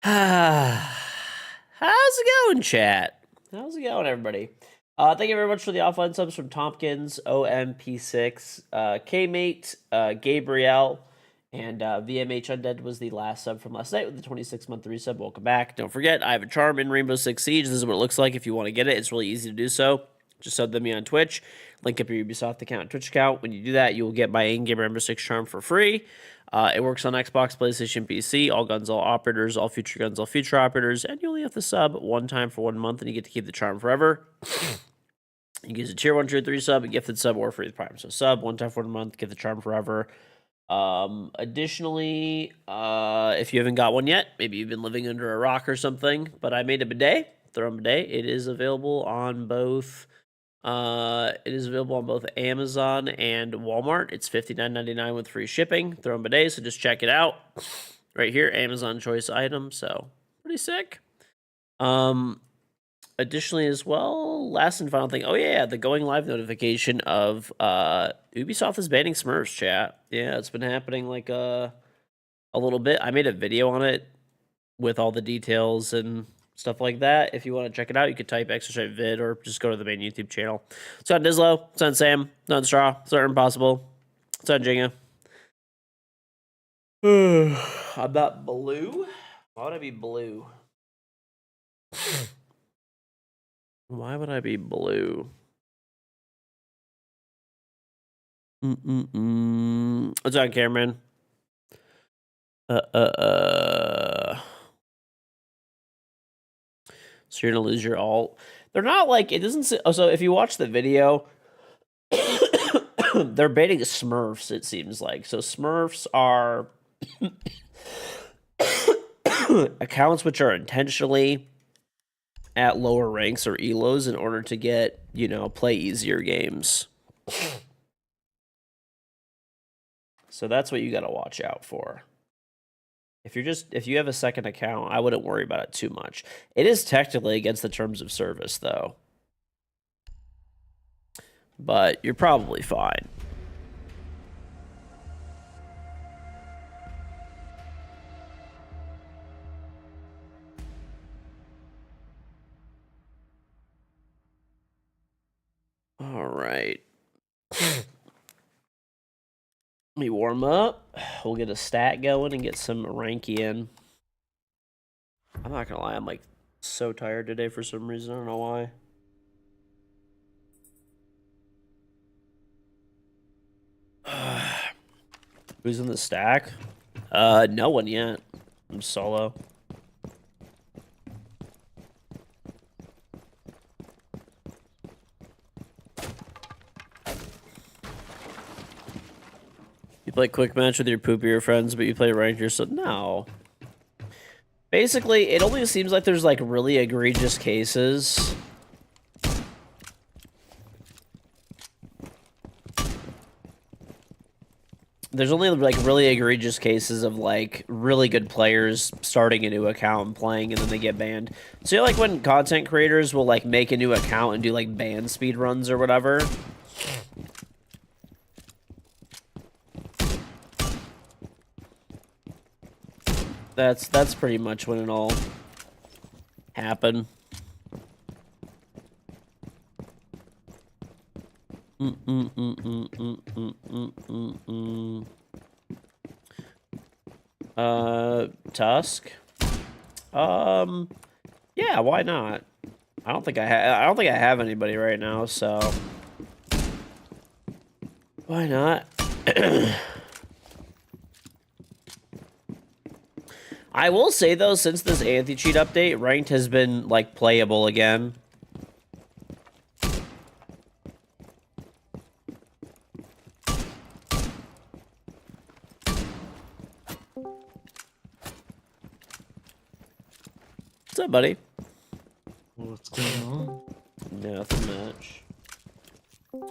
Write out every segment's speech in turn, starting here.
How's it going, chat? How's it going, everybody? Thank you very much for the offline subs from Tompkins, OMP6, K-Mate, Gabriel, and VMH Undead was the last sub from last night with the 26-month resub. Welcome back. Don't forget, I have a charm in Rainbow Six Siege. This is what it looks like if you want to get it. It's really easy to do so. Just sub me on Twitch. Link up your Ubisoft account and Twitch account. When you do that, you will get my Ingame Rainbow Six charm for free. It works on Xbox, PlayStation, PC, all guns, all operators, all future guns, all future operators, and you only have to sub one time for 1 month, and you get to keep the charm forever. You can use a tier 1, tier 3 sub, a gifted sub, or free prime. So sub, one time for 1 month, get the charm forever. Additionally, if you haven't got one yet, maybe you've been living under a rock or something, but I made a bidet, throw a bidet. It is available on both... Amazon and Walmart. It's $59.99 with free shipping. Throw them a day, so just check it out. Right here, Amazon choice item, so pretty sick. Additionally as well, last and final thing. Oh yeah, the going live notification of Ubisoft is banning Smurfs, chat. Yeah, it's been happening like a little bit. I made a video on it with all the details and stuff like that. If you want to check it out, you could type extra vid or just go to the main YouTube channel. It's on Dislo, it's on Sam, it's on Straw, it's on Impossible, it's on Jenga. I'm not blue. Why would I be blue? Why would I be blue? What's on, Cameron? So you're gonna lose your alt. They're not like, it doesn't say, so if you watch the video, they're baiting Smurfs, it seems like. So Smurfs are accounts which are intentionally at lower ranks or elos in order to get, you know, play easier games. So that's what you gotta watch out for. If you have a second account, I wouldn't worry about it too much. It is technically against the terms of service, though. But you're probably fine. All right. Let me warm up. We'll get a stat going and get some ranky in. I'm not gonna lie, I'm like so tired today for some reason. I don't know why. Who's in the stack? No one yet. I'm solo. You play quick match with your poopier friends, but you play ranked yourself? No. Basically, it only seems like there's like really egregious cases. There's only like really egregious cases of like really good players starting a new account and playing and then they get banned. So you know, like when content creators will like make a new account and do like ban speed runs or whatever. That's pretty much when it all happened. Tusk. Yeah, why not? I don't think I have anybody right now, so why not? I will say though, since this anti-cheat update, ranked has been like playable again. What's up, buddy? What's going on? Nothing much.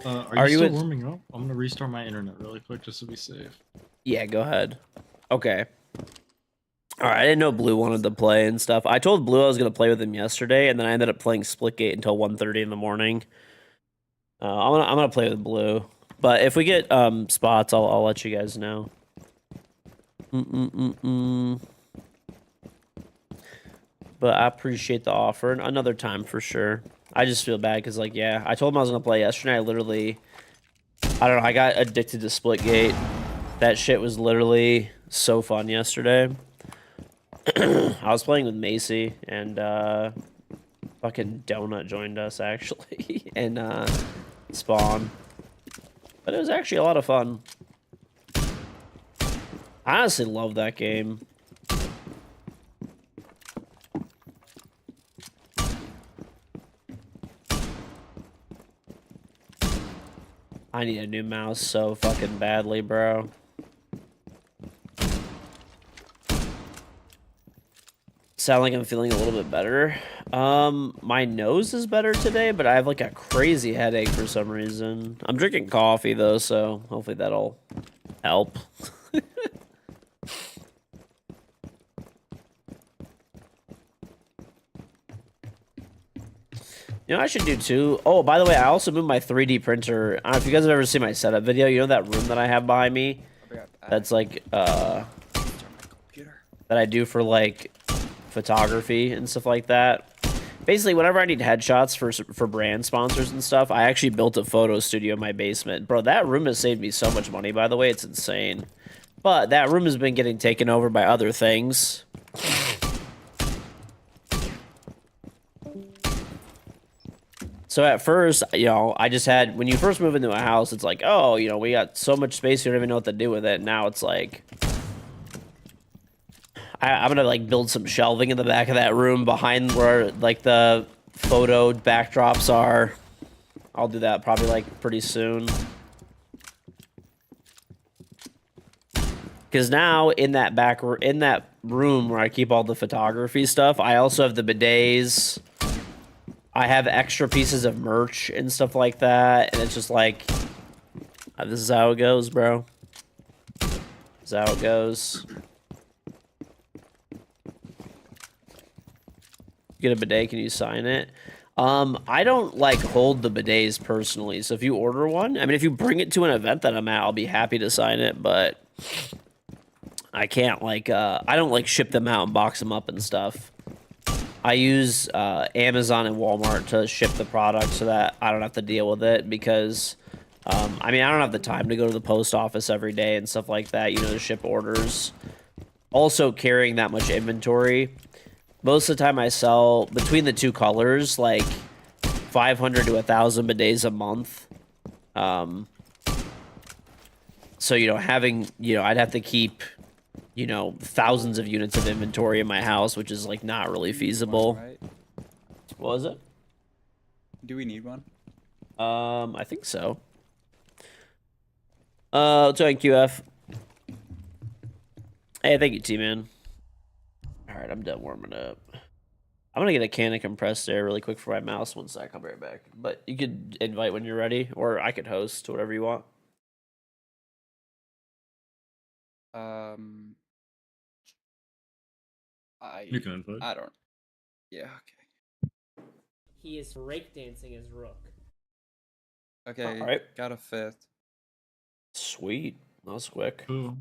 Are you still warming up? I'm gonna restart my internet really quick just to be safe. Yeah, go ahead. Okay. Alright, I didn't know Blue wanted to play and stuff. I told Blue I was going to play with him yesterday, and then I ended up playing Splitgate until 1:30 in the morning. I'm gonna play with Blue. But if we get spots, I'll let you guys know. but I appreciate the offer. Another time for sure. I just feel bad because, like, yeah, I told him I was gonna play yesterday. I literally, I don't know, I got addicted to Splitgate. That shit was literally so fun yesterday. I was playing with Macy and fucking Donut joined us actually, and Spawn. But it was actually a lot of fun. I honestly love that game. I need a new mouse so fucking badly, bro. Sound like I'm feeling a little bit better. My nose is better today, but I have like a crazy headache for some reason. I'm drinking coffee though, so hopefully that'll help. You know, I should do too. Oh, by the way, I also moved my 3D printer. I don't know if you guys have ever seen my setup video. You know that room that I have behind me? That's like, that I do for like photography and stuff like that. Basically, whenever I need headshots for brand sponsors and stuff, I actually built a photo studio in my basement. Bro, that room has saved me so much money, by the way. It's insane. But that room has been getting taken over by other things. So at first, you know, I just had, when you first move into a house, it's like, oh, you know, we got so much space, you don't even know what to do with it. Now it's like, I'm gonna like build some shelving in the back of that room behind where like the photo backdrops are. I'll do that probably like pretty soon. Because now in that room where I keep all the photography stuff, I also have the bidets. I have extra pieces of merch and stuff like that, and it's just like, this is how it goes, bro. This is how it goes. Get a bidet, can you sign it? I don't like hold the bidets personally, so if you order one, I mean, if you bring it to an event that I'm at, I'll be happy to sign it, but I can't like, I don't like ship them out and box them up and stuff. I use Amazon and Walmart to ship the product so that I don't have to deal with it because, I mean, I don't have the time to go to the post office every day and stuff like that, you know, to ship orders. Also, carrying that much inventory. Most of the time I sell, between the two colors, like 500 to 1,000 bidets a month. So, you know, having, you know, I'd have to keep, you know, thousands of units of inventory in my house, which is like not really feasible. Right? What was it? Do we need one? I think so. Let's go QF. Hey, thank you, T-Man. All right, I'm done warming up. I'm gonna get a can of compressed air really quick for my mouse. One sec, I'll be right back. But you could invite when you're ready, or I could host, whatever you want. You can invite. I don't. Yeah. Okay. He is breakdancing as Rook. Okay. All right. Got a fifth. Sweet. That was quick. Ooh.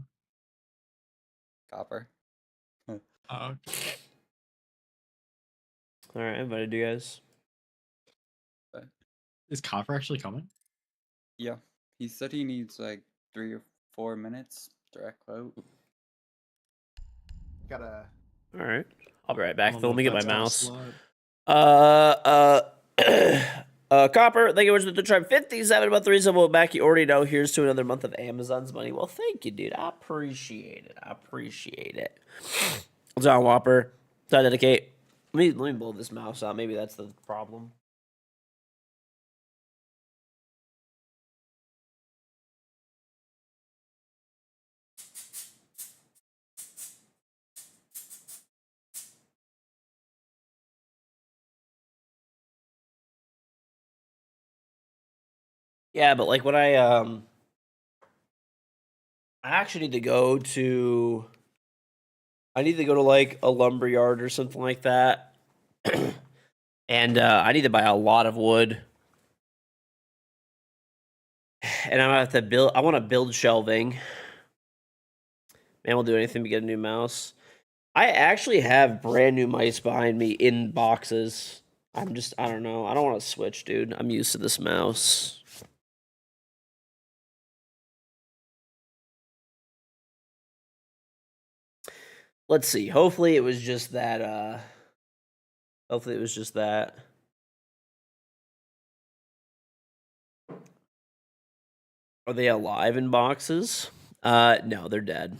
Copper. Okay. All right, I invited you guys. Is Copper actually coming? Yeah. He said he needs like 3 or 4 minutes. Direct quote. Gotta. All right, I'll be right back. Let me get my mouse. Copper, thank you much for the tribe 57 about the reasonable back. You already know. Here's to another month of Amazon's money. Well, thank you, dude. I appreciate it. I appreciate it. What's on, Whopper? So I dedicate. Let me blow this mouse out. Maybe that's the problem. Yeah, but like when I actually need to go to like a lumber yard or something like that. And I need to buy a lot of wood. And I'm gonna have to build, I want to build shelving. Man, we'll do anything to get a new mouse. I actually have brand new mice behind me in boxes. I don't know. I don't want to switch, dude. I'm used to this mouse. Let's see. Hopefully it was just that, hopefully it was just that. Are they alive in boxes? No, they're dead.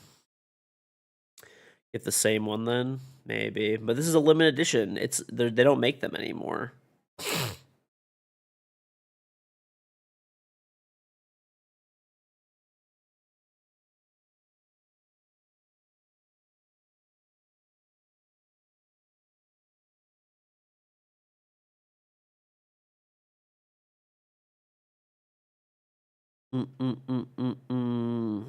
Get the same one then? Maybe. But this is a limited edition. They don't make them anymore. Mm-mm-mm-mm-mm.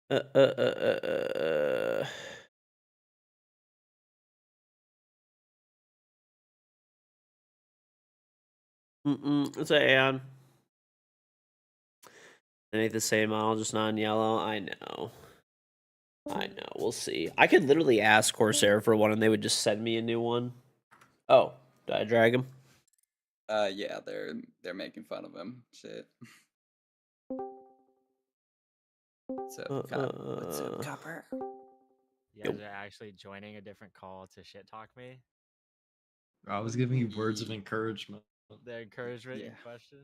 Uh. It's a Aeon. It ain't the same model, just not in yellow. I know. We'll see. I could literally ask Corsair for one and they would just send me a new one. Oh, did I drag him? Yeah, they're making fun of him. Shit. What's up, Copper? You guys are actually joining a different call to shit talk me? I was giving you words of encouragement. The encouragement in Yeah. question?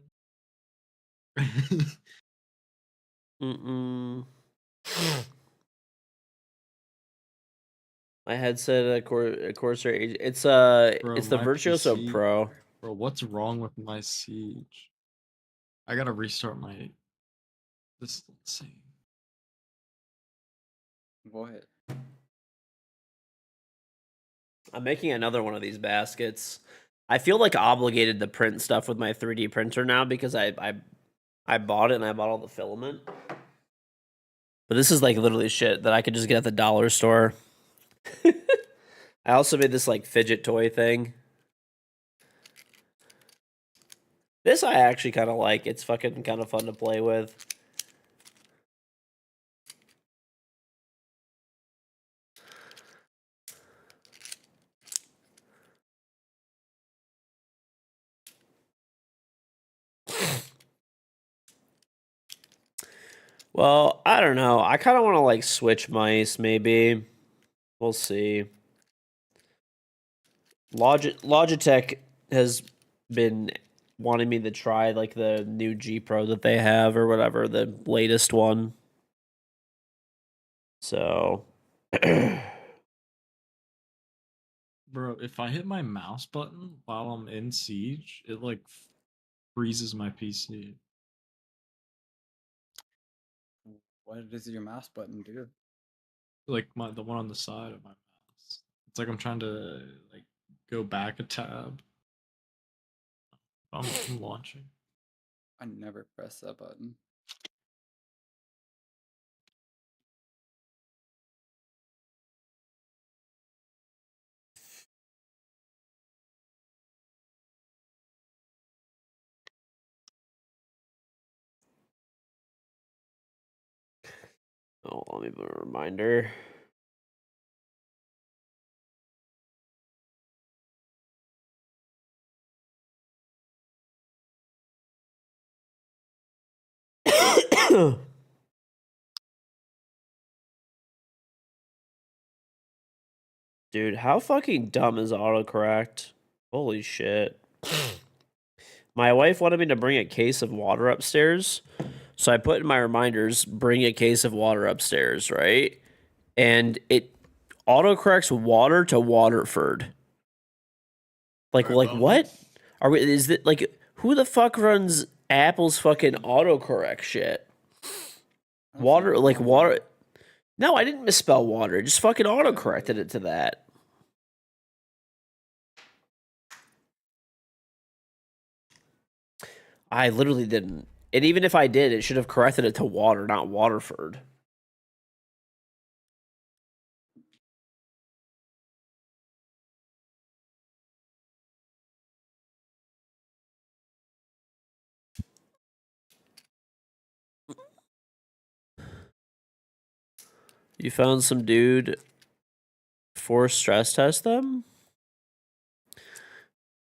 My headset, a Corsair. It's Bro, it's the my Virtuoso PC Pro. Bro, what's wrong with my Siege? I gotta restart my. This is insane. What? I'm making another one of these baskets. I feel like obligated to print stuff with my 3D printer now because I bought it and I bought all the filament. But this is like literally shit that I could just get at the dollar store. I also made this like fidget toy thing. This I actually kind of like. It's fucking kind of fun to play with. Well, I don't know. I kind of want to like switch mice maybe. We'll see. Logitech has been wanting me to try like the new G Pro that they have or whatever, the latest one. So Bro, if I hit my mouse button while I'm in Siege, it like freezes my PC. What does your mouse button do? Like the one on the side of my mouse. It's like I'm trying to like go back a tab. I'm launching. I never press that button. oh, let me put a reminder. Dude, how fucking dumb is autocorrect? Holy shit. My wife wanted me to bring a case of water upstairs. So I put in my reminders, bring a case of water upstairs, right? And it autocorrects water to Waterford. Like what? Are we is it like who the fuck runs Apple's fucking autocorrect shit? That's Water not like wrong. water. No, I didn't misspell water. It just fucking autocorrected it to that. I literally didn't. And even if I did, it should have corrected it to water, not Waterford. You found some dude. Force stress test them.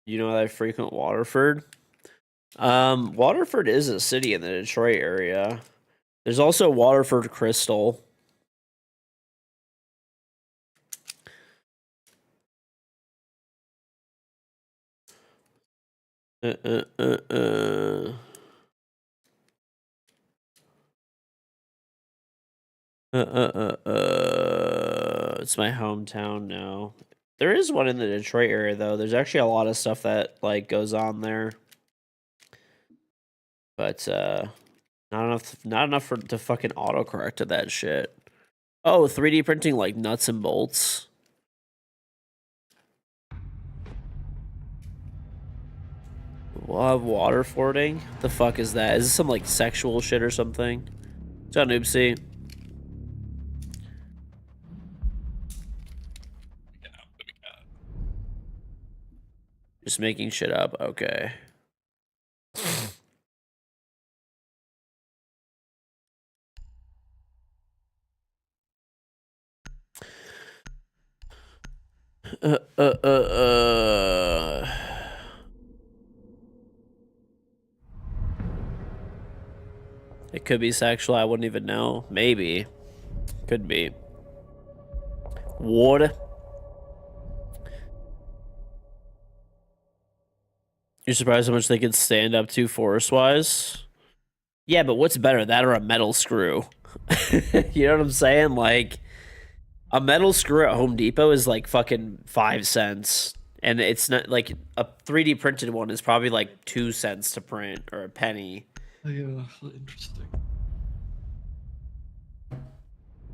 You know that I frequent Waterford. Waterford is a city in the Detroit area. There's also Waterford Crystal. It's my hometown now. There is one in the Detroit area though. There's actually a lot of stuff that like goes on there. But not enough to fucking autocorrect to that shit. Oh, 3D printing like nuts and bolts. We'll have water fording. The fuck is that? Is this some like sexual shit or something? What's up, Noobsy? Just making shit up. Okay. It could be sexual. I wouldn't even know. Maybe. Could be. Water. You're surprised how much they could stand up to force-wise? Yeah, but what's better, that or a metal screw? You know what I'm saying? Like, a metal screw at Home Depot is like fucking 5 cents. And it's not like a 3D printed one is probably like 2 cents to print or a penny. Yeah, interesting.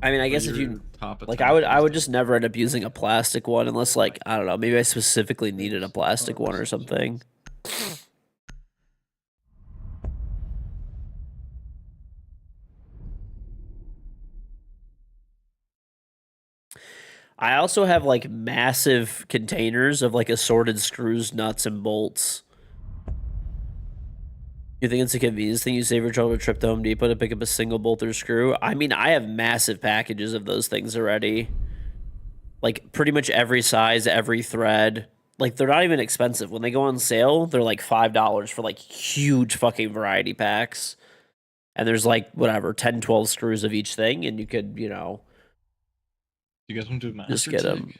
I mean, I guess if you like, I would just never end up using a plastic one unless like, I don't know, maybe I specifically needed a plastic one or something. I also have like massive containers of like assorted screws, nuts, and bolts. You think it's a convenience thing? You save your trouble to trip to Home Depot to pick up a single bolt or screw? I mean, I have massive packages of those things already. Like pretty much every size, every thread. Like they're not even expensive. When they go on sale, they're like $5 for like huge fucking variety packs. And there's like whatever, 10, 12 screws of each thing, and you could, you know, you guys want to do master just get them.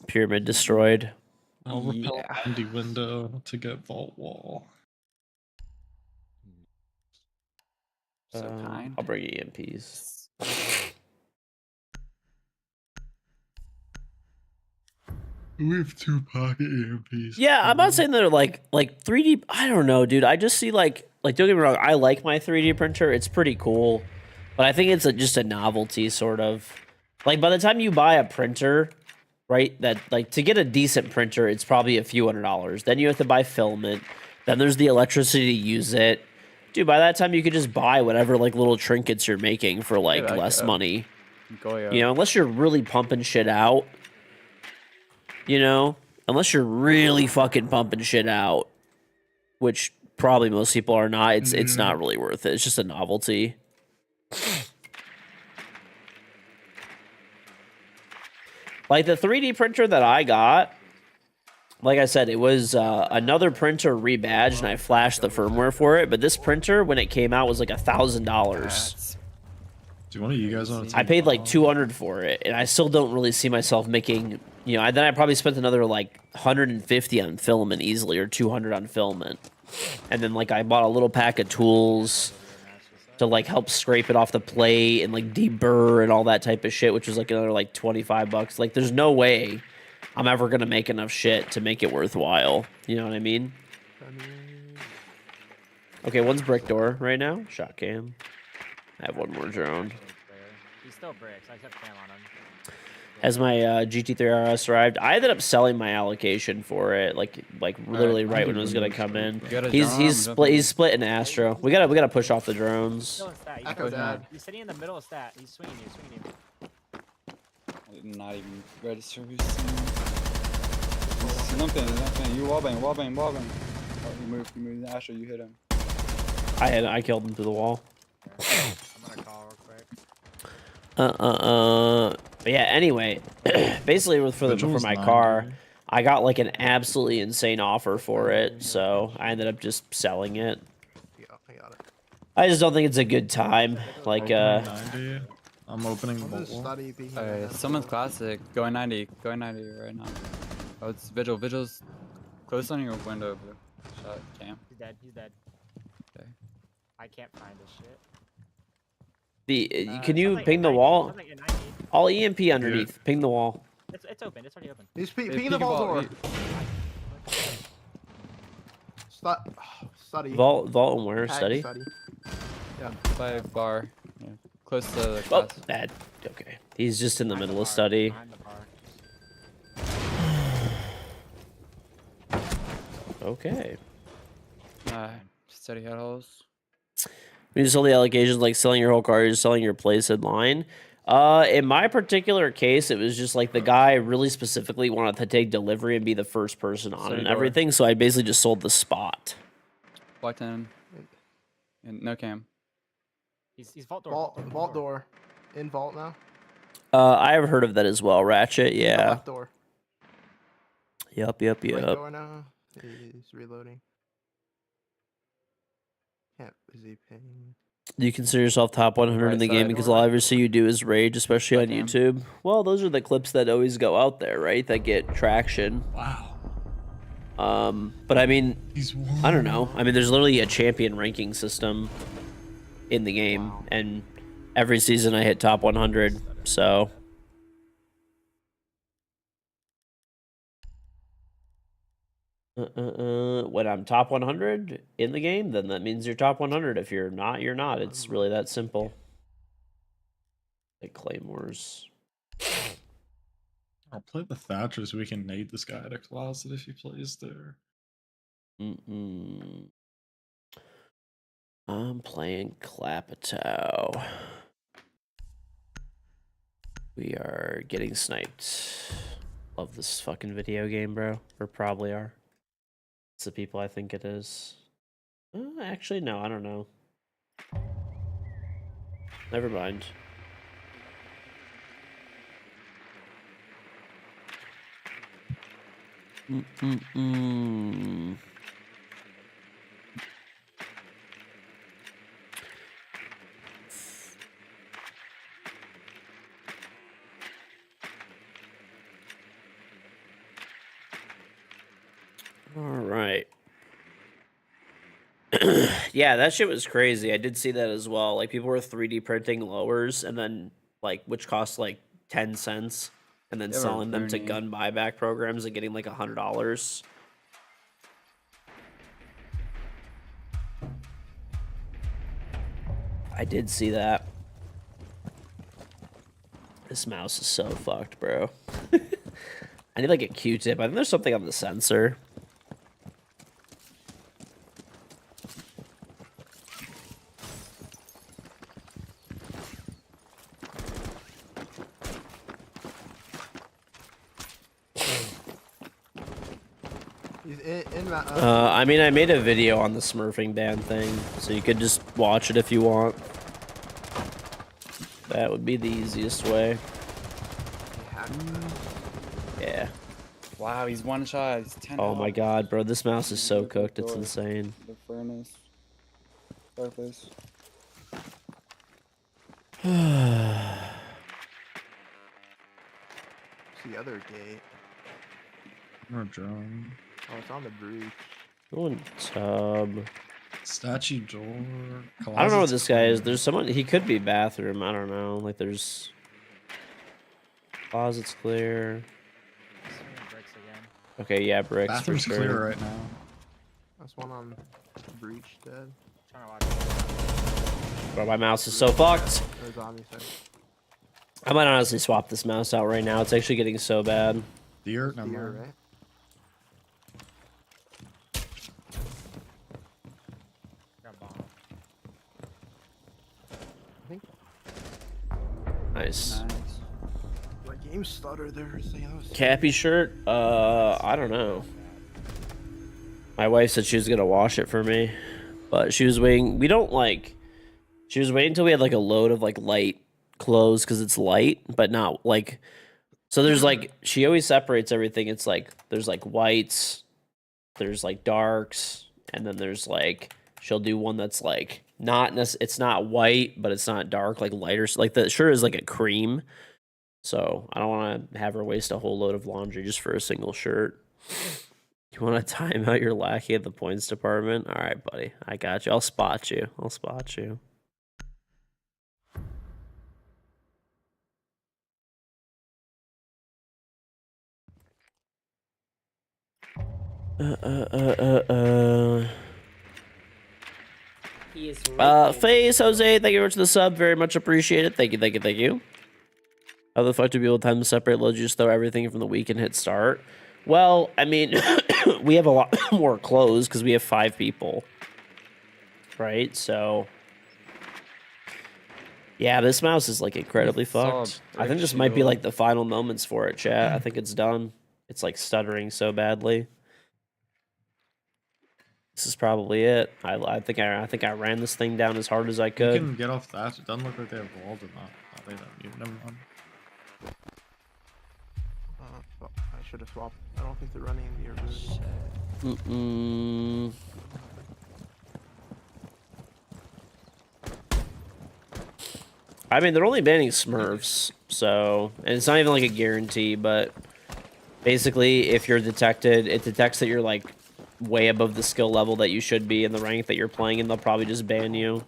Pyramid destroyed. I'll repel Andy window to get vault wall. So kind. I'll bring you EMPs. We have 2 pocket EMPs. Yeah, I'm not saying they're like 3D. I don't know, dude. I just see like don't get me wrong. I like my 3D printer. It's pretty cool, but I think it's just a novelty, sort of. Like by the time you buy a printer, right? That like to get a decent printer, it's probably a few $100s. Then you have to buy filament. Then there's the electricity to use it. Dude, by that time you could just buy whatever like little trinkets you're making for like less money. You know, unless you're really pumping shit out. You know, unless you're really fucking pumping shit out, which probably most people are not. It's not really worth it. It's just a novelty. Like the 3D printer that I got, like I said, it was another printer rebadged, and I flashed the firmware for it. But this printer, when it came out, was like $1,000. Do one of you guys want to? I paid like $200 for it, and I still don't really see myself making. You know, then I probably spent another like $150 on filament easily, or $200 on filament, and then like I bought a little pack of tools to like help scrape it off the plate and like deburr and all that type of shit, which was like another like $25. Like, there's no way I'm ever gonna make enough shit to make it worthwhile. You know what I mean? Okay, one's brick door right now. Shot cam. I have one more drone. He's still bricks. I kept cam on him. As my GT3 RS arrived, I ended up selling my allocation for it, like literally right when it was gonna come in. He's split in Astro. We gotta push off the drones. Still in stat. Echo dad. He's sitting in the middle of stat. He's swinging you. I did not even register. Nothing. You wallbang. Oh, you moved. Astro, you hit him. I killed him through the wall. I'm gonna call real quick. But yeah, anyway, basically for Vigil's my 90. car, I got like an absolutely insane offer for it, so I ended up just selling it. Yeah, I got it. I just don't think it's a good time. Like, Opening 90. I'm opening I'm gonna Bolt. study being a Alright, handful. someone's classic. Going 90. Going 90 right now. Oh, it's Vigil. Vigil's close on your window, bro. Shot cam. He's dead. He's dead. Okay. I can't find this shit. can It you sounds like ping the N90. wall? Sounds like N90. I'll EMP underneath. Ping the wall. It's open. It's already open. He's Hey, peeking the peek a vault ball, door. he- Study. Vault and where? Tag Study? By bar. Yeah. Close to the Oh, class. that. Okay. He's just in the Behind middle of bar, study. behind the bar. Okay. Study head holes. When you sell the allegations like selling your whole car, you're selling your place in line. In my particular case, it was just like the guy really specifically wanted to take delivery and be the first person on it Study and door. everything, so I basically just sold the spot. Black 10. And no cam. He's vault door. Vault door. In vault now. I've heard of that as well. Ratchet, He's the yeah. left door. Yep. Right door now. He's reloading. Can't. Is he ping? Do you consider yourself top 100 in Right the game side. because all I ever see you do is rage, especially on Right cam. YouTube? Well, those are the clips that always go out there, right? That get traction. Wow. But I mean, He's I don't know. I mean, there's literally a champion ranking system in the game, Wow. and every season I hit top 100. So when I'm top 100 in the game, then that means you're top 100. If you're not, you're not. It's really that simple. Like Claymores. I'll play the Thatcher so we can nade this guy at a closet if he plays there. I'm playing Clapatow. We are getting sniped. Love this fucking video game, bro. Or probably are. It's the people I think it is. Actually, no, I don't know. Never mind. All right. Yeah, that shit was crazy. I did see that as well. Like people were 3D printing lowers and then like which cost like 10 cents and then They were selling them to burning. gun buyback programs and getting like $100. I did see that. This mouse is so fucked, bro. I need like a Q-tip. I think there's something on the sensor. He's in I mean, I made a video on the smurfing ban thing, so you could just watch it if you want. That would be the easiest way. Yeah. Wow, he's one shot. He's 10 Oh my health. god, bro, this mouse is so Look at the cooked, it's door. insane. The furnace. Fireplace. It's the other gate. Or drone. Oh, it's on the breach. Going tub. Statue door. I don't know what closets this guy is. clear. There's someone, he could be bathroom, I don't know. Like there's closets clear. Swinging bricks again. Okay, yeah, bricks Bathroom's for sure. clear right now. That's one on breach dead. Trying to watch. Bro, my mouse is so fucked. Or zombie side. I might honestly swap this mouse out right now. It's actually getting so bad. Deer? No Deer, more. right? Got bomb. I think Nice. Nice. my game stutter there. So yeah, that was Cappy shirt? I don't know. My wife said she was gonna wash it for me, but she was waiting. We don't like. She was waiting until we had like a load of like light clothes because it's light, but not like. So there's like she always separates everything. It's like there's like whites, there's like darks, and then there's like she'll do one that's like it's not white, but it's not dark, like lighter. Like the shirt is like a cream. So I don't want to have her waste a whole load of laundry just for a single shirt. You want to time out your lackey at the points department? All right, buddy. I got you. I'll spot you. I'll spot you. He is right Face Jose, thank you very much for the sub. Very much appreciated. Thank you, thank you, thank you. How the fuck do people time to separate loads? You just throw everything from the week and hit start? Well, I mean, we have a lot more clothes because we have 5 people. Right? So, yeah, this mouse is like incredibly fucked. I think this might be like the final moments for it, chat. I think it's done. It's like stuttering so badly. This is probably it. I think I ran this thing down as hard as I You could. can get off that. It doesn't look like they have walled or not. Oh, they don't. You never mind. Fuck, I should have swapped. I don't think they're running near room. I mean, they're only banning Smurfs, so and it's not even like a guarantee, but basically, if you're detected, it detects that you're like way above the skill level that you should be in the rank that you're playing, and they'll probably just ban you.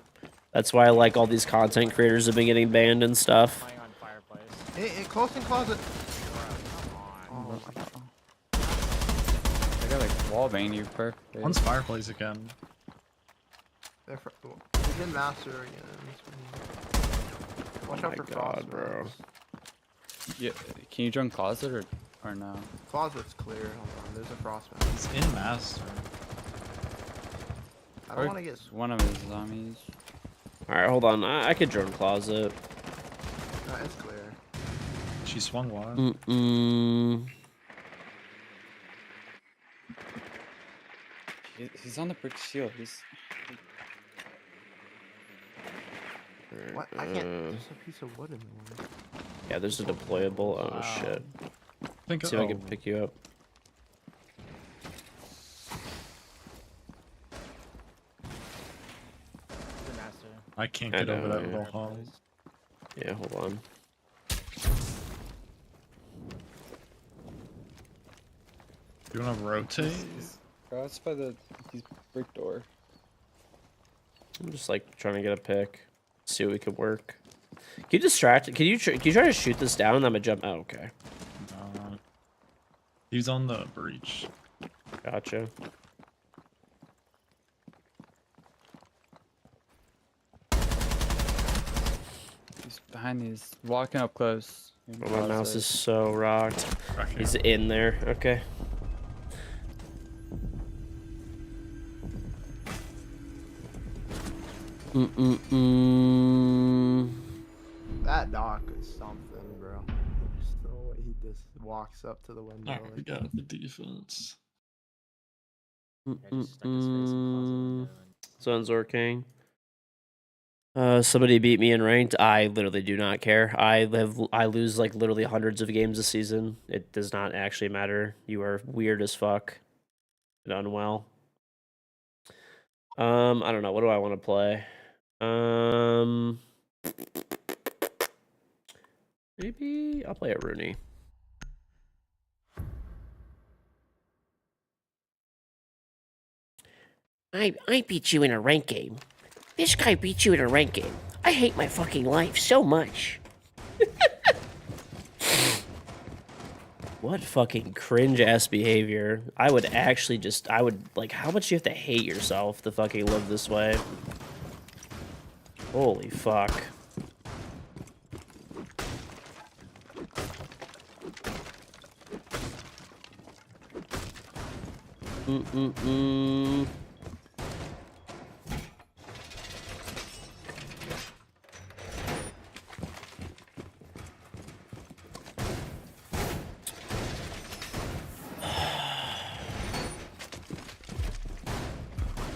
That's why like all these content creators have been getting banned and stuff. Playing on fireplace. Hey, close in closet. Come on. Oh my god. I got like wall bang you perfect. One's fireplace again. They're in master again. Watch out for frost, bro. Yeah, can you join closet or no? Closet's clear. Hold on, there's a frost man. It's in master. I don't want to get. One of his zombies. All right, hold on. I could drone closet. No, it's clear. She swung wide. He's on the brick shield. He's. What? I can't. There's a piece of wood in the way. Yeah, there's a deployable. Oh Wow. shit. Think See if I can pick you up. The master. I can't I get over that know. little hole. Yeah, hold on. You wanna rotate? Cross by the brick door. I'm just like trying to get a pick. See what we could work. Can you distract? Can you try to shoot this down? And I'm gonna jump. Oh, okay. He's on the breach. Gotcha. He's behind these, walking up close. Oh, my mouse is so rocked. Back here. He's in there. Okay. That dock is something, bro. Just the way he just walks up to the window. Alright, we got the defense. Yeah, just stuck his face in the closet window and- Sunzor King. Somebody beat me in ranked. I literally do not care. I lose like literally hundreds of games a season. It does not actually matter. You are weird as fuck and unwell. I don't know. What do I want to play? Maybe I'll play a Rooney. I beat you in a rank game. This guy beat you in a rank game. I hate my fucking life so much. What fucking cringe ass behavior. I would like, how much do you have to hate yourself to fucking live this way? Holy fuck.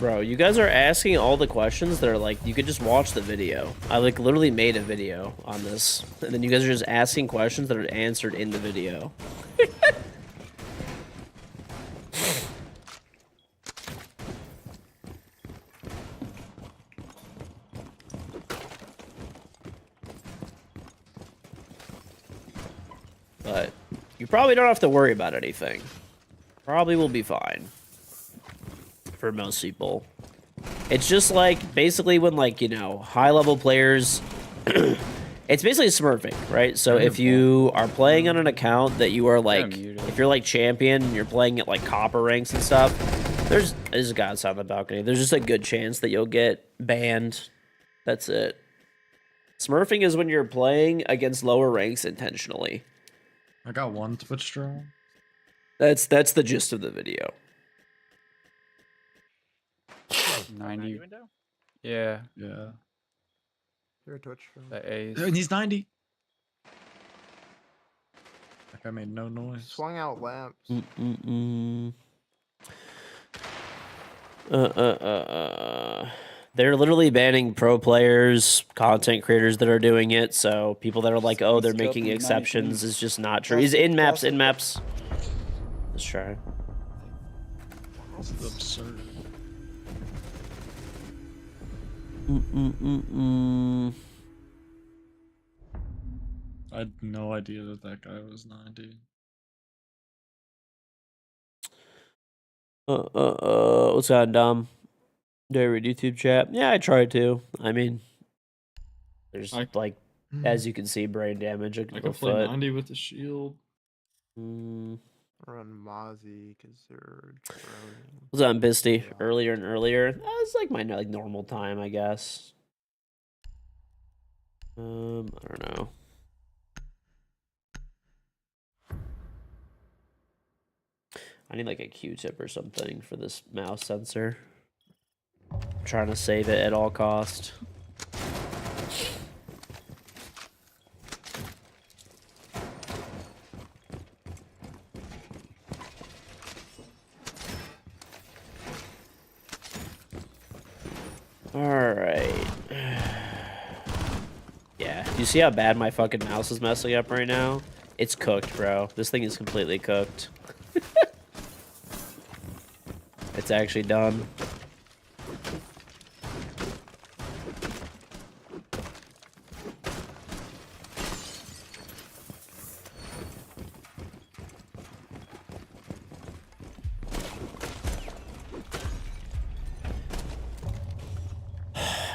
Bro, you guys are asking all the questions that are like, you could just watch the video. I like literally made a video on this. And then you guys are just asking questions that are answered in the video. But you probably don't have to worry about anything. Probably will be fine. For most people. It's just like basically when like, you know, high level players it's basically smurfing, right? So if you are playing on an account that you are like if you're like champion and you're playing at like copper ranks and stuff, there's a guy outside on the balcony. There's just a good chance that you'll get banned. That's it. Smurfing is when you're playing against lower ranks intentionally. I got one Twitch draw. That's the gist of the video. 90. window? Yeah, Yeah. Your Twitch from the A's. And he's 90. That guy made no noise. swung out lamps. They're literally banning pro players, content creators that are doing it. So people that are like, oh, they're making exceptions is just not true. He's in maps, in maps. Let's try. This is absurd. I had no idea that that guy was 90. What's going on, Dom? Do I read YouTube chat? Yeah, I try to. I mean, there's like, as you can see, brain damage. I can play 90 with the shield. Run Mozzie because they're droning. What's on Bisty? Earlier and earlier. It's like my like normal time, I guess. I don't know. I need like a Q-tip or something for this mouse sensor. I'm trying to save it at all cost. Alright. Yeah, you see how bad my fucking mouse is messing up right now? It's cooked, bro. This thing is completely cooked. It's actually done.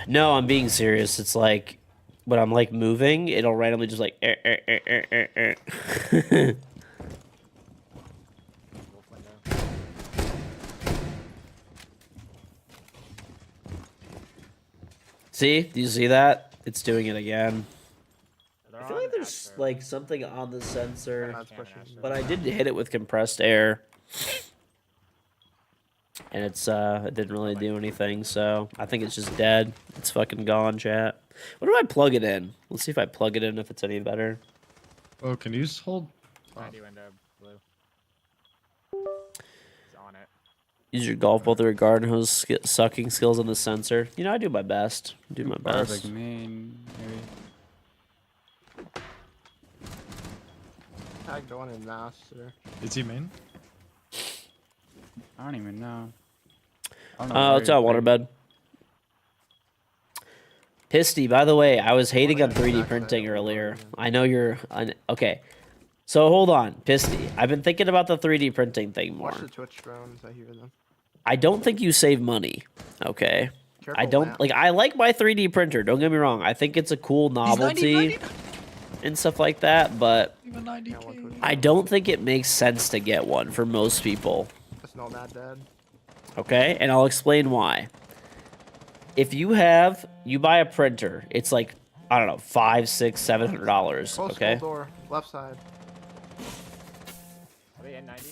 No, I'm being serious. It's like when I'm like moving, it'll randomly just like See? Do you see that? It's doing it again. I feel like there's like something on the sensor, but I did hit it with compressed air. And it's it didn't really do anything, so I think it's just dead. It's fucking gone, chat. What do I plug it in? Let's see if I plug it in if it's any better. Oh, can you just hold? 90 window, blue. He's on it. Use your golf ball through a garden hose sucking skills on the sensor. You know, I do my best. Do my best. Perfect main, maybe. Tag going in master. Is he main? I don't even know. It's out waterbed. Pisty, by the way, I was hating on 3D printing earlier. I know you're... Okay. So, hold on. Pisty, I've been thinking about the 3D printing thing more. Watch the Twitch drones, I hear them. I don't think you save money, okay? Careful, I don't... lamp. Like, I like my 3D printer, don't get me wrong. I think it's a cool novelty and stuff like that, but... I don't think it makes sense to get one for most people. It's not that dead. Okay, and I'll explain why. If you buy a printer, it's like, I don't know, $500, $600, $700. Close Okay. door, left side. Are they in 90?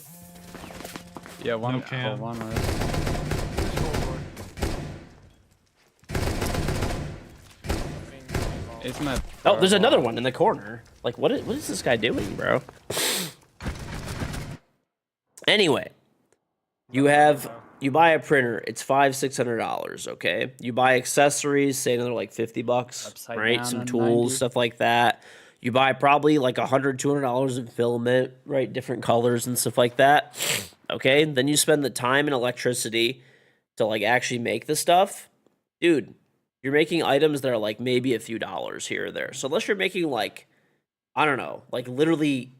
Yeah, one No cam. one was. This full door. It's my. Oh, there's another one in the corner. Like, what is this guy doing, bro? Anyway, you have you buy a printer, it's $500-$600. Okay, you buy accessories, say another like $50, Upside right? down Some on tools, 90. stuff like that. You buy probably like $100-$200 in filament, right? Different colors and stuff like that. Okay, then you spend the time and electricity to like actually make the stuff, dude. You're making items that are like maybe a few dollars here or there. So unless you're making like, I don't know, like literally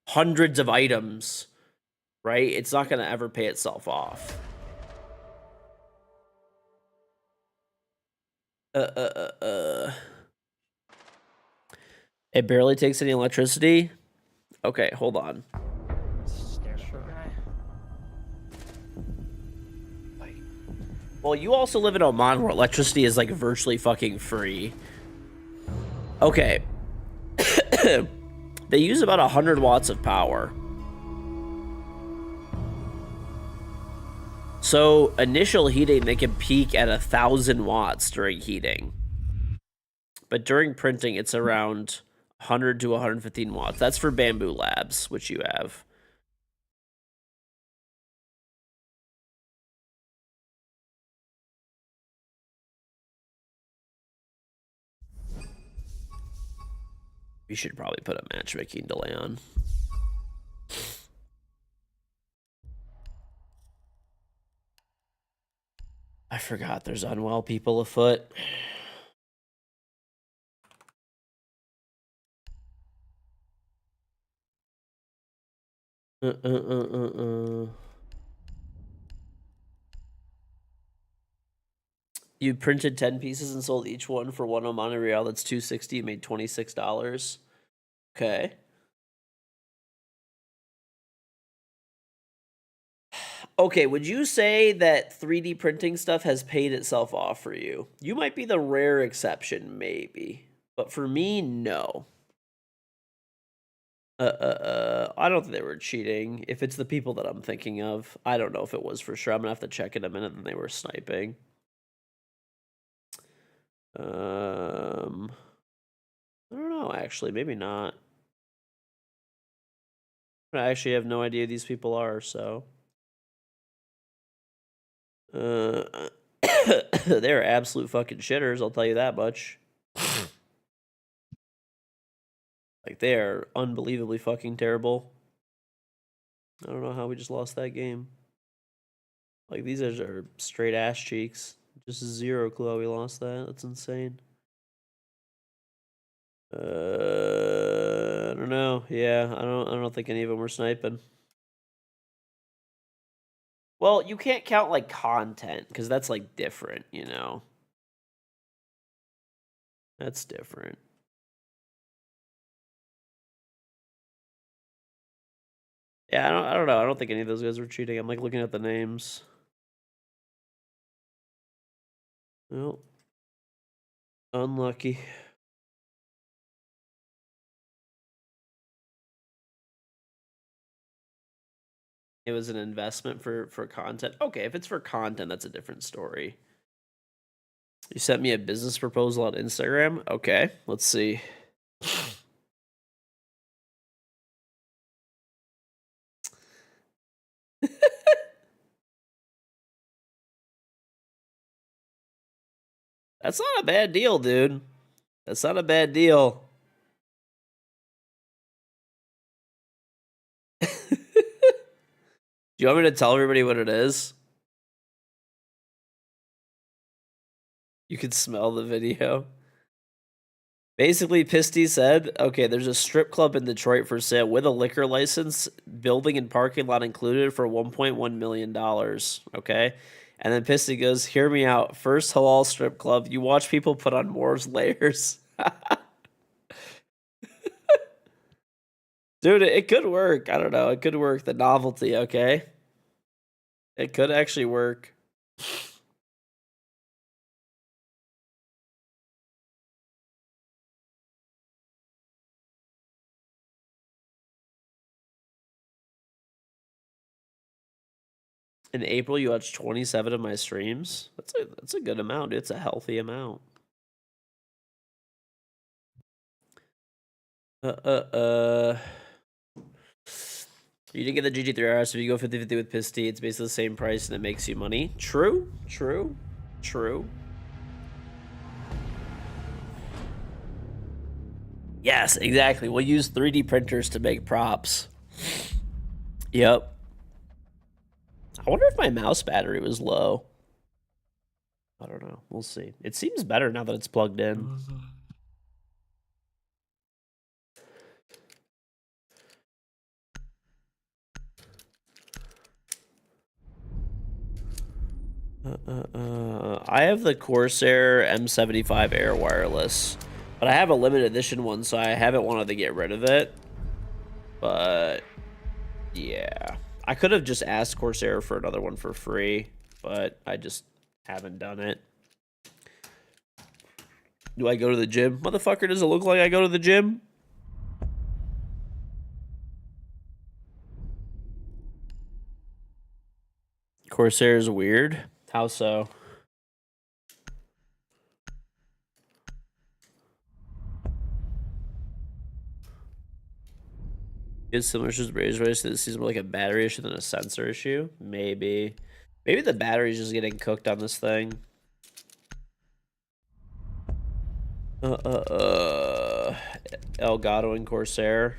hundreds of items, right? It's not gonna ever pay itself off. It barely takes any electricity. Okay, hold on. Stare at the guy. Well, you also live in Oman where electricity is like virtually fucking free. Okay. They use about 100 watts of power. So initial heating, they can peak at 1,000 watts during heating. But during printing, it's around 100 to 115 watts. That's for Bamboo Labs, which you have. We should probably put a matchmaking delay on. I forgot there's unwell people afoot. You printed 10 pieces and sold each one for 1 Omani Real. That's $260. You made $26. Okay. Okay, would you say that 3D printing stuff has paid itself off for you? You might be the rare exception, maybe. But for me, no. I don't think they were cheating. If it's the people that I'm thinking of, I don't know if it was for sure. I'm gonna have to check in a minute. Then they were sniping. I don't know. Actually, maybe not. I actually have no idea who these people are. So, they're absolute fucking shitters. I'll tell you that much. Like, they are unbelievably fucking terrible. I don't know how we just lost that game. Like, these are straight ass cheeks. Just zero clue how we lost that. That's insane. I don't know. Yeah, I don't think any of them were sniping. Well, you can't count like content because that's like different, you know. That's different. Yeah, I don't know. I don't think any of those guys were cheating. I'm like looking at the names. Well, unlucky. It was an investment for content. Okay, if it's for content, that's a different story. You sent me a business proposal on Instagram. Okay, let's see. That's not a bad deal, dude. That's not a bad deal. Do you want me to tell everybody what it is? You can smell the video. Basically, Pisty said, okay, there's a strip club in Detroit for sale with a liquor license, building and parking lot included for $1.1 million. Okay. And then Pisty goes, hear me out. First halal strip club. You watch people put on Moore's layers. Dude, it could work. I don't know. It could work. The novelty, okay? It could actually work. In April, you watched 27 of my streams. That's a good amount. It's a healthy amount. You didn't get the GG3R, so if you go 50-50 with Pisty, it's basically the same price and it makes you money. True, true, true. Yes, exactly. We'll use 3D printers to make props. Yep. I wonder if my mouse battery was low. I don't know. We'll see. It seems better now that it's plugged in. I have the Corsair M75 Air Wireless, but I have a limited edition one, so I haven't wanted to get rid of it. But yeah, I could have just asked Corsair for another one for free, but I just haven't done it. Do I go to the gym? Motherfucker, does it look like I go to the gym? Corsair is weird. How so? Is similar issues raised race that seems more like a battery issue than a sensor issue? Maybe. Maybe the battery's just getting cooked on this thing. Elgato and Corsair.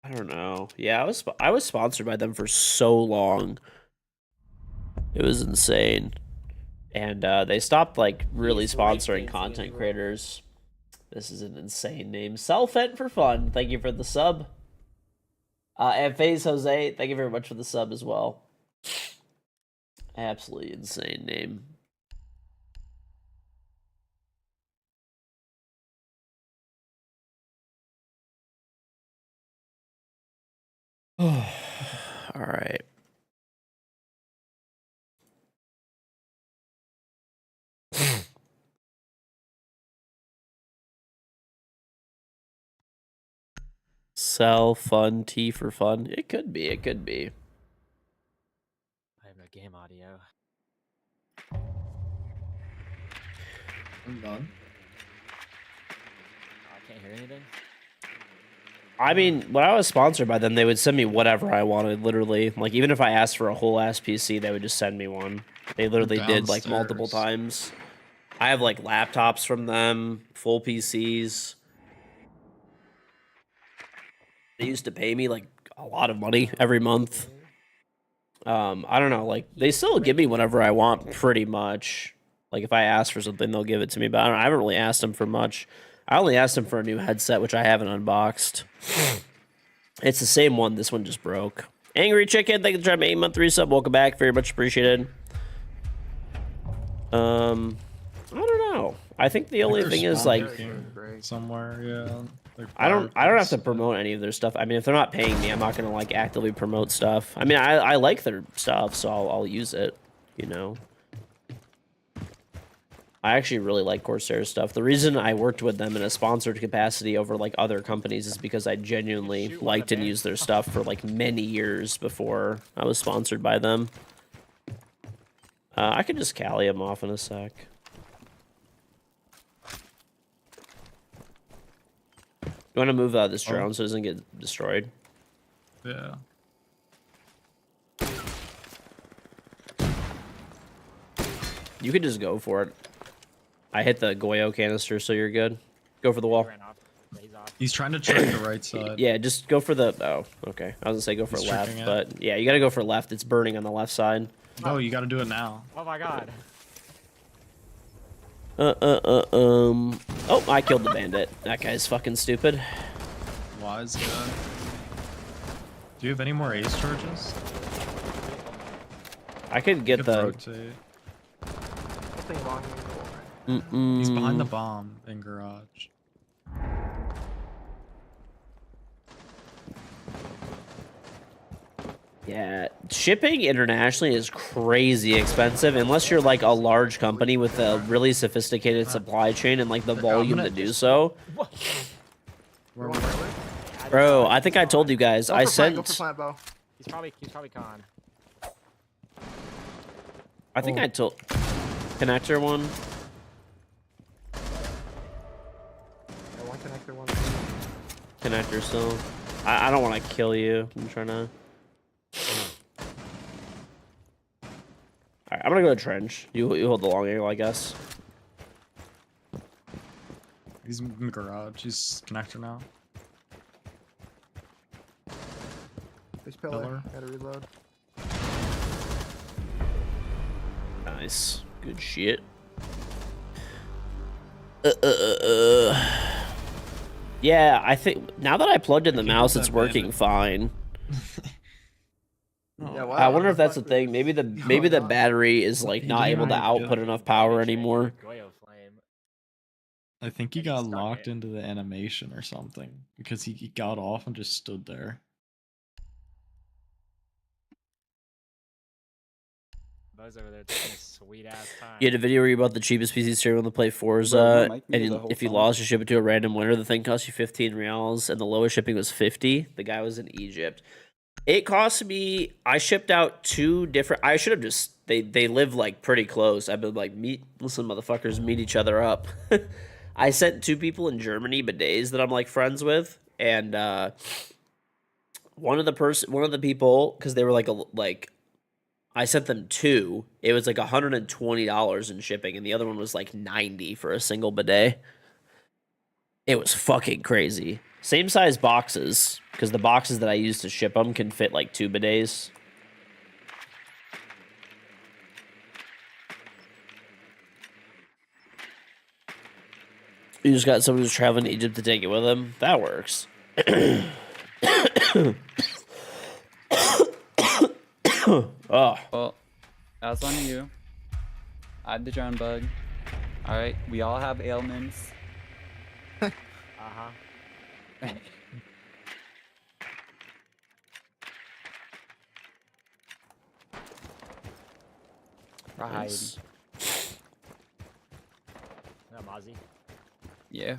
I don't know. Yeah, I was sponsored by them for so long. It was insane. And they stopped like really sponsoring content creators. This is an insane name. Self-Ent for fun. Thank you for the sub. And FaZe Jose, thank you very much for the sub as well. Absolutely insane name. All right. Sell fun T for fun. It could be. It could be. I have no game audio. I'm done. I can't hear anything. I mean, when I was sponsored by them, they would send me whatever I wanted, literally. Like, even if I asked for a whole ass PC, they would just send me one. They literally did, like, multiple times. I have, like, laptops from them, full PCs. They used to pay me, like, a lot of money every month. I don't know, like, they still give me whatever I want, pretty much. Like, if I ask for something, they'll give it to me, but I haven't really asked them for much. I only asked him for a new headset, which I haven't unboxed. It's the same one. This one just broke. Angry Chicken, thank you for trying my 8-month resub. Welcome back. Very much appreciated. I don't know. I think the only thing is, like, somewhere, yeah. I don't have to promote any of their stuff. I mean, if they're not paying me, I'm not gonna like actively promote stuff. I mean, I like their stuff, so I'll use it, you know. I actually really like Corsair stuff. The reason I worked with them in a sponsored capacity over like other companies is because I genuinely liked and used their stuff for like many years before I was sponsored by them. I could just Cali him off in a sec. You want to move this drone so it doesn't get destroyed? Yeah. You could just go for it. I hit the Goyo canister, so you're good. Go for the wall. He's trying to check the right side. Yeah, just go for the... Oh, okay. I was gonna say go for left, but yeah, you gotta go for left. It's burning on the left side. No, you gotta do it now. Oh my god. Oh, I killed the bandit. That guy's fucking stupid. Wise guy. Do you have any more ace charges? I could get the... Rotate. Nothing wrong with He's behind the bomb in garage. Yeah, shipping internationally is crazy expensive unless you're like a large company with a really sophisticated supply chain and like the volume to do so. Bro, I think I told you guys. I sent. Go for plant, Bo. He's probably con. I think I told. Connector one. Yeah, one connector, one. Connector still. I don't want to kill you. I'm trying to. Alright, I'm gonna go to trench. You hold the long angle, I guess. He's in the garage. He's connector now. There's pillar. Pillar. Gotta reload. Nice. Good shit. Yeah, I think now that I plugged in the If you mouse, put it's that working bandit- fine. Yeah, Oh, why I wonder if that's the fuck thing. was Maybe the going on? battery is Well, like he not didn't able to even get output it. enough power Maybe trying to anymore. Goyo flame. I think he And he got stuck locked it. into the animation or something because he got off and just stood there. Buzz over there taking a sweet ass time. You had a video where you bought the cheapest PC stereo on the Play 4s, Bro, my mic and muted the whole if you time. lost, you ship it to a random winner. The thing cost you 15 reals, and the lowest shipping was 50. The guy was in Egypt. It cost me. I shipped out 2 different. I should have just. They live like pretty close. I've been like listen, motherfuckers, meet each other up. I sent 2 people in Germany, bidets that I'm like friends with, and one of the people, because they were like. I sent them 2. It was like $120 in shipping, and the other one was like 90 for a single bidet. It was fucking crazy. Same size boxes, because the boxes that I use to ship them can fit like 2 bidets. You just got someone who's traveling to Egypt to take it with them. That works. Oh. Well, that's on you. I had the drone bug. Alright, we all have ailments. Uh-huh. Right. Nice. No, Mozzie. Yeah.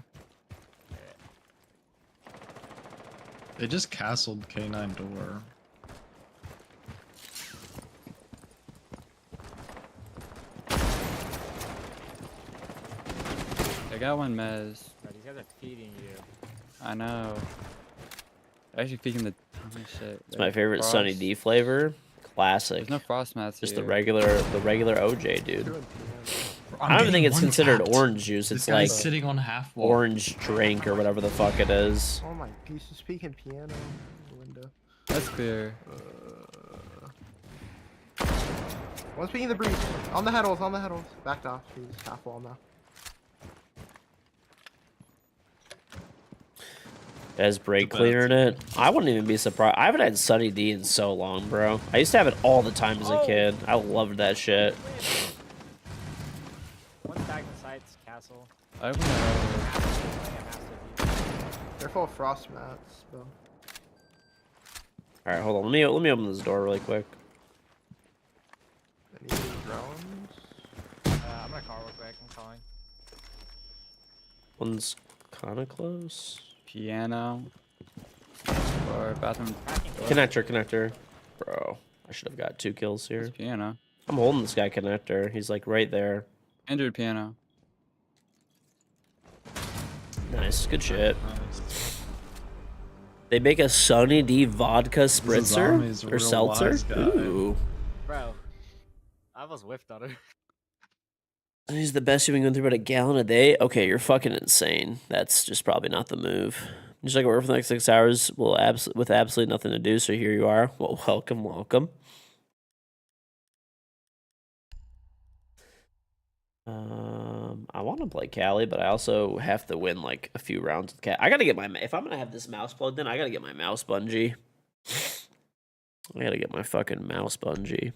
They just castled K9 door. I got one mez. Bro, these guys are feeding you. I know. They're actually feeding the dumb shit. It's my favorite Sunny D flavor. Classic. There's no frost mats Just here. the regular OJ, dude. Doing piano. I don't even think it's considered tapped. orange juice. This It's guy's like sitting on half wall. orange drink or whatever the fuck it is. Oh my piece of speaking piano window. That's clear. One's speaking the breeze. On the headles, on the headles. Backed off. He's half wall now. As brake It's a bad cleaner in it. I wouldn't even be surprised. I haven't had Sunny D in so long, bro. I used to have it all the time as a Oh. kid. I loved that shit. One's back in sights, castle. I opened the door. Master. Careful of frost mats, bro. All right, hold on. Let me open this door really quick. Any drones? I'm gonna call real quick. I'm calling. One's kind of close. Piano. Or bathroom. Connector. Bro, I should have got 2 kills here. It's piano. I'm holding this guy connector. He's like right there. Injured piano. Nice, good shit. Nice. They make a Sunny D vodka spritzer Zami's a or real seltzer. wise guy. Ooh, Bro, I almost whiffed on her. he's the best you've been going through about a gallon a day. Okay, you're fucking insane. That's just probably not the move. Just like work for the next 6 hours, with absolutely nothing to do. So here you are. Well, welcome. I want to play Cali, but I also have to win like a few rounds with Cali. I gotta get my if I'm gonna have this mouse plugged in, I gotta get my mouse bungee. I gotta get my fucking mouse bungee.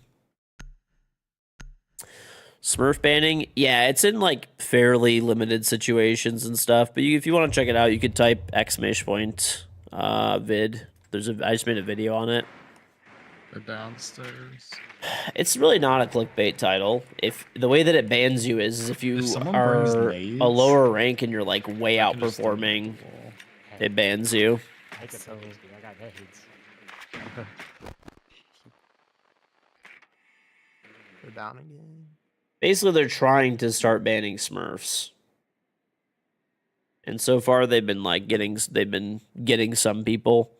Smurf banning, yeah, it's in like fairly limited situations and stuff. But if you want to check it out, you could type exclamation point vid. I just made a video on it. They're downstairs. It's really not a clickbait title. If the way that it bans you is if you If someone brings are nades, a lower rank and you're like way I can just throw them at outperforming, the wall. it bans you. I could so... I got nades. They're down again. Basically, they're trying to start banning Smurfs. And so far, they've been getting some people.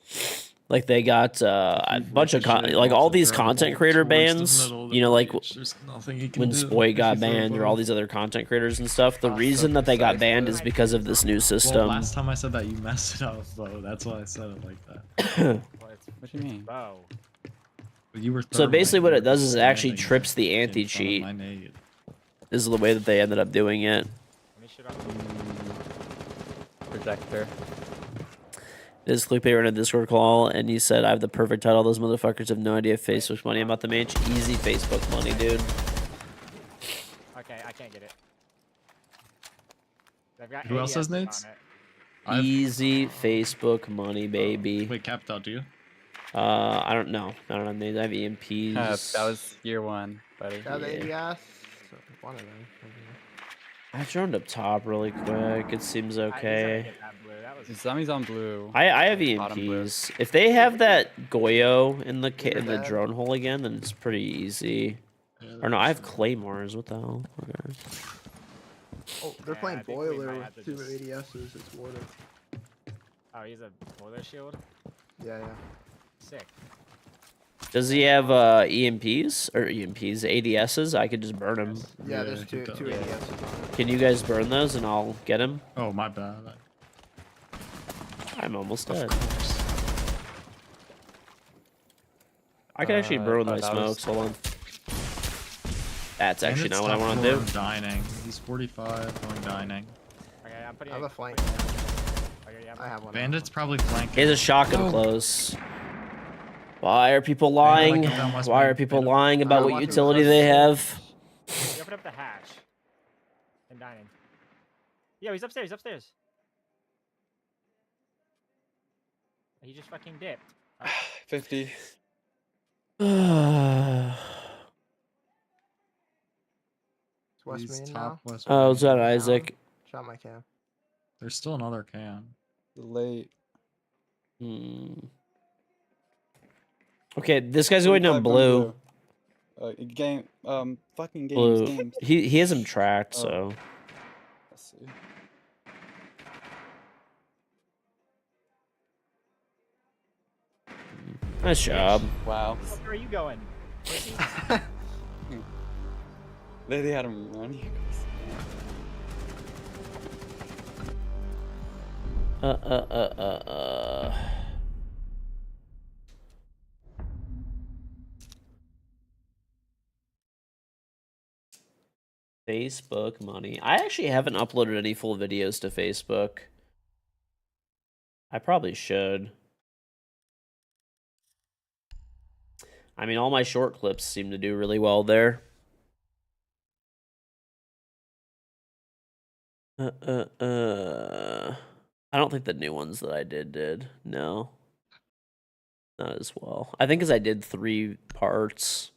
Like they got a bunch of all these content creator bans. You know, like when Spoy got banned or all these other content creators and stuff. The reason that they got banned is because of this new system. Well, last time I said that, you messed it up, though. That's why I said it like that. What do you mean? Bow. You were So basically, what it does is it actually thermite trips the in front of anti-cheat. my nade. This is the way that they ended up doing it. Let me shoot off. Projector. This clickbait ran a Discord call, and he said, "I have the perfect title. Those motherfuckers have no idea if Facebook money. I'm about to make easy Facebook money, dude." Okay, I can't get it. They've got Who else has ADSs nades? on it. Easy Facebook money, baby. Wait, capped out, do you? I don't know. I don't have names. I have EMPs. That was year one, buddy. Yeah, the Yeah. ABS. One of them. I droned up top really quick. It seems He's gonna okay. get that blue. That was Zombies on blue. I have Bottom blue. EMPs. If they have that Goyo in the You're in the dead. drone hole again, then it's pretty easy. Or no, I have claymores. What the hell? Okay. Oh, they're Yeah, playing I think we boiler might have with to 2 just- ADSs. It's water. Oh, he's a boiler shield. Yeah, yeah. Sick. Does he have EMPs or EMPs ADSs? I could just burn him. Yeah, Yeah, there's he two does. ADSs on it. Can you guys burn those and I'll get him? Oh, my bad. I'm almost dead. Of course. I can actually burn with my that was- smokes. Hold on. That's actually Bandit's not what I top want to floor do. Dining. He's 45, going dining. Okay, I'm putting. I have a flank. Okay, yeah, I have one. Bandit's probably flanking. He has a shotgun Oh. close. Why are people Bandit, lying? like, come down West Why are Bank. people Bandit. lying about what watching utility this. they have? You open up the hatch. And dining. Yo, he's upstairs. Upstairs. He just fucking dipped. 50. It's West He's Main top now. West Oh, is Main. that Isaac? Shot my cam. There's still another can. Late. Hmm. Okay, this guy's going down 45 going blue. Game. Fucking games. Blue. Games. He has him tracked, Oh. so. Let's see. Nice job. Wow. Where are you going? Pussy? They had him running. Uh. Facebook money. I actually haven't uploaded any full videos to Facebook. I probably should. I mean, all my short clips seem to do really well there. I don't think the new ones that I did. No. Not as well. I think as I did 3 parts.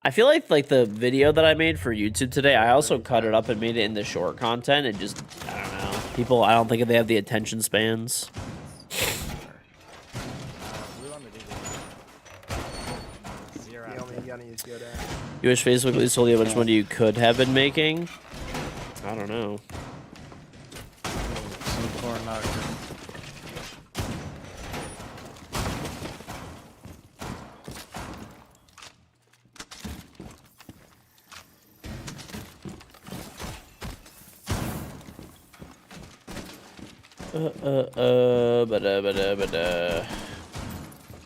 I feel like the video that I made for YouTube today, I also cut it up and made it into short content and just, I don't know. People, I don't think they have the attention spans. Blue on the digit. Zero. You only gotta use Bidet. You wish Facebook at least told you how much money you could have been making? I don't know. So far, not good.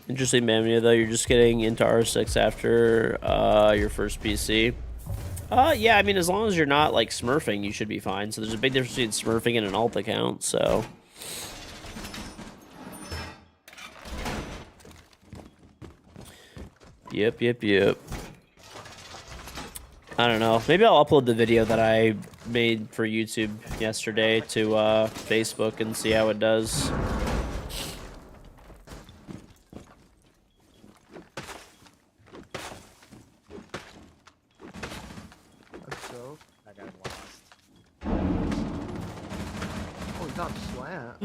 Interesting, Mamia, though. You're just getting into R6 after your first PC. Yeah, I mean, as long as you're not, like, smurfing, you should be fine. So there's a big difference between smurfing and an alt account, so... Yep. I don't know. Maybe I'll upload the video that I made for YouTube yesterday to Facebook and see how it does. That's so. That guy's lost. Oh, he's not slant.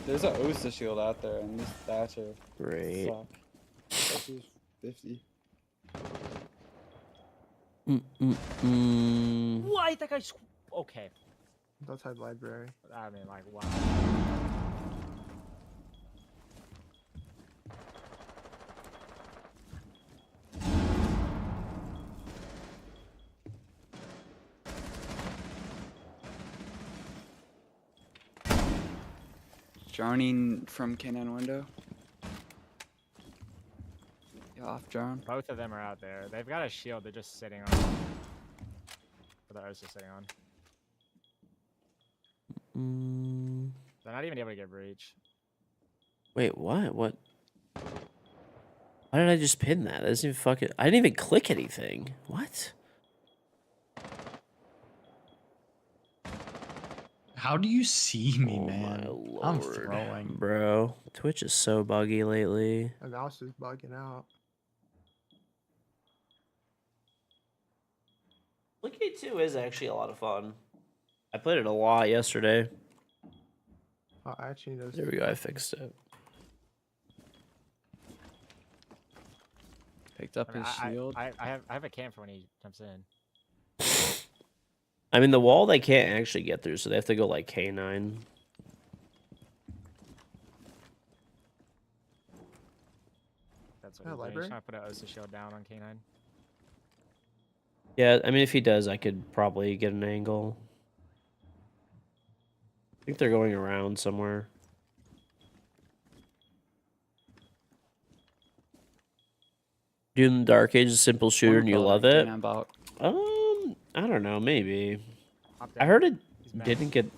There's an Osa shield out there, and this Thatcher Great. suck. Thatcher's 50. What? That guy. Okay. Outside library. I mean, like, wow. Droning from K9 window. Yeah, off drone. Both of them are out there. They've got a shield. They're just sitting on. Or the O's just sitting on. They're not even able to get breach. Wait, what? What? Why did I just pin that? That doesn't even fucking. I didn't even click anything. What? How do you see me, Oh man? my I'm lord, throwing. bro. Twitch is so buggy lately. The mouse is bugging out. Linkade 2 is actually a lot of fun. I played it a lot yesterday. Oh, actually, those. There we go. I fixed it. Picked up I, mean, his shield. I have a camp for when he jumps in. I mean, the wall they can't actually get through, so they have to go like K9. That's what Yeah, he's doing. library? He's trying to put an Osa shield down on K9. Yeah, I mean, if he does, I could probably get an angle. I think they're going around somewhere. Doing Dark Age is a simple shooter and you love it. About. I don't know, maybe. Hop I down. heard it He's mad. didn't get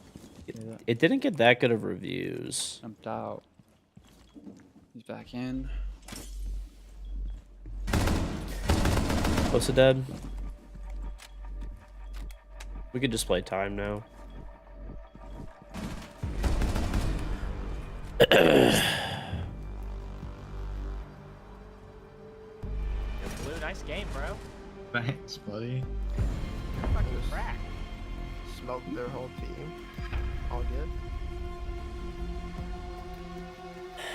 it didn't get that good of reviews. Jumped out. He's back in. Close to dead. We could just play time now. Yo, Blue, nice game, bro. Thanks, buddy. You're fucking crack. Smoked their whole team. All good.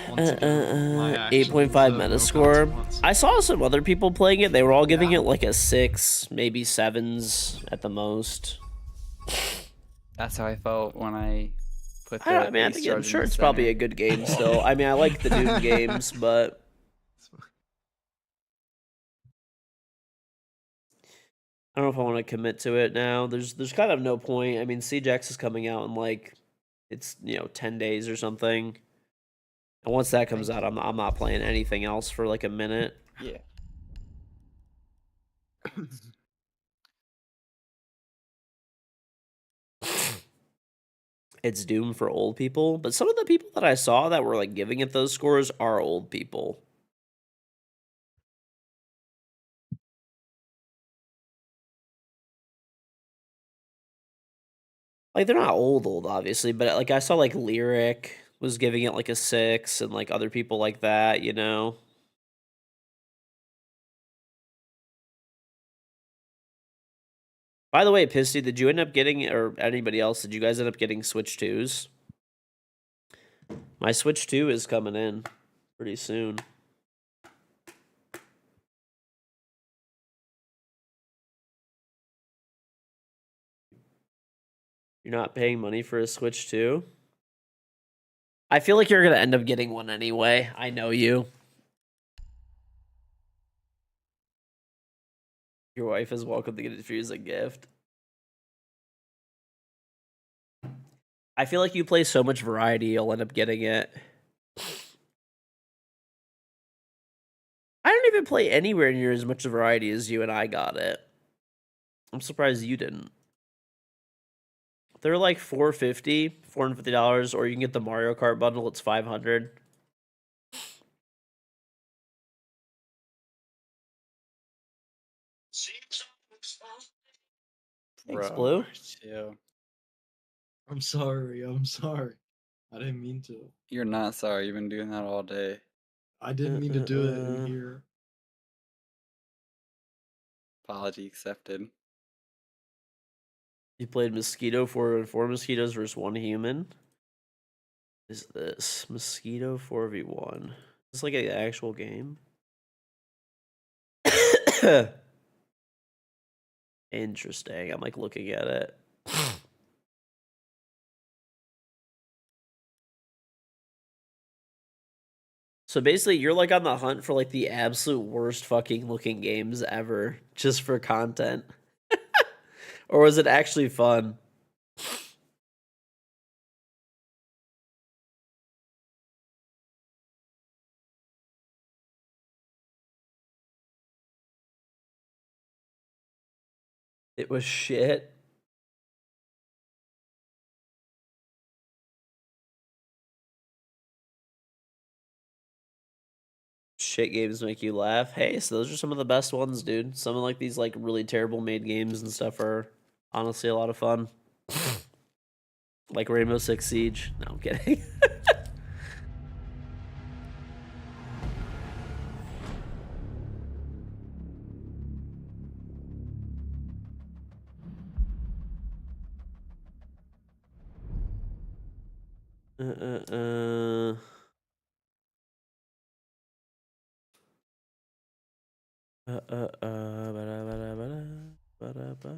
Once again, my actions, 8.5 no meta score. consequence. I saw some other people playing it. They were all giving it like a 6, maybe 7s at the most. That's how I felt when I put the. I mean, ace charge I'm in sure the it's probably a center. good game still. I mean, I like the Doom games, but I don't know if I want to commit to it now. There's kind of no point. I mean, Siege X is coming out in like it's 10 days or something. And once that comes out, I'm not playing anything else for like a minute. Yeah. It's Doom for old people, but some of the people that I saw that were like giving it those scores are old people. Like they're not old, obviously, but like I saw like Lyric was giving it like a 6, and like other people like that, you know. By the way, Pisty, did you end up getting, or anybody else, did you guys end up getting Switch 2s? My Switch 2 is coming in pretty soon. You're not paying money for a Switch 2? I feel like you're going to end up getting one anyway. I know you. Your wife is welcome to get it for you as a gift. I feel like you play so much variety, you'll end up getting it. I don't even play anywhere near as much variety as you, and I got it. I'm surprised you didn't. They're like $450, or you can get the Mario Kart bundle. It's $500. Thanks, Bro, Blue. chill. I'm sorry. I didn't mean to. You're not sorry. You've been doing that all day. I didn't mean to do it in here. Apology accepted. You played Mosquito 4v4 mosquitoes versus 1 human. Is this Mosquito 4v1? Is this like an actual game? Interesting. I'm like looking at it. So basically, you're like on the hunt for like the absolute worst fucking looking games ever, just for content. Or was it actually fun? It was shit. Shit games make you laugh. Hey, so those are some of the best ones, dude. Some of like these like really terrible made games and stuff are honestly a lot of fun. Like Rainbow Six Siege. No, I'm kidding. uh, uh, uh. Bada, bada, bada, bada, ba.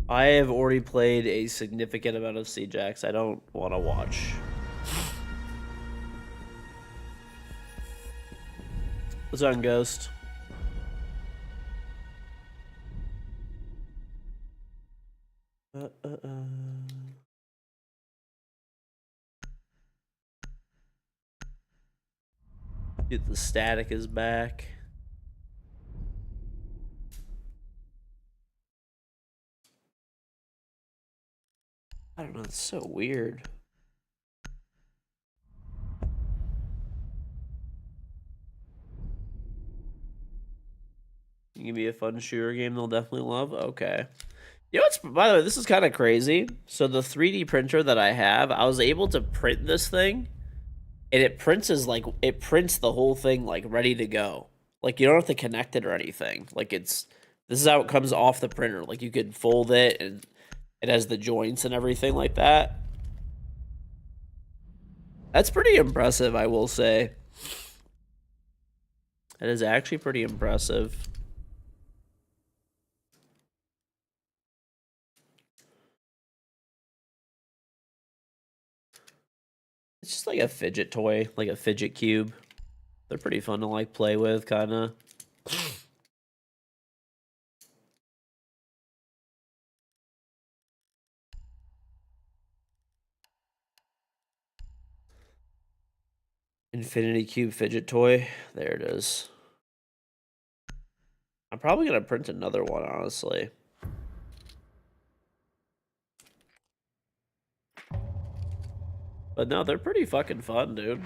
I have already played a significant amount of Ajax. I don't want to watch. What's on Ghost? Dude, the static is back. I don't know, it's so weird. You give me a fun shooter game they'll definitely love? Okay. You know what's, by the way, this is kind of crazy. So the 3D printer that I have, I was able to print this thing, and it prints the whole thing like ready to go. Like you don't have to connect it or anything. Like this is how it comes off the printer. Like you could fold it and it has the joints and everything like that. That's pretty impressive, I will say. That is actually pretty impressive. It's just like a fidget toy, like a fidget cube. They're pretty fun to like play with, kind of. Infinity Cube fidget toy. There it is. I'm probably going to print another one, honestly. But no, they're pretty fucking fun, dude.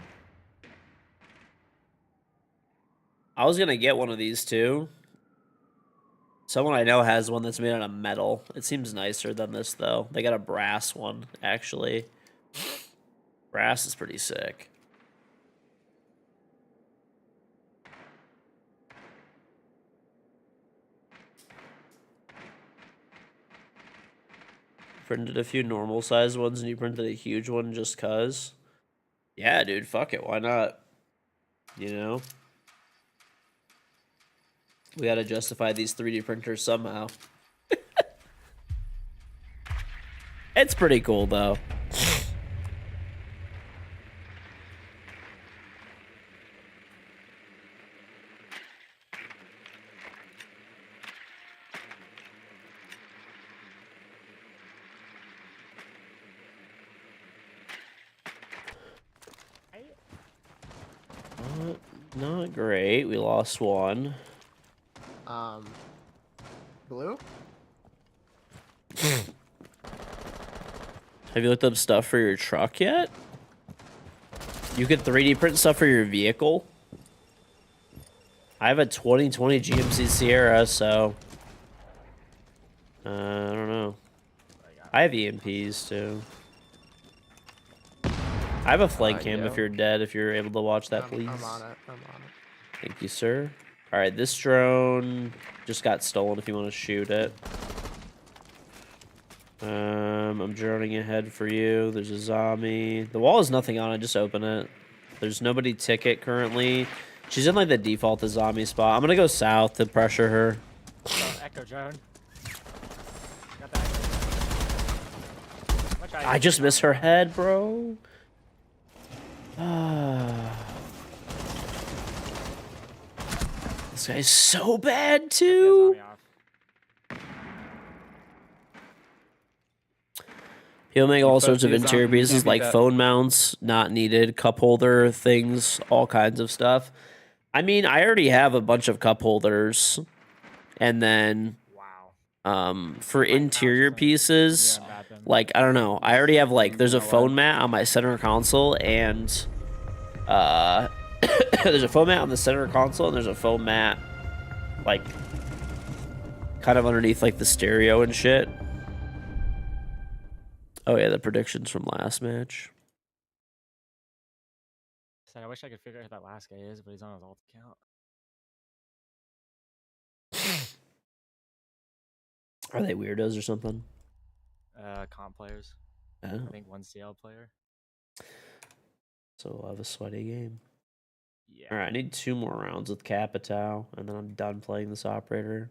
I was going to get one of these, too. Someone I know has one that's made out of metal. It seems nicer than this, though. They got a brass one, actually. Brass is pretty sick. Printed a few normal sized ones and you printed a huge one just cuz. Yeah, dude, fuck it. Why not? You know? We gotta justify these 3D printers somehow. It's pretty cool, though. Not great. We lost one. Blue? Have you looked up stuff for your truck yet? You could 3D print stuff for your vehicle? I have a 2020 GMC Sierra, so... I don't know. I have EMPs, too. I have a flight cam if you're dead, if you're able to watch that, please. I'm on it. I'm on it. Thank you, sir. Alright, this drone just got stolen if you want to shoot it. I'm droning ahead for you. There's a zombie. The wall has nothing on it, just open it. There's nobody ticket currently. She's in like the default to zombie spot. I'm gonna go south to pressure her. Oh, echo drone. Got that echo drone. Much I just missed her head, bro. This guy's so bad too. He'll make all sorts of interior pieces like phone mounts, not needed, cup holder things, all kinds of stuff. I mean, I already have a bunch of cup holders, and then Wow. for interior pieces, like I don't know, I already have like there's a phone mat on my center console, and there's a foam mat on the center console, and there's a foam mat like kind of underneath like the stereo and shit. Oh yeah, the predictions from last match. I wish I could figure out who that last guy is, but he's on his alt account. Are they weirdos or something? Comp players. Oh. I think one CL player. So we'll have a sweaty game. Yeah. All right, I need 2 more rounds with Capitao, and then I'm done playing this operator.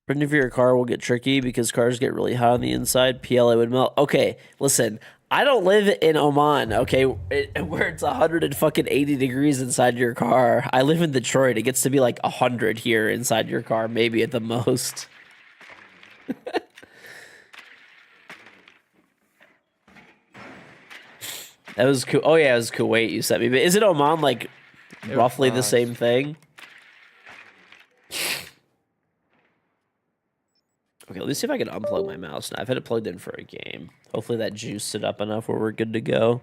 Printing for your car will get tricky because cars get really hot on the inside. PLA would melt. Okay, listen, I don't live in Oman, okay, where it's 180 degrees inside your car. I live in Detroit. It gets to be like 100 here inside your car, maybe at the most. That was cool. Oh yeah, it was Kuwait you sent me. But isn't Oman like roughly the same thing? Okay, let me see if I can unplug my mouse now. I've had it plugged in for a game. Hopefully that juiced it up enough where we're good to go.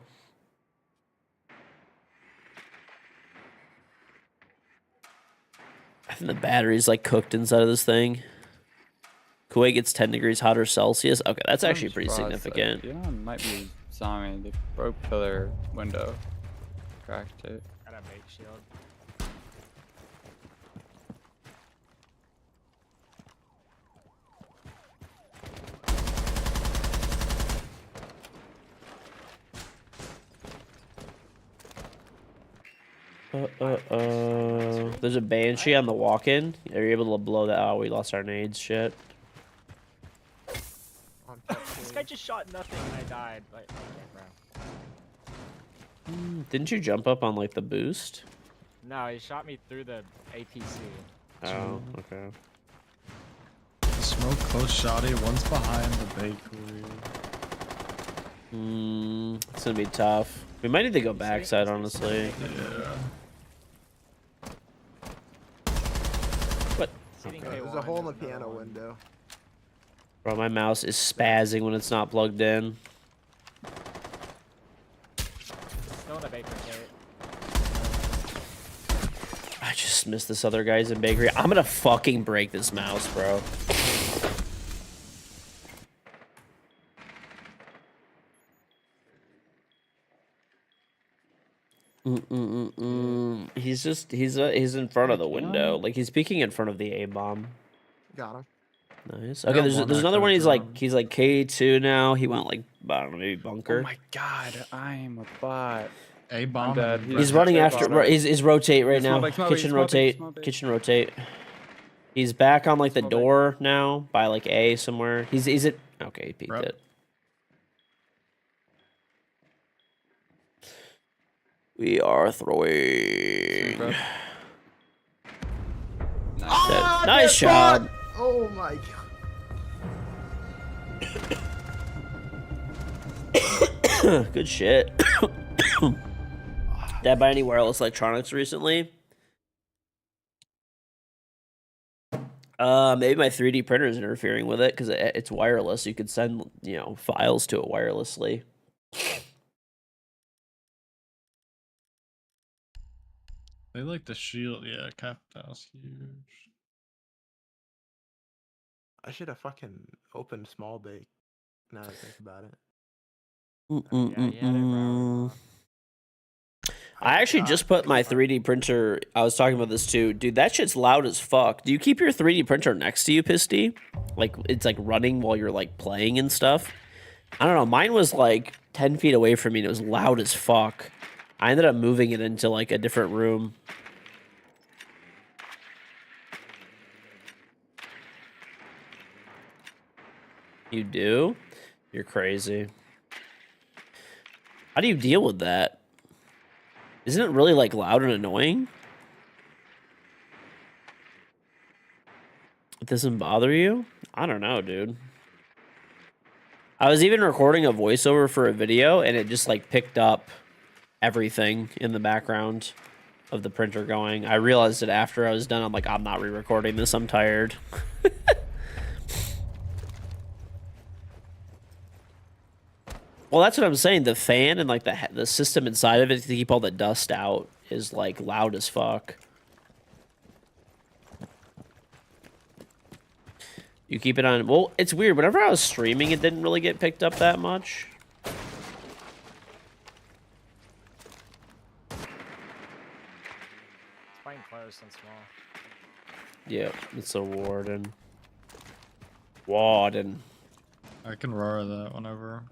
I think the battery's like cooked inside of this thing. Kuwait gets 10 degrees hotter Celsius. Okay, that's actually pretty significant. Yeah, might be zombie. They broke pillar window. Cracked it. Got a make shield. There's a Banshee on the walk-in. Are you able to blow that out? We lost our nades. Shit. This guy just shot nothing and I died. Like, okay, bro. Didn't you jump up on like the boost? No, he shot me through the APC. Oh, okay. Smoke close shotty. One's behind the bakery. It's gonna be tough. We might need to go backside, honestly. Yeah. What? Okay. There's a hole in the piano window. Bro, my mouse is spazzing when it's not plugged in. Still in the bakery gate. I just missed this other guy's in bakery. I'm gonna fucking break this mouse, bro. He's in front of the window. Like he's peeking in front of the A bomb. Got him. Nice. Okay, there's another one. He's like K2 now. He went like I don't know, maybe bunker. Oh my god, I'm a bot. A bomb. dead. He's running after. He's rotate right now. Small big, Kitchen small big, rotate. small big. Kitchen rotate. He's back on like the Small big. door now by like A somewhere. He's at. Okay, he peeked Rep. it. We are throwing. Bro. Nice, nice job. Oh my god. Good shit. Did I buy any wireless electronics recently? Maybe my 3D printer is interfering with it because it's wireless. You could send, files to it wirelessly. They like the shield. Yeah, Capitale's huge. I should have fucking opened small bake. Now that I think about it. I actually just put my 3D printer. I was talking about this too, dude. That shit's loud as fuck. Do you keep your 3D printer next to you, Pisty? Like it's like running while you're like playing and stuff. I don't know. Mine was like 10 feet away from me and it was loud as fuck. I ended up moving it into like a different room. You do? You're crazy. How do you deal with that? Isn't it really like loud and annoying? It doesn't bother you? I don't know, dude. I was even recording a voiceover for a video and it just like picked up everything in the background of the printer going. I realized it after I was done. I'm like, I'm not re-recording this. I'm tired. Well, that's what I'm saying. The fan and like the system inside of it to keep all the dust out is like loud as fuck. You keep it on. Well, it's weird. Whenever I was streaming, it didn't really get picked up that much. It's playing close and small. Yeah, it's a warden. Warden. I can roar that whenever.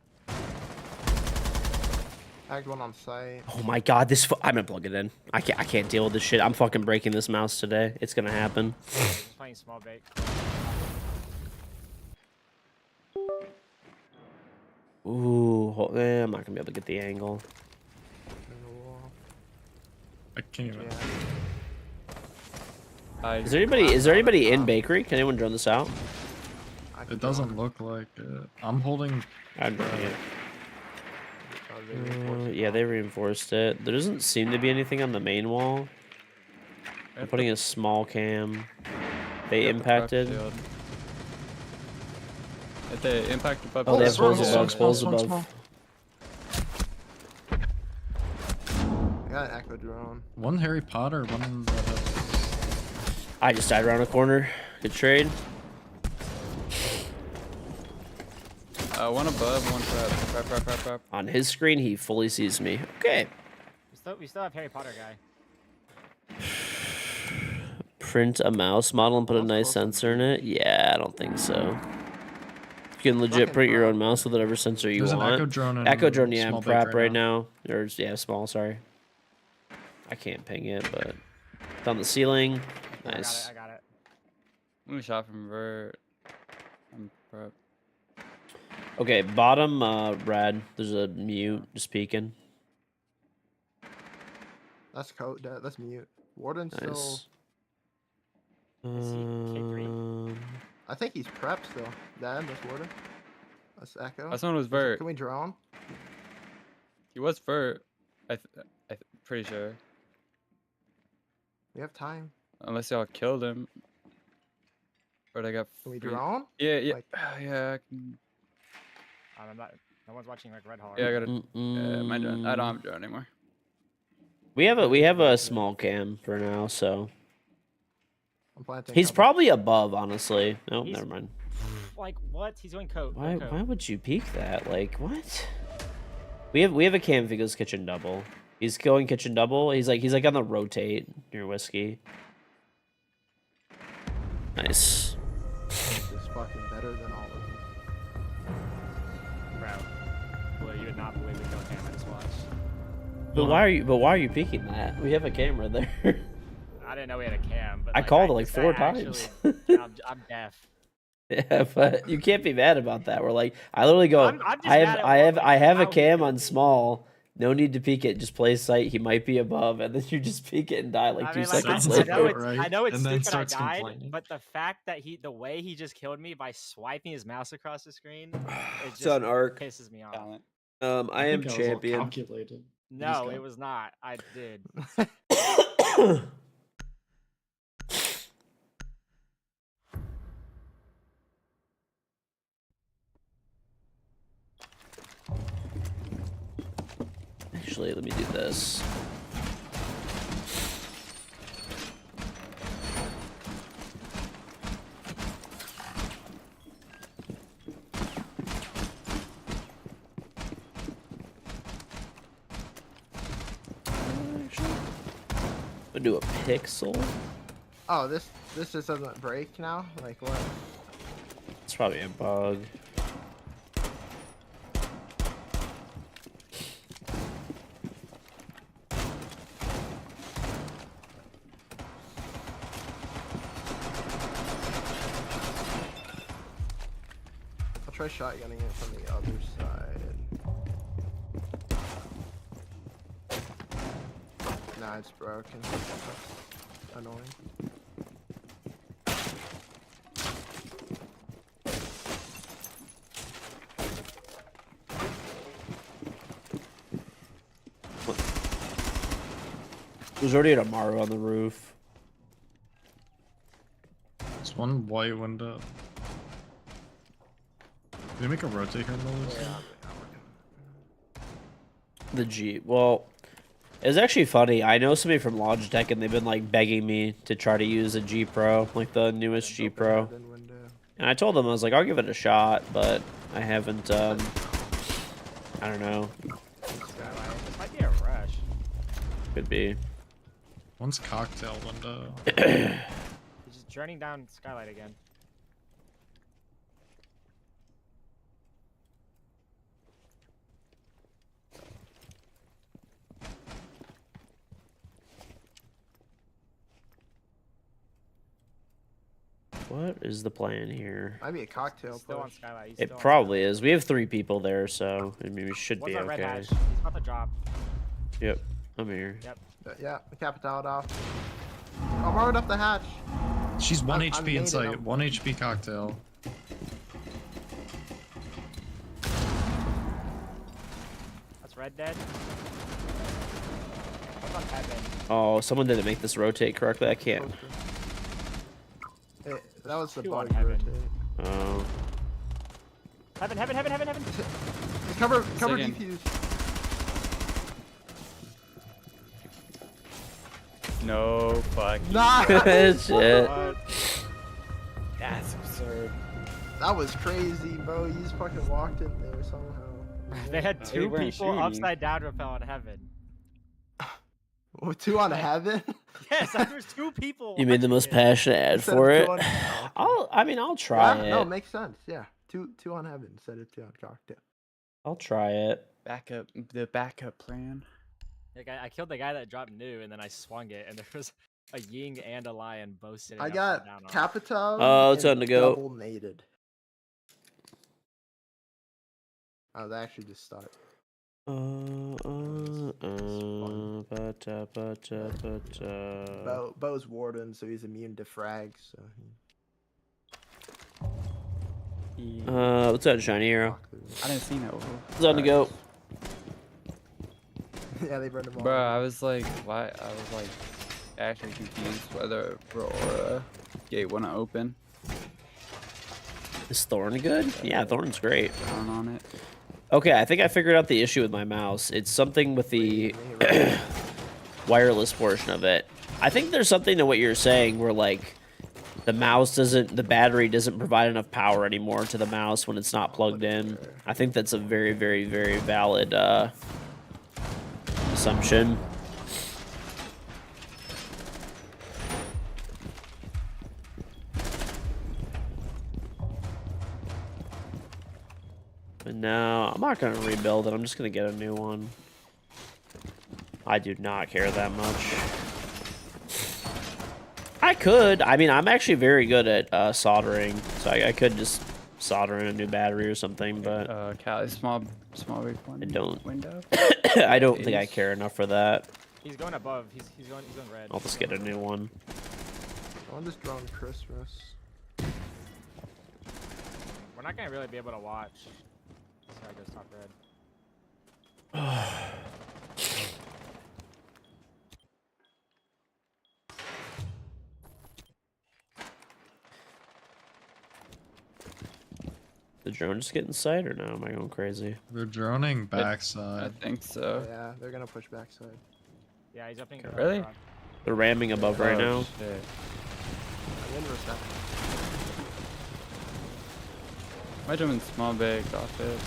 Tagged one on site. Oh my god, this. I'm gonna plug it in. I can't deal with this shit. I'm fucking breaking this mouse today. It's gonna happen. Just playing small bait. Ooh, I'm not gonna be able to get the angle. In the wall. I can't even. Yeah. Is there anybody in bakery? Can anyone drone this out? I can It doesn't look like it. I'm holding. I'm droning it. they reinforced it Yeah, now. they reinforced it. There doesn't seem to be anything on the main wall. I'm putting a small cam. They impacted. If they impacted by Oh, they have small, holes small, above. small, Holes small, above. small. I got an echo drone. One Harry Potter, one that has. I just died around a corner. Good trade. One above, one prep. On his screen, he fully sees me. Okay. We still have Harry Potter guy. Print a mouse model and put a Mouse nice also sensor in it? Yeah, I don't think so. You can legit Fucking print your own bro. mouse with whatever sensor you There's an want. echo drone in Echo drone, yeah, I'm small bake prep right now. Or, yeah, small, sorry. I can't ping it, but it's on the ceiling. Nice. I got it. One shot from vert. I'm prep. Okay, bottom red. There's a mute just peeking. That's code. That's mute. Warden's still. Nice. Is he K3? I think he's prep still. Dad, that's Warden. That's echo. Last one was vert. Can we drone? He was vert. Pretty sure. We have time. Unless y'all killed him. Or they got. Can we free- drone? Yeah, yeah, Like- yeah. I can. I'm not. No one's watching like Red Hall. Yeah, I right? gotta. My drone. I don't have a drone anymore. We have a small cam for now, so I'm planting. he's cover. probably above, honestly. Oh, He's- never mind. Like what? He's going coat. Why would you peek that? Like what? We have a cam if he goes kitchen double. He's going kitchen double. He's like on the rotate near whiskey. Nice. This is fucking better than all of them. Bro. Well, you would not believe the kill cam I just watched. But why are you peeking that? We have a camera there. I didn't know we had a cam. But I like, called it like just 4 actually- times. I'm deaf. Yeah, but you can't be mad about that. We're like, I literally go, I'm just I have mad at I have what, I like, have a how he cam did on it. small. No need to peek it. Just play sight. He might be above, and then you just peek it and die like I 2 mean, like, seconds I later. know I right? know it's And then stupid I starts died, complaining. but the fact that the way he just killed me by swiping his mouse across the screen, it It's just on arc. pisses me off. Talent. I am think was all champion. calculated. No, got- it was not. I did. Actually, let me do this. I'll do a pixel. Oh, this just doesn't break now. Like what? It's probably a bug. try shotgunning it from the other side. Nah, it's broken. That's annoying. There's already an Amaru on the roof. There's one white window. Did they make a rotate here, Moses? Yeah. The G. Well, it was actually funny. I know somebody from Logitech, and they've been like begging me to try to use a G Pro, like the newest G Pro. And I told them, I was like, I'll give it a shot, but I haven't. I don't know. This might be a rush. Could be. One's cocktail window. He's just journeying down skylight again. What is the plan here? Might be a cocktail He's still on push. skylight. He's It still on probably skylight. is. We have 3 people there, so I mean, we should One's be on red okay. hatch. He's about to drop. Yep, I'm here. Yep. Yeah, the capital off. I'm already up the hatch. She's 1 I'm HP in nading sight. him. 1 HP cocktail. That's red dead. What's on heaven? Oh, someone didn't make this rotate correctly. I can't. Hey, that was the Two on bug heaven. rotate. Oh, Heaven, heaven, heaven, heaven, heaven. Cover Second. defuse. No fuck. Nice. shit. What? That's absurd. That was crazy, bro. You just fucking walked in there somehow. They had They 2 weren't people shooting. upside down rappel on heaven. With 2 on heaven. Yes, there's 2 people. You made the most watching it. passionate ad Instead for of it. 2 on- Oh, I'll try yeah, it. no, it makes sense. Yeah, two on heaven instead of 2 on cocktail. I'll try it. The backup plan. Like, I killed the guy that dropped new, and then I swung it, and there was a ying and a lion both sitting I upside got down on it. capital. Oh, it's and time to go. Double mated. Oh, they actually just start. Bo's warden, so he's immune to frags. So What's that, shiny arrow? I didn't see no. It's on to go. Yeah, they burned him all. Bro, I was like, why? I was like, actually confused whether Aurora gate want to open. Is Thorn good? Yeah, Thorn's great. Down on it. Okay, I think I figured out the issue with my mouse. It's something with the wireless portion of it. I think there's something to what you're saying where, like, the battery doesn't provide enough power anymore to the mouse when it's not plugged in. I think that's a very, very, very valid assumption. But no, I'm not going to rebuild it. I'm just going to get a new one. I do not care that much. I could. I mean, I'm actually very good at soldering, so I could just solder in a new battery or something, but Cali, small big one. I don't. Window. I don't think I care enough for that. He's going above. He's going red. I'll just get a new one. I want this drone Christmas. We're not gonna really be able to watch. So I goes top red. The drone just getting sight, or no? Am I going crazy? They're droning I backside. think so. Yeah, they're gonna push backside. Yeah, he's opening. Really? garage. They're ramming above right Oh, now. shit. I'm in reception. Might jump in small big off it.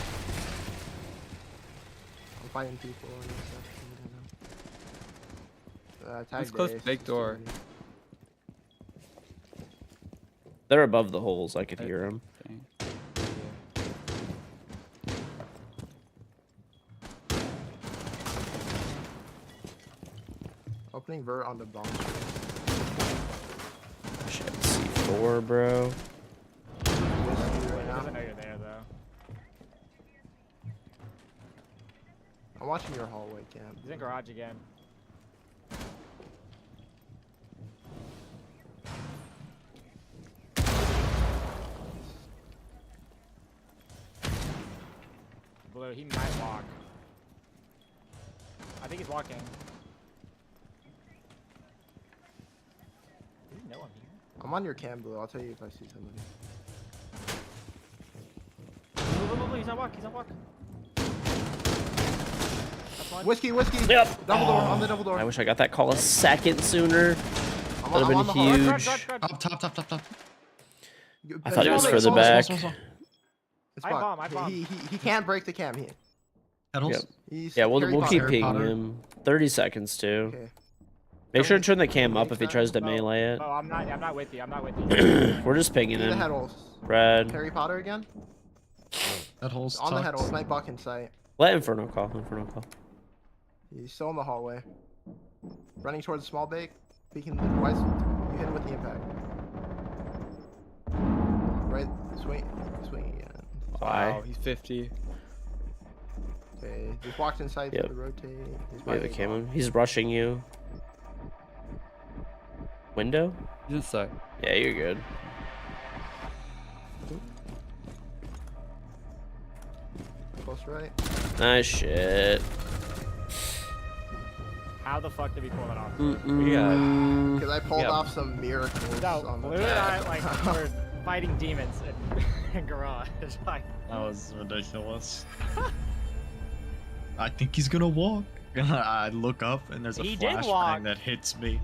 I'm fighting people in reception. Tag Let's close Ace, big just door. ready. They're above the holes. I could hear them. Dang. Opening vert on the bomb. Shit, C4, bro. Whiskey right He now. doesn't know you're there though. I'm watching your hallway cam. He's in garage again. Blue, he might walk. I think he's walking. Do you know I'm here? I'm on your cam, Blue. I'll tell you if I see somebody. Blue, he's on walk, he's on walk. That's one. Whiskey. Yep. Double door, on the double door. I wish I got that call a second sooner. I'm Would've on been the hallway. huge. Garage. Top. I thought it was Small further small back. It's I fine. bomb. He can't break the cam here. Headles. Yep. He's Yeah, we'll Harry keep Potter. pinging him. 30 seconds too. Okay. Make sure to turn the cam up if he tries to Oh, melee it. Oh, I'm not with you. I'm not with you. We're just pinging See the him. head holes. Red. Harry Potter again? Headholes. On the head tucked. holes. Night buck in sight. Let Inferno call. He's still in the hallway. Running towards the small bake. Peeking the twice. You hit him with the impact. Right. Swing again. Wow, Why? he's 50. Okay. Just walked inside Yep. to the rotate. He's We have a biting cam off. him. He's rushing you. Window? He's inside. Yeah, you're good. Close right. Nice shit. How the fuck did we pull that off? Because I pulled Yep. off some miracles. No, on the Blue and I back. were fighting demons in garage. Like, That was ridiculous. I think he's gonna walk. I look up and there's a He did flashbang walk. that hits me.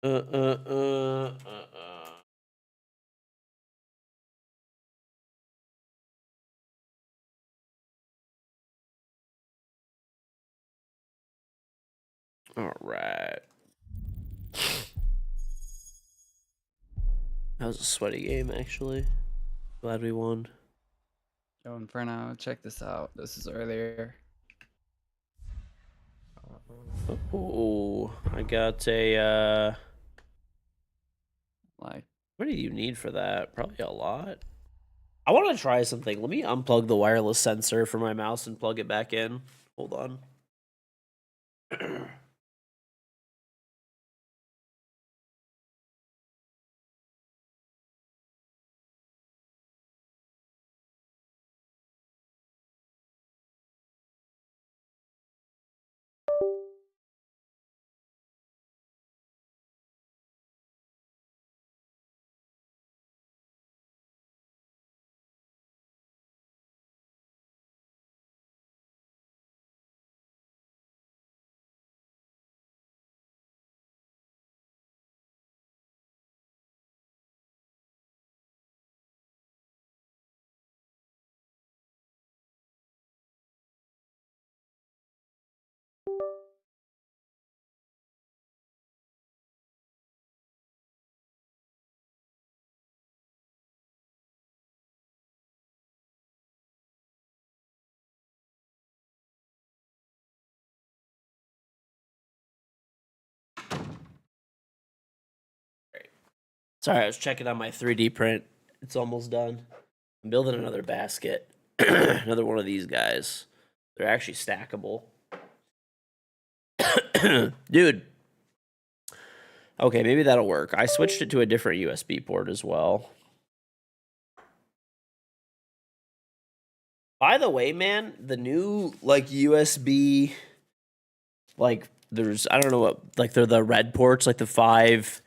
Uh, uh, uh, uh, uh. All right. That was a sweaty game, actually. Glad we won. Yo, Inferno, check this out. This is earlier. Oh, I got a, Like, what do you need for that? Probably a lot. I want to try something. Let me unplug the wireless sensor for my mouse and plug it back in. Hold on. Sorry, I was checking on my 3D print. It's almost done. I'm building another basket. Another one of these guys. They're actually stackable. Dude. Okay, maybe that'll work. I switched it to a different USB port as well. By the way, man, the new like USB, like there's I don't know what like they're the red ports, like the 5G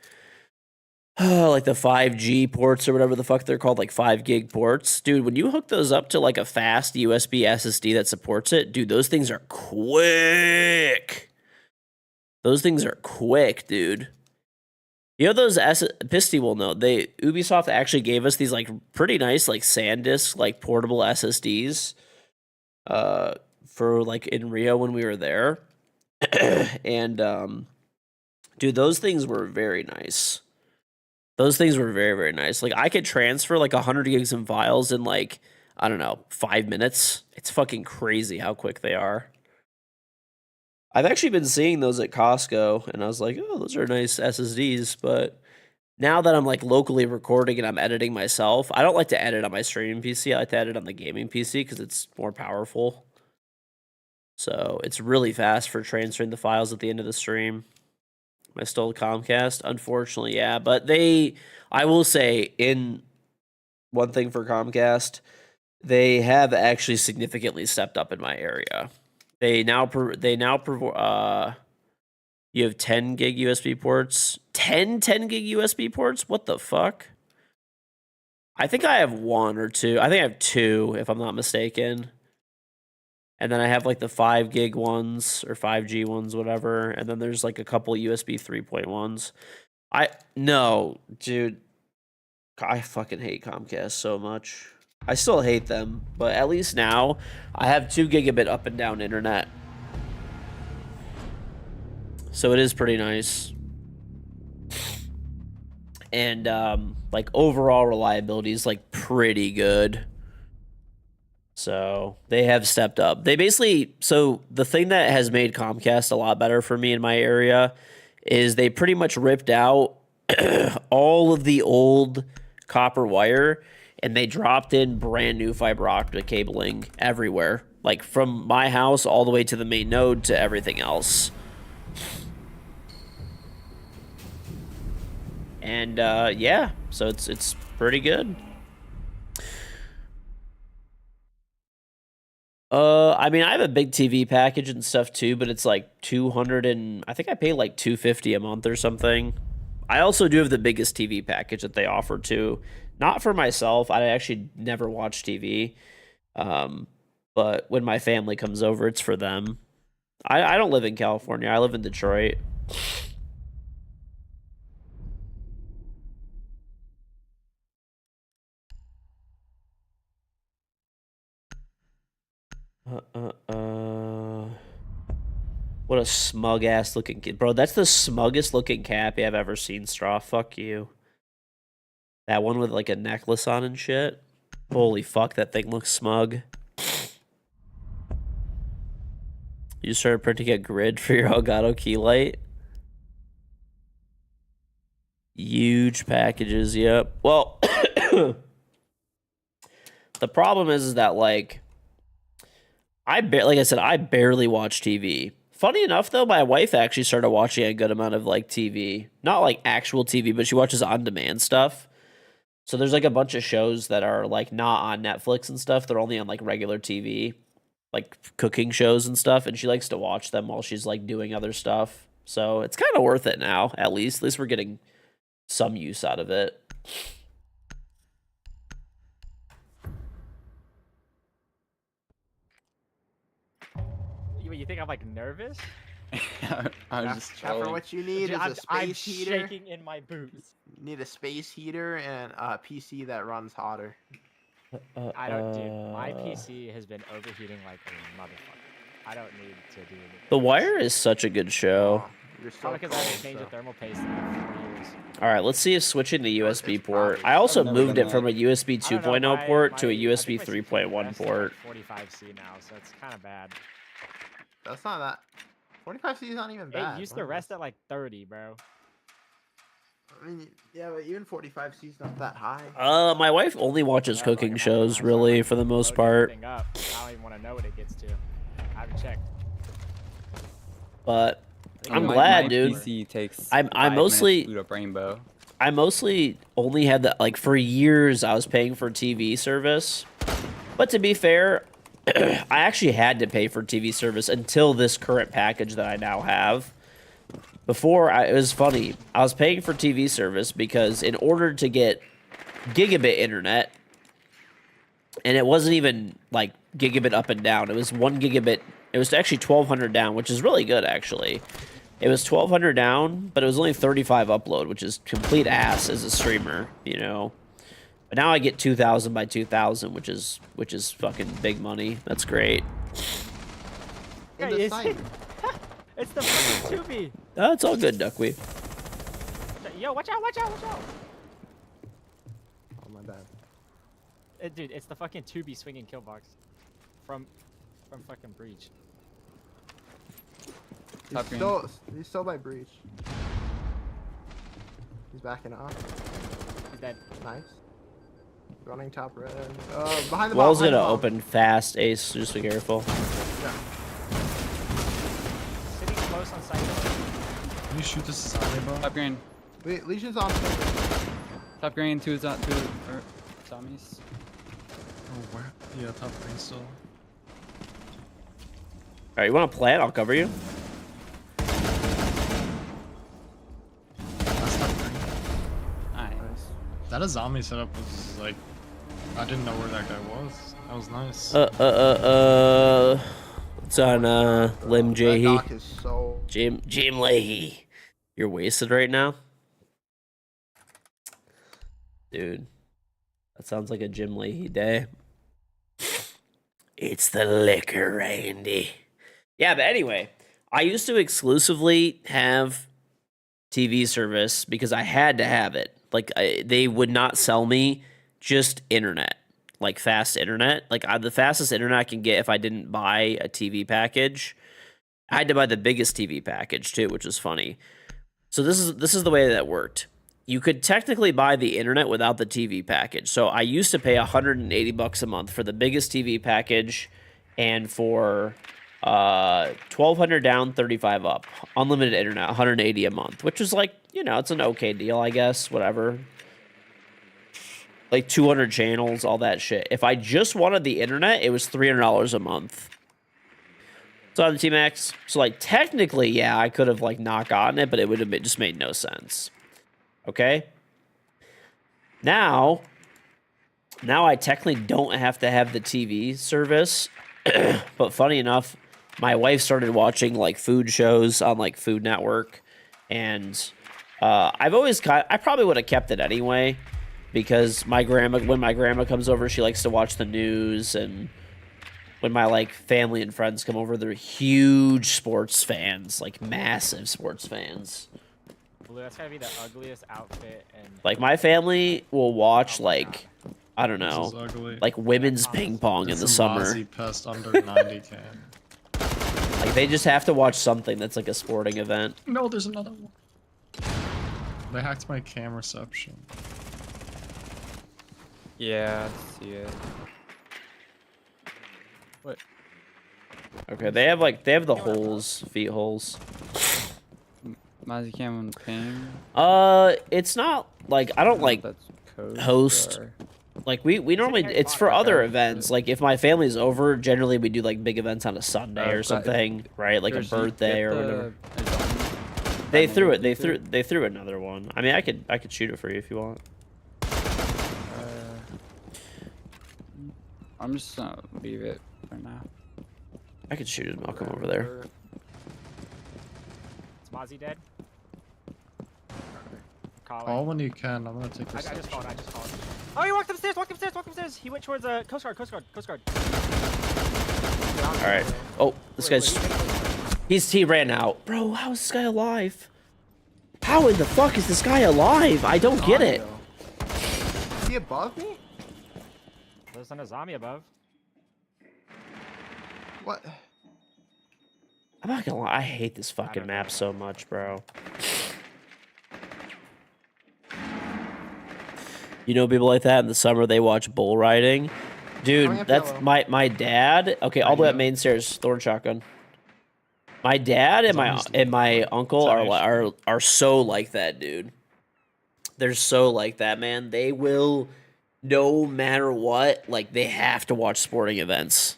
ports or whatever the fuck they're called, like 5 gig ports. Dude, when you hook those up to like a fast USB SSD that supports it, dude, those things are quick. Those things are quick, dude. You know those Pisty will know. Ubisoft actually gave us these like pretty nice like SanDisk like portable SSDs for like in Rio when we were there. And dude, those things were very nice. Those things were very, very nice. Like I could transfer like 100 gigs of files in like, I don't know, 5 minutes. It's fucking crazy how quick they are. I've actually been seeing those at Costco, and I was like, oh, those are nice SSDs. But now that I'm like locally recording and I'm editing myself, I don't like to edit on my streaming PC. I like to edit on the gaming PC because it's more powerful. So it's really fast for transferring the files at the end of the stream. Am I still Comcast? Unfortunately, yeah. But I will say, in one thing for Comcast, they have actually significantly stepped up in my area. You have 10 gig USB ports. 10 gig USB ports? What the fuck? I think I have one or two. I think I have two, if I'm not mistaken. And then I have like the 5 gig ones or 5G ones, whatever. And then there's like a couple USB 3.1s. No, dude. I fucking hate Comcast so much. I still hate them, but at least now I have 2 gigabit up and down internet. So it is pretty nice. And like overall reliability is like pretty good. So they have stepped up. So the thing that has made Comcast a lot better for me in my area is they pretty much ripped out all of the old copper wire and they dropped in brand new fiber optic cabling everywhere. Like from my house all the way to the main node to everything else. And yeah, so it's pretty good. I mean, I have a big TV package and stuff too, but it's like 200 and I think I pay like $250 a month or something. I also do have the biggest TV package that they offer too. Not for myself. I actually never watch TV. But when my family comes over, it's for them. I don't live in California. I live in Detroit. What a smug ass looking kid. Bro, that's the smuggest looking cappy I've ever seen, Straw. Fuck you. That one with like a necklace on and shit. Holy fuck, that thing looks smug. You started printing a grid for your Elgato key light? Huge packages, yep. Well, the problem is that like like I said, I barely watch TV. Funny enough, though, my wife actually started watching a good amount of like TV, not like actual TV, but she watches on-demand stuff. So there's like a bunch of shows that are like not on Netflix and stuff. They're only on like regular TV, like cooking shows and stuff, and she likes to watch them while she's like doing other stuff. So it's kind of worth it now, at least. At least we're getting some use out of it. You think I'm like nervous? I was just After trolling. what you need is I'm a space heater. shaking in my boots. You need a space heater and a PC that runs hotter. I don't, dude. My PC has been overheating like a motherfucker. I don't need to do anything. The Wire is such a good show. Oh, you're so Probably because I haven't cold, changed so. the thermal paste in like 3 years. All right, let's see if switching the USB It's port. probably- I also I've never moved done it from a USB I don't know, 2.0 port to a I USB think my CPU 3.1 rests at, port. like 45C now, so it's kind of bad. That's not that. 45C is not even bad. It used to rest at like 30, bro. I mean, yeah, but even 45C is not that high. My wife only watches Yeah, cooking like, shows, I really, like for the most loading part. everything up. I don't even want to know what it gets to. I haven't checked. But I'm My- glad, my dude. PC takes I 5 minutes mostly- to boot up Rainbow. I mostly only had that, like, for years I was paying for TV service. But to be fair, I actually had to pay for TV service until this current package that I now have. Before, it was funny. I was paying for TV service because in order to get gigabit internet, and it wasn't even, like, gigabit up and down. It was 1 gigabit. It was actually 1200 down, which is really good, actually. It was 1200 down, but it was only 35 upload, which is complete ass as a streamer, you know. But now I get 2000 by 2000, which is fucking big money. That's great. In Yeah, the you site. see? It's the fucking Tubi. Oh, it's all good, Duckweed. Yo, watch out, watch out, watch out. Oh, my bad. Dude, it's the fucking Tubi swinging kill box from fucking Breach. Top green. He's still by breach. He's backing off. He's dead. Nice. Running top red. Behind the Wall's bomb. gonna open fast, Ace. Just be careful. Yeah. Sitting close on site. Can you shoot this zombie, bro? Top green. Wait, Legion's on. Top green. Two zombies. Oh, where? Yeah, top green still. Alright, you want to plant? I'll cover you. That's top green. Nice. That a zombie setup was like, I didn't know where that guy was. That was nice. It's on Lim That Jahy. dock is so. Jim Leahy. You're wasted right now? Dude. That sounds like a Jim Leahy day. It's the liquor, Randy. Yeah, but anyway, I used to exclusively have TV service because I had to have it. Like, they would not sell me just internet, like fast internet. Like, the fastest internet I can get if I didn't buy a TV package. I had to buy the biggest TV package too, which is funny. So this is the way that worked. You could technically buy the internet without the TV package. So I used to pay $180 a month for the biggest TV package, and for 1,200 down, 35 up, unlimited internet, 180 a month, which is like, you know, it's an okay deal, I guess. Whatever. Like 200 channels, all that shit. If I just wanted the internet, it was $300 a month. So on the T-Max, so like technically, yeah, I could have like not gotten it, but it would have just made no sense. Okay. Now I technically don't have to have the TV service, but funny enough, my wife started watching like food shows on like Food Network, and I probably would have kept it anyway, because when my grandma comes over, she likes to watch the news, and when my like family and friends come over, they're huge sports fans, like massive sports fans. Blue, that's gotta be the ugliest outfit. And Like, my family will watch, like, I don't This is know, ugly. like women's ping pong in the summer. Mozzie pest under 90k. Like, they just have to watch something that's like a sporting event. No, there's another one. They hacked my cam reception. Yeah, I see it. What? Okay, they have the holes, feet holes. Mozzie cam on ping. It's not, like, I don't, like, That's code host. or- Like, we normally, it's for other events. Like, if my family's over, generally we do, like, big events on a Sunday or something, right? Like a George, do you birthday get or the- whatever. is on- They that threw menu it, feature? they threw another one. I mean, I could shoot it for you if you want. I'm just gonna leave it for now. I could shoot it and I'll come over there. is Mozzie dead? Call Calling. when you can. I'm gonna take I this. just called. Oh, he walked upstairs. He went towards Coast Guard. All right. Oh, this guy's. He ran out. Bro, how is this guy alive? How in the fuck is this guy alive? I don't get it. Is he above me? There's a zombie above. What? I'm not gonna lie. I hate this fucking don't know. map so much, bro. You know, people like that in the summer, they watch bull riding. Coming Dude, up that's yellow. my dad. Okay, all the way up main stairs, Thorn shotgun. My dad and my uncle are so like that, dude. They're so like that, man. They will, no matter what, like, they have to watch sporting events.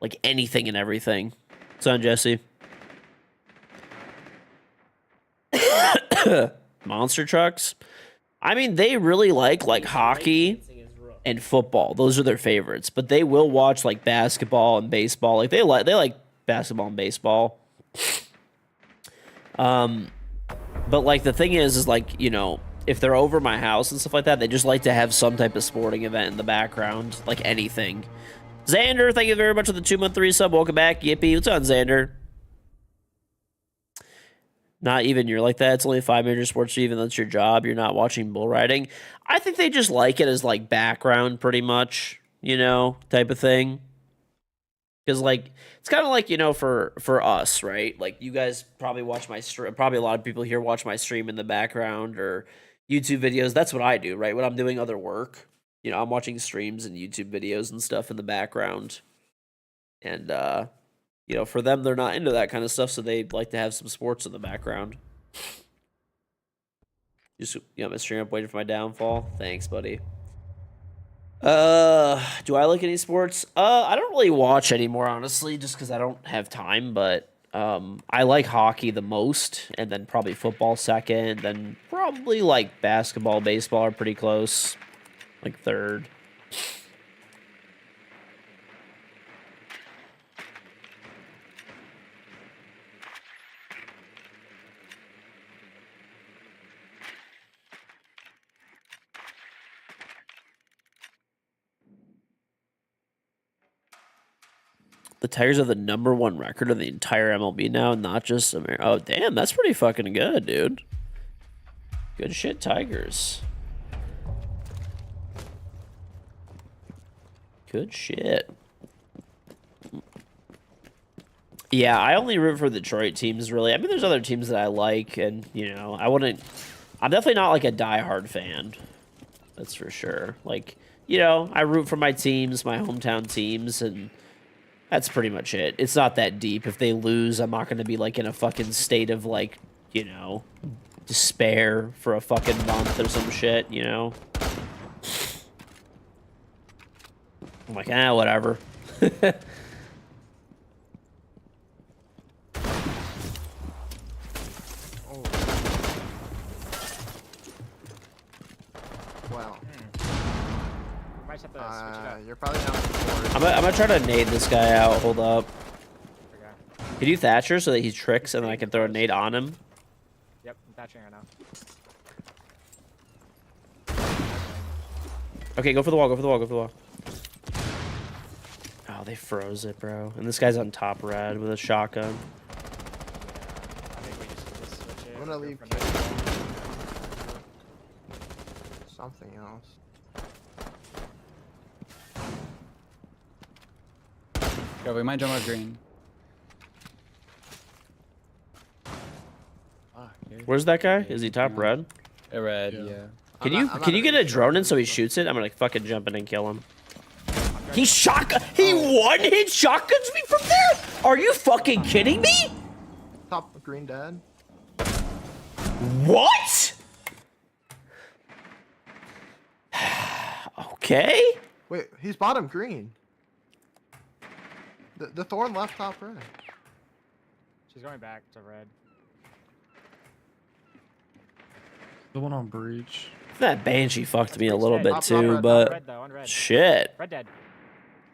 Like, anything and everything. What's on, Jesse? Monster trucks? I mean, they really like hockey Breakdancing is rough. and football. Those are their favorites. But they will watch, like, basketball and baseball. Like, they like basketball and baseball. But, like, the thing is like, you know, if they're over my house and stuff like that, they just like to have some type of sporting event in the background. Like, anything. Xander, thank you very much for the 2-month 3 sub. Welcome back. Yippee. What's on, Xander? Not even you're like that. It's only 5 major sports, even though it's your job. You're not watching bull riding. I think they just like it as, like, background, pretty much, you know, type of thing. Because like it's kind of like, you know, for us, right? Like you guys probably watch my stream. Probably a lot of people here watch my stream in the background or YouTube videos. That's what I do, right? When I'm doing other work, you know, I'm watching streams and YouTube videos and stuff in the background. And you know, for them, they're not into that kind of stuff, so they like to have some sports in the background. Just, you know, my stream up waiting for my downfall. Thanks, buddy. Do I like any sports? I don't really watch anymore, honestly, just because I don't have time. But I like hockey the most, and then probably football second, then probably like basketball, baseball are pretty close, like third. The Tigers have the #1 record of the entire MLB now, not just America. Oh, damn, that's pretty fucking good, dude. Good shit, Tigers. Good shit. Yeah, I only root for the Detroit teams, really. I mean, there's other teams that I like, and, you know, I'm definitely not, like, a diehard fan. That's for sure. Like, you know, I root for my teams, my hometown teams, and that's pretty much it. It's not that deep. If they lose, I'm not going to be, like, in a fucking state of, like, you know, despair for a fucking month or some shit, you know? I'm like, whatever. Wow. Might have to switch it up. You're probably not forward. I'm gonna try to nade this guy out. Hold up. Okay. Can you Thatcher so that he tricks and then I can throw a nade on him? Yep, I'm thatching right now. Okay, go for the wall, go for the wall, go for the wall. Oh, they froze it, bro. And this guy's on top red with a shotgun. I think we just switch it. I'm gonna Go leave for next. something else. Yo, we might jump out green. Fuck, dude. Where's that guy? Is he top red? A red, Yeah. yeah. Can I'm you not- I'm can not you a get big a drone in shotgun, so he so- shoots it? I'm gonna fucking jump in and kill him. He one hit shotguns me from there? Are you fucking kidding me? Top green dead. What? Okay. Wait, he's bottom green. The thorn left top red. She's going back to red. The one on breach. That Banshee fucked me a little bit Top too, red, but Red though, on red. shit. Red dead.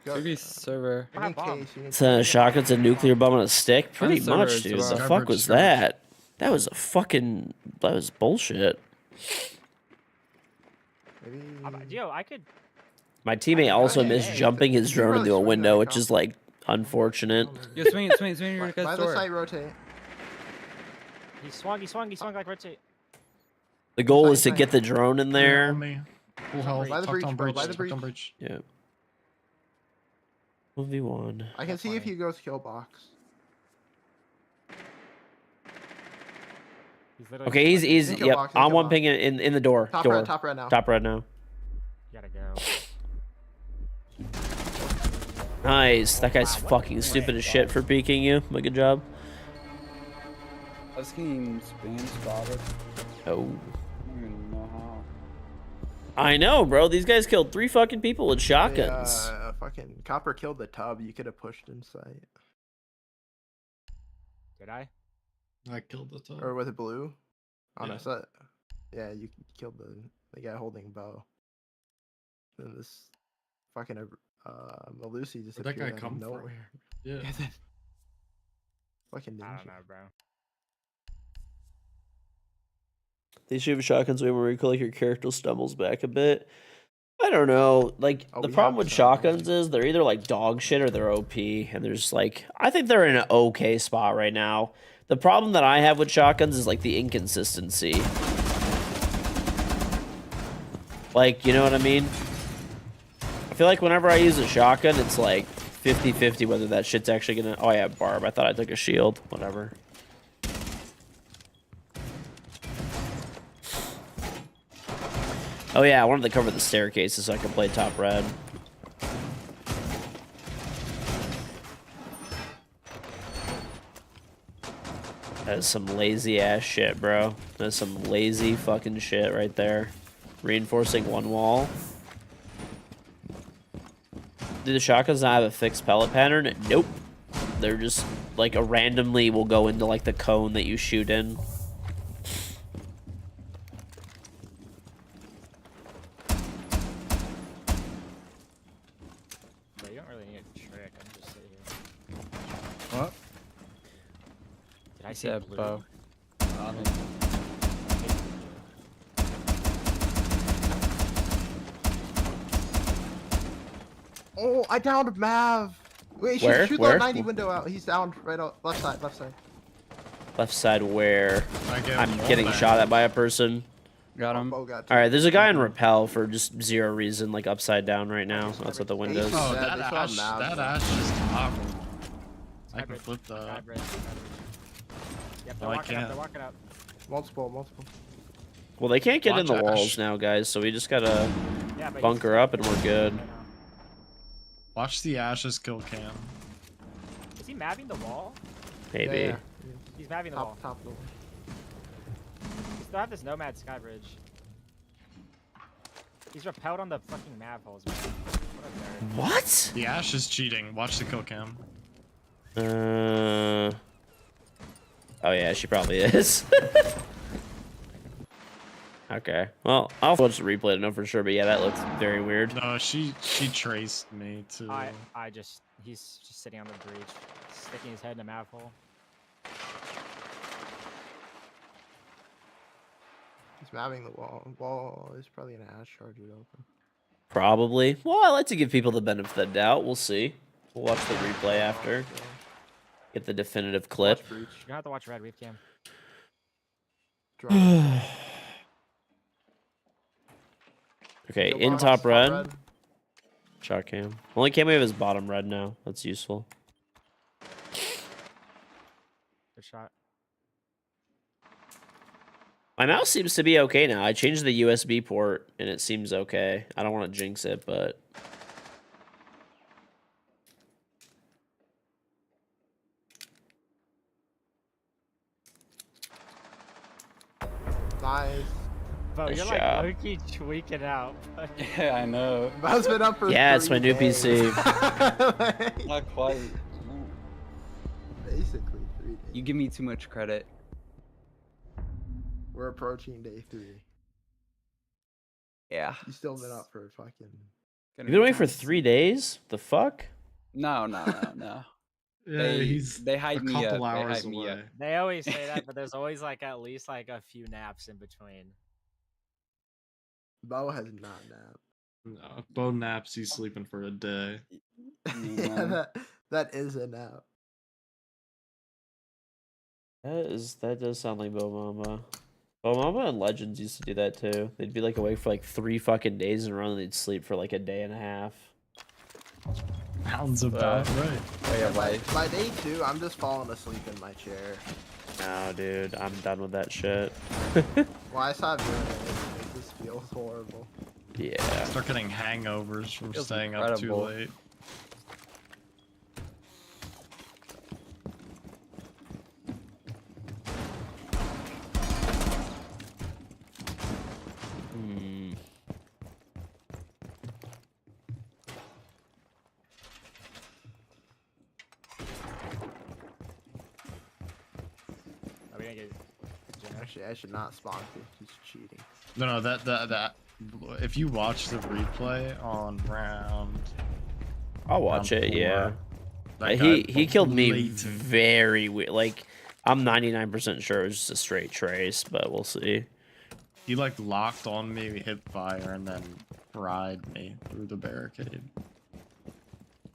Go. Maybe server. In Behind bomb. case you need It's a shotgun's a nuclear bomb on a stick? Pretty That's so much, weird, dude. so The I fuck was that? That was a fucking... That was bullshit. maybe... Yo, I could. My teammate also missed hey, jumping his you drone really into a swing window, that which is, like, unfortunate. Yo, swing your By guy's the door. site rotate. He swung like rotate. The goal is to Fine. get the drone in there. On me. Full health. By the Tucked breach, on bro, breach. by the Tucked on breach. breach. Yeah. 1v1. I can see if he goes kill box. He's literally Okay, he's Think of yep, box, think on of one box. ping in the door. Top door. red, top red now. Top red now. You gotta go. Nice. That guy's Wow, what fucking a stupid as play, shit for peeking you. But good job. I was getting spam spotted. Oh. I don't even know how. I know, bro. These guys killed 3 fucking people with shotguns. Fucking Copper killed the tub. You could have pushed in sight. Did I? I killed the top. Or with a blue. On Yeah. a set. Yeah, you killed the guy holding bow. Then this fucking Malusi just Where'd that guy appeared out of come from? nowhere. Yeah. And then fucking I ninja. don't know, bro. They shoot shotguns way more recoil, like your character stumbles back a bit. I don't know. Like, Oh, the we problem have with some. shotguns is they're either like dog shit or they're OP. And there's like, I think they're in an okay spot right now. The problem that I have with shotguns is like the inconsistency. Like, you know what I mean? I feel like whenever I use a shotgun, it's like 50-50 whether that shit's actually gonna. Oh, I have barb. I thought I took a shield. Whatever. Oh yeah, I wanted to cover the staircases so I could play top red. That is some lazy ass shit, bro. That is some lazy fucking shit right there. Reinforcing one wall. Do the shotguns not have a fixed pellet pattern? Nope. They're just like a randomly will go into like the cone that you shoot in. But you don't really need a trick. I'm just sitting here. What? Did I see Yeah, blue? bow. Oh, I downed Mav. Wait, Where? shoot Where? that 90 window out. He's down right out left side, left side. Left side where I get I'm one getting back. shot at by a person. Got him. Bo got All right, there's a guy in rappel for just zero reason, like upside down right now. That's what the Hey, windows. Oh, Yeah, that they saw ash, Mav, that though. ash is toggled. I can Hybrid. flip that. Hybrid. Yep, they're No, I walking up. can't. They're walking up. Multiple. Well, they can't get in the Watch walls Ash. now, guys. So we just gotta Yeah, but bunker up and we're good. right now. Watch the ashes kill cam. Is he mapping the wall? Maybe. Yeah. He's mapping the wall. Top level. We still have this Nomad Sky Bridge. He's repelled on the fucking map holes, man. What a nerd. What? The ash is cheating. Watch the kill cam. Oh yeah, she probably is. Okay. Well, I'll watch the replay to know for sure. But yeah, that looks very weird. No, she traced me too. He's just sitting on the breach, sticking his head in a map hole. He's mapping the wall. Wall is probably an ash charger open. Probably. Well, I like to give people the benefit of the doubt. We'll see. We'll watch the replay after. So, Get the definitive clip. watch breach. You're gonna have to watch red wave cam. Drop. Okay, Kill in box, top red. Shot cam. Only cam we have is bottom red now. That's useful. Good shot. My mouse seems to be okay now. I changed the USB port and it seems okay. I don't want to jinx it, but Nice. Bro, Nice you're job. like low-key tweaking out. Yeah, I know. Mav's been up for Yeah, it's 3 my new days. PC. Not quite. Basically 3 days. You give me too much credit. We're approaching day 3. Yeah. You still been up for fucking. You've been away for 3 days? The fuck? No. Yeah, They- he's they hide a me couple up, they hours hide me up. away. They always say that, but there's always like at least like a few naps in between. Bo has not napped. No, Bo naps. He's sleeping for a day. Yeah, that is a nap. That does sound like Bo Mama. Bo Mama and Legends used to do that too. They'd be like away for like 3 fucking days in a row and they'd sleep for like a day and a half. Sounds about right. Oh yeah, By day 2, I'm just falling asleep in my chair. No, dude, I'm done with that shit. Well, I stopped doing it. It just feels horrible. Yeah. Start getting hangovers from Feels staying up too incredible. late. Hmm. Are we gonna get Actually, I should not spawn here. He's cheating. No, that. If you watch the replay on round, I'll watch round it, 4, yeah. that He guy killed me blatant. very weird. Like, I'm 99% sure it was just a straight trace, but we'll see. He like locked on me, hit fire, and then fried me through the barricade.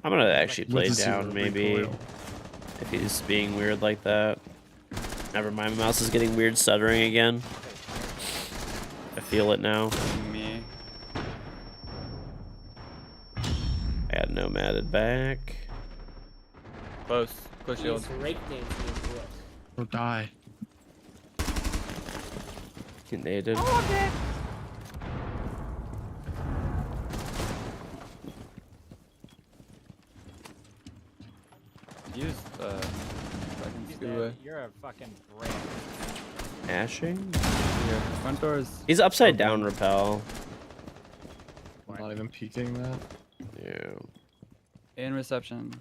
I'm gonna actually With play the zero down, maybe, recoil. if he's being weird like that. Never mind, my mouse is getting weird stuttering again. I feel it now. Me. I got nomaded back. Close. Close He shield. is breakdancing his roof. Or die. Get naded. Use fucking He's scuba. dead. You're a fucking brain. Ashing? Yeah, front doors. He's upside down repel. I'm not even peeking that. Yeah. In reception.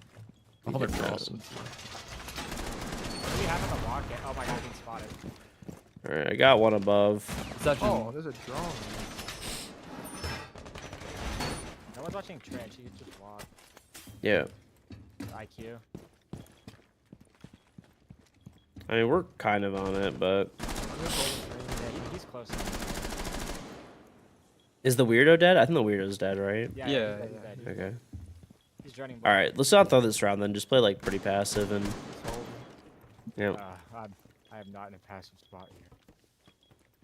Oh, they're get that. crossing. What do we have in the locket? Oh my god, being spotted. Alright, I got one above. Reception. Oh, there's a drone. No one's watching trench. You can just walk. Yeah. IQ. I mean, we're kind of on it, but... I'm just holding Yeah, he's close. Is the weirdo dead? I think the weirdo's dead, right? Yeah, Yeah, he's dead, yeah. he's dead. Okay. He's running. Alright, let's not throw this round then. Just play, like, pretty passive and... Just holding. Yeah, I am not in a passive spot here.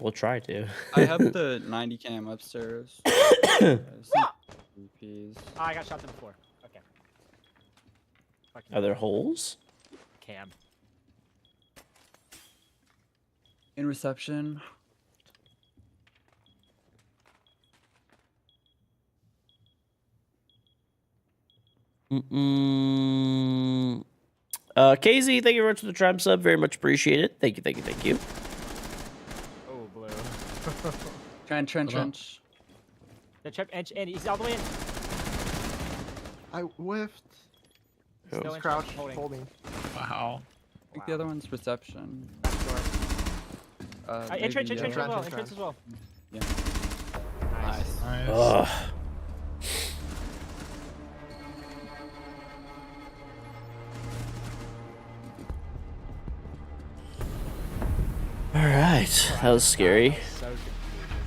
we'll try to. I have the 90 cam upstairs. Some VPs. Oh, I got shot to the floor. Okay. Fucking Are there holes? Cam. In reception. Mm-mm. KZ, thank you very much for the Tribe sub. Very much appreciated. Thank you, thank you, thank you. Oh, blue. Trench. Hold on. Trench. The trap and he's all the way in. I whiffed. Oh. Still Just in crouch, trench, holding. holding. Wow. I think the other one's reception. Backdoor. Entrance, maybe, entrance as well. Entrance. Entrance as well. Yeah. Nice. Nice. Ugh. Alright, that was scary. I was so confused. I was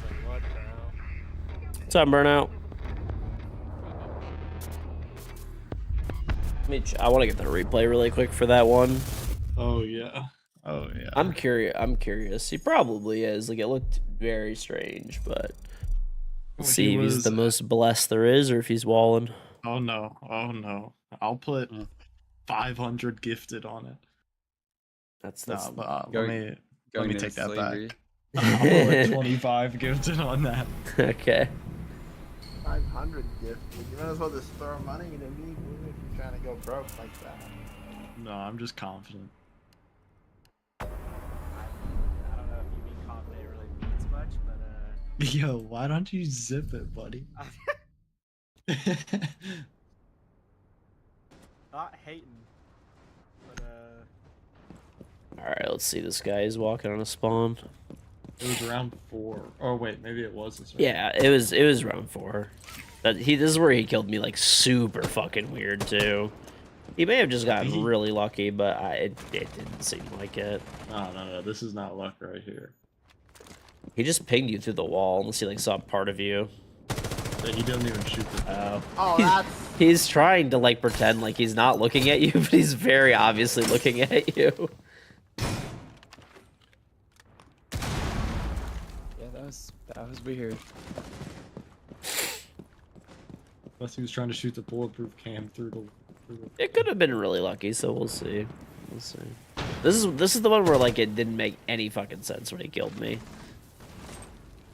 like, what the hell? What's up, Burnout? I want to get the replay really quick for that one. Oh yeah. Oh yeah. I'm curious. He probably is. Like, it looked very strange, but we'll Well, see he if he's was- the most blessed there is or if he's walling. Oh no. Oh no. I'll put Mm. 500 gifted on it. That's Nah, but, let Going- me Going into take that slavery. back. I'll put 25 gifted on that. okay. 500 gift. You might as well just throw money into me boo, if you're trying to go broke like that. No, I'm just confident. I don't know if you being confident really means much, but Yo, why don't you zip it, buddy? not hating. But Alright, let's see. This guy is walking on a spawn. It was round 4. Oh wait, maybe it was this round. Yeah, it was round 4. But this is where he killed me like super fucking weird too. He may have just gotten really lucky, but it didn't seem like it. No, this is not luck right here. He just pinged you through the wall unless he like saw part of you. But he doesn't even shoot the ball. Oh, He's- that's. He's trying to like pretend like he's not looking at you, but he's very obviously looking at you. Yeah, that was weird. Unless he was trying to shoot the bulletproof cam through the. It could have been really lucky, so we'll see. We'll see. This is the one where like it didn't make any fucking sense when he killed me.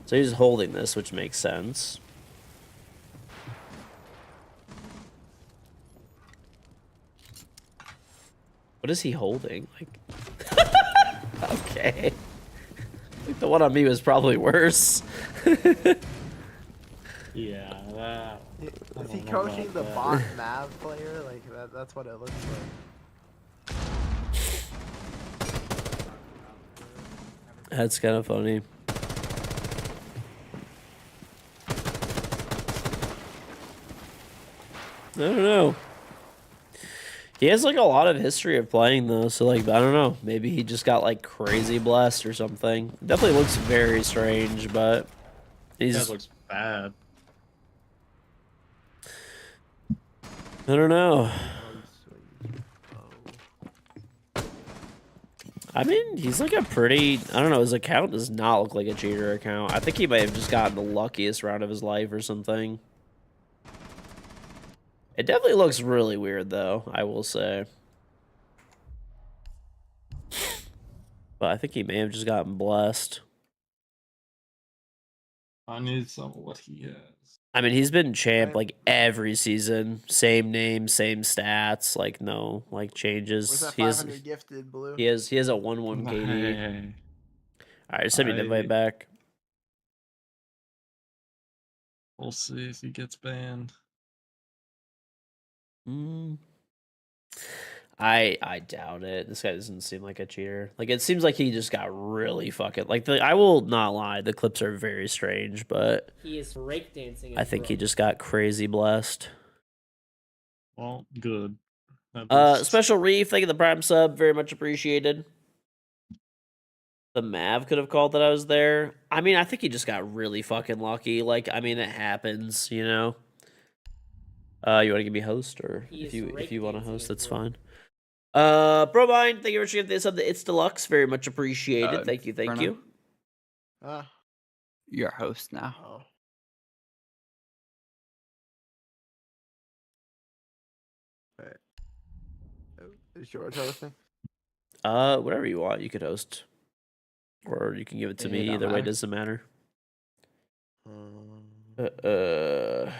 So he's holding this, which makes sense. What is he holding? Like, okay. I think the one on me was probably worse. Yeah, that. Is he don't know coaching about the that. bot Mav player? Like that's what it looks like. That's kind of funny. I don't know. He has like a lot of history of playing though, so like I don't know. Maybe he just got like crazy blessed or something. Definitely looks very strange, but he's. That looks bad. I don't know. I mean, he's like a pretty. I don't know. His account does not look like a cheater account. I think he might have just gotten the luckiest round of his life or something. It definitely looks really weird, though, I will say. but I think he may have just gotten blessed. I need some of what he has. I mean, he's been champ Right. like every season, same name, same stats, like no like changes. Where's that He has 500 gifted blue? he has a 1-1 KD. Hey, All right, send me an invite back. we'll see if he gets banned. I doubt it. This guy doesn't seem like a cheater. Like it seems like he just got really fucking like I will not lie, the clips are very strange, but He is breakdancing. I think he just got crazy blessed. Well, good. At least- Special Reef, thank you for the Prime sub, very much appreciated. The Mav could have called that I was there. I mean, I think he just got really fucking lucky. Like, I mean, it happens, you know. You want to give me host, or He if is you want to breakdancing host, as that's well. fine. Bromine, thank you for sharing this up. It's deluxe, very much appreciated. Thank you, thank Bruno? you. Ah, You're a host now. oh. Wait. Oh, is George hosting? Whatever you want, you could host, or you can give it to It me. don't Either way, matter. doesn't matter. Um, Uh,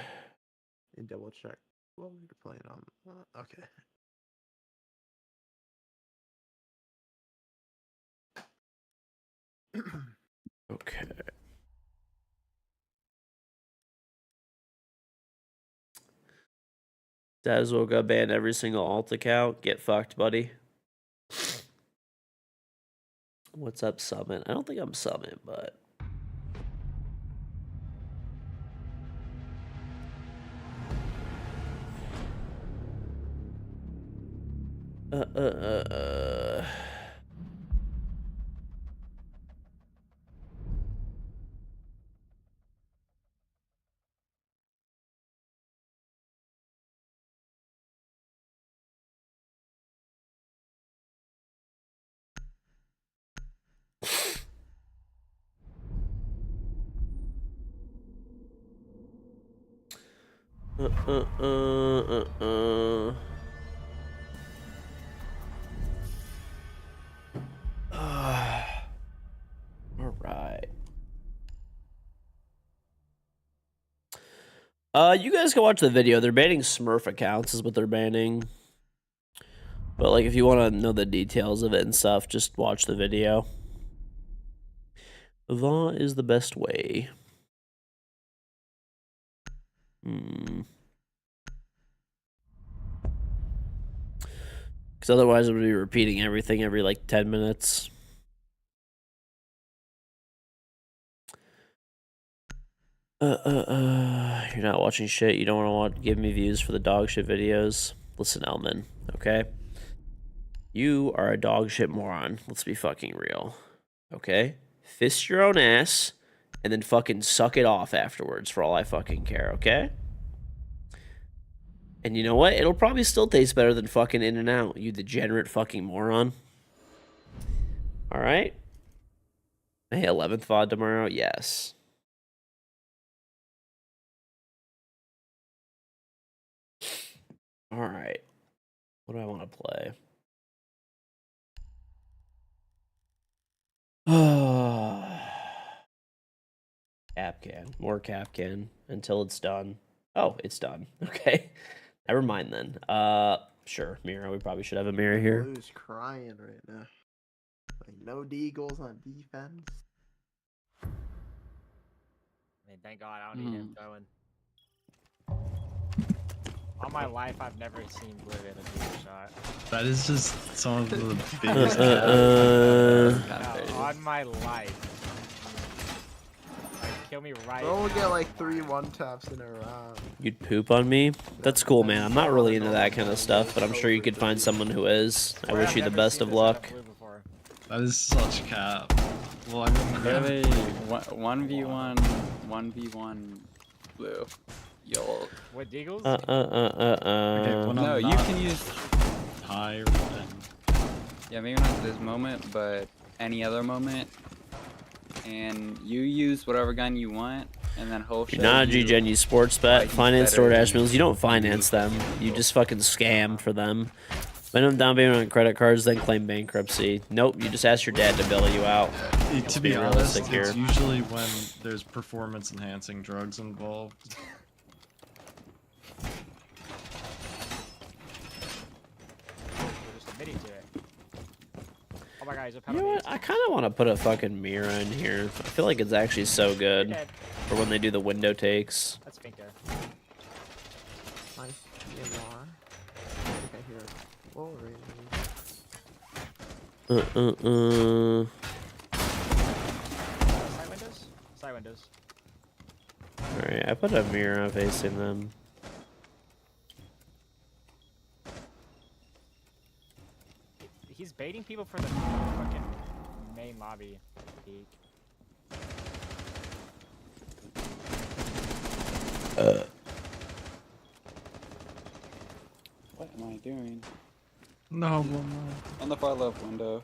you double check. What we're playing on. Okay. okay. Dazzle got banned every single alt account. Get fucked, buddy. What's up, Summit? I don't think I'm Summit, but uh. All right. You guys can watch the video. They're banning Smurf accounts, is what they're banning. But like, if you want to know the details of it and stuff, just watch the video. That is the best way. Because otherwise, it would be repeating everything every like 10 minutes. You're not watching shit. You don't want to give me views for the dog shit videos. Listen, Elman, okay? You are a dog shit moron. Let's be fucking real. Okay? Fist your own ass and then fucking suck it off afterwards for all I fucking care, okay? And you know what? It'll probably still taste better than fucking In-N-Out, you degenerate fucking moron. Alright? Hey, 11th VOD tomorrow? Yes. Alright. What do I want to play? Capcan. More Capcan until it's done. Oh, it's done. Okay. Never mind then. Sure. Mirror. We probably should have a mirror here. Blue's crying right now. Like no D-goals on defense. I mean, thank God I don't need him going. All my life, I've never seen Blue hit a deep shot. That is just some of the biggest. No, on my life. Like, kill me right Bro will now. get like 3 1-taps in a round. You'd poop on me? That's cool, man. I'm not really into that kind of stuff, but I'm sure you could find someone who is. I Swear wish I've you the never best seen of this out luck. Blue before. That is such cap. Well, I mean, Really, 1v1, 1v1 blue. You'll. What, Deagles? Okay, well, No, you can use. high revenge. Yeah, maybe not this moment, but any other moment. And you use whatever gun you want, and then he'll show You're not a you. G-Gen, you sports bet. why he's Finance better DoorDash than meals. You don't finance you. them. You just fucking scam for them. Minimum down payment on credit cards, then claim bankruptcy. Nope, you just ask your dad to bail you out. To be be honest, realistic it's here. usually when there's performance-enhancing drugs involved. We're just admitting to it. Oh my god, he's a You penalty. know what? I kind of want to put a fucking mirror in here. I feel like it's actually so good Dead. for when they do the window takes. That's Finka. Nice. EMR. I think I hear a full range. Side windows? Side windows. Alright, I put a mirror facing them. He's baiting people for the fucking main lobby. Peek. What am I doing? No, well, no. On the far left window.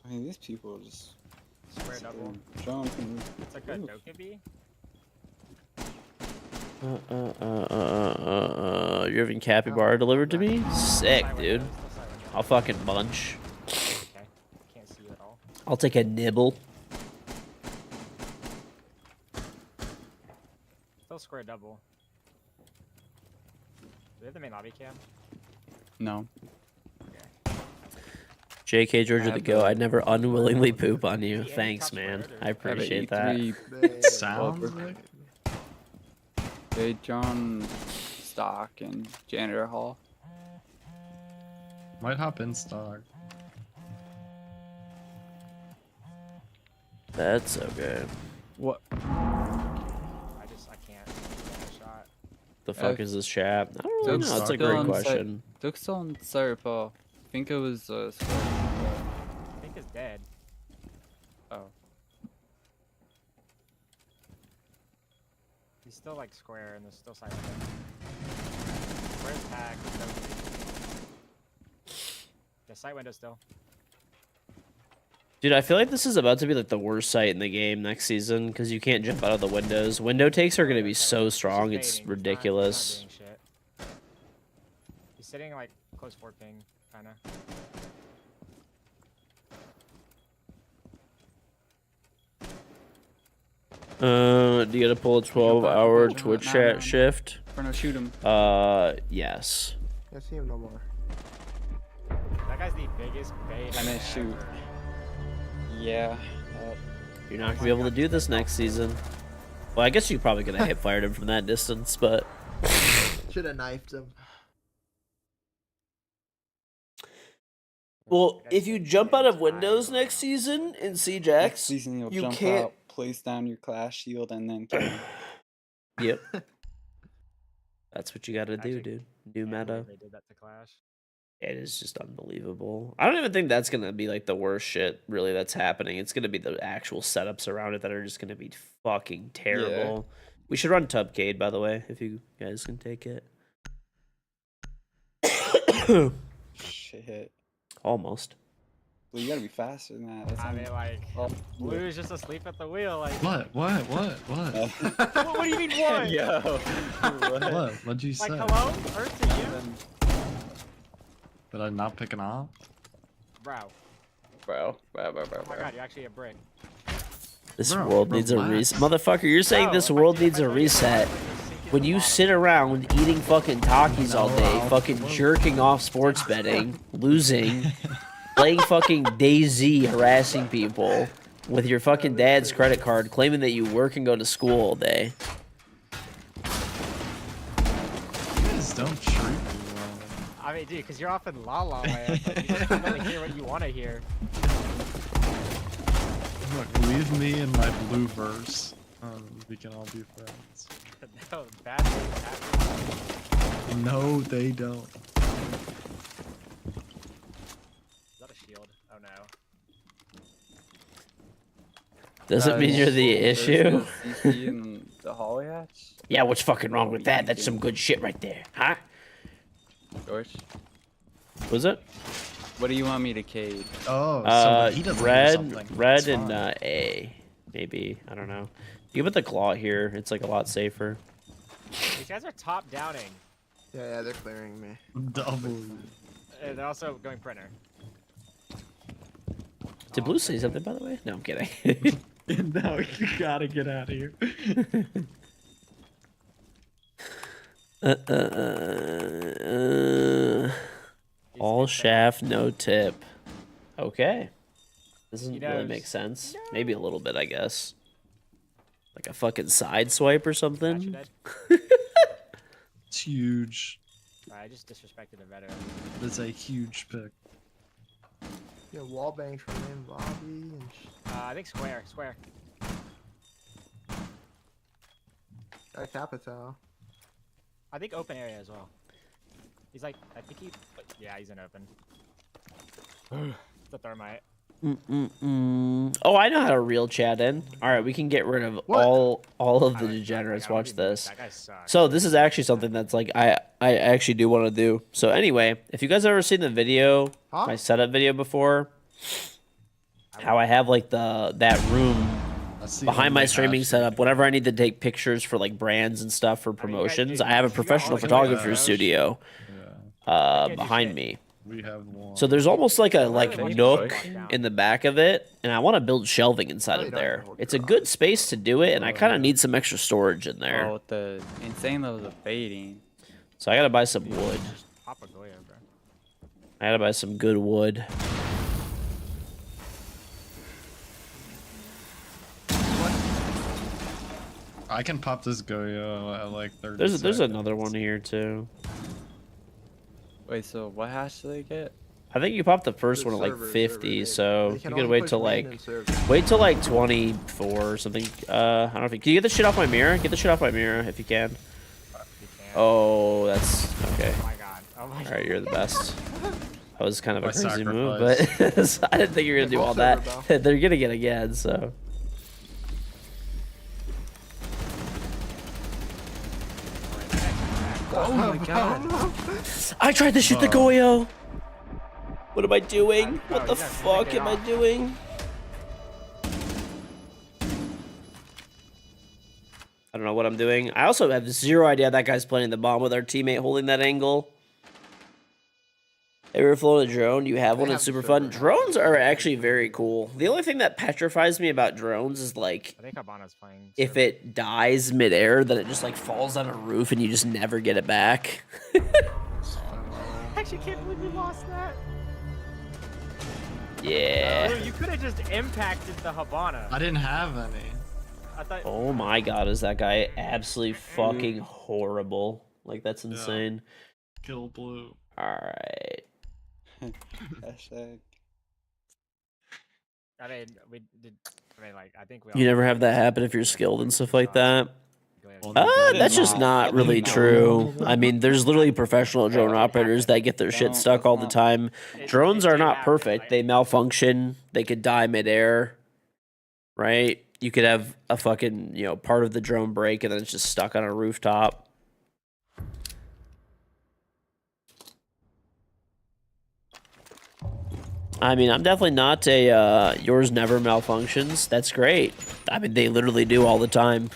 I mean, these people are just Square double. jumping. It's like a Dokkaebi. You're having capybara delivered to me? Sick, Side dude. windows, still side windows. I'll fucking munch. Okay. Can't see you at all. I'll take a nibble. Still square double. Do we have the main lobby cam? No. JK George I the have go. the- I'd never unwillingly poop on you. Yeah, you Thanks, touch man. murder. I appreciate I have that. an Bang. Sounds like They John stock and janitor hall. might hop in stock. That's okay. What? I can't get a shot. The fuck is this chat? I don't really Doug's know. That's a still great on site. question. Doug's still on site, Paul. I think it was I think it's dead. oh. He's still like square and there's still side window. Square's tagged. The side window still. Dude, I feel like this is about to be like the worst sight in the game next season because you can't jump out of the windows. Window takes are going to be so strong, it's ridiculous. He's doing shit. He's sitting like close fort ping, kinda. Do you gotta pull a 12-hour No, Twitch no, chat no. shift? We're gonna shoot him. Yes. I see him no more. That guy's the biggest bait. I may ever. shoot. Yeah. You're not gonna be able to do this next season. Well, I guess you probably could have hip fired him from that distance, but Should have knifed him. well, if you jump out of windows next season in Siege Next X, season you'll you jump can't. out, place down your class shield, and then kill him. Yep. That's what you gotta do, Actually, dude. New Can't meta. believe They did that to Clash. It is just unbelievable. I don't even think that's gonna be like the worst shit really that's happening. It's gonna be the actual setups around it that are just gonna be fucking terrible. We should run Tubcade, by the way, if you guys can take it. Shit. Almost. Well, you gotta be faster than that. That's I mean, like, oh, Blue's just asleep at the wheel. Like, What? what do you mean what? Yo. What? What'd you say? Like, hello? Earth to you? Did I not pick an op? Bro. Bro. Oh my god, you're actually a brick. This Bro, world needs a relax. reset. Motherfucker, you're saying Bro, this if I world do- if needs I a do it, reset. like, just sink in When the you bottom. sit around eating fucking Takis all No, day, I'll- fucking jerking off sports betting, losing, playing fucking DayZ, harassing people with your fucking dad's credit card, claiming that you work and go to school all day. You guys don't treat me well. I mean, dude, because you're off in La La Land. Like, you just can only hear what you want to hear. Look, leave me in my blue verse. We can all be friends. No, bad things happen. No, they don't. Is that a shield? Oh no. Doesn't mean you're the issue. CC in the hallway hatch? Yeah, what's fucking wrong with that? That's some good shit right there, huh? George? Was it? What do you want me to cade? Oh, so he doesn't hear red, something. red, It's and fine. A, maybe. I don't know. You put the claw here. It's like a lot safer. These guys are top downing. Yeah, they're clearing me. Double. They're also going printer. Did Blue say something, by the way? No, I'm kidding. No, you gotta get out of here. All shaft, no tip. Okay. Doesn't He really knows. make sense. Maybe a little bit, I guess. Like a fucking side swipe or Gotcha, something. Dad. It's huge. I just disrespected a veteran. That's a huge pick. Yeah, wall bangs from him, Bobby, and I think square. Square. got Capital. I think open area as well. He's like, I think he. Yeah, he's in open. The thermite. Oh, I know how to reel chat in. All right, we can get rid of What? all of I the like- degenerates. I don't Watch even know, this. That guy sucks. So this is actually something that's like I actually do want to do. So anyway, if you guys ever seen the video, Huh? my setup video before, how I have like that room That's the behind my only streaming hash setup. Whenever I need to take pictures for like brands and stuff for I mean, you guys- promotions, you- I have a you got professional all the photographer cash. studio Yeah, do behind shit. me. we have one. So there's almost like a really want you to nook walk down. in the back of it, and I want to build shelving inside No, you of don't have there. to hold It's a your good eyes. space to do it, and I Oh, kind of yeah. need some extra storage in there. Oh, with the insane levels of fading. So I gotta buy some wood. Just pop a Goya, bro. I gotta buy some good wood. I can pop this Goyo at like 30 There's seconds. another one here too. Wait, so what hash do they get? I think you popped the first The one at like server, 50, server, so they you can could only wait push till main like and server. wait till like 24 or something. I don't know if you can you get the shit off my mirror. Get the shit off my mirror if you can. You can't. Oh, that's okay. Oh my god. Oh my All god. right, you're the best. That was kind of a My crazy move, but I didn't think you were gonna Yeah, do full all server, that. They're gonna get again, so. Oh my god. I tried to shoot the Goyo. What am I doing? Oh, What the you gotta fuck take it am I off. doing? I don't know what I'm doing. I also have zero idea that guy's planting the bomb with our teammate holding that angle. Have you ever flown a drone? You have They one. It's have super server fun. now. Drones are actually very cool. The only thing that petrifies me about drones is like I think Habana's playing. if server. it dies midair, then it just like falls on a roof and you just never get it back. I actually can't believe we lost that. Yeah. Lou, you could have just impacted the Habana. I didn't have any. I thought. Oh my god, is that guy absolutely fucking horrible? Like that's insane. Kill blue. Alright. Hashtag. I mean, we did. I mean, like, I think we. You all- never have that happen if you're skilled and stuff like that. Well, That's just not really true. I mean, there's literally professional drone operators that get their shit stuck all the time. Drones are not perfect. They malfunction. They could die midair. Right? You could have a fucking, part of the drone break and then it's just stuck on a rooftop. I mean, I'm definitely not a yours never malfunctions. That's great. I mean, they literally do all the time.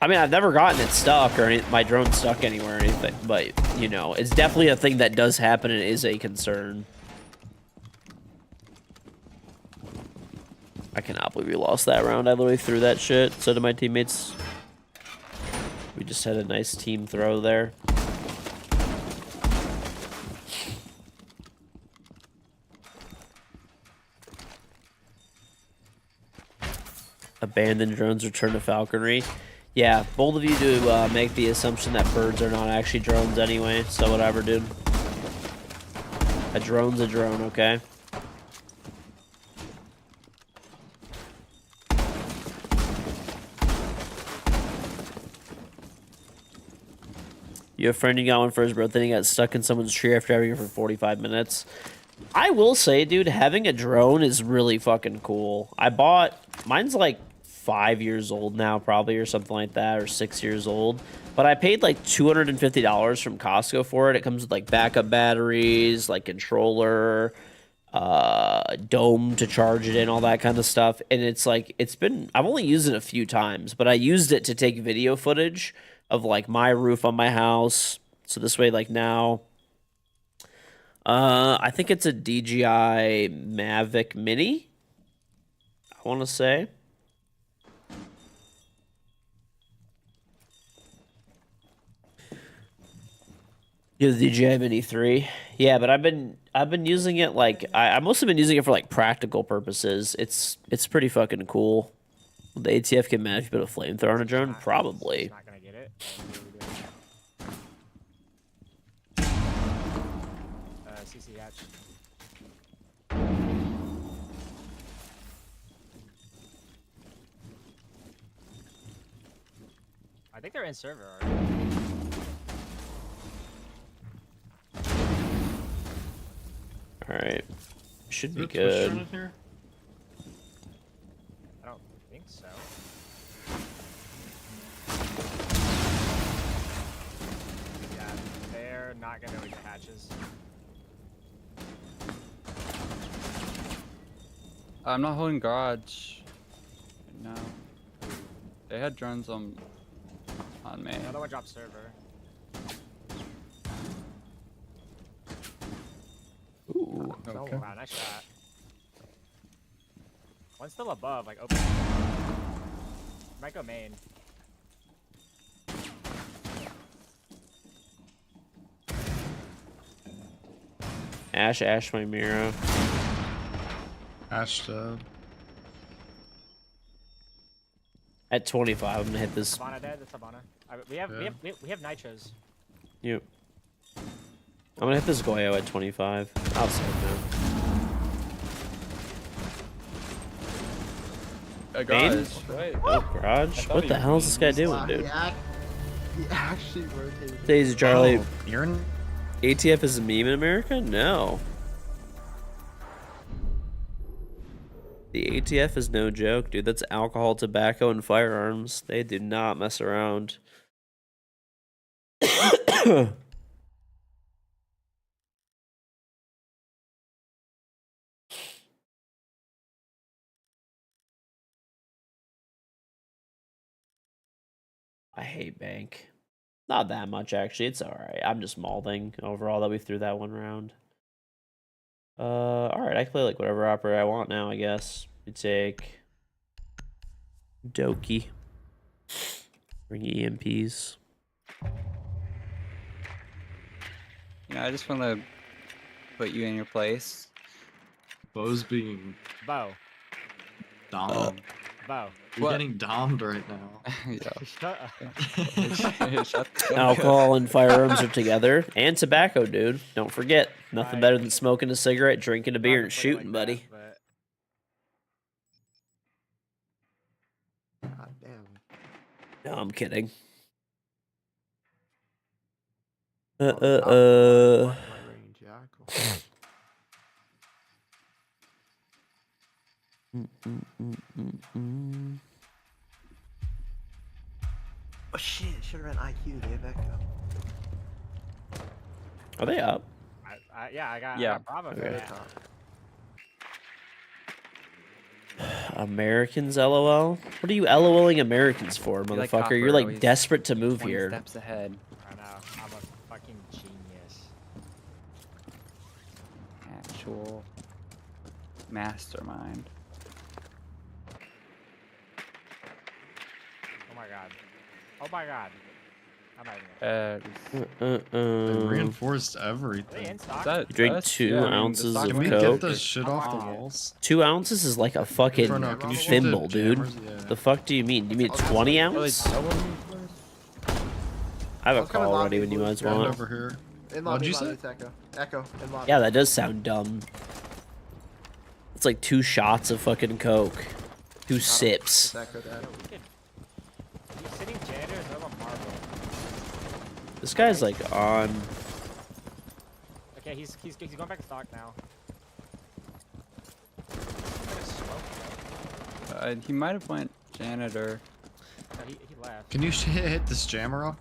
I mean, I've never gotten it stuck or my drone stuck anywhere or anything, but, it's definitely a thing that does happen and is a concern. I cannot believe we lost that round. I literally threw that shit. So did my teammates. We just had a nice team throw there. Abandoned drones return to falconry. Yeah, bold of you to make the assumption that birds are not actually drones anyway, so whatever, dude. A drone's a drone, okay? You have a friend you got one for his birthday and he got stuck in someone's tree after having it for 45 minutes. I will say, dude, having a drone is really fucking cool. Mine's like 5 years old now, probably, or something like that, or 6 years old. But I paid like $250 from Costco for it. It comes with like backup batteries, like controller, dome to charge it in, all that kind of stuff. And it's like, I've only used it a few times, but I used it to take video footage of like my roof on my house. So this way, like now, I think it's a DJI Mavic Mini. I want to say. Yeah, the DJI Mini 3. Yeah, but I've been using it like I mostly been using it for like practical purposes. It's pretty fucking cool. The ATF can manage a bit of flamethrower on a drone, probably. Not gonna get it. CC hatch. I think they're in server already. All right, should be Is there a Twitch good. in here? I don't think so. Yeah, they're not gonna reach the hatches. I'm not holding garage. No. They had drones on me. Another one dropped server. Ooh. Oh, Okay. wow, nice shot. One's still above, like open. Might go main. Ash, my Mira. Ash At 25, I'm gonna hit this. Savannah dead. That's Savannah. We have nitros. Yep. I'm gonna hit this Goyo at 25. I'll save now. Garage. Wait. Oh, garage. What the hell is this guy doing, Wow, dude? he actually rotated. Daisy Charlie. Oh, you're in. ATF is a meme in America? No. The ATF is no joke, dude. That's alcohol, tobacco, and firearms. They do not mess around. I hate bank. Not that much, actually. It's alright. I'm just malding overall that we threw that one round. Alright. I can play like whatever operator I want now, I guess. We take Doki. Bring EMPs. You know, I just want to put you in your place. Bo's being Bow. domed. Bow. You're What? getting domed right now. Shut up. Shut the fuck up. Alcohol and firearms are together. And tobacco, dude. Don't forget. Nothing Right. better than smoking a cigarette, drinking a Not beer, to and put it shooting, like buddy. that, God damn. No, I'm kidding. Oh, top right range, yeah, cool. Oh shit, should have ran IQ, they have echo. Are they up? yeah, I got Yeah. Bravo for Okay. that. Top. Americans, LOL? What are you LOLing Americans for, You're like motherfucker? Copper, You're like always desperate to move 20 here. steps ahead. I know. I'm a fucking genius. Actual mastermind. Oh my god. Oh my god. I'm not even They They reinforced Are they everything. in stock? That, You drink us? 2 Yeah, I mean, the ounces stock of Can we market- Coke? get this shit off the Wow. walls? 2 ounces is like a fucking Inferno, can you shoot the thimble, dude. jammers? Yeah. The fuck do you mean? You mean Oh, 20 that's Really ounce? double me first? I have a Let's come in call lobby, ready when you blue. guys Stand want. over here. In What'd lobby, you lobby, say? it's echo. Echo, in lobby. Yeah, that does sound dumb. It's like 2 shots of fucking Coke. 2 It's sips. echo, Dad. We could. He's sitting janitors over marble. This guy's like on. Okay, he's going back to stock now. He might have went janitor. No, he left. Can you hit this jammer up?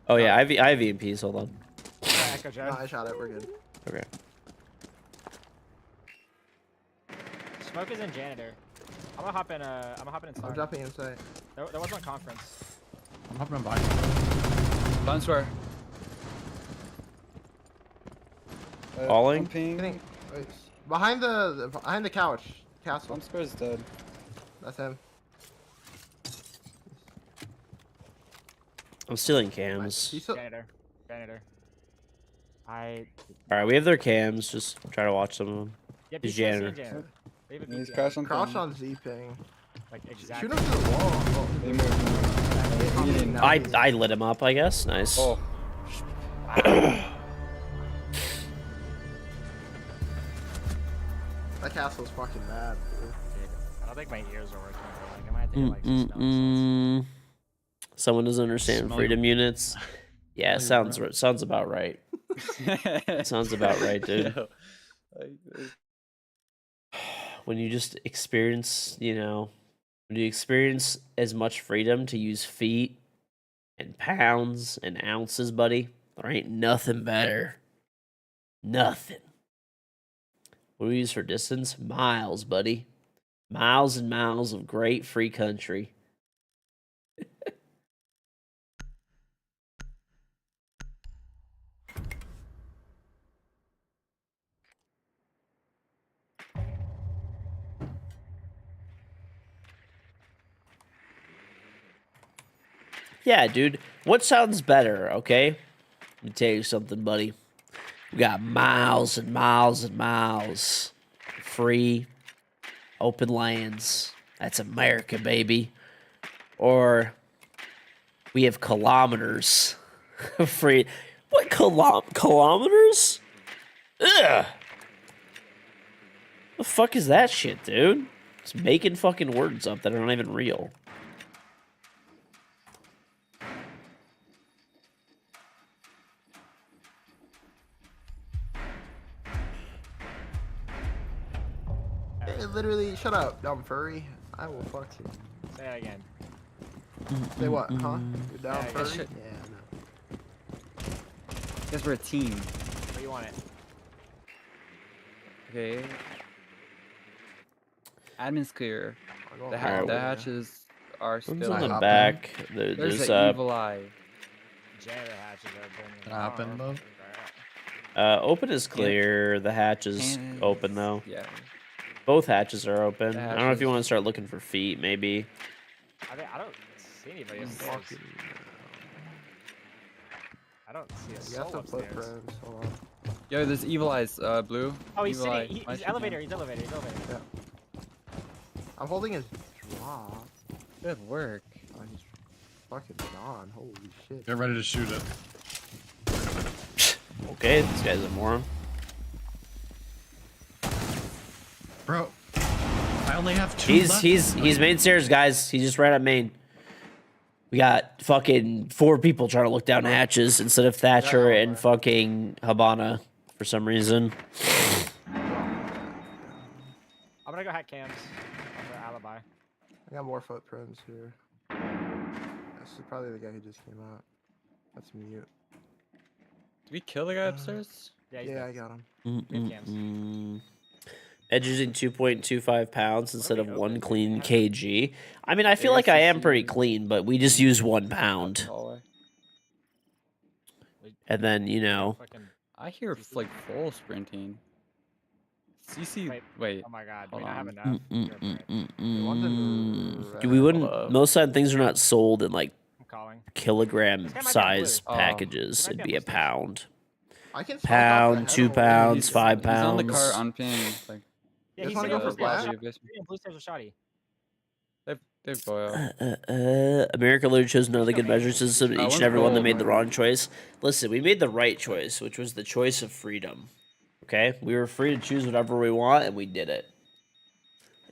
Oh yeah, I have EMPs. Hold on. Yeah, Echo Joe. No, I shot it, we're good. Okay. Smoke is in janitor. I'm gonna hop in I'm stock. dropping inside. There was one conference. I'm hopping on bike. Bun square. Falling? Ping. Wait, behind the couch. Castle. Bun square is dead. That's him. I'm stealing cams. He's so, Janitor. Janitor. All right, we have their cams. Just try to watch some of them. Yep, He's he's janitor. janitor. janitor. They have a He's VPN. crashing. crouch on Z ping. Like exactly. Shoot him through the wall. Oh, They moved. He didn't. I lit him up, I guess. Nice. Oh. That castle's fucking bad. Dude. I don't think my ears are working. But like, I might have to get, like some snow. Someone doesn't understand Smell freedom units. Yeah, Smell your sounds about right. Sounds about right, dude. Yo, like, When you just experience, when you experience as much freedom to use feet and pounds and ounces, buddy, there ain't nothing better. Nothing. What do we use for distance? Miles, buddy. Miles and miles of great free country. Yeah, dude. What sounds better, okay? Let me tell you something, buddy. We got miles and miles and miles of free open lands. That's America, baby. Or we have kilometers of free. What kilometers? Ugh. The fuck is that shit, dude? It's making fucking words up that are not even real. Hey, literally, shut up, dumb furry. I will fuck you. Say that again. Say what, huh? You're down Yeah, furry? shit. Yeah, guess we're a team. Where do you want it? Okay. Admin's clear. no. The, Alright, the well, hatches are One's still on the hop back. There's There's an evil eye. Janitor hatches are open. Can I hop in, Bo? open is clear. The hatch is open though. Yeah. Both hatches are open. The I don't know if you hatches. want to start looking for feet, maybe. I don't see anybody upstairs. Fucking, I don't see a you soul got some upstairs. footprints. Hold on. Yo, there's evil eyes, blue. Oh, he's evil sitting. eye. He's Why should elevator. you- He's elevator. He's elevator. I'm holding his drop. Good work. Oh, he's fucking gone. Holy shit. Get ready to shoot it. Okay, this guy's a moron. Bro, I only have two He's left. he's main stairs, guys. He just ran up main. We got fucking 4 people trying to look down hatches instead of Thatcher and fucking Habana for some reason. I'm gonna go hack cams for alibi. I got more footprints here. This is probably the guy who just came out. That's mute. Did we kill the guy upstairs? Yeah, he's Yeah, dead. I got him. We have cams. Edge using 2.25 pounds instead of we 1 open? clean kg. I mean, I feel like guess I this am pretty is- clean, but we just use 1 pound. Hallway. And then, Fucking, I hear like full sprinting. CC. Wait. Wait. oh my god, do Hold we not have on. enough? You're right. The ones in Do we red. wouldn't? up. Most of the time, things are not sold in like I'm calling. kilogram This guy might be on size blue. Oh. packages. This might It'd be be on a blue pound. I can smoke off the Pound, head 2 of one. pounds, 5 He's on the pounds. car on ping. Like, Yeah, Just he's wanna sitting go over for flash? blue stairs with Shoddy. they boil. America literally chose another good measure system. Each one's and every one that gold, made the man. wrong choice. Listen, we made the right choice, which was the choice of freedom. Okay, we were free to choose whatever we want, and we did it.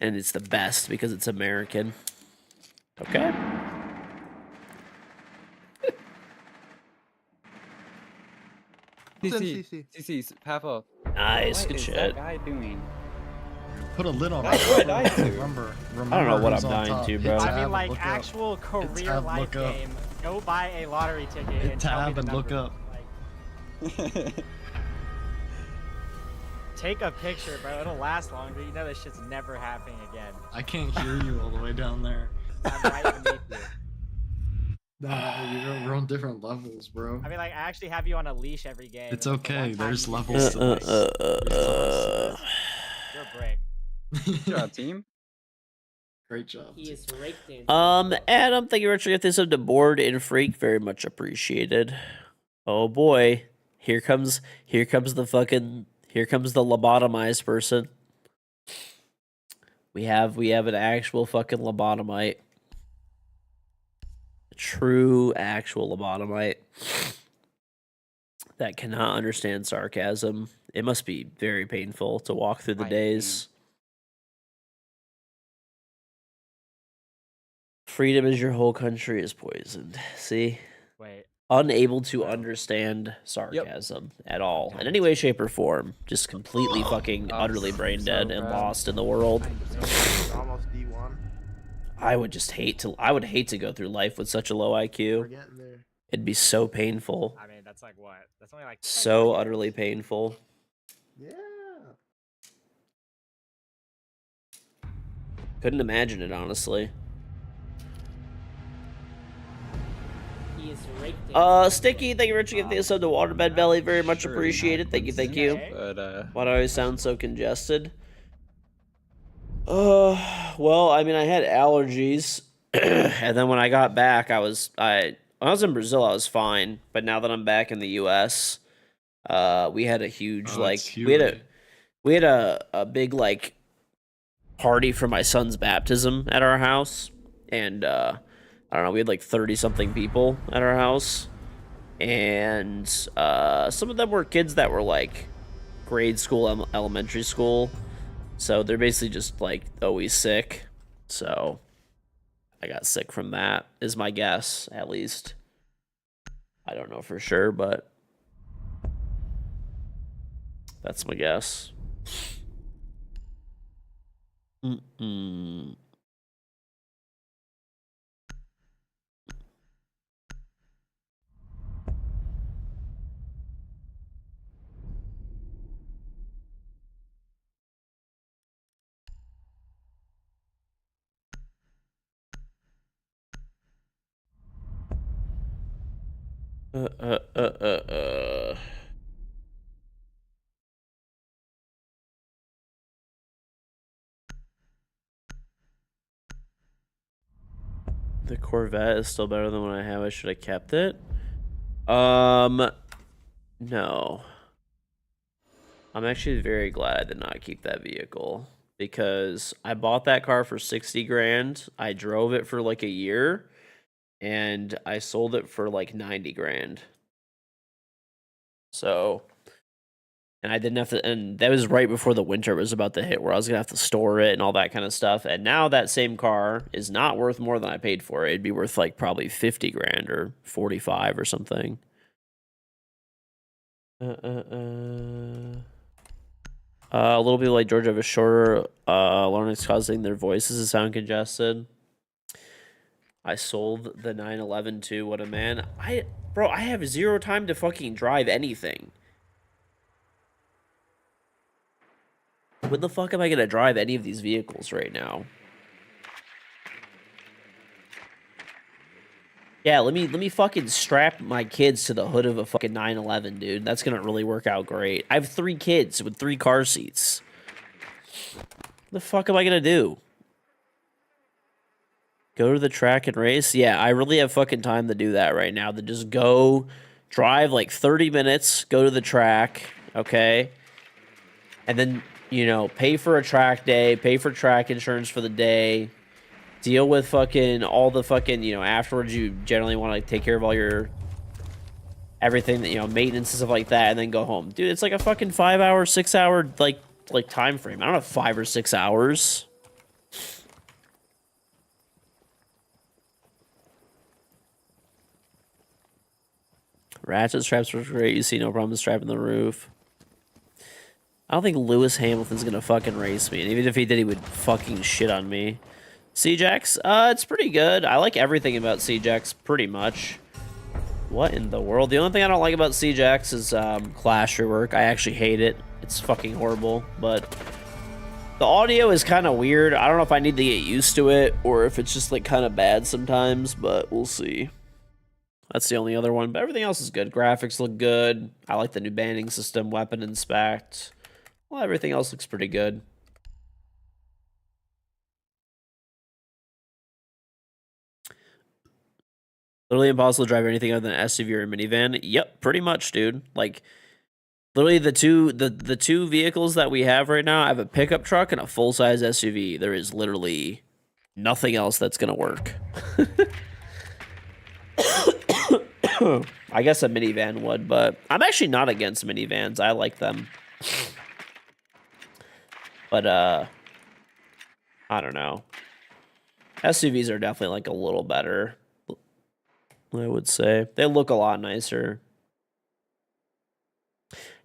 And it's the best because it's American. Okay. Who's in CC. CC? CC. Half up. Nice, What good is shit. that guy doing? Put a lid on That's it. what I died to. Remember, I don't know what who's I'm on dying top. to, Hit bro. tab I mean, and like look up. actual career tab, life look up. game. Go buy a lottery ticket Hit and tell me tab the and look number. up. Like, take a picture, bro. It'll last longer. You know this shit's never happening again. I can't hear you all the way down there. I'm right beneath you. Nah, we're on different levels, bro. I mean, like, I actually have you on a leash every game. It's and, like, the okay, one time there's you levels get to it, this. You're a brick. Good job, team. Great job. He is rake dancing. Adam, thank you very much for getting this up to board and freak. Very much appreciated. Oh boy. Here comes the lobotomized person. We have an actual fucking lobotomite. A true actual lobotomite that cannot understand sarcasm. It must be very painful to walk through the My days. Freedom is your whole country is poisoned. See? Wait. Unable to understand sarcasm at all in any way, shape, or form. Just completely fucking utterly brain dead and lost in the world. Almost D1. I would hate to go through life with such a low We're IQ. getting there. It'd be so painful. I mean, that's like what? That's only like 10 So more utterly years. painful. Yeah. Couldn't imagine it, honestly. He is rake dancing. Sticky, thank you very much for giving this up to Waterbed Belly. Very much Sure, appreciated. Thank you, thank you. But Why do I always sound so congested? Well, I mean, I had allergies, and then when I got back, when I was in Brazil, I was fine. But now that I'm back in the U.S., we had a huge we had a big like party for my son's baptism at our house, and I don't know, we had like 30-something people at our house, and some of them were kids that were like grade school, elementary school. So they're basically just like always sick. So I got sick from that, is my guess, at least. I don't know for sure, but that's my guess. Mm-mm. The Corvette is still better than what I have. I should have kept it. No. I'm actually very glad I did not keep that vehicle because I bought that car for 60 grand. I drove it for like a year and I sold it for like 90 grand. So, and I didn't have to, and that was right before the winter was about to hit where I was gonna have to store it and all that kind of stuff. And now that same car is not worth more than I paid for it. It'd be worth like probably 50 grand or 45 or something. A little bit like George have a shorter learning's causing their voices to sound congested. I sold the 911 too. What a man. Bro, I have zero time to fucking drive anything. When the fuck am I gonna drive any of these vehicles right now? Yeah, let me fucking strap my kids to the hood of a fucking 911, dude. That's gonna really work out great. I have 3 kids with 3 car seats. What the fuck am I gonna do? Go to the track and race? Yeah, I really have fucking time to do that right now. To just go drive like 30 minutes, go to the track, okay? And then, you know, pay for a track day, pay for track insurance for the day, deal with fucking all the fucking, you know, afterwards you generally want to take care of all your everything that, you know, maintenance and stuff like that, and then go home. Dude, it's like a fucking 5-hour, 6-hour like time frame. I don't have 5 or 6 hours. Ratchet straps were great. You see no problem strapping the roof. I don't think Lewis Hamilton's gonna fucking race me, and even if he did, he would fucking shit on me. C-Jax, it's pretty good. I like everything about C-Jax, pretty much. What in the world? The only thing I don't like about C-Jax is Clash rework. I actually hate it. It's fucking horrible, but the audio is kind of weird. I don't know if I need to get used to it, or if it's just like kind of bad sometimes, but we'll see. That's the only other one, but everything else is good. Graphics look good. I like the new banding system, weapon inspect. Well, everything else looks pretty good. Literally impossible to drive anything other than an SUV or a minivan. Yep, pretty much, dude. Like, literally the two vehicles that we have right now, I have a pickup truck and a full-size SUV. There is literally nothing else that's gonna work. I guess a minivan would, but I'm actually not against minivans. I like them. But, I don't know. SUVs are definitely, like, a little better, I would say. They look a lot nicer.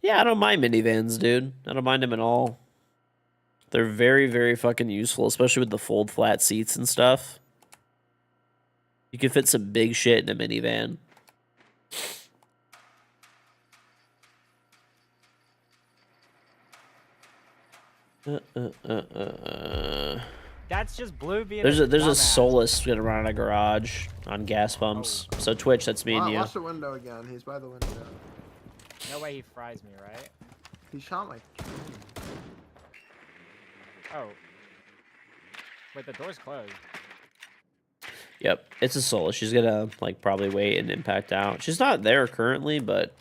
Yeah, I don't mind minivans, dude. I don't mind them at all. They're very, very fucking useful, especially with the fold flat seats and stuff. You can fit some big shit in a minivan. That's just Blue being There's a dumbass. Solus gonna run out of garage on gas pumps. So Twitch, that's me and you. Watch the window again. He's by the window. No way he fries me, right? He shot my. Oh. Wait, the door's closed. Yep, it's a Solus. She's gonna like probably wait and impact out. She's not there currently, but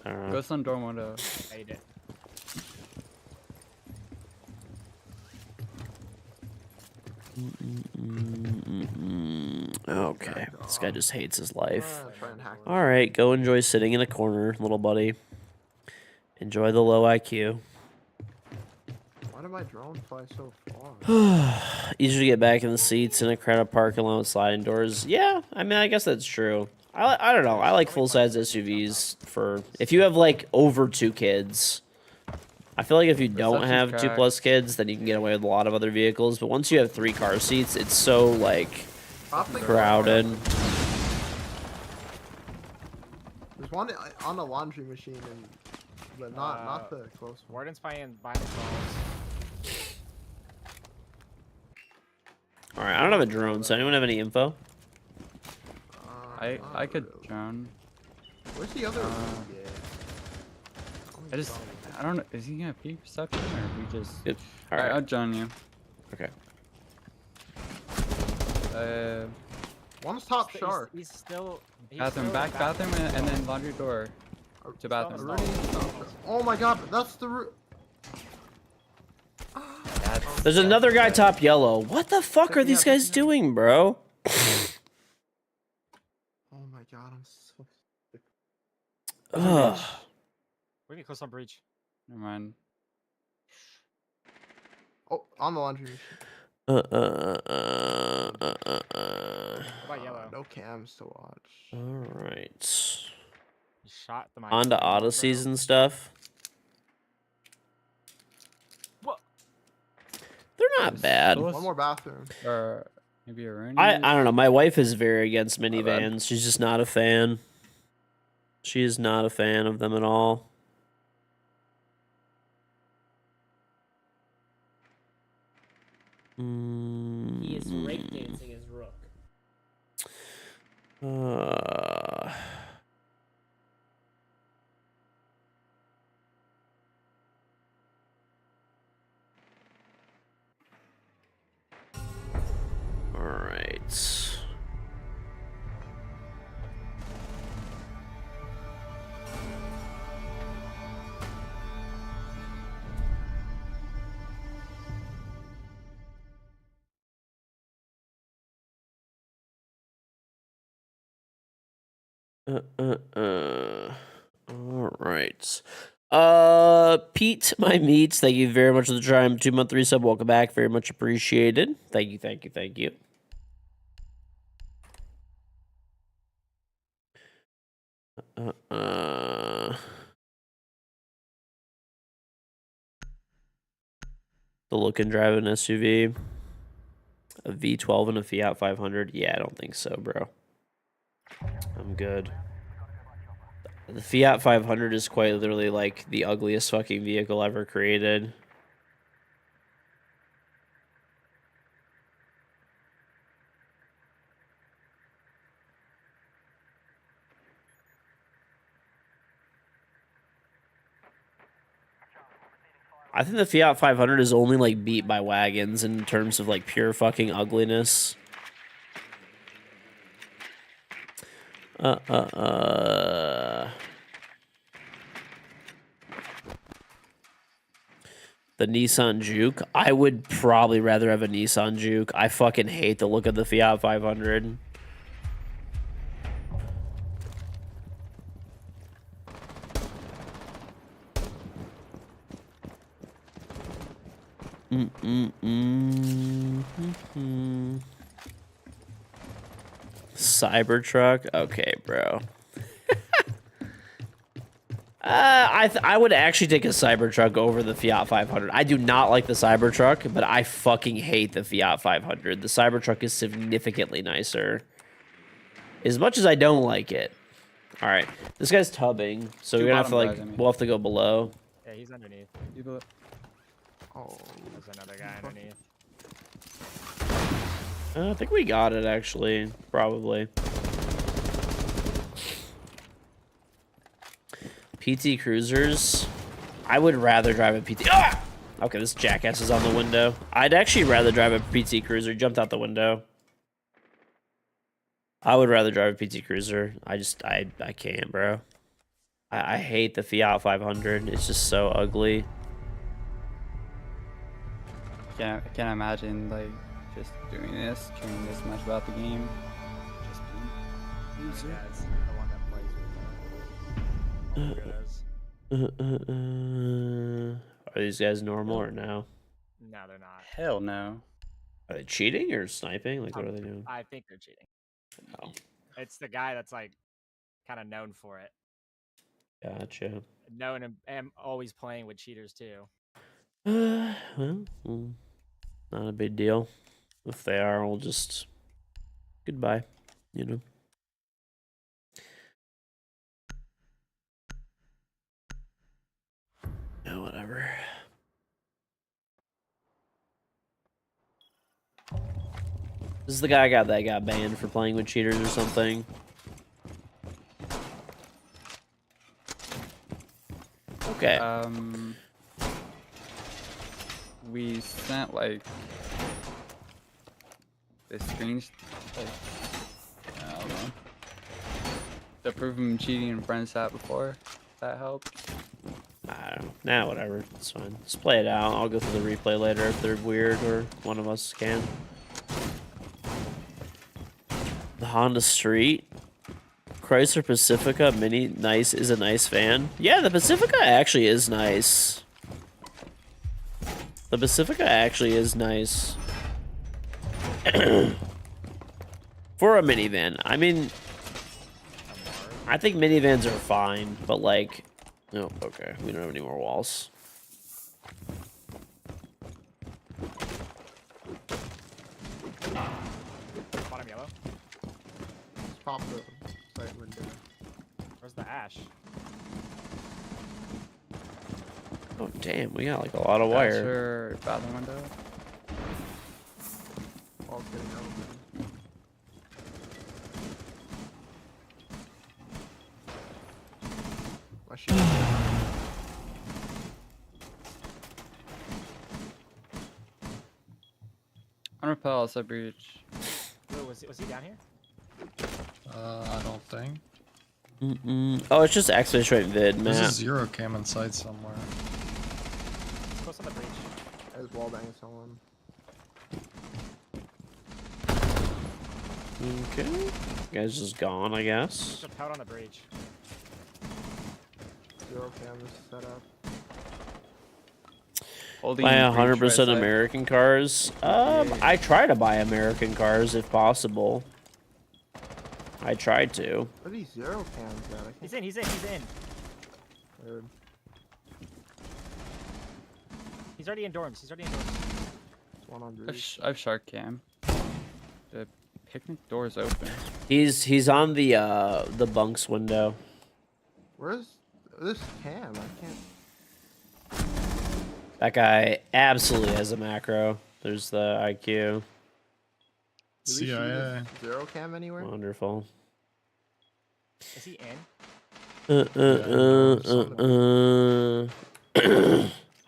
I don't know. Ghost on door window. Yeah, you did. Okay, this guy just hates his life. Try and hack. All right, go enjoy sitting in a corner, little buddy. Enjoy the low IQ. Why did my drone fly so far? Easier to get back in the seats in a crowded parking lot with sliding doors. Yeah, I mean, I guess that's true. I don't know. I like full-size SUVs for if you have like over 2 kids. I feel like if you don't have 2+ kids, then you can get away with a lot of other vehicles. But once you have 3 car seats, it's so like crowded. There's one on the laundry machine, but not the close one. Warden's buying balls. All right, I don't have a drone. So anyone have any info? I could drown. Where's the other? I don't know. Is he gonna peek perception or we just? Good. All Alright, right. I'll drown you. Okay. One's top shark. He's still. Bathroom, back bathroom, and then laundry door. To bathroom. Oh my god, that's the root. There's another guy top yellow. What the fuck are these guys doing, bro? Oh my god, I'm so. Ugh. We need close on breach. Never mind. Oh, on the laundry machine. What about yellow? No cams to watch. All right. He shot the mic. On to Odysseys and stuff. What? They're not bad. One more bathroom. Or maybe a Rooney. I don't know. My wife is very against minivans. She's just not a fan. She is not a fan of them at all. He is breakdancing his rook. All right. All right. Pete, my meats, thank you very much for the Prime 2-month resub. Welcome back. Very much appreciated. Thank you, thank you, thank you. The look and drive an SUV. A V12 and a Fiat 500. Yeah, I don't think so, bro. I'm good. The Fiat 500 is quite literally like the ugliest fucking vehicle ever created. I think the Fiat 500 is only like beat by wagons in terms of like pure fucking ugliness. The Nissan Juke. I would probably rather have a Nissan Juke. I fucking hate the look of the Fiat 500. Cybertruck. Okay, bro. I would actually take a Cybertruck over the Fiat 500. I do not like the Cybertruck, but I fucking hate the Fiat 500. The Cybertruck is significantly nicer. As much as I don't like it. All right, this guy's tubbing, so Two we're gonna have to bottom like guys, I mean. we'll have to go below. Yeah, he's underneath. Oh, There's another guy underneath. I think we got it actually, probably. PT Cruisers. I would rather drive a PT. Ah! Okay, this jackass is on the window. I'd actually rather drive a PT Cruiser. Jumped out the window. I would rather drive a PT Cruiser. I can't, bro. I hate the Fiat 500. It's just so ugly. I can't imagine like just doing this, caring this much about the game. Just being This guy's the one that plays with weirdos. Are these guys normal or no? No, they're not. hell no. Are they cheating or sniping? Like, what are they doing? I think they're cheating. Oh, It's the guy that's like kind of known for it. gotcha. Known and always playing with cheaters too. Well, not a big deal. If they are, we'll just goodbye. You know. No, whatever. This is the guy that got banned for playing with cheaters or something. Okay. We sent like the screens, like I don't know, to prove him cheating in friends chat before. That helped. I don't know. Nah, whatever. It's fine. Let's play it out. I'll go through the replay later if they're weird or one of us can. The Honda Street. Chrysler Pacifica Mini nice is a nice van. Yeah, the Pacifica actually is nice. The Pacifica actually is nice. For a minivan. I mean, I think minivans are fine, but like, oh, okay. We don't have any more walls. Bottom yellow. just pop the side window. Where's the ash? Oh, damn. We got like a lot of wire. That's your bathroom window. Wall's getting open. My shit. On repel, sub breach. Wait, was he down here? I don't think. Oh, it's just X-Fish right vid, There's a man. zero cam inside somewhere. It's close on the breach. There's wall banging someone. Okay. Guy's just gone, I guess. There's a pout on the breach. Zero cameras set up. Holding Buy breach right 100% side. American cars. I try to buy American cars if possible. I tried to. Where are these zero cams at? I can't. He's in. Weird. He's already in dorms. One on I breach. have shark cam. The picnic door is open. He's on the bunks window. Where's this cam? I can't. That guy absolutely has a macro. There's the IQ. Did we shoot CIA. a zero cam anywhere? Wonderful. Is he in?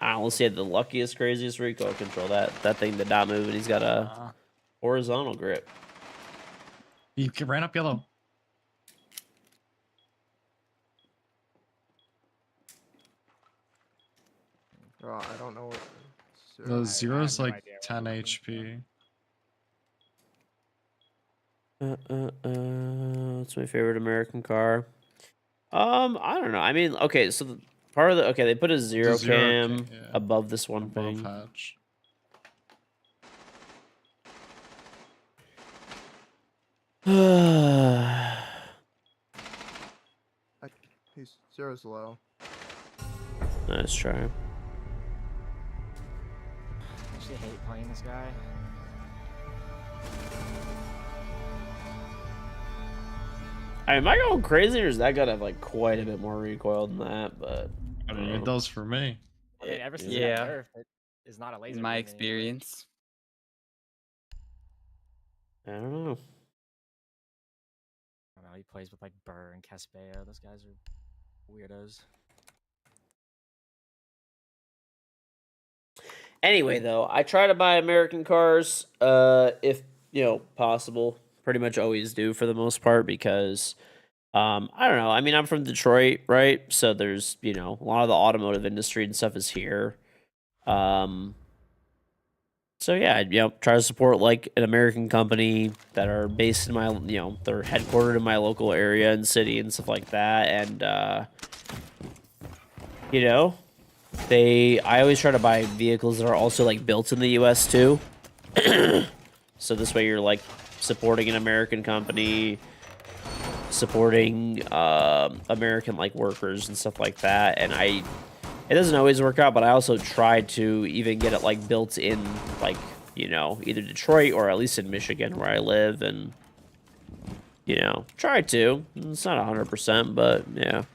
I don't see the luckiest, craziest recoil control. That thing did not move, and he's got a horizontal grip. He ran up yellow. Bro, I don't know what. The I zero's have no like idea where 10 I'm coming HP. What's my favorite American car? I don't know. I mean, okay, so part of the they put a zero cam yeah, above this one above thing. hatch. He's zero's low. Nice try. I actually hate playing this guy. Am I going crazy, or does that gun have like quite a bit more recoil than that? But I mean, it does for me. I mean, ever since Yeah. that nerf, it is not a laser. In my beam anymore. experience. I don't know. I don't know. He plays with like Burr and Caspeo. Those guys are weirdos. Anyway, though, I try to buy American cars, if possible. Pretty much always do for the most part because, I don't know. I mean, I'm from Detroit, right? So there's a lot of the automotive industry and stuff is here. So yeah, try to support like an American company that are based in my, they're headquartered in my local area and city and stuff like that, and I always try to buy vehicles that are also like built in the U.S. too. So this way you're like supporting an American company, supporting American like workers and stuff like that. And it doesn't always work out, but I also try to even get it like built in like either Detroit or at least in Michigan where I live, and try to. It's not 100%, but yeah.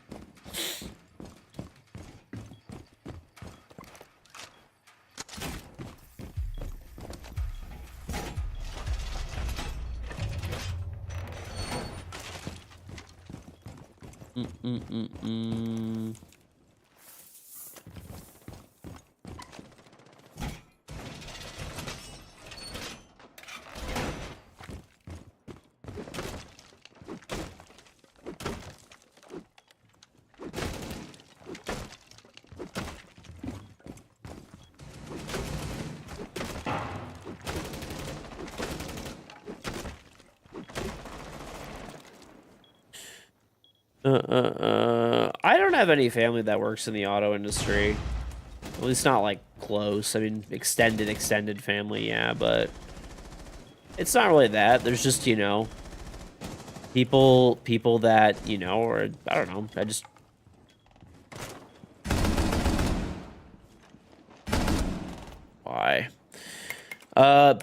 I don't have any family that works in the auto industry. At least not like close. I mean, extended family, yeah, but it's not really that. There's just, people that, or I don't know. I just why?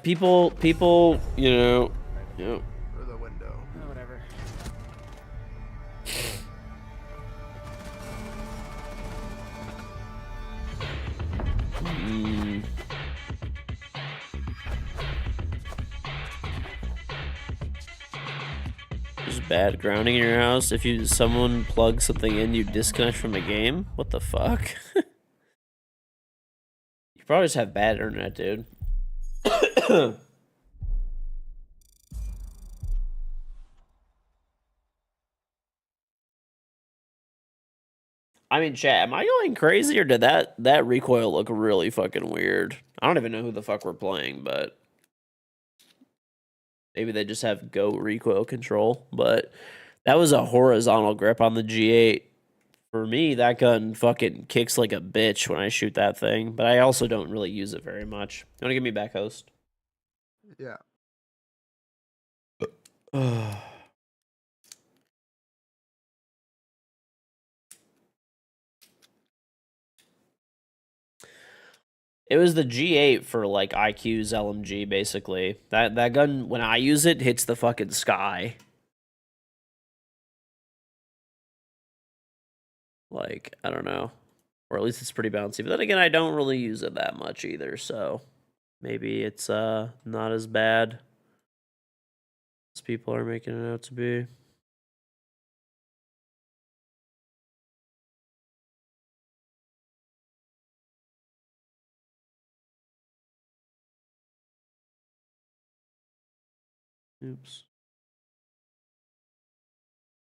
People, Through the window. Oh, whatever. There's bad grounding in your house. If someone plugs something in, you disconnect from a game. What the fuck? You probably just have bad internet, dude. I mean, chat, am I going crazy, or did that recoil look really fucking weird? I don't even know who the fuck we're playing, but maybe they just have goat recoil control. But that was a horizontal grip on the G8. For me, that gun fucking kicks like a bitch when I shoot that thing, but I also don't really use it very much. You want to give me back, host? Yeah. It was the G8 for like IQ's LMG, basically. That gun, when I use it, hits the fucking sky. Like, I don't know. Or at least it's pretty bouncy. But then again, I don't really use it that much either, so maybe it's not as bad as people are making it out to be. Oops.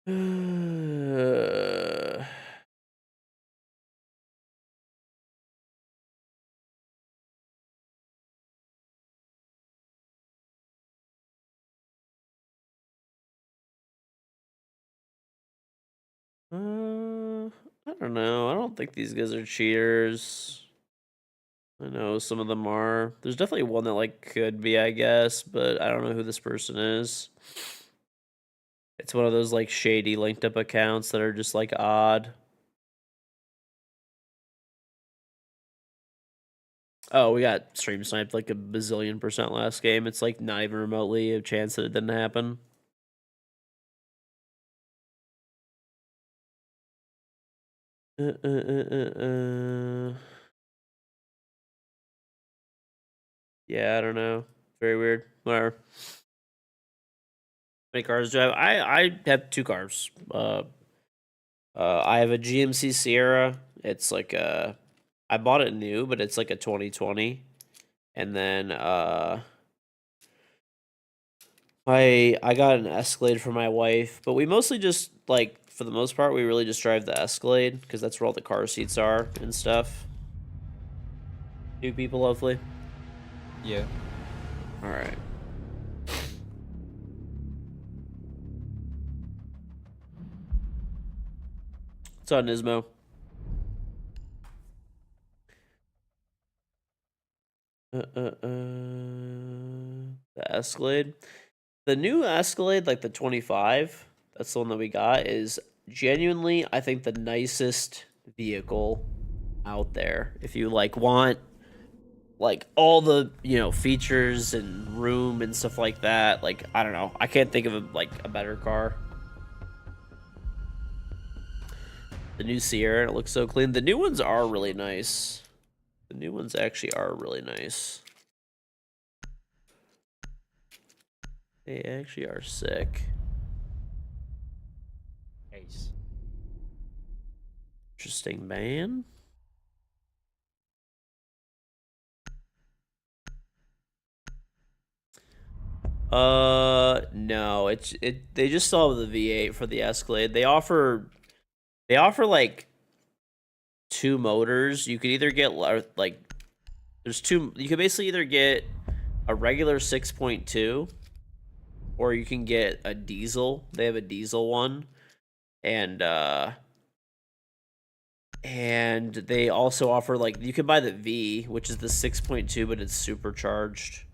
I don't know. I don't think these guys are cheaters. I know some of them are. There's definitely one that like could be, I guess, but I don't know who this person is. It's one of those like shady linked up accounts that are just like odd. Oh, we got stream sniped like a bazillion% last game. It's like not even remotely a chance that it didn't happen. Yeah, I don't know. Very weird. Whatever. How many cars do I have? I have 2 cars. I have a GMC Sierra. It's like I bought it new, but it's like a 2020. And then I got an Escalade for my wife, but we mostly just like for the most part we really just drive the Escalade because that's where all the car seats are and stuff. 2 people, hopefully. Yeah. All right. What's on Nismo? The Escalade. The new Escalade, like the 25, that's the one that we got, is genuinely, I think, the nicest vehicle out there. If you like want like all the, you know, features and room and stuff like that, like I don't know. I can't think of a better car. The new Sierra, it looks so clean. The new ones are really nice. The new ones actually are really nice. They actually are sick. Ace. Interesting, man. No, they just still have the V8 for the Escalade. They offer like 2 motors. You could either get like there's 2, you could basically either get a regular 6.2 or you can get a diesel. They have a diesel one. And they also offer like you can buy the V, which is the 6.2 but it's supercharged.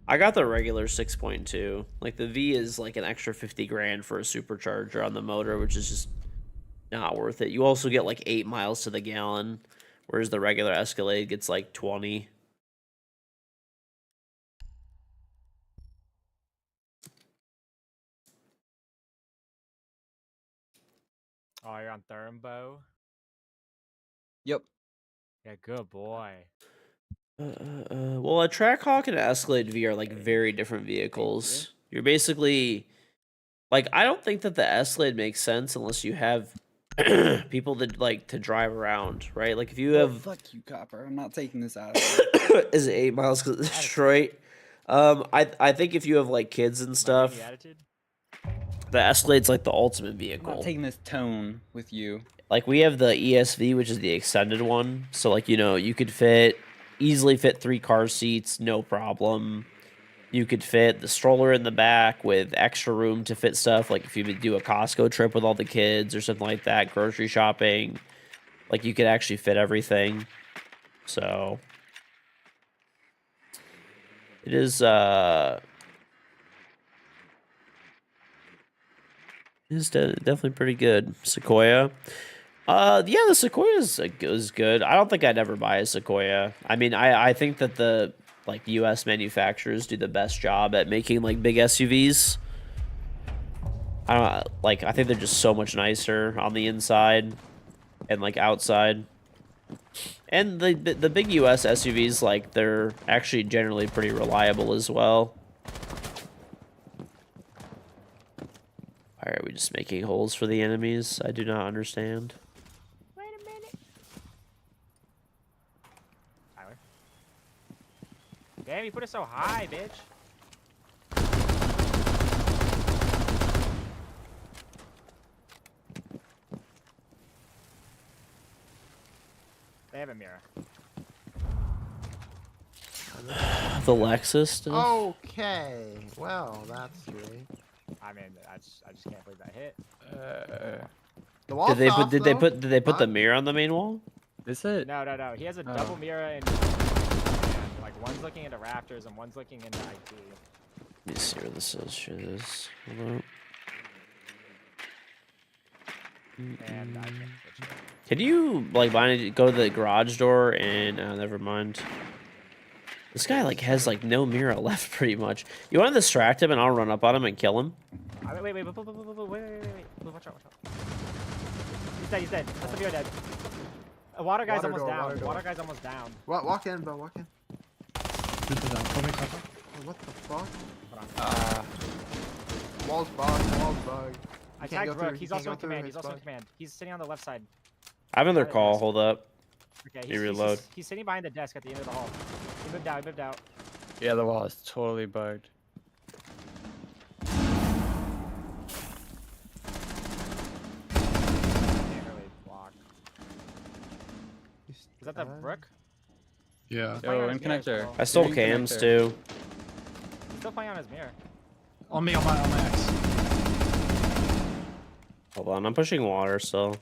I got the regular 6.2. Like the V is like an extra 50 grand for a supercharger on the motor, which is just not worth it. You also get like 8 miles to the gallon, whereas the regular Escalade gets like 20. Oh, you're on Thurmbo? Yep. Yeah, good boy. Well, a Trackhawk and an Escalade V are like very different vehicles. You're basically like I don't think that the Escalade makes sense unless you have people that like to drive around, right? Like if you have Fuck you, Copper. I'm not taking this out. is it 8 miles to Detroit? I think if you have like kids and stuff, Attitude? the Escalade's like the ultimate I'm vehicle. not taking this tone with you. Like we have the ESV, which is the extended one. So like, you know, you could easily fit 3 car seats, no problem. You could fit the stroller in the back with extra room to fit stuff. Like if you would do a Costco trip with all the kids or something like that, grocery shopping, like you could actually fit everything. So it is definitely pretty good. Sequoia. Yeah, the Sequoia is good. I don't think I'd ever buy a Sequoia. I mean, I think that the like U.S. manufacturers do the best job at making like big SUVs. I don't like. I think they're just so much nicer on the inside and like outside. And the big U.S. SUVs, like they're actually generally pretty reliable as well. Why are we just making holes for the enemies? I do not understand. Wait a minute. Tyler. Damn, you put it so high, bitch. They have a mirror. The Lexus stuff. Okay. Well, that's great. I mean, I just can't believe that hit. The wall's Did they put? soft, Did they though. put? Did they put the Fine. mirror on the main wall? Is it? No. He has a Oh. double mirror and like one's looking into rafters and one's looking into IT. Let me see where this is. Shit is. Hold up. And I can't switch it. Can you like go to the garage door and never mind. This guy like has like no mirror left pretty much. You want to distract him and I'll run up on him and kill him. Wait, watch out. He's dead. That's the mirror dead. Water guy's Water almost door, down. water door. Water guy's almost down. Walk in, bro. Walk in. Oh, what the fuck? Wall's bugged. I You can't tagged go Brooke. through, He's you can't also go in through, command. it's He's also in bugged. command. He's sitting on the left side. I have another Got it, call. guys. Hold up. Okay, You reload. he's sitting behind the desk at the end of the hall. He moved out. Yeah, the wall is totally bugged. Can't really block. Is that the Brook? Yeah. He's playing Yo, on in his mirror connector. still. I stole Green cams connector. too. He's still playing on his mirror. On me, on my X. Hold on, I'm pushing water still.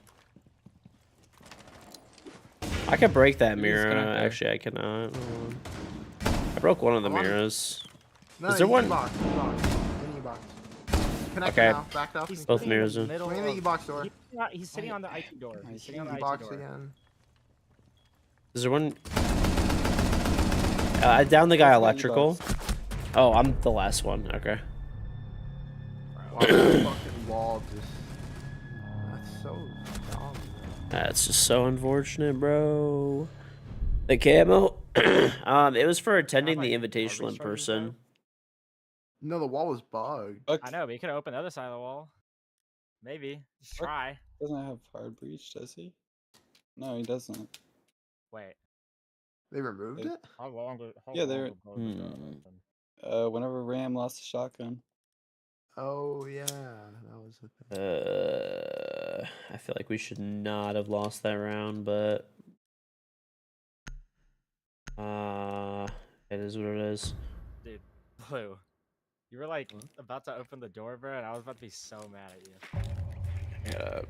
I can break that Maybe mirror. disconnect there. Actually, I cannot. Hold on. I broke one of the I wanna- mirrors. No, Is there one- E-box. In E-box. Connect Okay. now. Backed up. He's Both sitting mirrors in are- the middle Swing the of- E-box door. He's sitting on the IT door. He's sitting on the IT E-box door. again. Is there one? I downed the guy What's my electrical. E-box? Oh, I'm the last one. Okay. Wow, that fucking wall just. That's so dumb. That's just so unfortunate, bro. The camo. It was for attending the like, invitational in garbage charges, person. No, the wall was bugged. I know, but he could have opened the other side of the wall. Maybe. Just What? try. Doesn't have hard breach, does he? No, he doesn't. Wait. They removed They- it? Yeah, they're- Whenever Ram lost the shotgun. Oh, yeah. That was the thing. I feel like we should not have lost that round, but it is what it is. Dude, Blue. You were like about to open the door, bro, and I was about to be so mad at you.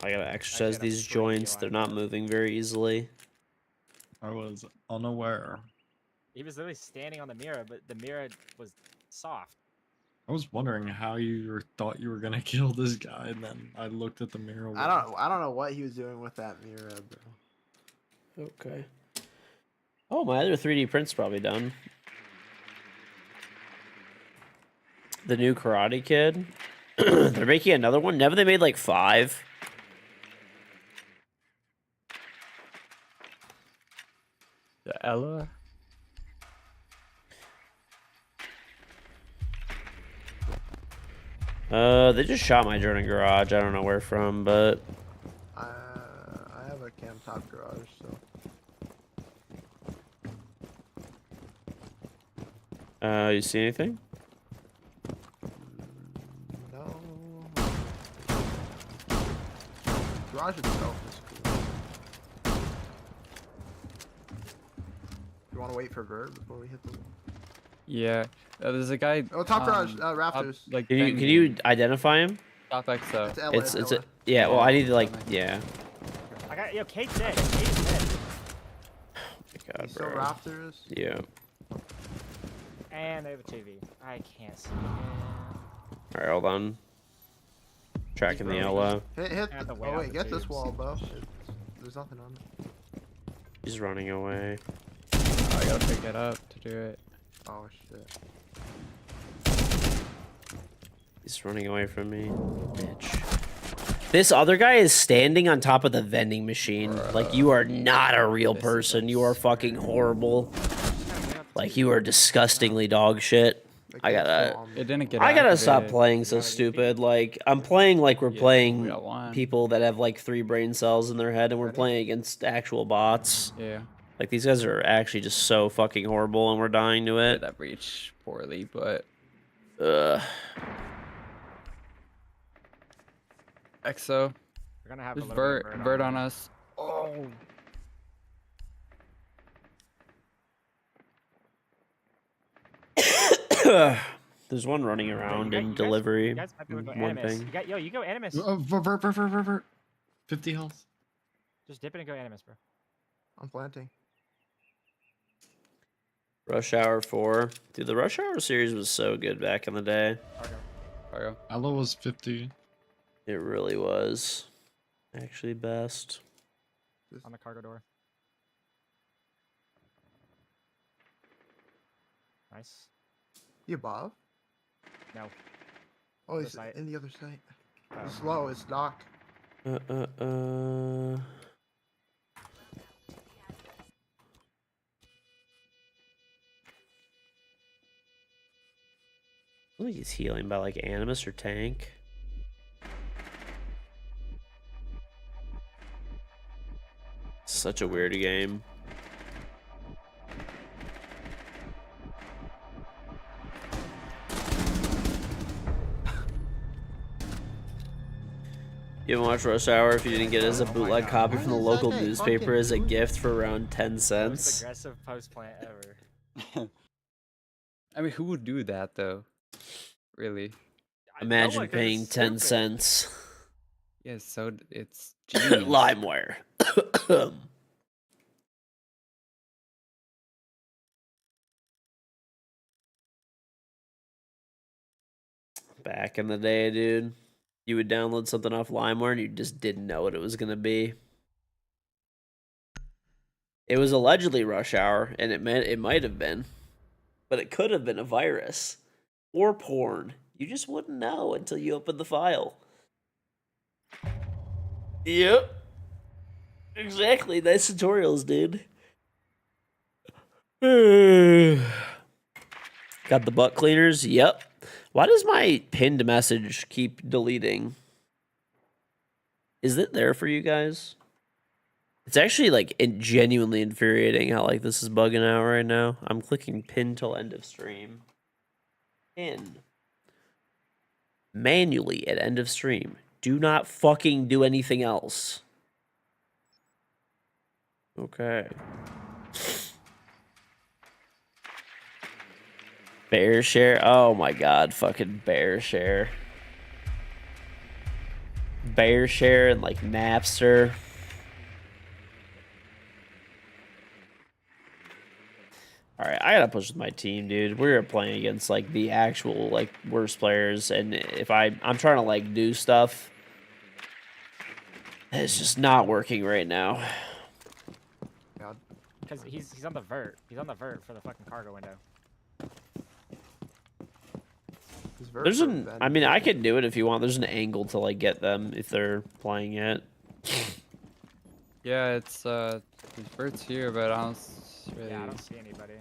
I gotta exercise gotta these spray you joints. on They're not that. moving very easily. I was unaware. He was literally standing on the mirror, but the mirror was soft. I was wondering how you thought you were gonna kill this guy, and then I looked at the mirror. I don't know what he was doing with that mirror, bro. Okay. Oh, my other 3D print's probably done. The new Karate Kid. They're making another one. Never they made like 5. The Ella? They just shot my drone in garage. I don't know where from, but I have a cam top garage, so. you see anything? No. Garage itself is cool. You want to wait for Vert before we hit the wall? Yeah. There's a guy. Oh, top garage, up, rafters. like Can you identify him? top XO. It's Ella, It's a Ella. yeah. Well, I need to like Yeah. yeah. I got Kate's dead. Kate's dead. Oh my God, Still bro. rafters. Yeah. And they have a TV. I can't see him. All right, hold on. Tracking the running. Ella. Hit have to the, wait oh on wait, the get this tubes. wall, bro. There's nothing on it. He's running away. I gotta pick it up to do it. Oh shit. He's running away from me. Bitch. This other guy is standing on top of the vending machine. Like, you are not a real This is person. You are fucking horrible. Like, you are disgustingly dog shit. I gotta- It didn't get. I gotta stop activated. playing so stupid. Like, I'm playing like we're Yeah, playing we got one. people that have like 3 brain cells in their head, and we're playing against actual bots. Yeah. Like, these guys are actually just so fucking horrible, and we're dying to Did it. that breach poorly, but Ugh. XO. We're gonna have There's a little bit Vert. of Vert on us. Oh. There's one running around You in guys- delivery. You guys might be able to go One Animus. thing. You go Animus. Vert. 50 health. Just dip it and go Animus, bro. I'm planting. Rush Hour 4. Dude, the Rush Hour series was so good back in the day. Cargo. Aloe was 50. It really was. Actually best. On the cargo door. Nice. You above? No. Oh, Other he's side. in the other side. Oh. He's slow. It's knock. I think he's healing by like Animus or Tank. Such a weird game. You haven't watched Rush Hour if you didn't get it as a bootleg copy Why from the is local that a newspaper fucking as a boot? gift for around 10 Most cents. aggressive post plant ever. I mean, who would do that though? Really? Imagine No one, 'cause paying it's 10 stupid. cents. Yeah, so it's genius. LimeWire. Back in the day, dude, you would download something off LimeWire and you just didn't know what it was gonna be. It was allegedly Rush Hour, and it might have been, but it could have been a virus or porn. You just wouldn't know until you opened the file. Yep. Exactly. Nice tutorials, dude. Got the butt cleaners? Yep. Why does my pinned message keep deleting? Is it there for you guys? It's actually like genuinely infuriating how like this is bugging out right now. I'm clicking pin till end of stream. Pin. Manually at end of stream. Do not fucking do anything else. Okay. Bear share. Oh my god, fucking bear share. Bear share and like Napster. Alright, I gotta push with my team, dude. We're playing against like the actual like worst players, and if I'm trying to like do stuff, it's just not working right now. God. Because he's on the vert. He's on the vert for the fucking cargo window. He's very There's an prevent- I mean I could do it if you want. There's an angle to like get them if they're playing it. Yeah, it's there's birds here, but I don't really. Yeah, I don't see anybody.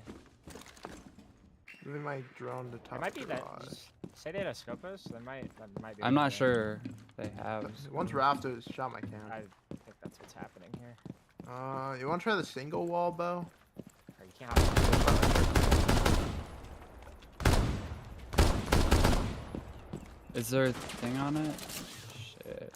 Even my drone to It top might be that. garage. Just say they had a Scopus. That might be. I'm the not thing. sure they have. Once Raptors shot my can. I think that's what's happening here. You want to try the single wall bow? Or you can't hop Is there a thing on it? Shit.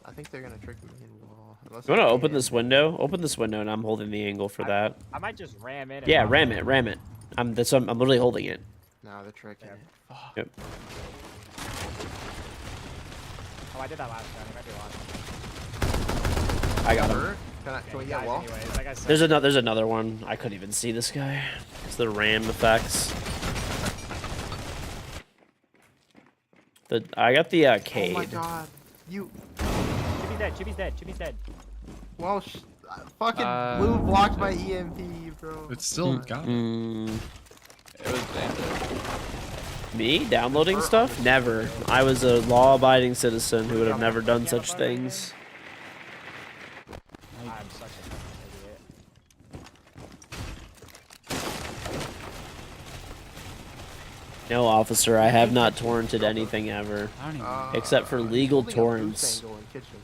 I think they're gonna trick me in wall. Unless You wanna I open can. this window? Open this window and I'm holding the angle for that. I might just ram in. And Yeah, hop ram in. it, ram it. I'm literally holding it. No, they're tricking Yeah. it. Fuck. Yep. Oh, I did that last round. He might be lost. I got him. Hurt? Can we get Guys, wall? anyways, like I said, There's another one. I couldn't even see this guy. It's the ram effects. I got the Oh my Cade. god. You. Chibi's dead. Chibi's dead. Chibi's dead. Well, fucking blue blocked my EMP, bro. It's still got it. It was banter. Me downloading stuff? Never. I was a law-abiding citizen who would have never done such things. I'm such a fucking idiot. No, officer, I have not torrented anything ever. I don't even. Except for he's legal holding a boost torrents. angle in kitchen.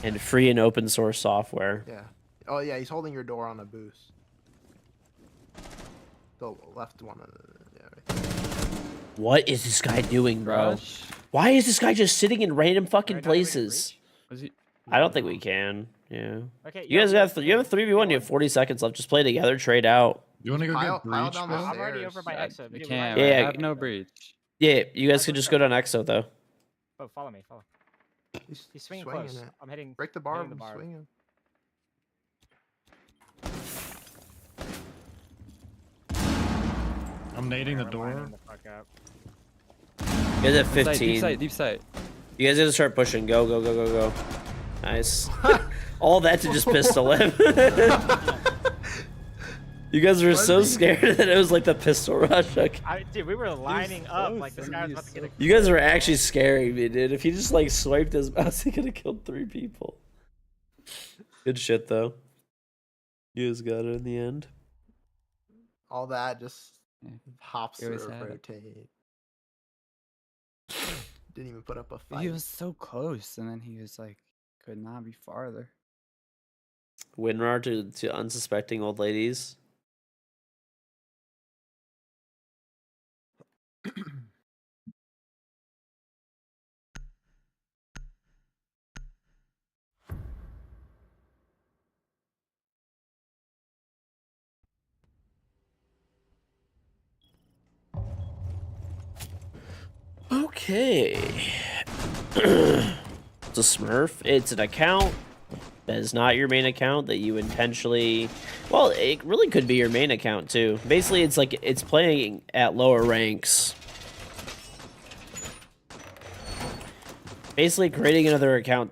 And free and open source software. Yeah. Oh yeah, he's holding your door on a boost. The left one. Yeah. Right there. What is this guy doing, bro? Rush? Why is this guy just sitting in random fucking Alright, now that we can places? Was he? I don't think we can. Yeah. Okay. You guys yo, you have a 3v1. You have 40 seconds left. Just play together. Trade out. You want to go Pile- get pile breach, down the bro? I'm already over by I, exit. I Dude, can't. Yeah, I yeah. have no breach. Yeah, you guys Guys, could let's just go. go down EXO though. Oh, follow me. Follow. He's He's swinging swinging close. it. I'm hitting. Break the I'm bar. hitting the bar. Swinging. I'm nading the We're door. lining the fuck up. You guys have Deep sight, 15. deep sight, deep sight. You guys gotta start pushing. Go, go, go, go, go. Nice. All that to just pistol him. You guys were Why so did he- scared that it was like the pistol rush. Okay. Dude, we were lining up close, like this and guy was he about was to get a. You guys were actually scaring me, dude. If he just like swiped his mouse, he could have killed 3 people. Good shit though. You guys got it in the end. All that just Yeah. hops You always through, had it. rotate. Didn't even put up a He fight. was so close, and then he was like, could not be farther. WinRAR to unsuspecting old ladies. Okay. It's a smurf. It's an account that is not your main account that you intentionally. Well, it really could be your main account too. Basically, it's like it's playing at lower ranks. Basically, creating another account,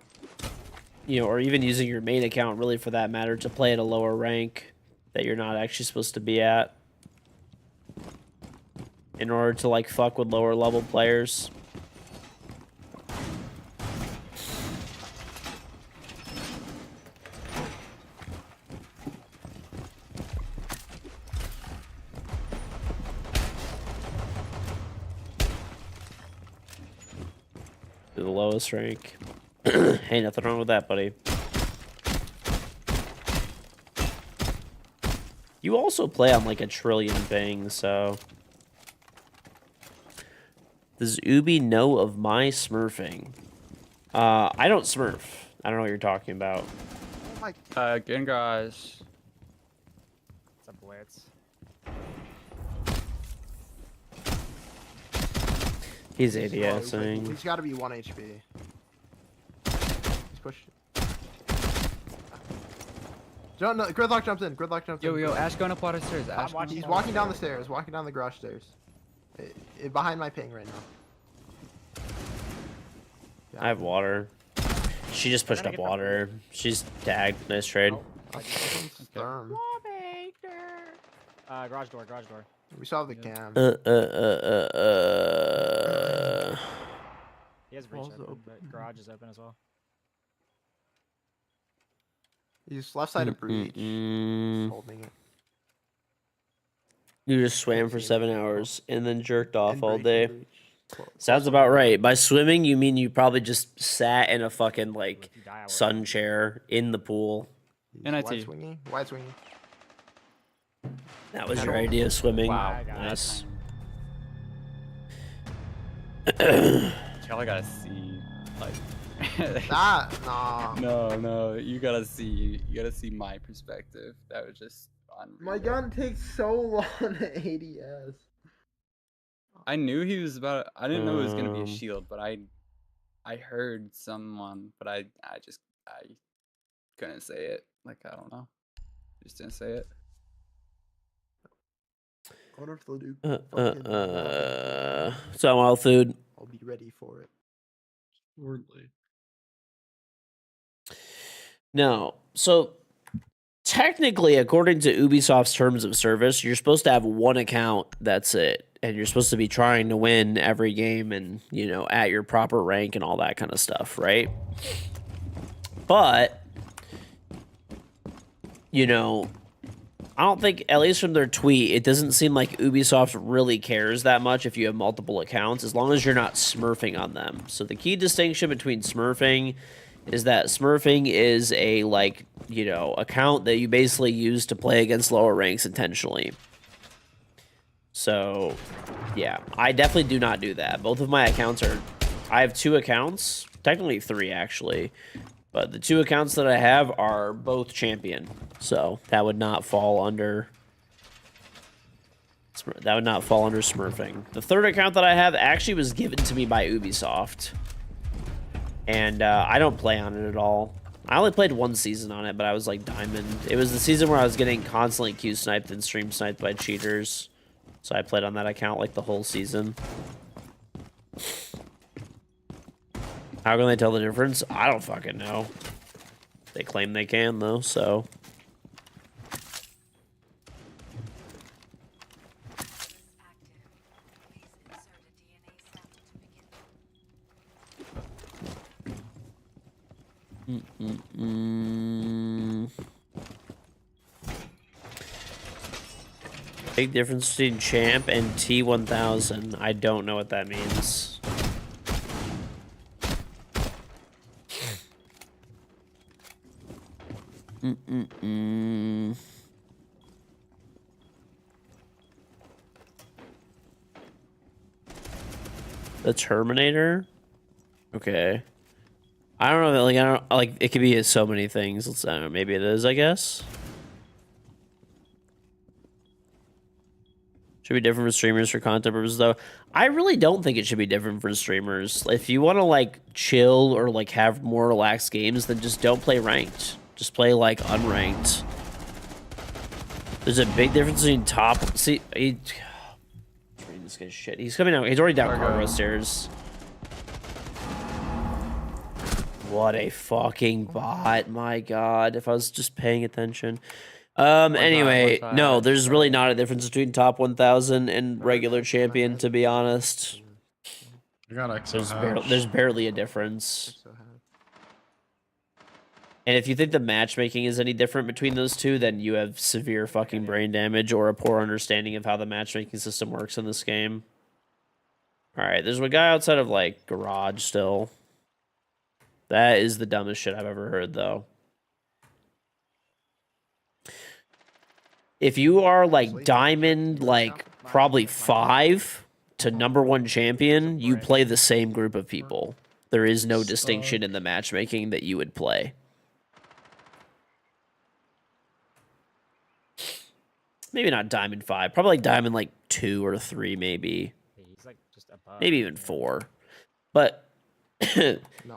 or even using your main account, really for that matter, to play at a lower rank that you're not actually supposed to be at. In order to like fuck with lower level players. To the lowest rank. Ain't nothing wrong with that, buddy. You also play on like a trillion things, so. Does Ubi know of my smurfing? I don't smurf. I don't know what you're talking about. Oh my! KingGeorge. It's a blitz. He's He's ADSing. got to be 1 HP. He's pushed. No, Gridlock jumps in. Gridlock jumps in. Yo, Ash going up water stairs. Ash. watching He's him. walking down the stairs. Walking down the garage stairs. Behind my ping right now. Yeah. I have water. She just pushed gonna up get the- water. She's tagged. Nice trade. Oh, Therm. garage door, garage door. We saw the cam. He has breach Wall's open, open. but garage is open as well. He's left side of breach. Mm-mm. Holding it. You just swam for 7 hours and then jerked off In all breach, day. in breach. Sounds about right. By swimming, you mean you probably just sat in a fucking like If you die, I will- sun chair in the pool. He's NIT. wide swinging. Wide swinging. That was your idea of swimming. Wow. I got it. Nice. Y'all gotta see, like. That nah. No, you gotta see. You gotta see my perspective. That was just unreal. My gun takes so long at ADS. I knew he was about. I didn't know it was gonna be a Um, shield, but I heard someone, but I couldn't say it. Like I don't know, just didn't say it. I wonder if they'll do. So wild food. I'll be ready for it. Shortly. No. So technically, according to Ubisoft's terms of service, you're supposed to have one account. That's it. And you're supposed to be trying to win every game and, at your proper rank and all that kind of stuff, right? But, I don't think, at least from their tweet, it doesn't seem like Ubisoft really cares that much if you have multiple accounts, as long as you're not smurfing on them. So the key distinction between smurfing is that smurfing is a, account that you basically use to play against lower ranks intentionally. So, yeah, I definitely do not do that. Both of my accounts I have 2 accounts, technically 3 actually, but the 2 accounts that I have are both champion. So that would not fall under That would not fall under smurfing. The third account that I have actually was given to me by Ubisoft. And I don't play on it at all. I only played one season on it, but I was like diamond. It was the season where I was getting constantly Q sniped and stream sniped by cheaters. So I played on that account like the whole season. How can they tell the difference? I don't fucking know. They claim they can though, so. Big difference between champ and T1000. I don't know what that means. The Terminator? Okay. I don't know, like I don't like it could be so many things. Let's I don't know, maybe it is, I guess. Should be different for streamers for content purposes though. I really don't think it should be different for streamers. If you want to like chill or like have more relaxed games, then just don't play ranked. Just play like unranked. There's a big difference between top. See, this guy's shit. He's coming out. He's already down cargo stairs. What a fucking bot! My God, if I was just paying attention. Anyway, no, there's really not a difference between top 1000 and regular champion, to be honest. I got XO There's barely a difference. And if you think the matchmaking is any different between those two, then you have severe fucking brain damage or a poor understanding of how the matchmaking system works in this game. Alright, there's a guy outside of, like, garage still. That is the dumbest shit I've ever heard, though. If you are, like, diamond, like, probably 5 to #1 champion, you play the same group of people. There is no distinction in the matchmaking that you would play. Maybe not diamond 5. Probably like diamond like 2 or 3 maybe. He's like just above. Maybe even 4. But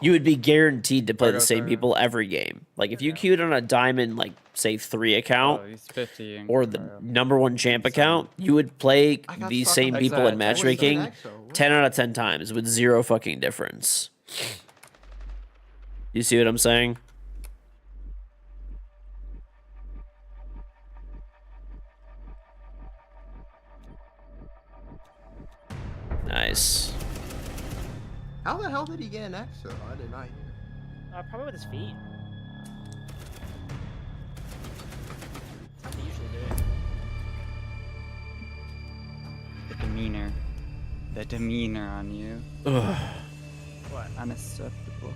you would be guaranteed to play the same people every game. Like if you queued on a diamond like say 3 account he's 50 or the #1 champ account, you would play these same people in matchmaking 10 out of 10 times with zero fucking difference. You see what I'm saying? Nice. How the hell did he get an exo? I did not hear. Probably with his feet. That's how they usually do it. The demeanor. The demeanor on you. What? Unacceptable.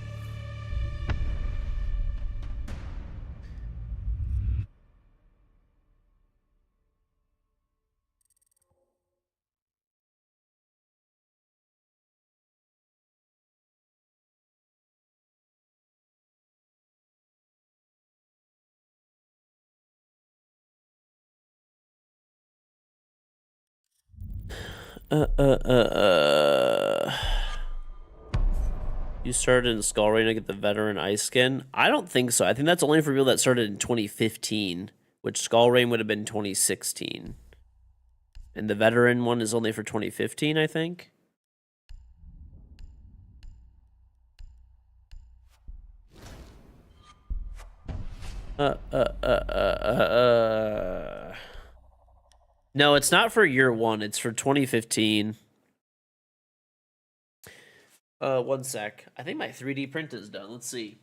You started in Skull Rain to get the veteran ice skin? I don't think so. I think that's only for people that started in 2015, which Skull Rain would have been 2016. And the veteran one is only for 2015, I think. No, it's not for year 1. It's for 2015. One sec. I think my 3D print is done. Let's see.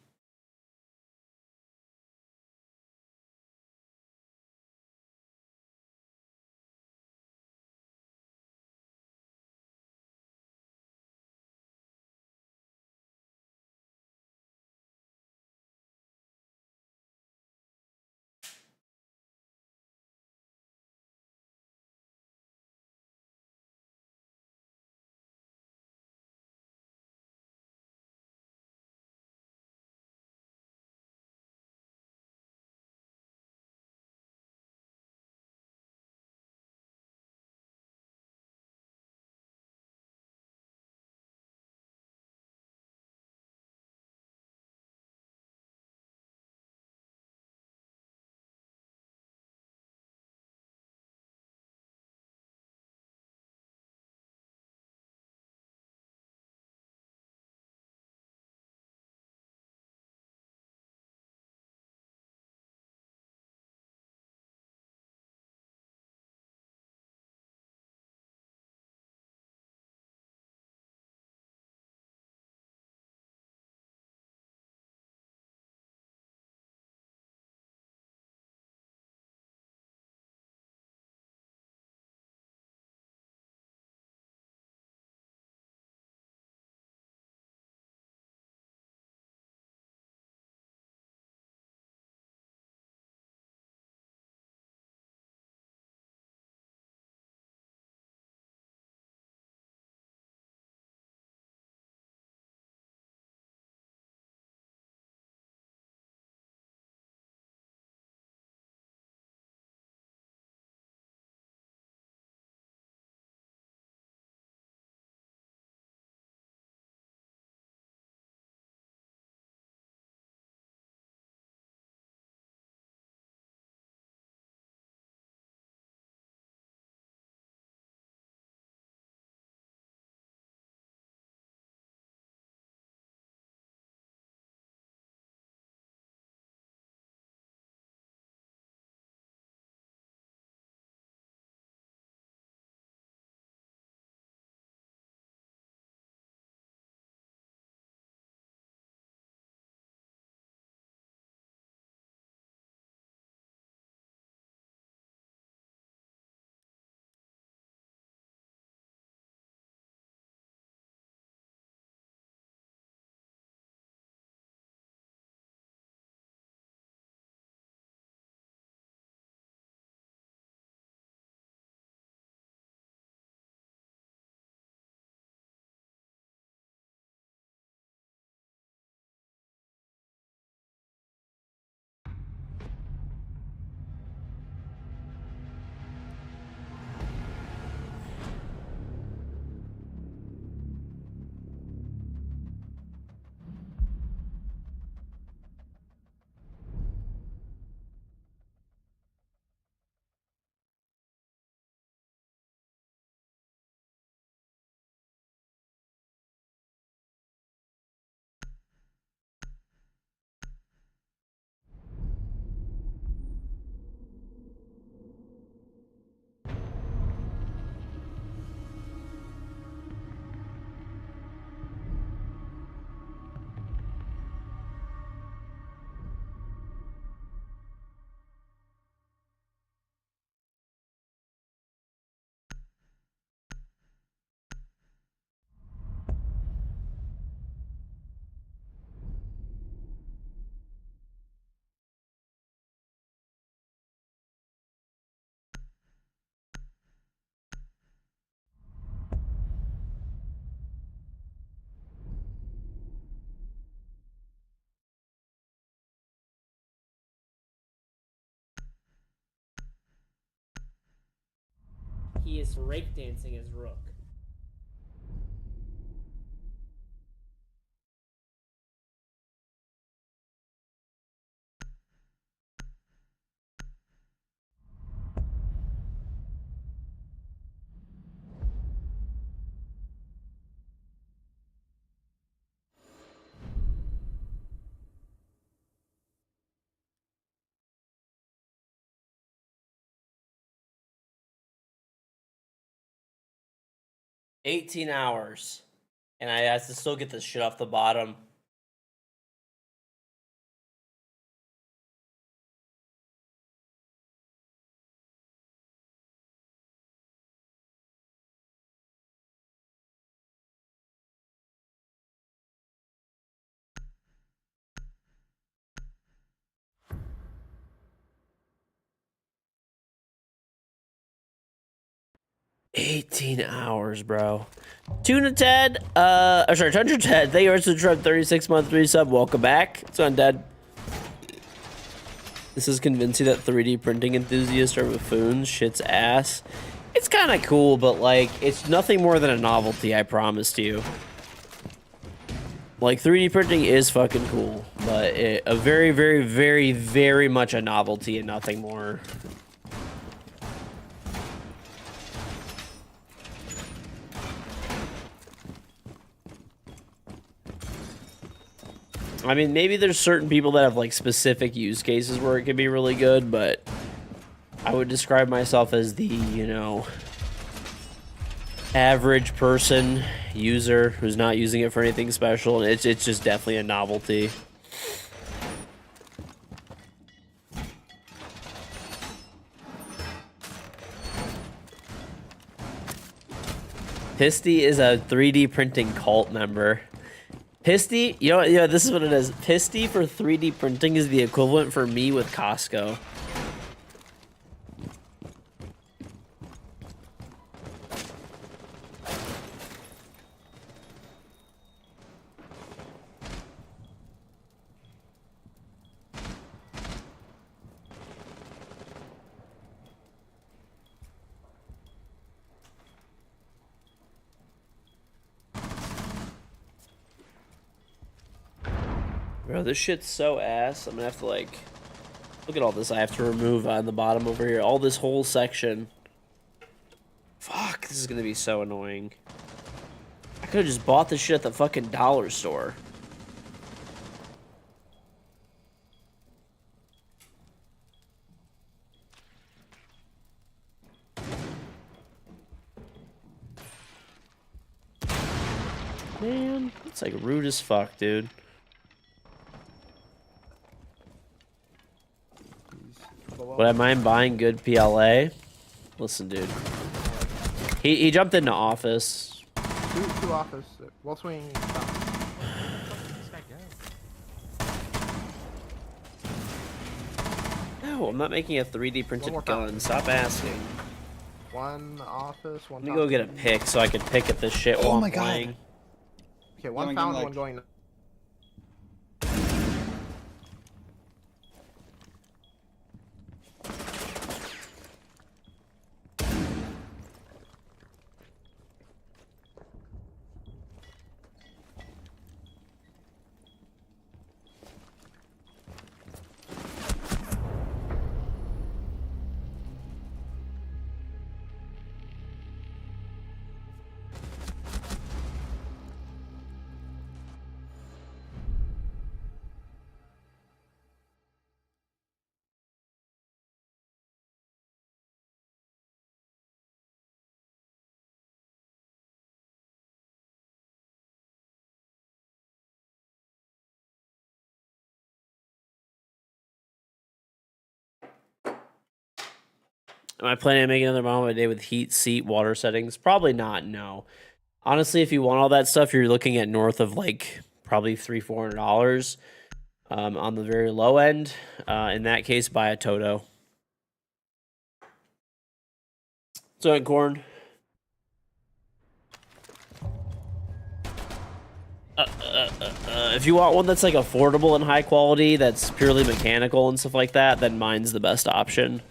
He is breakdancing his rook. $18, and I have to still get this shit off the bottom. $18, bro. Tuna Ted, sorry, Tundra Ted. Thank you very much for the 36-month 3-sub. Welcome back. It's on Dead. This is convincing that 3D printing enthusiasts are buffoons. Shit's ass. It's kind of cool, but like, it's nothing more than a novelty. I promise you. Like, 3D printing is fucking cool, but a very, very, very, very much a novelty and nothing more. I mean, maybe there's certain people that have like specific use cases where it can be really good, but I would describe myself as the, you know, average person user who's not using it for anything special, and it's just definitely a novelty. Pisty is a 3D printing cult member. Pisty, you know, this is what it is. Pisty for 3D printing is the equivalent for me with Costco. Bro, this shit's so ass. I'm gonna have to, like... Look at all this I have to remove on the bottom over here. All this whole section. Fuck, this is gonna be so annoying. I could've just bought this shit at the fucking dollar store. Man, it's like rude as fuck, dude. Would I mind buying good PLA? Listen, dude. He jumped into office. Two office. We'll swing. No, I'm not making a 3D printed more gun. time. Stop asking. One office, one. Let me go get a pick so I can pick at this shit while I'm playing. Okay, one I'm found, like- one going. Am I planning on making another model of my day with heat, seat, water settings? Probably not, no. Honestly, if you want all that stuff, you're looking at north of like probably $300-400 on the very low end. In that case, buy a Toto. So, corn. If you want one that's like affordable and high quality, that's purely mechanical and stuff like that, then mine's the best option.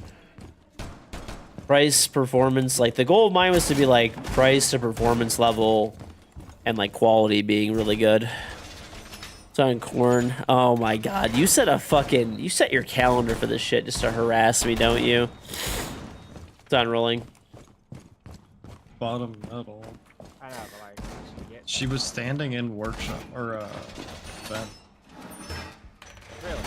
price performance. Like the goal of mine was to be like price to performance level, and like quality being really good. It's on corn. Oh my god, you set your calendar for this shit just to harass me, don't you? It's on rolling. Bottom metal. I know, but like, She was standing in workshop or vent. really?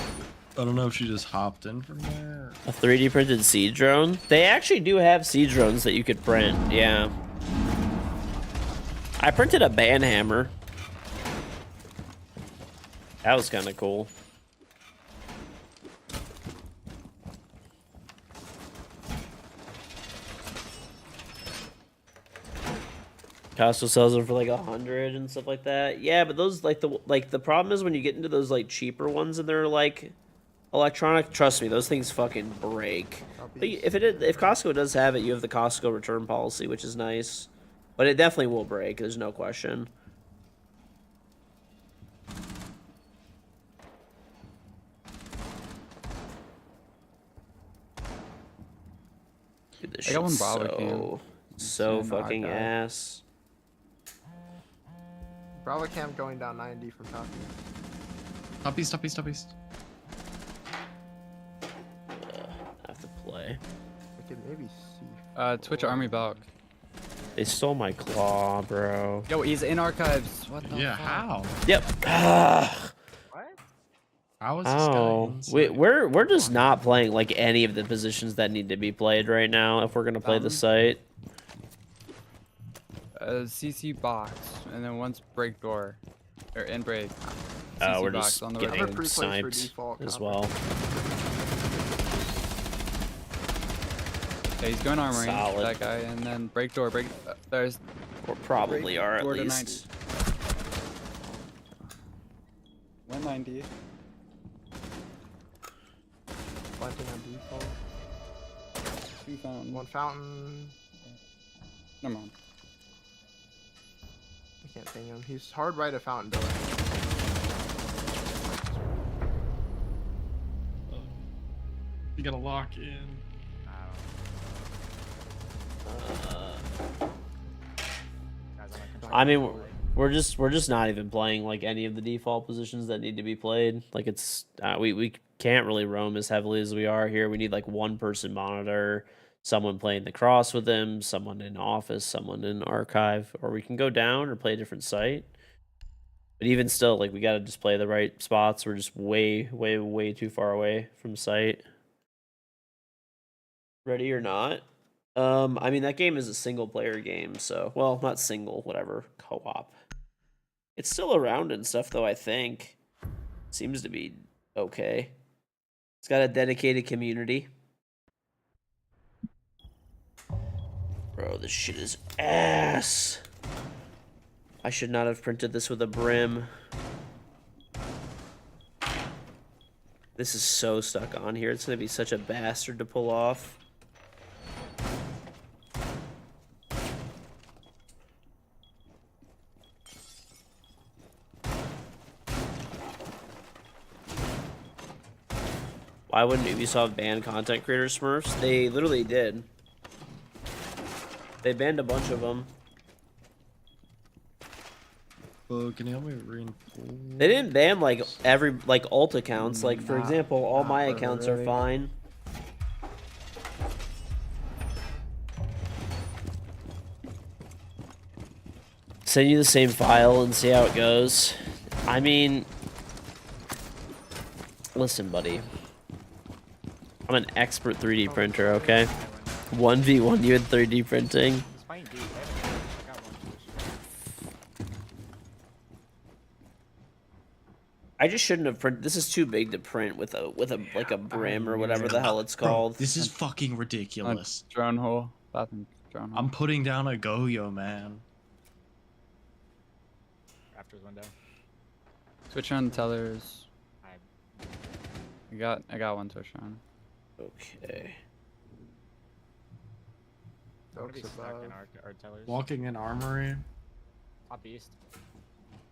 I don't know if she just hopped in from there. A 3D printed seed drone. They actually do have seed drones that you could print. Yeah. I printed a band hammer. That was kind of cool. Costco sells them for like 100 and stuff like that. Yeah, but those the problem is when you get into those like cheaper ones and they're like electronic. Trust me, those things fucking break. But if Costco does have it, you have the Costco return policy, which is nice. But it definitely will break. There's no question. Dude, this I got one shit's Bravo cam. so in the fucking archive. ass. Bravo cam going down 90 from top. Top east, top east, top east. I have to play. I could maybe see. Twitch Army Balk. They stole my claw, bro. Yo, he's in archives. What the Yeah, fuck? how? Yep. What? How is this guy Oh, inside? we're just not playing like any of the positions that need to be played right now if we're gonna play the site. CC box, and then once break door, or in break. Oh, CC we're box just on the getting right. pre-play for sniped default as copper. well. Yeah, he's going armory. Solid. That guy, and then break door. There's Or probably break are at door to least. 190. Planting on default. 2 fountain. One fountain. Never mind. I can't ping him. He's hard right of fountain door. You gotta lock in. I mean, we're just not even playing like any of the default positions that need to be played. Like it's we can't really roam as heavily as we are here. We need like one person monitor, someone playing the cross with him, someone in office, someone in archive, or we can go down or play a different site. But even still, like we gotta just play the right spots. We're just way too far away from site. Ready or not? I mean that game is a single player game, so well, not single, whatever, co-op. It's still around and stuff though, I think. Seems to be okay. It's got a dedicated community. Bro, this shit is ass. I should not have printed this with a brim. This is so stuck on here. It's gonna be such a bastard to pull off. Why wouldn't Ubisoft ban content creator smurfs? They literally did. They banned a bunch of them. Can you help me reinforce? They didn't ban like every alt accounts. Like for example, all my accounts are fine. Send you the same file and see how it goes. I mean, listen, buddy. I'm an expert 3D printer, okay? 1v1 you in 3D printing. He's playing deep. I got one position. I just shouldn't have printed. This is too big to print with a like a brim or whatever the hell it's called. Bro, this is fucking ridiculous. Drone hole. Bathroom drone hole. I'm putting down a Goyo, man. Raptors window. Switch on tellers. I I got one switch on. Okay. I'm gonna be Dogs stuck above. in our tellers. Walking in armory. Top east.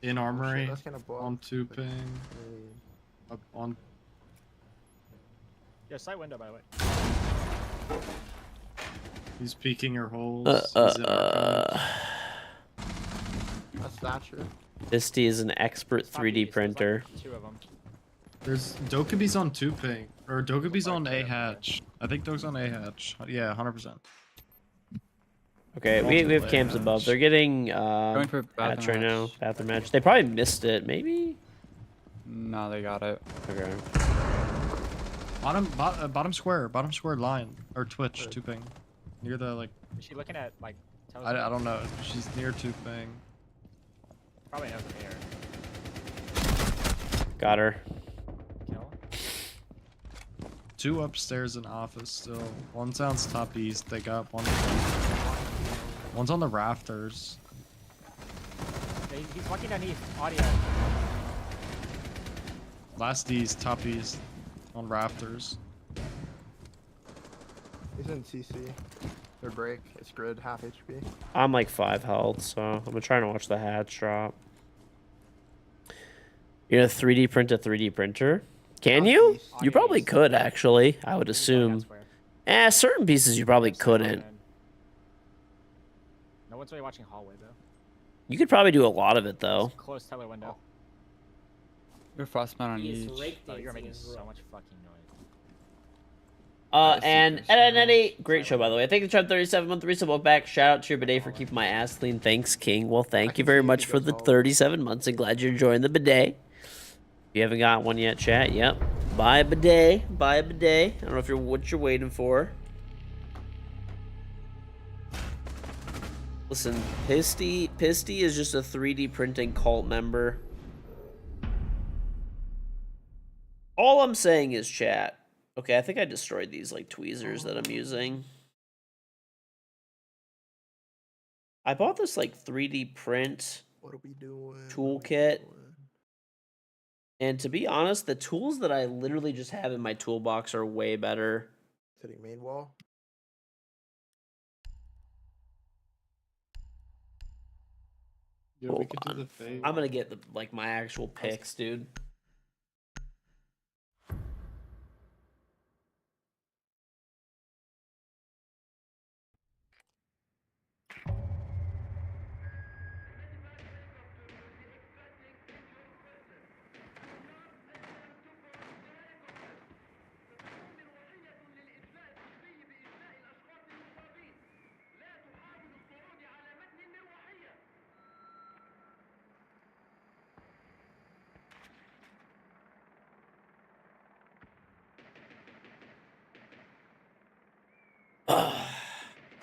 In Oh, shit, armory. that's gonna blow On up. 2 ping. Hey, Up on. Yeah, side window by the way. He's peeking your holes. He's in our cone. That's Thatcher. Misty is an expert Top 3D east, there's, like, printer. 2 of them. There's Dokubi's on 2 ping. Or Dokubi's on A hatch. I think Doke's on A hatch. Yeah, 100%. Okay, we have Multiple camps hatch. above. They're getting Going for hatch bathroom right now. hatch. Bathroom match. They probably missed it. Maybe. No, they got it. Okay. Bottom square line. Or Twitch, 2 ping. Near the, like, Is she looking at, like, I don't know. She's near 2 ping. Probably knows I'm here. Got her. Kill. 2 upstairs in office still. One sounds top east. They got one. One's on the rafters. He's walking down east. Audio. Last east, top east. On rafters. He's in CC. Their break. It's grid, half HP. I'm like 5 health, so I'm trying to watch the hatch drop. You're gonna 3D print a 3D printer? Can you? You probably could actually. I would assume. Certain pieces you probably couldn't. No one's really watching hallway though. You could probably do a lot of it though. Close teller window. You're frostbound on He is each. Oh, you're breakdancing making his so rook. much fucking noise. And Eddie, great show by the way. Thank you, Trump 37 month resub. Welcome back. Shout out to your bidet for keeping my ass clean. Thanks, King. Well, thank you very much for the 37 months and glad you're enjoying the bidet. If you haven't got one yet, chat. Yep. Buy a bidet. Buy a bidet. I don't know if you're what you're waiting for. Listen, Pisty is just a 3D printing cult member. All I'm saying is chat. Okay, I think I destroyed these like tweezers that I'm using. I bought this like 3D print What are we doing? toolkit. And to be honest, the tools that I literally just have in my toolbox are way better. Hitting main wall. Yeah, Hold we could do on. the fade. I'm gonna get the like my actual picks, dude.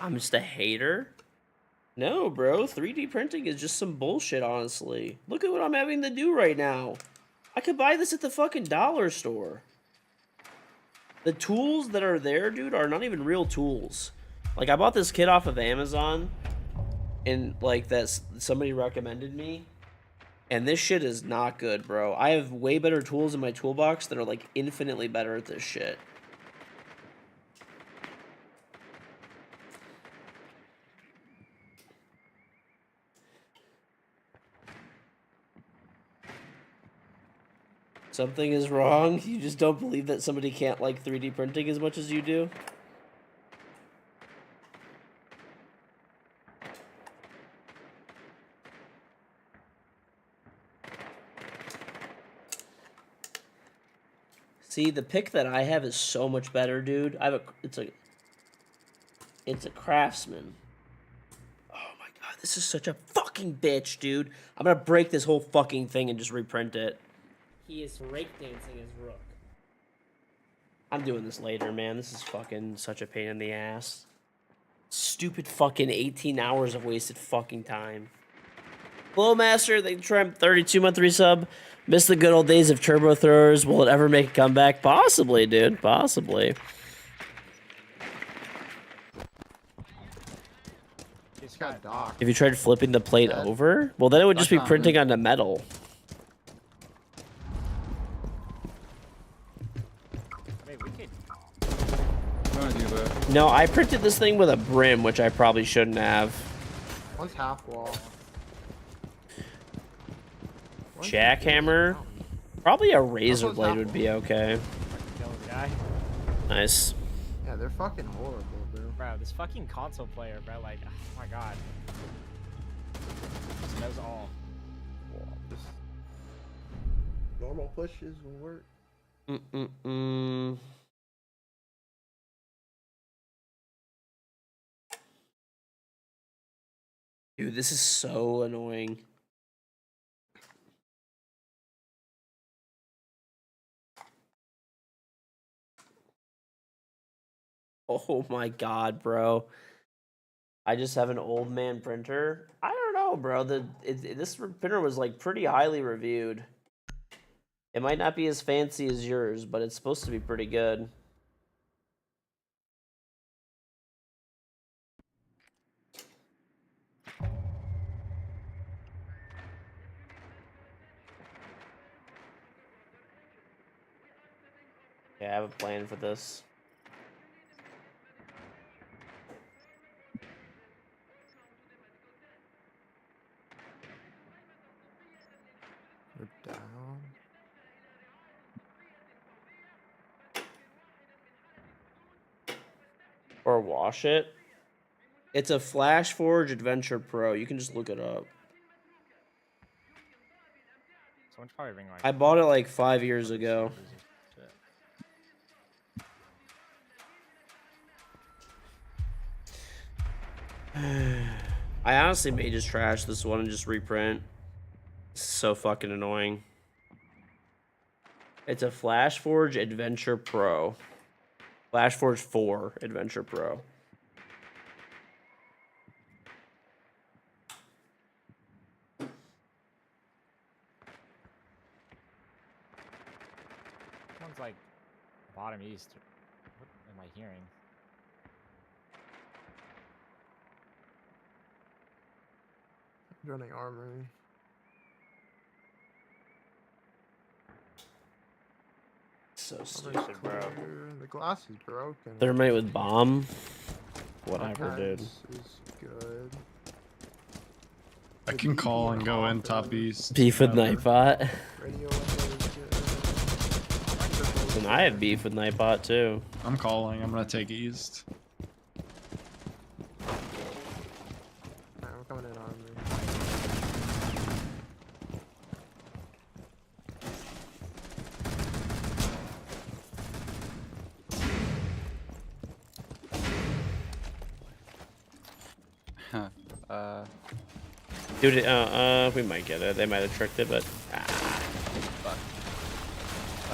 I'm just a hater. No, bro. 3D printing is just some bullshit, honestly. Look at what I'm having to do right now. I could buy this at the fucking dollar store. The tools that are there, dude, are not even real tools. Like, I bought this kit off of Amazon, and, like, somebody recommended me. And this shit is not good, bro. I have way better tools in my toolbox that are, like, infinitely better at this shit. Something is wrong. You just don't believe that somebody can't like 3D printing as much as you do? See, the pick that I have is so much better, dude. It's a Craftsman. Oh my god, this is such a fucking bitch, dude. I'm gonna break this whole fucking thing and just reprint it. He is breakdancing his rook. I'm doing this later, man. This is fucking such a pain in the ass. Stupid fucking 18 hours of wasted fucking time. Blowmaster, they trimmed 32-month resub. Miss the good old days of turbo throwers. Will it ever make a comeback? Possibly, dude. Possibly. He's got dock. If you tried flipping the plate over, well, then it would just be That's not printing good. onto metal. I mean, we could. I'm gonna do that. No, I printed this thing with a brim, which I probably shouldn't have. One's half wall. One's Jackhammer. Probably a razor That's blade half would be okay. Kill the guy. Nice. Yeah, they're fucking horrible, bro. Bro, know. This fucking console player, bro. Like, oh my god. Just knows all. Just normal pushes will work. Mm-mm-mm. Dude, this is so annoying. Oh my god, bro. I just have an old man printer. I don't know, bro. This printer was like pretty highly reviewed. It might not be as fancy as yours, but it's supposed to be pretty good. Yeah, I have a plan for this. We're down. Or wash it. It's a Flash Forge Adventure Pro. You can just look it up. Someone's probably ring like. I bought it like 5 years fucking ago. servers and shit. I honestly may just trash this one and just reprint. It's so fucking annoying. It's a Flash Forge Adventure Pro. Flash Forge 4 Adventure Pro. Someone's like bottom east. What am I hearing? Running armory. So Armory's stupid, bro. clear. The glass is broken. Thermite with bomb. Whatever, dude. This is good. I The can call DP and go in top offers. east. Beef with whatever. Nightbot. Radio window is good. And I have beef with Nightbot too. I'm calling. I'm gonna take east. Alright, I'm coming in armory. Dude, we might get it. They might have tricked it, but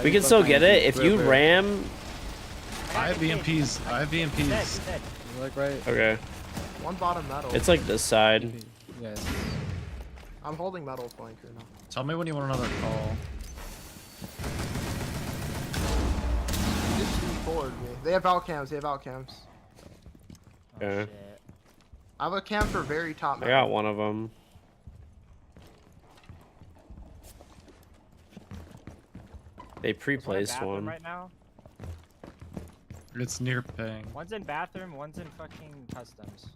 we can still get it if you ram. I have BMPs. I have Dead, BMPs. he's dead. Like right. Okay, One bottom metal. it's like this side. Yes. I'm holding metal flanker now. Tell me when you want another call. Just forward me. They have outcams. They have outcams. Oh, Okay. shit. I have a cam for very top I metal. got one of them. They Is one in pre-placed bathroom one. right now. It's near ping. One's in bathroom. One's in fucking customs.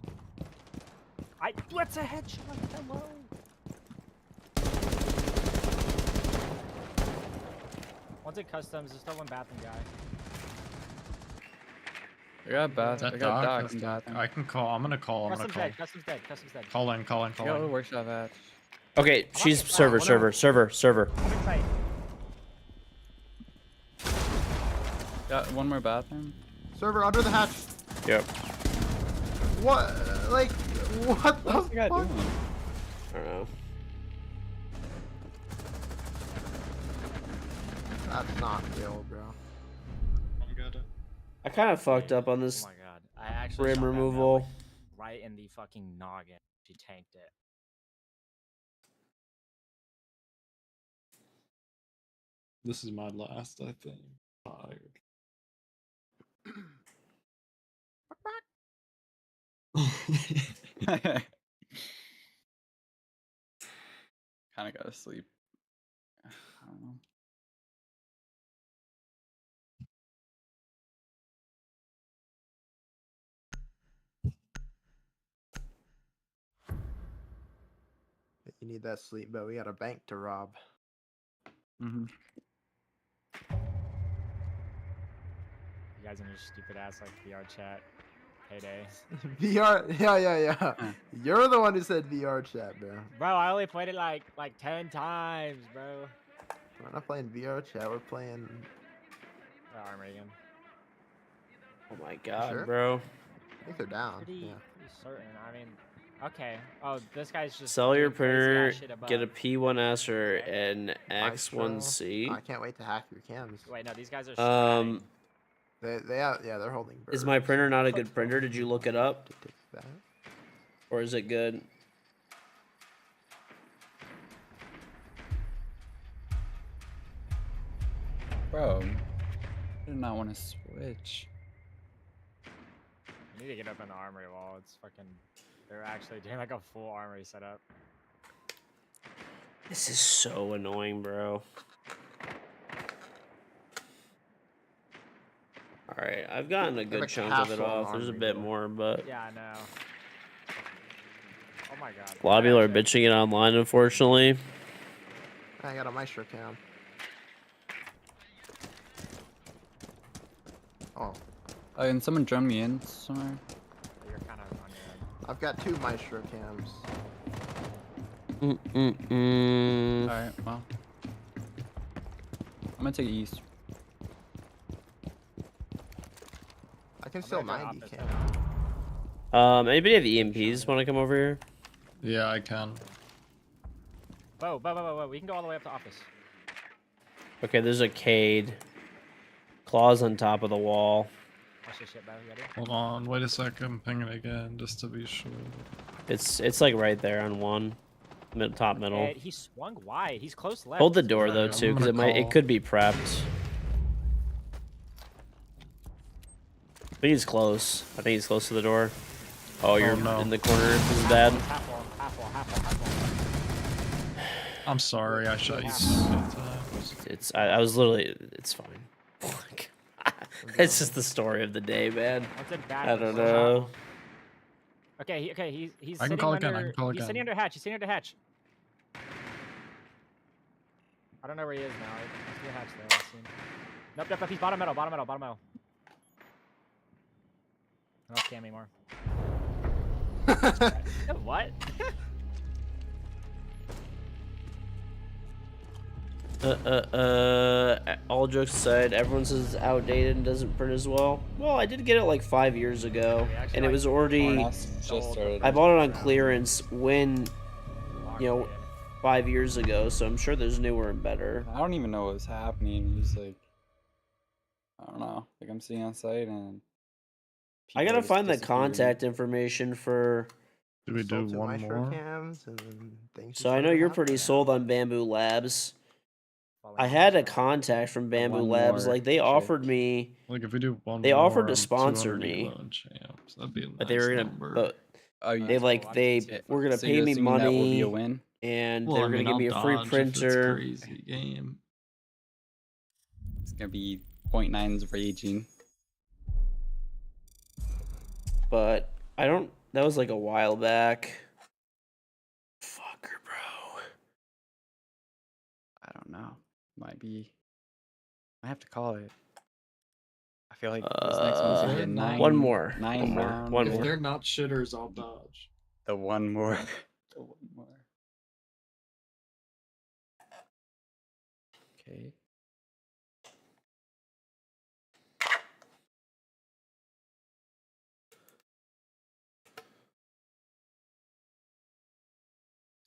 What's a headshot? Hello. One's in customs. There's still one bathroom guy. I got bath. Is that I got doc? dock That's and doc. bathroom. I can call. I'm gonna call. I'm gonna Customs call. dead. Customs dead. Customs dead. Call in. Call in. I got a Call in. workshop hatch. Okay, she's on server, one server, out. server. I'm in sight. Got one more bathroom. Server under the hatch. Yep. What? Like, what the What's the guy fuck? doing? I don't know. That's not real, bro. I'm good. I kind of fucked up on this Oh my god. I actually rim shot that map, removal. like, right in the fucking noggin. She tanked it. This is my last, I think. Tired. Kind of gotta sleep. I don't know. You need that sleep, but we got a bank to rob. Mm-hmm. You guys in your stupid ass like VR chat Payday. VR. Yeah. Huh. You're the one who said VR chat, bro. Bro, I only played it like 10 times, bro. We're not playing VR chat. We're playing. Armor again. Oh my god, sure? bro. I think they're down. Pretty Yeah. certain. I mean, okay. Oh, this guy's just Sell your doing crazy printer, ass shit above. get a P1S or Okay. an Maestro. X1C. I can't wait to hack your cams. Wait, no, these guys are Um, They're holding. is my birds. printer not a good printer? Did you look it up, Take that. or is it good? Bro, I do not want to switch. I need to get up on the armory wall. It's fucking. They're actually doing like a full armory setup. This is so annoying, bro. Alright, I've gotten a good a chunk of it castle off. There's a armory bit door. more, but Yeah, I know. Oh my god. a lot of people are Actually- bitching it online, unfortunately. I got a maestro cam. Oh, Oh, and someone drone me in somewhere. You're kind of on your own. I've got 2 maestro cams. Alright, well. I'm gonna take it east. I can I'm still gonna go 90 office cam. Anybody have EMPs want to come over here? Yeah, I can. Whoa. We can go all the way up to office. Okay, there's a Cade. Claws on top of the wall. Watch this shit, bro. You ready? Hold on, wait a second, ping it again, just to be sure. It's like right there on one. Top middle. He swung wide. He's close left. Hold the door though I'm too, because gonna it call. could be prepped. I think he's close. I think he's close to the door. Oh, you're no. in the corner. This is bad. Half wall. I'm sorry, I shot you Yeah. so many times. I was literally. It's fine. It's just the story of the day, man. What's it bad? I don't know. Okay, he's I can sitting call under. again, I can call He's sitting again. under hatch. He's sitting under hatch. I don't know where he is now. I see a hatch there. I see him. Nope. He's bottom middle. I don't scam anymore. What? All jokes aside, everyone says it's outdated and doesn't print as well. Well, I did get it like 5 years ago, Yeah, actually, and it like, was already. Just started. I bought it on clearance when, you know, 5 years ago, so I'm sure there's newer and better. I don't even know what was happening. It was like, I don't know. Like I'm sitting on site and. I people gotta just find the disappearing. contact information for. Do we do Sold 2 one maestro more? cams and then things. So I know you're pretty sold on Bamboo Labs. I had a contact from Bamboo one Labs. more Like they trick. offered me, Like if we do one They more, offered to I'm sponsor 200 me, elo in champs. That'd be a but they nice were gonna. number. But Oh, you they That's like cool. I'm they just- were gonna so pay you're me assuming that will be a money, win? and Well, they I were gonna mean, give I'll me a free dodge if printer. It's crazy game. It's gonna be 0.9's raging. But I don't. That was like a while back. Fucker, bro. I don't know. Might be. I have to call it. I feel like this next one's gonna get nine. One more. Nine One more. round. One If more. they're not shitters, I'll dodge. The one more. The one more. Okay.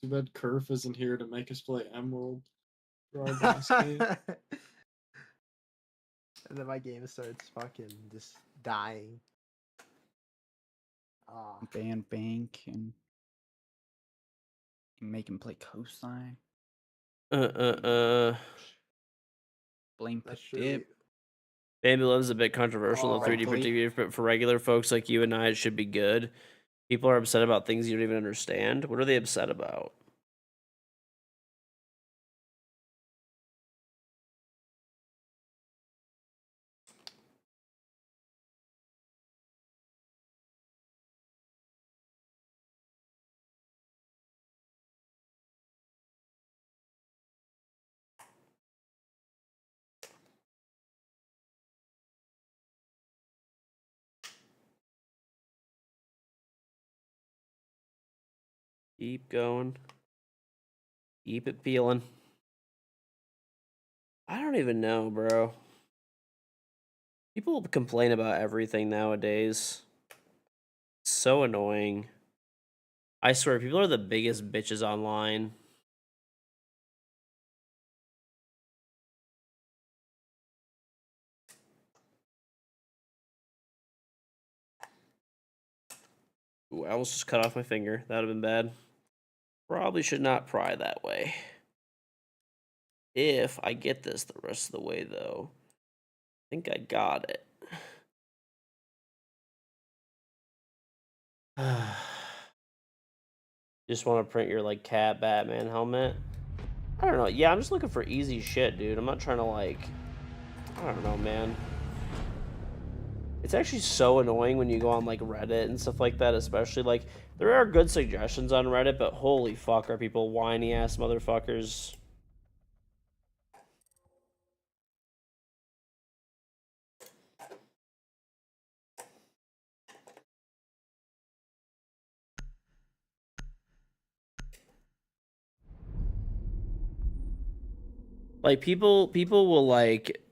Too bad Kerf isn't here to make us play Emerald for our boss game. And then my game starts fucking just dying. Ah, Ban bank and make him play cosign. Blame that's Bidet. true. Bamboo Love is a bit controversial. Oh, The 3D please. printing, but for regular folks like you and I, it should be good. People are upset about things you don't even understand. What are they upset about? Keep going. Keep it peeling. I don't even know, bro. People complain about everything nowadays. It's so annoying. I swear, people are the biggest bitches online. Ooh, I almost just cut off my finger. That would have been bad. Probably should not pry that way. If I get this the rest of the way, though. I think I got it. Just want to print your, like, cat Batman helmet? I don't know. Yeah, I'm just looking for easy shit, dude. I'm not trying to, like... I don't know, man. It's actually so annoying when you go on, like, Reddit and stuff like that, especially, like... There are good suggestions on Reddit, but holy fuck, are people whiny-ass motherfuckers. Like, people will, like...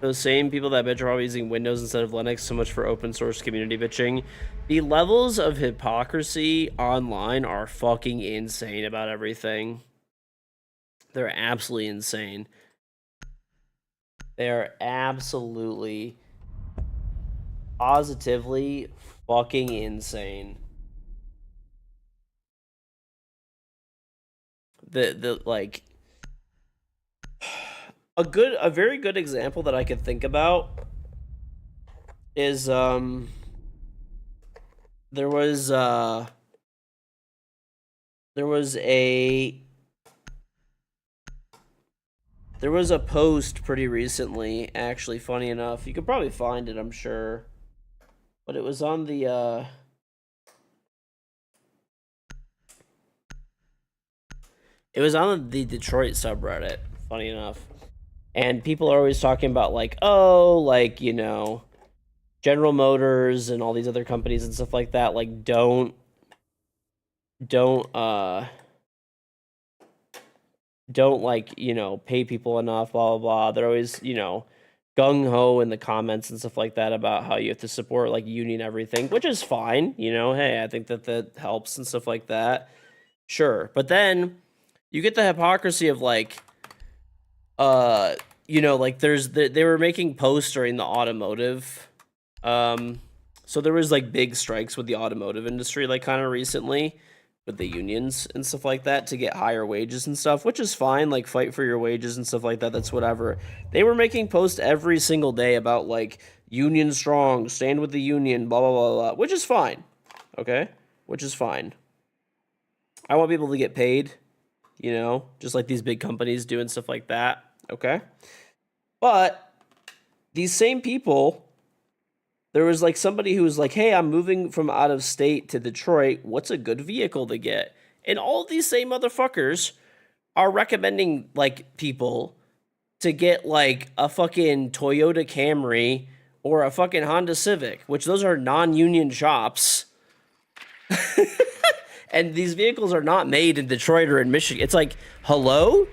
Those same people that bitch are probably using Windows instead of Linux, so much for open source community bitching. The levels of hypocrisy online are fucking insane about everything. They're absolutely insane. They are absolutely, positively fucking insane. Like... A very good example that I could think about is there was a post pretty recently, actually, funny enough. You could probably find it, I'm sure. But it was on the Detroit subreddit, funny enough. And people are always talking about, like, oh, like, you know, General Motors and all these other companies and stuff like that, like, don't like, you know, pay people enough, blah, blah, blah. They're always, you know, gung-ho in the comments and stuff like that about how you have to support, like, union everything, which is fine, you know, hey, I think that helps and stuff like that. Sure. But then you get the hypocrisy of, like, you know, like, they were making posts during the automotive, so there was, like, big strikes with the automotive industry, like, kind of recently, with the unions and stuff like that to get higher wages and stuff, which is fine, like, fight for your wages and stuff like that, that's whatever. They were making posts every single day about, like, union strong, stand with the union, blah, blah, blah, blah, which is fine, okay? Which is fine. I want people to get paid, you know, just like these big companies do and stuff like that, okay? But these same people, there was, like, somebody who was like, hey, I'm moving from out of state to Detroit. What's a good vehicle to get? And all these same motherfuckers are recommending, like, people to get, like, a fucking Toyota Camry or a fucking Honda Civic, which those are non-union shops. And these vehicles are not made in Detroit or in Michigan. It's like, hello?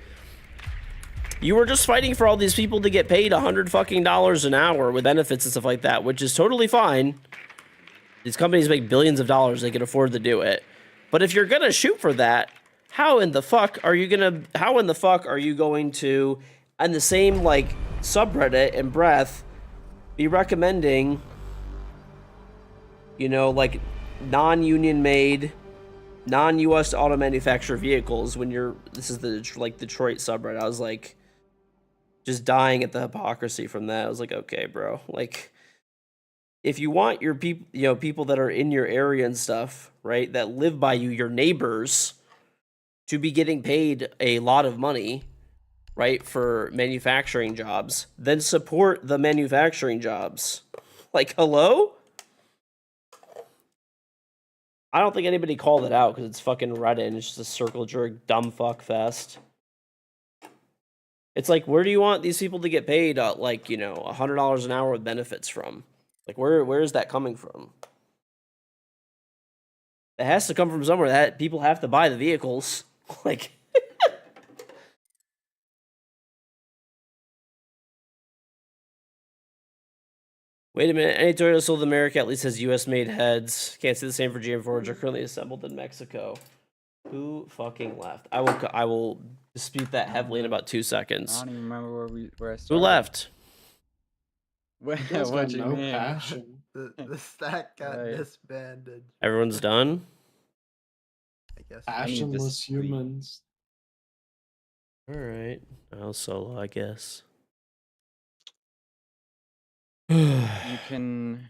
You were just fighting for all these people to get paid $100 fucking an hour with benefits and stuff like that, which is totally fine. These companies make billions of dollars; they can afford to do it. But if you're gonna shoot for that, how in the fuck are you going to, on the same, like, subreddit and breath, be recommending, you know, like, non-union made, non-US auto manufacturer vehicles when this is the, like, Detroit subreddit. I was like, just dying at the hypocrisy from that. I was like, okay, bro, like, if you want your people, you know, people that are in your area and stuff, right, that live by you, your neighbors, to be getting paid a lot of money, right, for manufacturing jobs, then support the manufacturing jobs. Like, hello? I don't think anybody called it out because it's fucking Reddit and it's just a circle jerk dumb fuck fest. It's like, where do you want these people to get paid, like, you know, $100 an hour with benefits from? Like, where is that coming from? It has to come from somewhere. That people have to buy the vehicles. Like, wait a minute. Any Toyota sold in America at least has U.S. made heads. Can't say the same for GM Fords. Are currently assembled in Mexico. Who fucking left? I will dispute that heavily in about 2 I seconds. don't even remember where I Who started. left? What, You guys what got you no mean? passion. The stack got Right. disbanded. Everyone's done. I guess. I need to Passionless sleep. humans. All right. I'll solo, I guess. You can.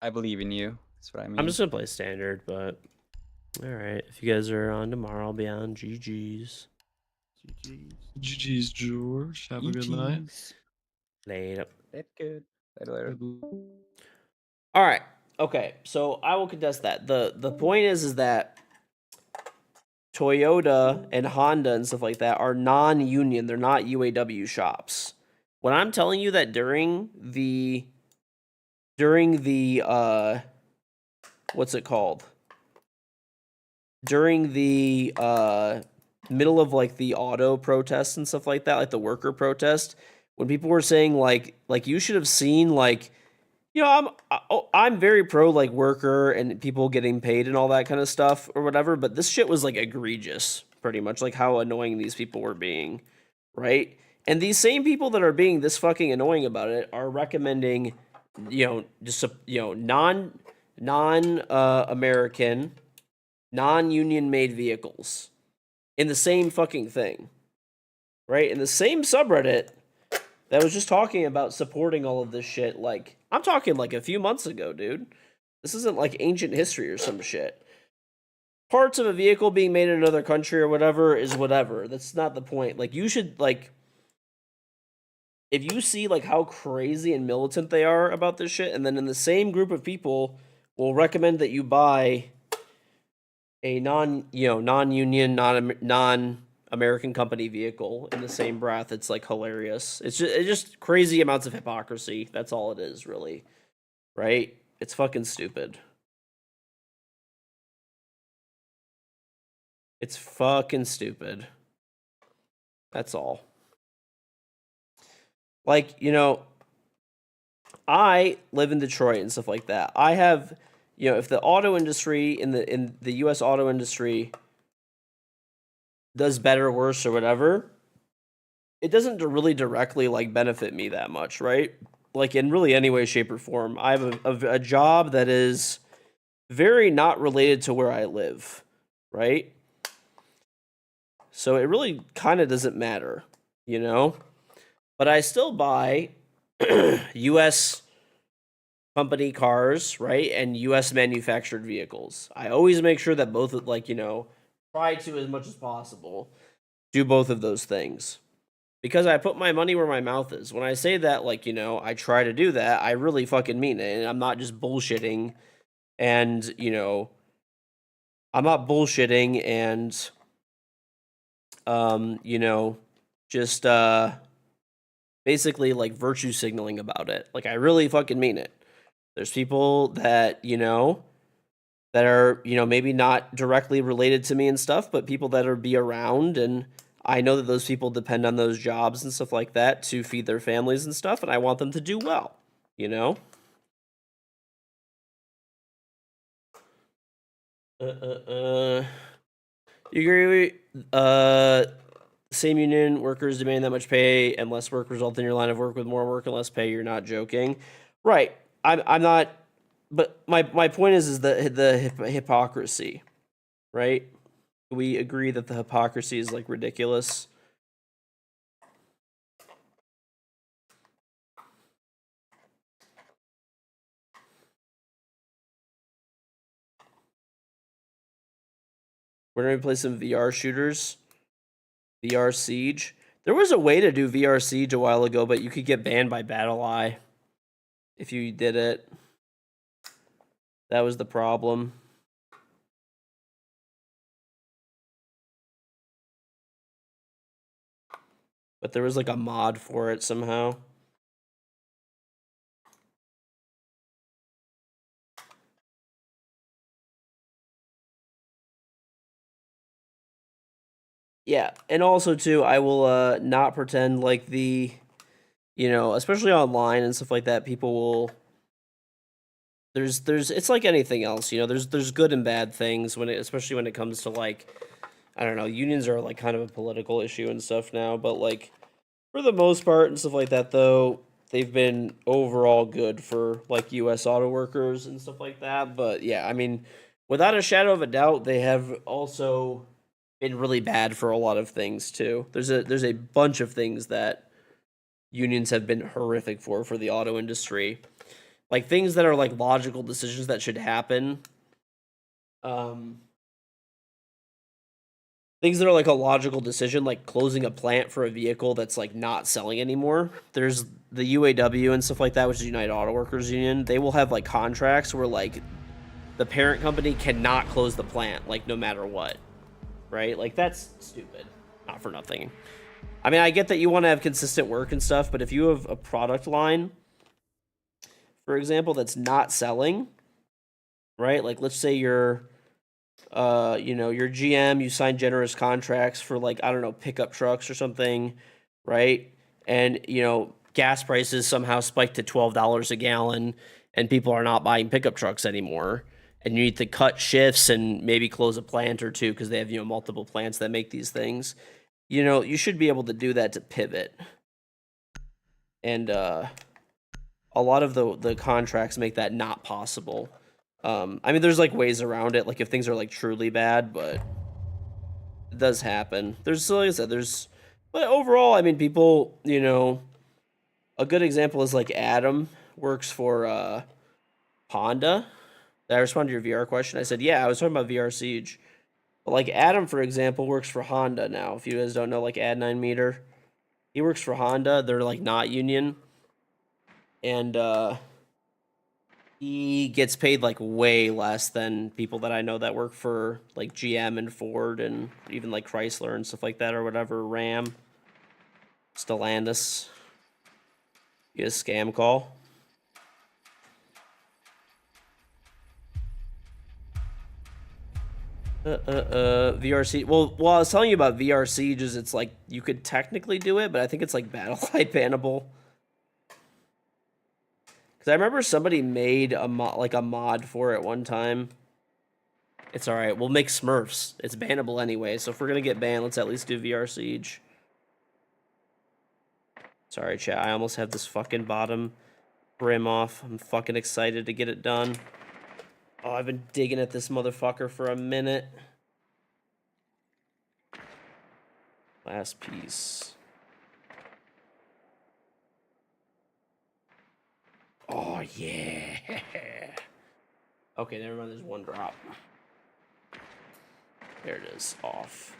I believe in you. That's what I mean. I'm just gonna play standard, but all right. If you guys are on tomorrow, I'll be on GG's. GG's. GG's, George. Have a good night. Later. That's good. Later. All right. Okay. So I will contest that. The point is that Toyota and Honda and stuff like that are non-union. They're not UAW shops. When I'm telling you that during the what's it called? During the middle of like the auto protests and stuff like that, like the worker protest, when people were saying like you should have seen like, you know, I'm very pro like worker and people getting paid and all that kind of stuff or whatever, but this shit was like egregious, pretty much like how annoying these people were being, right? And these same people that are being this fucking annoying about it are recommending, you know, just non American, non-union made vehicles in the same fucking thing, right? In the same subreddit that was just talking about supporting all of this shit. Like, I'm talking like a few months ago, dude. This isn't like ancient history or some shit. Parts of a vehicle being made in another country or whatever is whatever. That's not the point. Like, you should, like, if you see like how crazy and militant they are about this shit, and then in the same group of people will recommend that you buy a non-union, non-American company vehicle in the same breath, it's like hilarious. It's just crazy amounts of hypocrisy. That's all it is, really. Right? It's fucking stupid. It's fucking stupid. That's all. Like, you know, I live in Detroit and stuff like that. I have, you know, if the auto industry in the US auto industry does better, worse, or whatever, it doesn't really directly like benefit me that much, right? Like in really any way, shape, or form. I have a job that is very not related to where I live, right? So it really kind of doesn't matter, you know? But I still buy US company cars, right? And US manufactured vehicles. I always make sure that both, like, you know, try to as much as possible do both of those things. Because I put my money where my mouth is. When I say that, like, you know, I try to do that, I really fucking mean it. And I'm not just bullshitting and, you know, I'm not bullshitting and, you know, just, basically like virtue signaling about it. Like, I really fucking mean it. There's people that, you know, that are, you know, maybe not directly related to me and stuff, but people that are be around, and I know that those people depend on those jobs and stuff like that to feed their families and stuff, and I want them to do well, you know? You agree with, same union workers demand that much pay and less work result in your line of work with more work and less pay? You're not joking. Right. I'm not, but my point is the hypocrisy, right? We agree that the hypocrisy is like ridiculous. We're gonna play some VR shooters. VR Siege. There was a way to do VR Siege a while ago, but you could get banned by BattleEye if you did it. That was the problem. But there was like a mod for it somehow. Yeah, and also too, I will not pretend like the, you know, especially online and stuff like that, people will. There's it's like anything else, you know. There's good and bad things when it, especially when it comes to like, I don't know, unions are like kind of a political issue and stuff now, but like for the most part and stuff like that, though, they've been overall good for like U.S. auto workers and stuff like that. But yeah, I mean, without a shadow of a doubt, they have also been really bad for a lot of things too. There's a bunch of things that unions have been horrific for the auto industry, like things that are like logical decisions that should happen. Um, things that are like a logical decision, like closing a plant for a vehicle that's like not selling anymore. There's the UAW and stuff like that, which is United Auto Workers Union. They will have like contracts where like the parent company cannot close the plant, like no matter what, right? Like that's stupid, not for nothing. I mean, I get that you want to have consistent work and stuff, but if you have a product line, for example, that's not selling, right? Like let's say you're you know, your GM, you sign generous contracts for like, I don't know, pickup trucks or something, right? And, you know, gas prices somehow spike to $12 a gallon and people are not buying pickup trucks anymore. And you need to cut shifts and maybe close a plant or two because they have, you know, multiple plants that make these things. You know, you should be able to do that to pivot. And a lot of the contracts make that not possible. I mean, there's like ways around it, like if things are like truly bad, but it does happen. There's, like I said, but overall, I mean, people, you know, a good example is like Adam works for Honda. Did I respond to your VR question? I said, yeah, I was talking about VR Siege. But like Adam, for example, works for Honda now. If you guys don't know, like Ad9 Meter, he works for Honda. They're like not union. And, he gets paid like way less than people that I know that work for like GM and Ford and even like Chrysler and stuff like that or whatever. Ram, Stellantis. Get a scam call. VRC. Well, I was telling you about VR Sieges. It's like you could technically do it, but I think it's like Battle.eye bannable. Because I remember somebody made a mod for it one time. It's alright, we'll make Smurfs. It's bannable anyway, so if we're gonna get banned, let's at least do VR Siege. Sorry, chat, I almost have this fucking bottom brim off. I'm fucking excited to get it done. Oh, I've been digging at this motherfucker for a minute. Last piece. Oh, yeah. Okay, never mind. There's one drop. There it is. Off.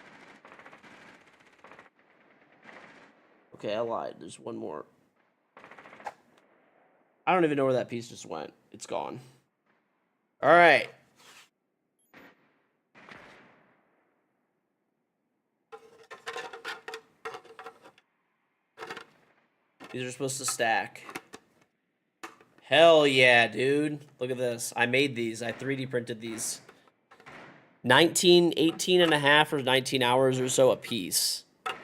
Okay, I lied. There's one more. I don't even know where that piece just went. It's gone. All right. These are supposed to stack. Hell yeah, dude. Look at this. I made these. I 3D printed these. 18 and a half or 19 hours or so a piece. What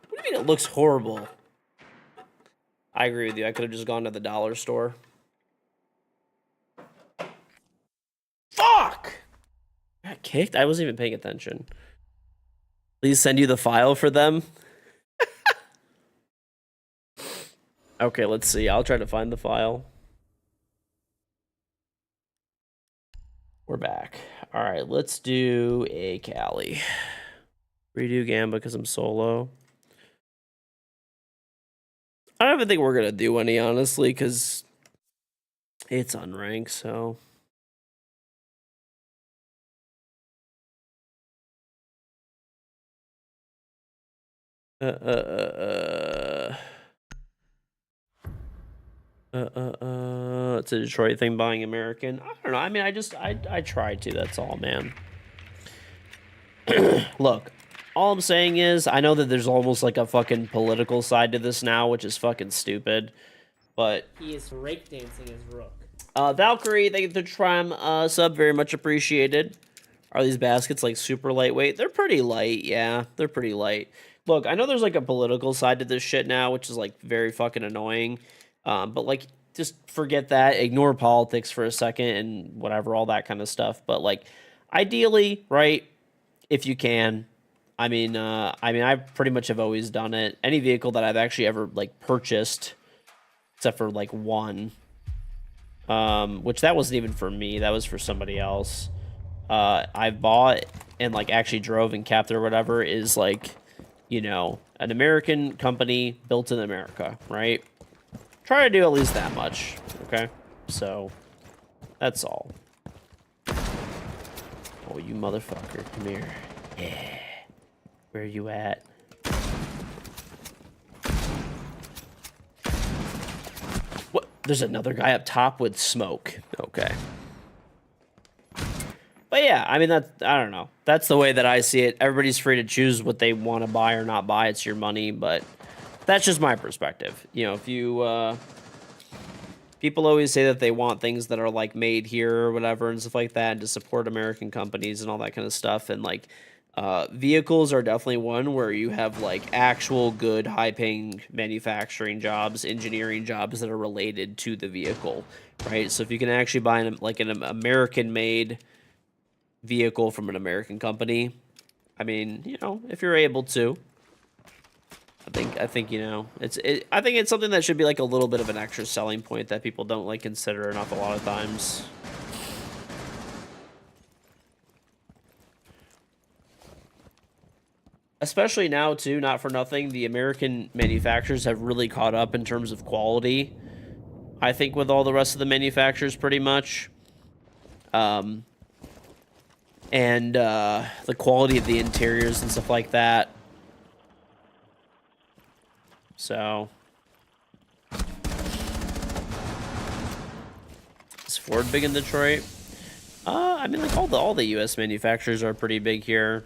do you mean it looks horrible? I agree with you. I could have just gone to the dollar store. Fuck! I got kicked? I wasn't even paying attention. Please send you the file for them. Okay, let's see. I'll try to find the file. We're back. All right, let's do a Cali. Redo Gamba because I'm solo. I don't even think we're going to do any, honestly, because it's unranked, so... It's a Detroit thing, buying American. I don't know. I mean, I tried to. That's all, man. Look, all I'm saying is, I know that there's almost like a fucking political side to this now, which is fucking stupid. But He is breakdancing his rook. Valkyrie, thank you for the tram sub, very much appreciated. Are these baskets like super lightweight? They're pretty light, yeah. They're pretty light. Look, I know there's like a political side to this shit now, which is like very fucking annoying. But like, just forget that. Ignore politics for a second and whatever, all that kind of stuff. But like, ideally, right? If you can, I mean, I pretty much have always done it. Any vehicle that I've actually ever like purchased, except for like one, which that wasn't even for me. That was for somebody else. I bought and like actually drove and kept or whatever is like, you know, an American company built in America, right? Try to do at least that much, okay? So, that's all. Oh, you motherfucker, come here. Yeah. Where are you at? What? There's another guy up top with smoke. Okay. But yeah, I mean, I don't know. That's the way that I see it. Everybody's free to choose what they want to buy or not buy. It's your money, but that's just my perspective. You know, if you, people always say that they want things that are like made here or whatever and stuff like that, and to support American companies and all that kind of stuff. And like, vehicles are definitely one where you have like actual good high-paying manufacturing jobs, engineering jobs that are related to the vehicle, right? So if you can actually buy an American-made vehicle from an American company, I mean, you know, if you're able to, I think you know, I think it's something that should be like a little bit of an extra selling point that people don't like consider enough a lot of times. Especially now too, not for nothing, the American manufacturers have really caught up in terms of quality, I think, with all the rest of the manufacturers pretty much. And the quality of the interiors and stuff like that. So, is Ford big in Detroit? I mean, like all the U.S. manufacturers are pretty big here.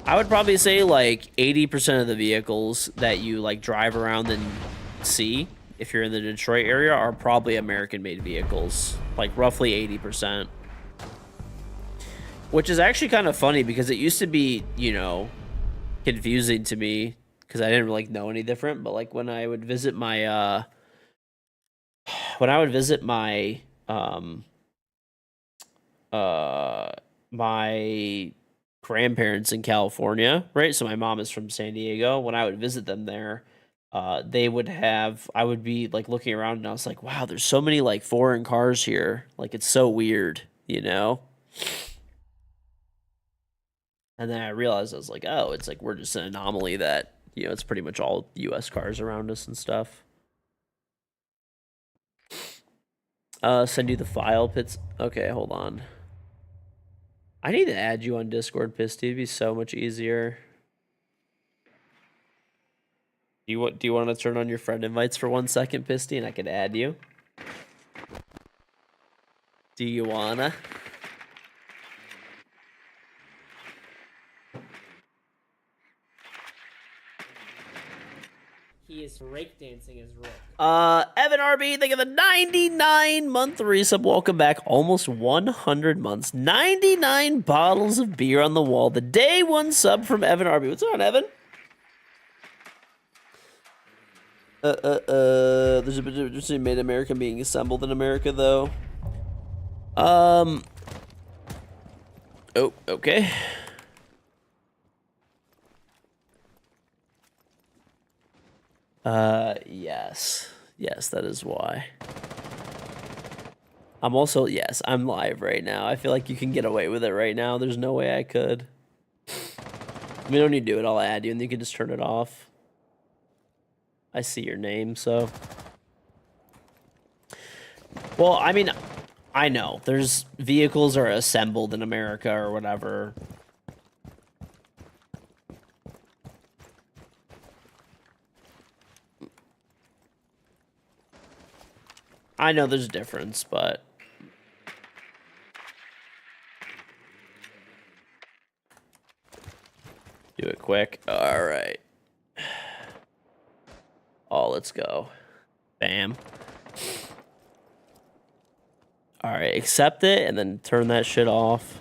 I would probably say like 80% of the vehicles that you like drive around and see, if you're in the Detroit area, are probably American-made vehicles. Like roughly 80%. Which is actually kind of funny because it used to be, you know, confusing to me because I didn't like know any different. But like when I would visit my, my grandparents in California, right? So my mom is from San Diego. When I would visit them there, they would have, I would be like looking around and I was like, wow, there's so many like foreign cars here. Like it's so weird, you know? And then I realized I was like, oh, it's like we're just an anomaly that, you know, it's pretty much all US cars around us and stuff. Send you the file, Pits. Okay, hold on. I need to add you on Discord, Pisty. It'd be so much easier. Do you want to turn on your friend invites for 1 second, Pisty, and I can add you? Do you wanna? He is rake dancing his rook. Evan RB, think of the 99-month resub. Welcome back. Almost 100 months. 99 bottles of beer on the wall. The day one sub from Evan RB. What's on, Evan? There's a bit of difference made American being assembled in America, though. Oh, okay. Yes. Yes, that is why. I'm also, yes, I'm live right now. I feel like you can get away with it right now. There's no way I could. I mean, don't need to do it. I'll add you, and you can just turn it off. I see your name, so. Well, I mean, I know. There's vehicles are assembled in America or whatever. I know there's a difference, but... Do it quick. All right. Oh, let's go. Bam. All right, accept it and then turn that shit off.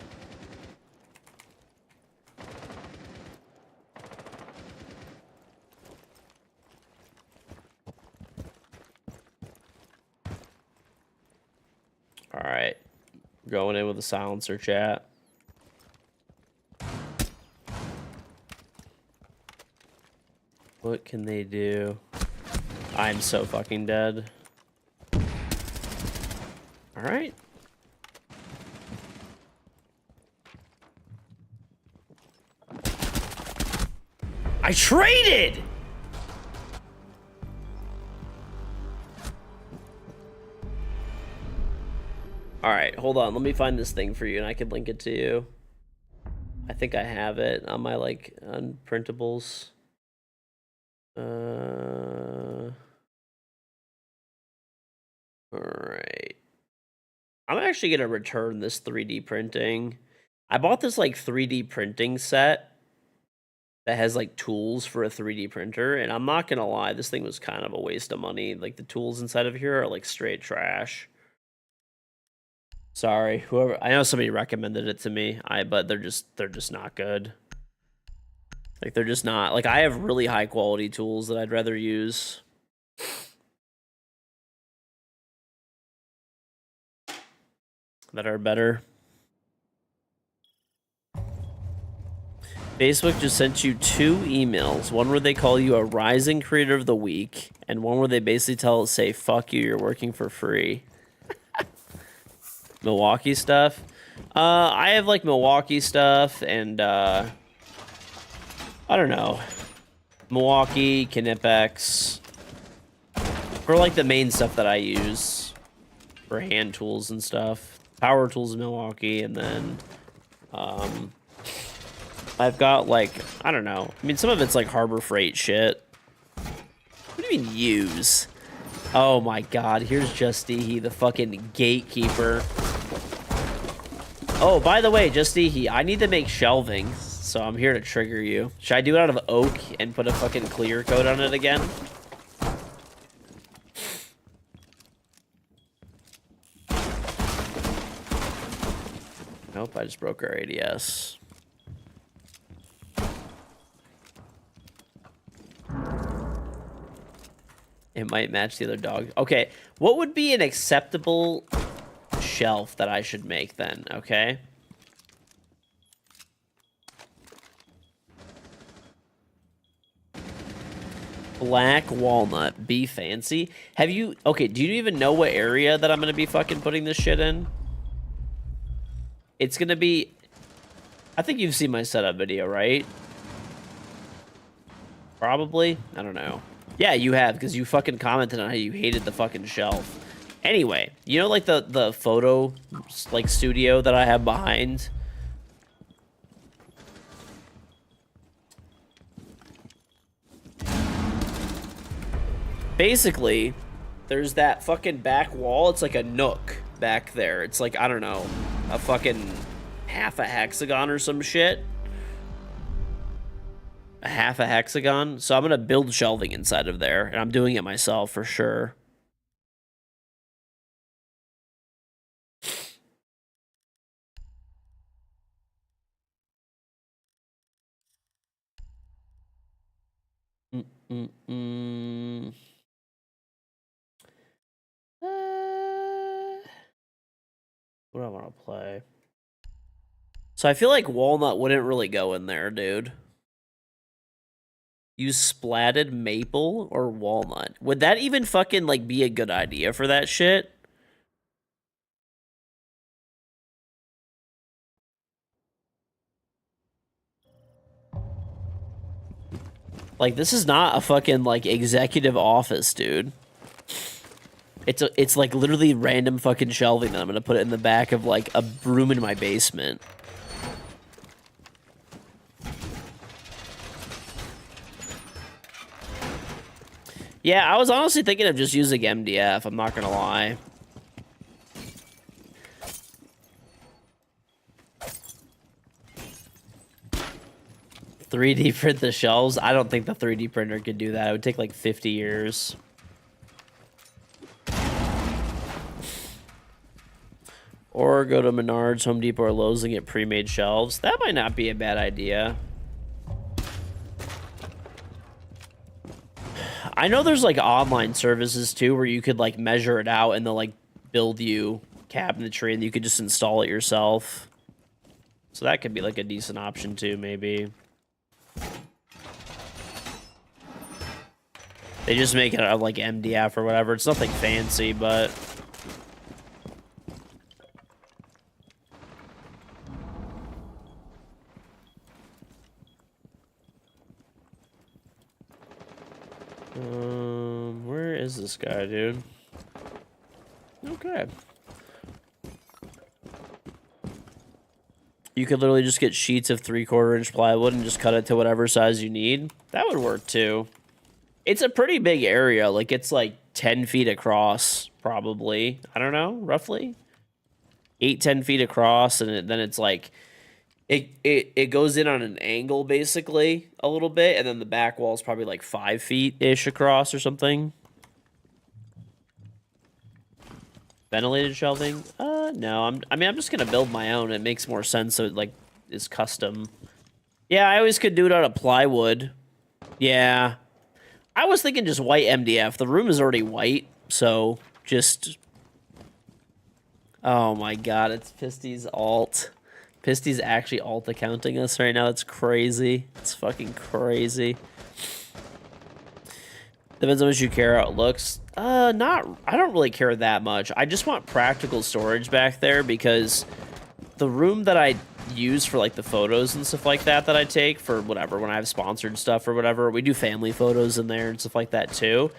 All right, going in with a silencer, chat. What can they do? I'm so fucking dead. All right. I traded! All right, hold on. Let me find this thing for you and I can link it to you. I think I have it on my, like, unprintables. All right. I'm actually going to return this 3D printing. I bought this, like, 3D printing set that has, like, tools for a 3D printer. And I'm not going to lie, this thing was kind of a waste of money. Like, the tools inside of here are, like, straight trash. Sorry, whoever. I know somebody recommended it to me. But they're just not good. Like, they're just not. Like, I have really high quality tools that I'd rather use. That are better. Facebook just sent you 2 emails. One where they call you a rising creator of the week, and one where they basically say, fuck you, you're working for free. Milwaukee stuff. I have, like, Milwaukee stuff, and, I don't know. Milwaukee, Knipex. For, like, the main stuff that I use. For hand tools and stuff. Power tools in Milwaukee, and then, I've got, like, I don't know. I mean, some of it's, like, Harbor Freight shit. What do you mean, use? Oh, my God. Here's Justihi, the fucking gatekeeper. Oh, by the way, Justihi, I need to make shelving, so I'm here to trigger you. Should I do it out of oak and put a fucking clear coat on it again? Nope, I just broke our ADS. It might match the other dog. Okay, what would be an acceptable shelf that I should make then, okay? Black walnut, be fancy. Have you, okay, do you even know what area that I'm gonna be fucking putting this shit in? It's gonna be, I think you've seen my setup video, right? Probably, I don't know. Yeah, you have, because you fucking commented on how you hated the fucking shelf. Anyway, you know, like, the photo, like, studio that I have behind? Basically, there's that fucking back wall. It's like a nook back there. It's like, I don't know, a fucking half a hexagon or some shit. A half a hexagon. So I'm going to build shelving inside of there. And I'm doing it myself for sure. What do I want to play? So I feel like walnut wouldn't really go in there, dude. Use splatted maple or walnut. Would that even fucking, like, be a good idea for that shit? Like, this is not a fucking, like, executive office, dude. It's like literally random fucking shelving that I'm gonna put it in the back of, like, a room in my basement. Yeah, I was honestly thinking of just using MDF, I'm not gonna lie. $3D print the shelves? I don't think the 3D printer could do that. It would take like 50 years. Or go to Menards, Home Depot, or Lowe's and get pre-made shelves. That might not be a bad idea. I know there's like online services too where you could like measure it out and they'll like build you cabinetry and you could just install it yourself. So that could be like a decent option too, maybe. They just make it out of like MDF or whatever. It's nothing fancy, but... where is this guy, dude? Okay. You could literally just get sheets of 3/4 inch plywood and just cut it to whatever size you need. That would work too. It's a pretty big area. Like, it's like 10 feet across, probably. I don't know, roughly. 8-10 feet across, and then it's like... It goes in on an angle, basically, a little bit, and then the back wall is probably like 5 feet-ish across or something. Ventilated shelving? No. I'm just gonna build my own. It makes more sense, so it, like, is custom. Yeah, I always could do it out of plywood. Yeah. I was thinking just white MDF. The room is already white, so just... Oh my god, it's Pisty's alt. Pisty's actually alt accounting us right now. That's crazy. It's fucking crazy. Depends on how much you care how it looks. I don't really care that much. I just want practical storage back there because the room that I use for like the photos and stuff like that I take for whatever, when I have sponsored stuff or whatever, we do family photos in there and stuff like that too.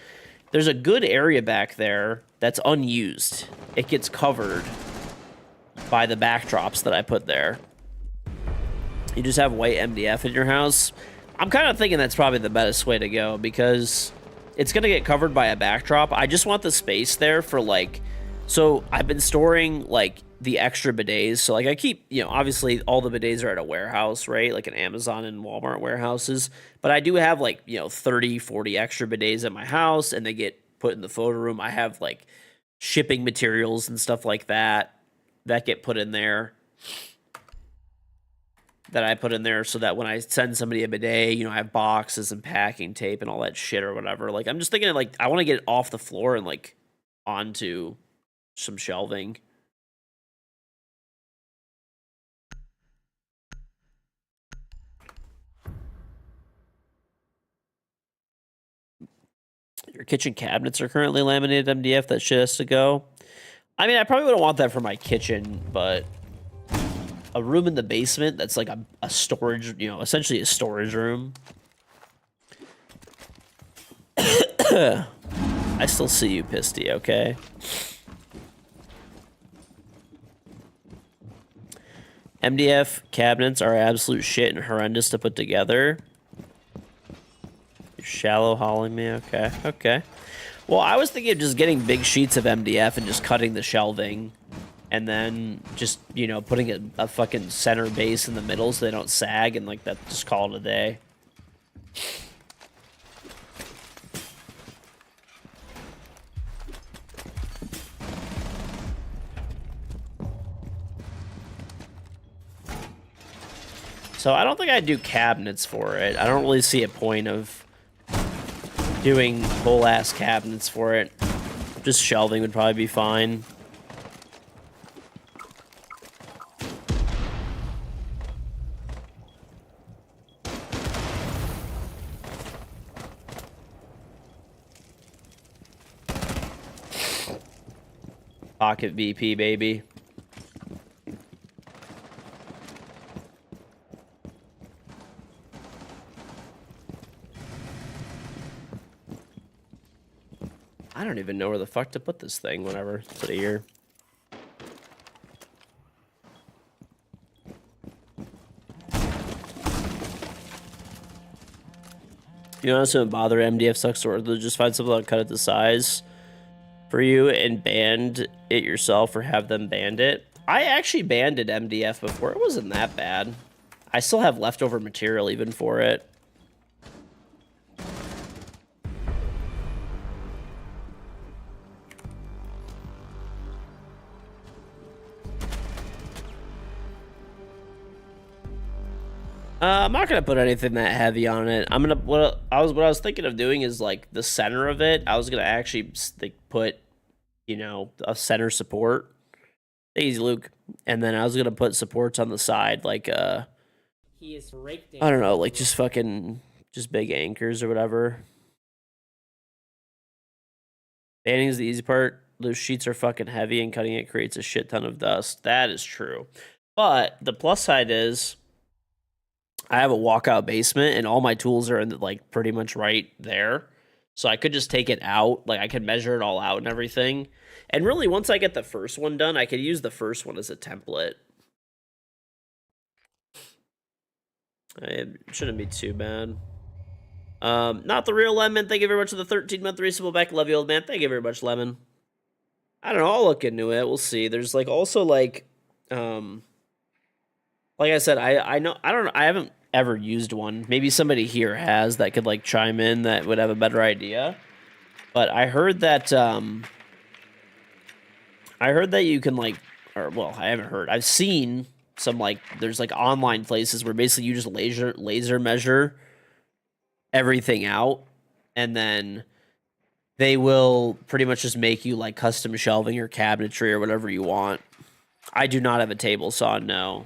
There's a good area back there that's unused. It gets covered by the backdrops that I put there. You just have white MDF in your house. I'm kind of thinking that's probably the best way to go because it's going to get covered by a backdrop. I just want the space there for like... So I've been storing like the extra bidets. So like I keep, you know, obviously all the bidets are at a warehouse, right? Like an Amazon and Walmart warehouses. But I do have like, you know, 30, 40 extra bidets at my house and they get put in the photo room. I have like shipping materials and stuff like that get put in there, that I put in there so that when I send somebody a bidet, you know, I have boxes and packing tape and all that shit or whatever. Like, I'm just thinking, like, I want to get it off the floor and, like, onto some shelving. Your kitchen cabinets are currently laminated MDF. That shit has to go. I mean, I probably wouldn't want that for my kitchen, but... A room in the basement that's like a storage, you know, essentially a storage room. I still see you, Pisty, okay? MDF cabinets are absolute shit and horrendous to put together. You're shallow hauling me, okay, okay. Well, I was thinking of just getting big sheets of MDF and just cutting the shelving. And then just, you know, putting a fucking center base in the middle so they don't sag and like that, just call it a day. So I don't think I'd do cabinets for it. I don't really see a point of doing whole ass cabinets for it. Just shelving would probably be fine. Pocket VP, baby. I don't even know where the fuck to put this thing whenever. Put it here. You know, so bother MDF sucks or just find something that'll cut it to size for you and band it yourself or have them band it. I actually banded MDF before. It wasn't that bad. I still have leftover material even for it. I'm not gonna put anything that heavy on it. I'm gonna what I was thinking of doing is like the center of it. I was gonna actually like put, you know, a center support. Easy, Luke. And then I was gonna put supports on the side, like He is breakdancing. I don't know, his like roof. just fucking just big anchors or whatever. Banding is the easy part. Those sheets are fucking heavy, and cutting it creates a shit ton of dust. That is true. But the plus side is I have a walkout basement, and all my tools are in the, like pretty much right there. So I could just take it out. Like I could measure it all out and everything. And really, once I get the first one done, I could use the first one as a template. It shouldn't be too bad. Not the real Lemon. Thank you very much for the 13-month resubble back. Love you, old man. Thank you very much, Lemon. I don't know. I'll look into it. We'll see. There's like also like I said, I know I don't know. I haven't ever used one. Maybe somebody here has that could like chime in that would have a better idea. But I heard that you can like, or well, I haven't heard. I've seen some like there's like online places where basically you just laser measure everything out, and then they will pretty much just make you like custom shelving or cabinetry or whatever you want. I do not have a table saw, no.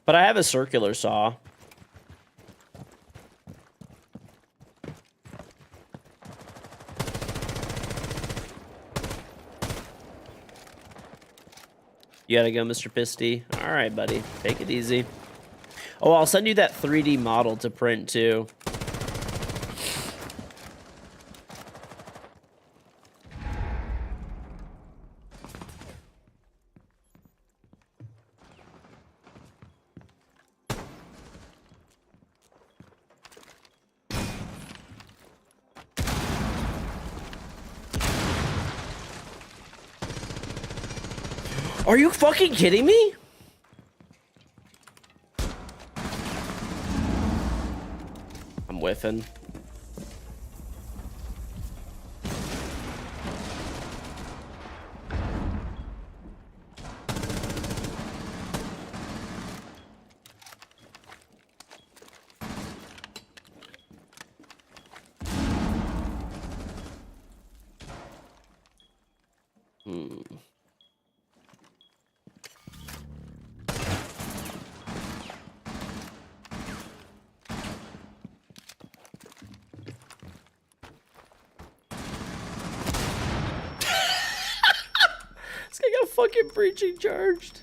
But I have a circular saw. You gotta go, Mr. Pisty. All right, buddy. Take it easy. Oh, I'll send you that 3D model to print, too. Are you fucking kidding me? I'm whiffing. This guy got fucking breaching charged.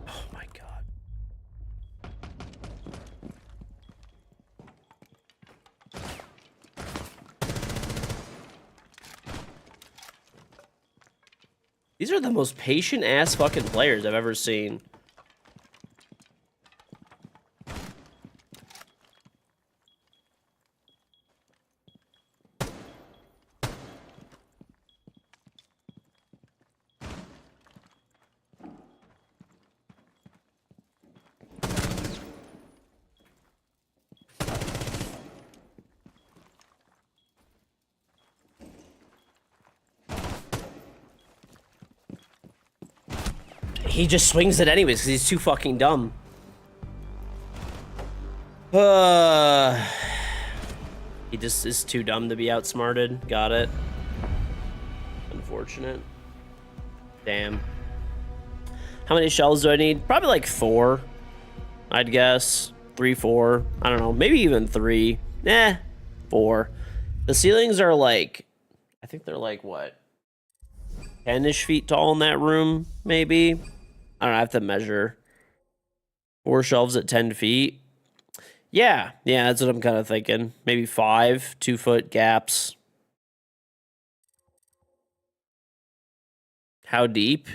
Oh my god. These are the most patient ass fucking players I've ever seen. He just swings it anyways because he's too fucking dumb. He just is too dumb to be outsmarted. Got it. Unfortunate. Damn. How many shells do I need? Probably like 4. I'd guess. 3, 4. I don't know. Maybe even 3. 4. The ceilings are like, I think they're like what? 10-ish feet tall in that room, maybe. I don't know, I have to measure. 4 shelves at 10 feet. Yeah, that's what I'm kind of thinking. Maybe 5 2-foot gaps. How deep?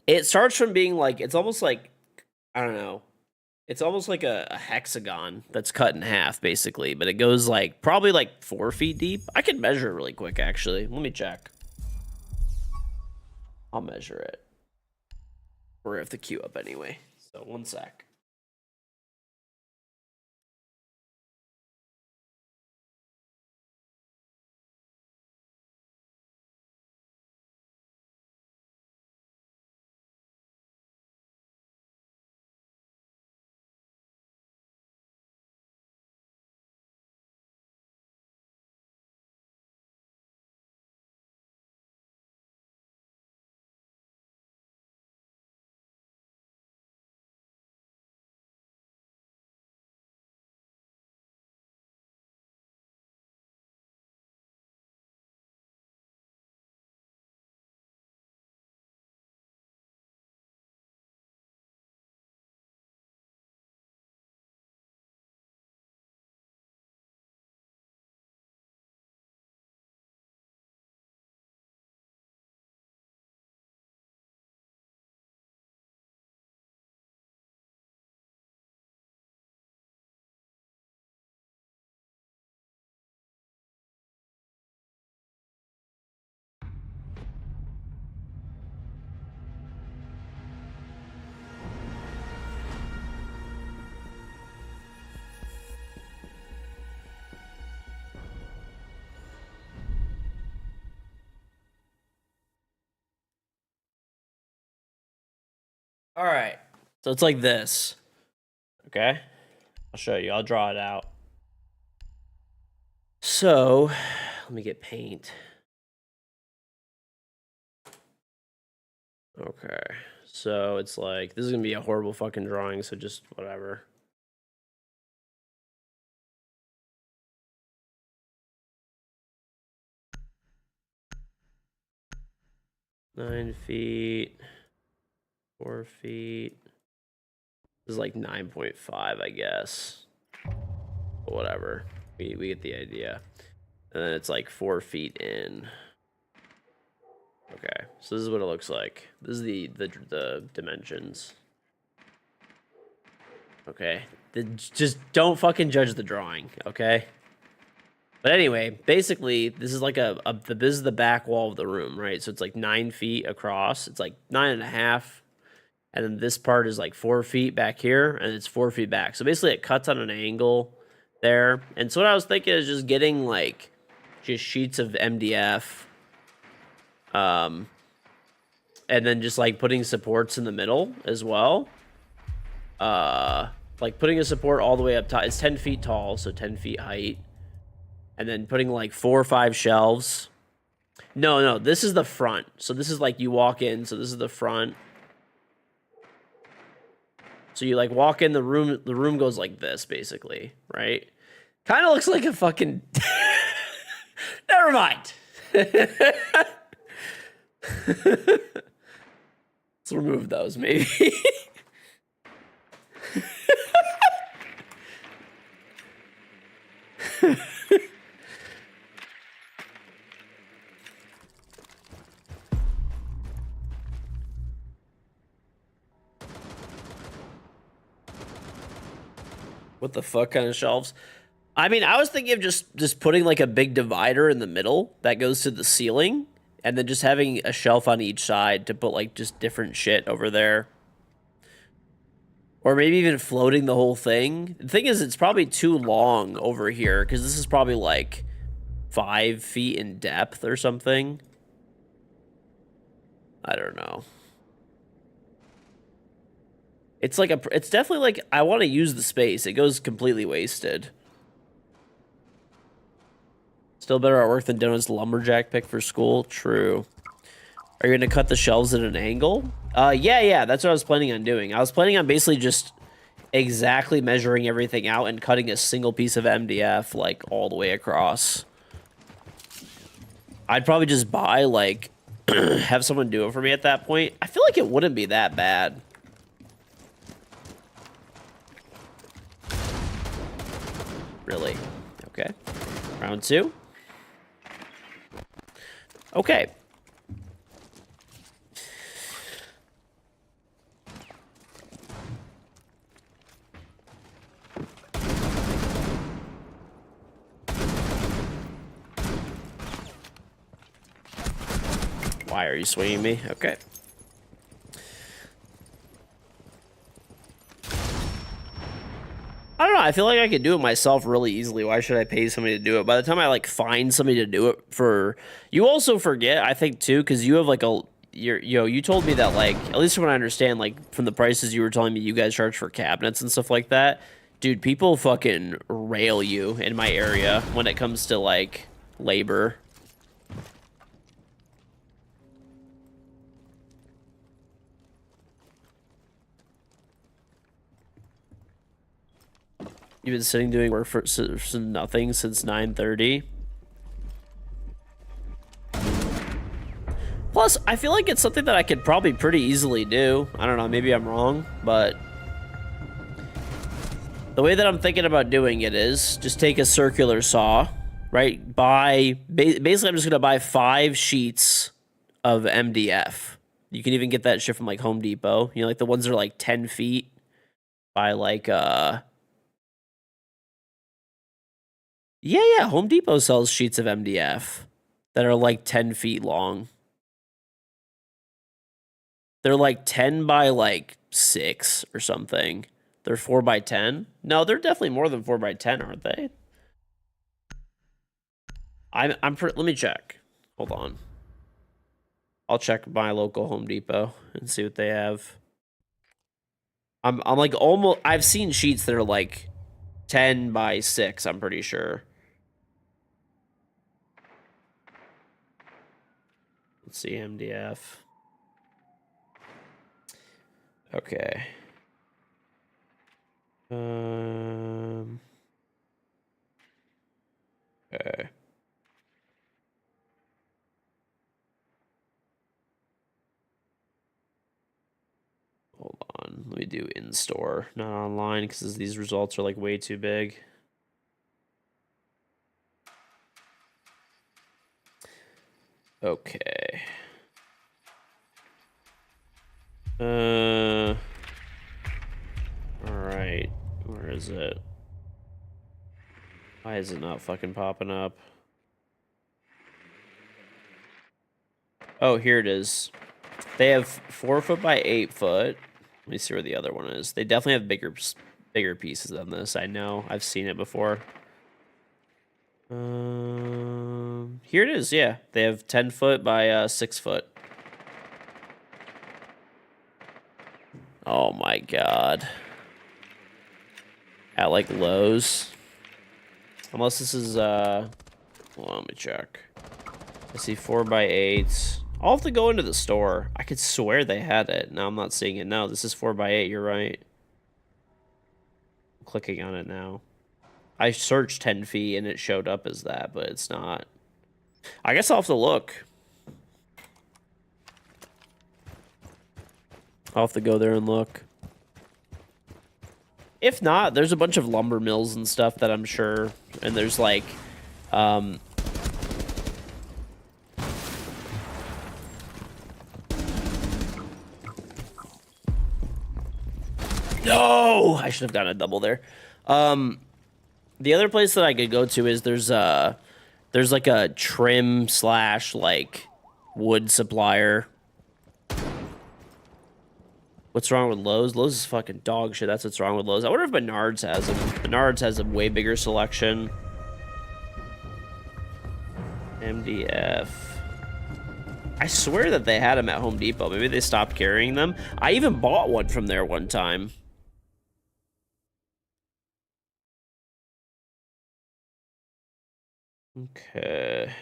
It starts from being like, it's almost like, I don't know. It's almost like a hexagon that's cut in half, basically. But it goes like, probably like 4 feet deep. I can measure it really quick, actually. Let me check. I'll measure it. Or have to queue up anyway. So 1 sec. All right. So it's like this. Okay. I'll show you. I'll draw it out. So let me get paint. Okay. So it's like, this is going to be a horrible fucking drawing. So just whatever. Nine feet. 4 feet. This is like 9.5, I guess. But whatever. We get the idea. And then it's like 4 feet in. Okay, so this is what it looks like. This is the dimensions. Okay, just don't fucking judge the drawing, okay? But anyway, basically, this is like this is the back wall of the room, right? So it's like 9 feet across. It's like 9.5. And then this part is like 4 feet back here, and it's 4 feet back. So basically, it cuts on an angle there. And so what I was thinking is just getting like just sheets of MDF, and then just like putting supports in the middle as well. Like putting a support all the way up top. It's 10 feet tall, so 10 feet height, and then putting like 4 or 5 shelves. No, this is the front. So this is like you walk in. So this is the front. So you like walk in the room goes like this, basically, right? Kind of looks like a fucking... Never mind. Let's remove those, maybe. What the fuck kind of shelves? I mean, I was thinking of just putting like a big divider in the middle that goes to the ceiling, and then just having a shelf on each side to put like just different shit over there. Or maybe even floating the whole thing. The thing is, it's probably too long over here, because this is probably like 5 feet in depth or something. I don't know. It's like it's definitely like, I want to use the space. It goes completely wasted. Still better artwork than Donut's lumberjack pick for school. True. Are you going to cut the shelves at an angle? Yeah. That's what I was planning on doing. I was planning on basically just exactly measuring everything out and cutting a single piece of MDF like all the way across. I'd probably just buy like have someone do it for me at that point. I feel like it wouldn't be that bad. Really? Okay. Round 2. Okay. Why are you swinging me? Okay. I don't know. I feel like I could do it myself really easily. Why should I pay somebody to do it? By the time I like find somebody to do it for, you also forget, I think too, because you have like you told me that like, at least from what I understand, like from the prices you were telling me you guys charge for cabinets and stuff like that. Dude, people fucking rail you in my area when it comes to like labor. You've been sitting doing work for nothing since 9:30. Plus, I feel like it's something that I could probably pretty easily do. I don't know, maybe I'm wrong, but the way that I'm thinking about doing it is just take a circular saw, right? Basically, I'm just gonna buy 5 sheets of MDF. You can even get that shit from like Home Depot. You know, like the ones that are like 10 feet by like Yeah, Home Depot sells sheets of MDF that are like 10 feet long. They're like 10 by like 6 or something. They're 4 by 10. No, they're definitely more than 4 by 10, aren't they? Let me check. Hold on. I'll check my local Home Depot and see what they have. I'm like almost, I've seen sheets that are like 10 by 6, I'm pretty sure. Let's see, MDF. Okay. Okay. Hold on. Let me do in-store, not online, because these results are like way too big. Okay. Alright. Where is it? Why is it not fucking popping up? Oh, here it is. They have 4 foot by 8 foot. Let me see where the other one is. They definitely have bigger pieces than this. I know. I've seen it before. Here it is. Yeah, they have 10 foot by 6 foot. Oh my god. At like Lowe's. Unless this is hold on, let me check. I see 4 by 8. I'll have to go into the store. I could swear they had it. No, I'm not seeing it. No, this is 4 by 8. You're right. I'm clicking on it now. I searched 10 feet and it showed up as that, but it's not. I guess I'll have to look. I'll have to go there and look. If not, there's a bunch of lumber mills and stuff that I'm sure, and there's like, no, I should have gotten a double there. The other place that I could go to is there's like a trim / like wood supplier. What's wrong with Lowe's? Lowe's is fucking dog shit. That's what's wrong with Lowe's. I wonder if Menards has them. Menards has a way bigger selection. MDF. I swear that they had them at Home Depot. Maybe they stopped carrying them. I even bought one from there one time. Okay.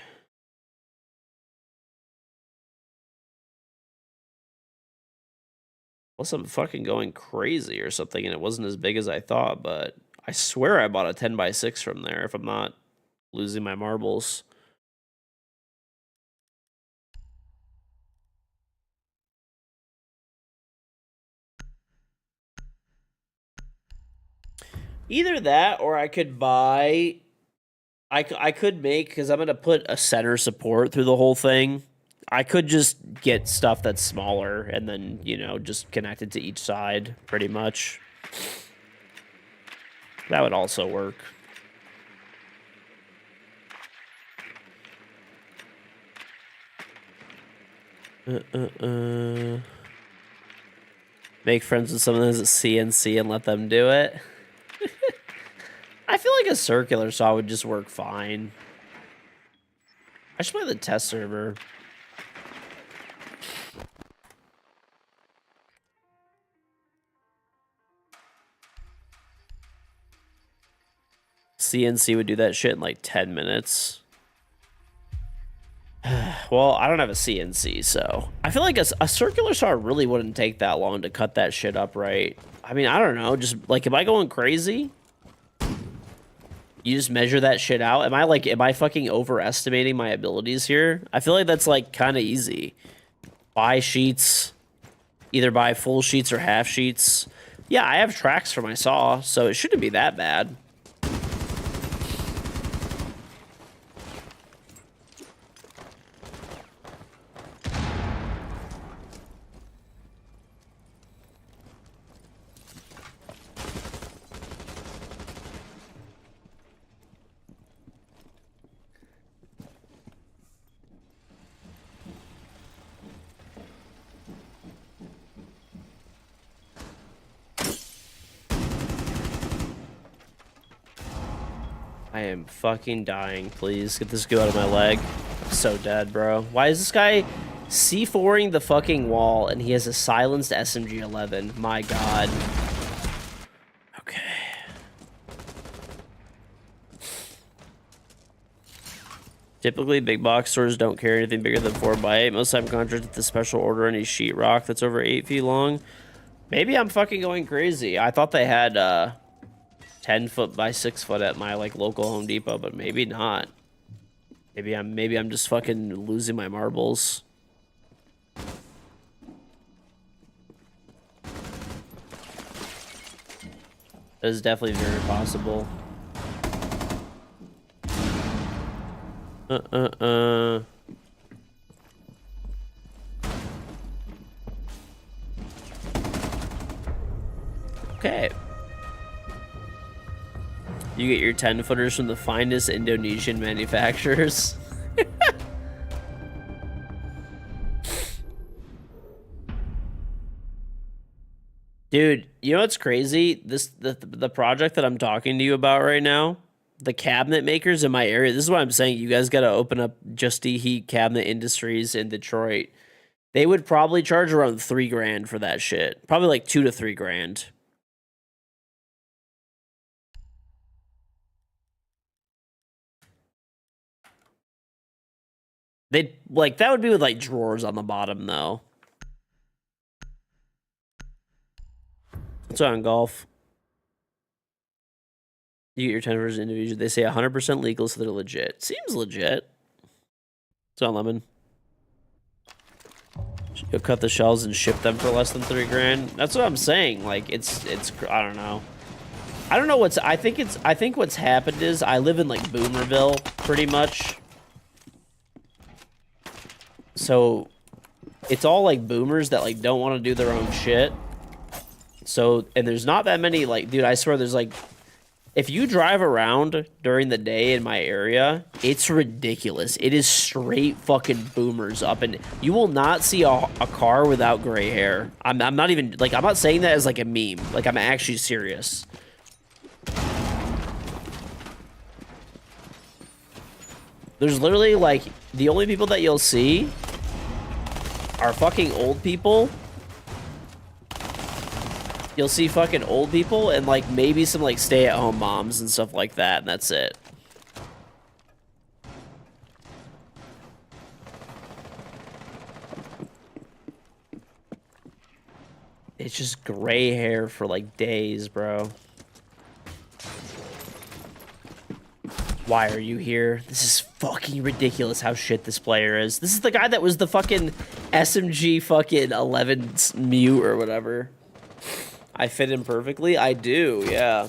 Unless I'm fucking going crazy or something and it wasn't as big as I thought, but I swear I bought a 10 by 6 from there if I'm not losing my marbles. Either that or I could buy... I could make, because I'm going to put a center support through the whole thing. I could just get stuff that's smaller and then, you know, just connect it to each side, pretty much. That would also work. Make friends with someone that's a CNC and let them do it. I feel like a circular saw would just work fine. I should play the test server. CNC would do that shit in like 10 minutes. Well, I don't have a CNC, so I feel like a circular saw really wouldn't take that long to cut that shit up, right? I mean, I don't know. Just like, am I going crazy? You just measure that shit out. Am I fucking overestimating my abilities here? I feel like that's like kind of easy. Buy sheets, either buy full sheets or half sheets. Yeah, I have tracks for my saw, so it shouldn't be that bad. I am fucking dying. Please get this goo out of my leg. I'm so dead, bro. Why is this guy C4ing the fucking wall and he has a silenced SMG-11? My god. Okay. Typically, big box stores don't carry anything bigger than 4x8. Most have contracted the special order any sheetrock that's over 8 feet long. Maybe I'm fucking going crazy. I thought they had 10 foot by 6 foot at my like local Home Depot, but maybe not. Maybe I'm just fucking losing my marbles. That is definitely very possible. Okay. You get your 10-footers from the finest Indonesian manufacturers. Dude, you know what's crazy? The project that I'm talking to you about right now, the cabinet makers in my area, this is what I'm saying. You guys got to open up Just Heat Cabinet Industries in Detroit. They would probably charge around $3 grand for that shit. Probably like $2 to $3 grand. They'd like that would be with like drawers on the bottom though. What's on golf? You get your 10 version individual. They say 100% legal, so they're legit. Seems legit. What's on lemon? You'll cut the shells and ship them for less than $3 grand. That's what I'm saying. Like it's I don't know. I don't know what's I think what's happened is I live in like Boomerville pretty much. So it's all like boomers that like don't want to do their own shit. So, and there's not that many like, dude, I swear there's like, if you drive around during the day in my area, it's ridiculous. It is straight fucking boomers up, and you will not see a car without gray hair. I'm not even, like, I'm not saying that as like a meme. Like, I'm actually serious. There's literally like, the only people that you'll see are fucking old people. You'll see fucking old people and like maybe some like stay-at-home moms and stuff like that, and that's it. It's just gray hair for like days, bro. Why are you here? This is fucking ridiculous how shit this player is. This is the guy that was the fucking SMG fucking 11 mute or whatever. I fit in perfectly? I do, yeah.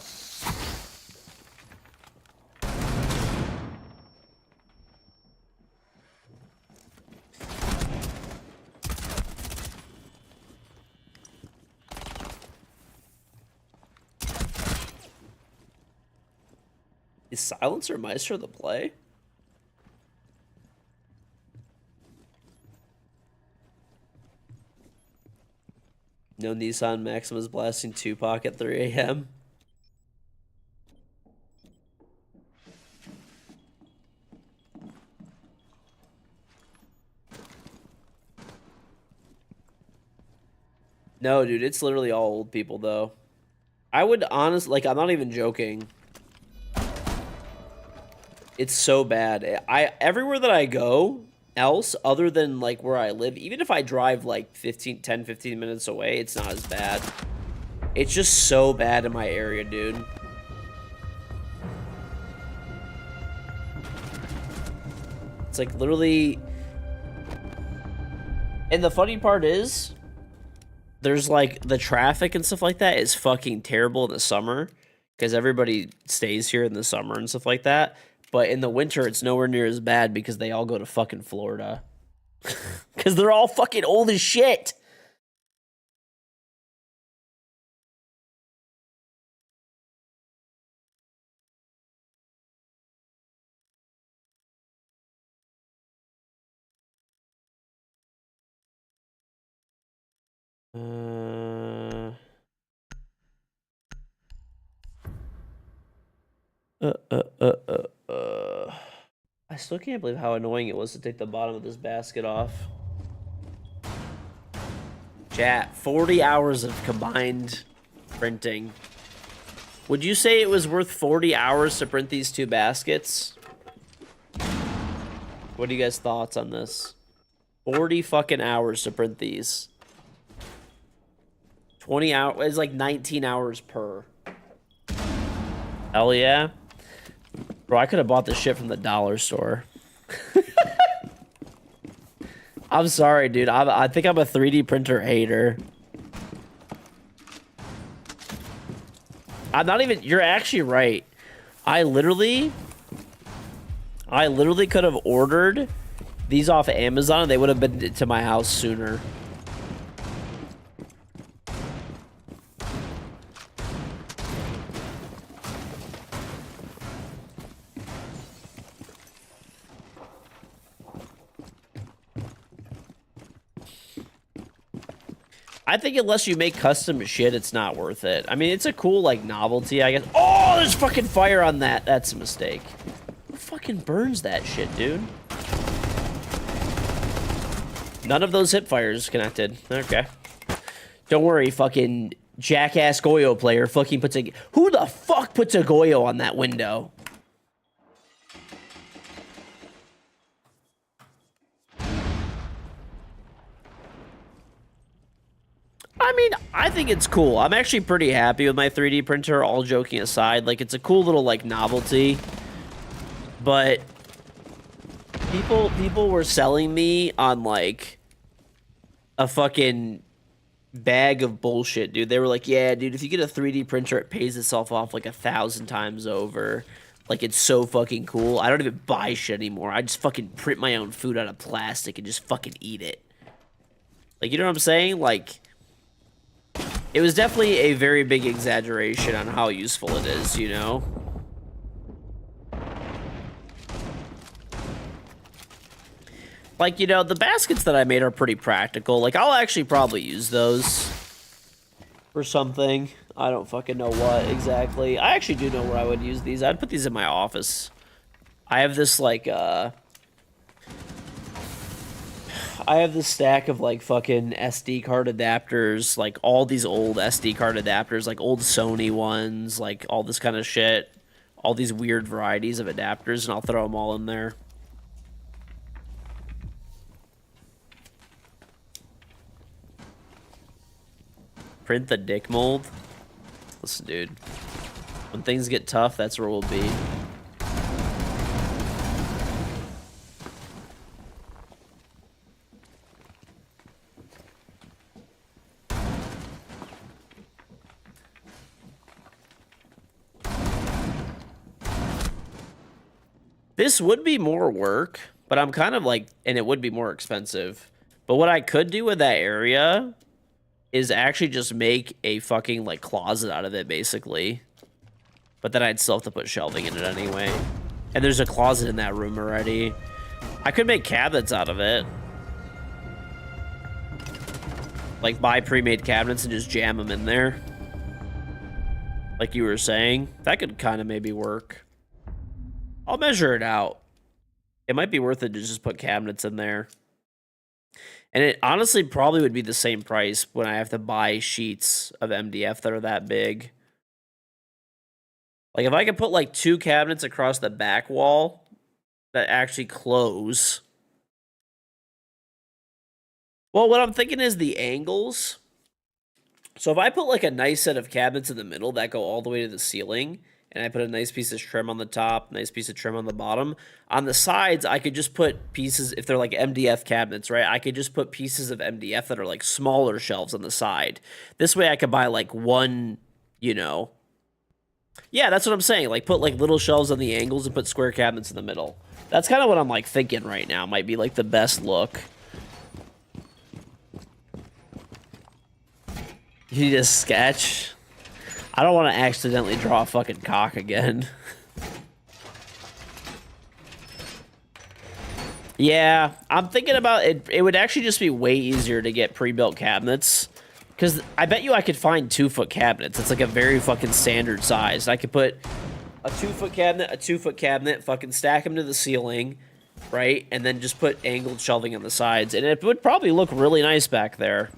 Is Silencer Meister the play? No Nissan Maxima's blasting Tupac at 3 a.m. No, dude, it's literally all old people, though. I would honestly, like, I'm not even joking. It's so bad. Everywhere that I go else, other than, like, where I live, even if I drive, like, 10, 15 minutes away, it's not as bad. It's just so bad in my area, dude. It's, like, literally... And the funny part is... There's, like, the traffic and stuff like that is fucking terrible in the summer because everybody stays here in the summer and stuff like that. But in the winter, it's nowhere near as bad because they all go to fucking Florida. Because they're all fucking old as shit. I still can't believe how annoying it was to take the bottom of this basket off. Chat, 40 hours of combined printing. Would you say it was worth 40 hours to print these 2 baskets? What are you guys' thoughts on this? 40 fucking hours to print these. 20 hours, it's like 19 hours per. Hell yeah. Bro, I could have bought this shit from the dollar store. I'm sorry, dude. I think I'm a 3D printer hater. I'm not even... You're actually right. I literally could have ordered these off of Amazon and they would have been to my house sooner. I think unless you make custom shit, it's not worth it. I mean, it's a cool, like, novelty, I guess. Oh, there's fucking fire on that. That's a mistake. Who fucking burns that shit, dude? None of those hip fires connected. Okay. Don't worry, fucking jackass Goyo player fucking puts a... Who the fuck puts a Goyo on that window? I mean, I think it's cool. I'm actually pretty happy with my 3D printer, all joking aside. Like, it's a cool little, like, novelty. But people were selling me on, like, a fucking bag of bullshit, dude. They were like, yeah, dude, if you get a 3D printer, it pays itself off, like, 1,000 times over. Like, it's so fucking cool. I don't even buy shit anymore. I just fucking print my own food out of plastic and just fucking eat it. Like, you know what I'm saying? Like... It was definitely a very big exaggeration on how useful it is, you know? Like, you know, the baskets that I made are pretty practical. Like, I'll actually probably use those for something. I don't fucking know what exactly. I actually do know where I would use these. I'd put these in my office. I have this, like, I have this stack of, like, fucking SD card adapters, like, all these old SD card adapters, like, old Sony ones, like, all this kind of shit. All these weird varieties of adapters, and I'll throw them all in there. Print the dick mold? Listen, dude. When things get tough, that's where we'll be. This would be more work, but I'm kind of like, and it would be more expensive. But what I could do with that area is actually just make a fucking, like, closet out of it, basically. But then I'd still have to put shelving in it anyway. And there's a closet in that room already. I could make cabinets out of it. Like, buy pre-made cabinets and just jam them in there. Like you were saying. That could kind of maybe work. I'll measure it out. It might be worth it to just put cabinets in there. And it honestly probably would be the same price when I have to buy sheets of MDF that are that big. Like, if I could put, like, 2 cabinets across the back wall that actually close. Well, what I'm thinking is the angles. So if I put, like, a nice set of cabinets in the middle that go all the way to the ceiling, and I put a nice piece of trim on the top, nice piece of trim on the bottom, on the sides, I could just put pieces, if they're, like, MDF cabinets, right? I could just put pieces of MDF that are, like, smaller shelves on the side. This way I could buy, like, one, you know... Yeah, that's what I'm saying. Like, put, like, little shelves on the angles and put square cabinets in the middle. That's kind of what I'm, like, thinking right now. Might be, like, the best look. You just sketch? I don't want to accidentally draw a fucking cock again. Yeah, I'm thinking about it. It would actually just be way easier to get pre-built cabinets. Because I bet you I could find 2-foot cabinets. It's like a very fucking standard size. I could put a 2-foot cabinet, a 2-foot cabinet, fucking stack them to the ceiling, right? And then just put angled shelving on the sides. And it would probably look really nice back there.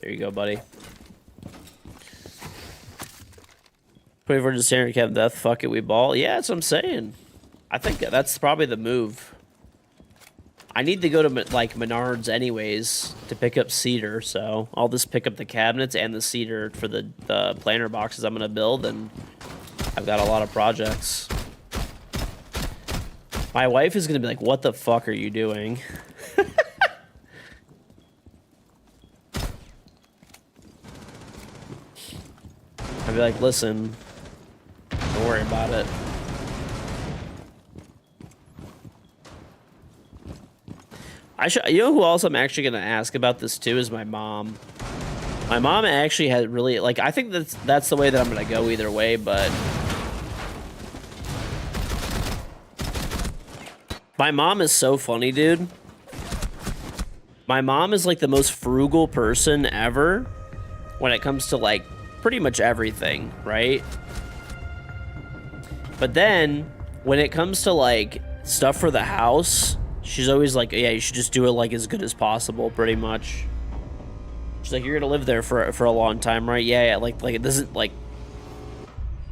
There you go, buddy. Put it for the standard cabinet death. Fuck it, we ball. Yeah, that's what I'm saying. I think that's probably the move. I need to go to, like, Menards anyways to pick up cedar, so I'll just pick up the cabinets and the cedar for the planter boxes I'm going to build, and I've got a lot of projects. My wife is going to be like, what the fuck are you doing? I'd be like, listen, don't worry about it. You know who else I'm actually going to ask about this too is my mom. My mom actually had really, like, I think that's the way that I'm going to go either way, but my mom is so funny, dude. My mom is like the most frugal person ever when it comes to, like, pretty much everything, right? But then when it comes to, like, stuff for the house, she's always like, yeah, you should just do it, like, as good as possible, pretty much. She's like, you're gonna live there for a long time, right? Yeah, like it doesn't, like,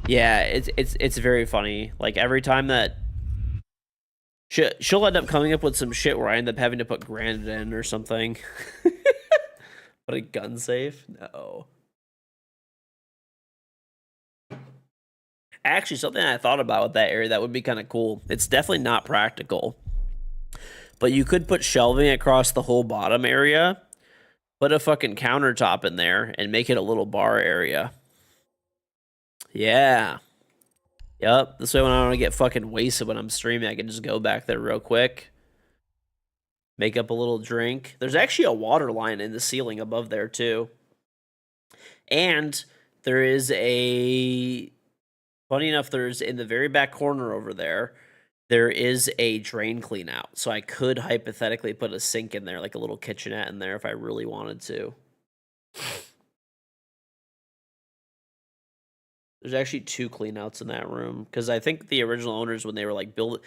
yeah, it's very funny. Like, every time that she'll end up coming up with some shit where I end up having to put granite in or something. But a gun safe? No. Actually, something I thought about with that area that would be kind of cool. It's definitely not practical. But you could put shelving across the whole bottom area, put a fucking countertop in there, and make it a little bar area. Yeah. Yep. This way when I want to get fucking wasted when I'm streaming, I can just go back there real quick. Make up a little drink. There's actually a water line in the ceiling above there, too. And there is a... Funny enough, there's in the very back corner over there, there is a drain clean out. So I could hypothetically put a sink in there, like a little kitchenette in there if I really wanted to. There's actually 2 clean outs in that room. Because I think the original owners, when they were like building...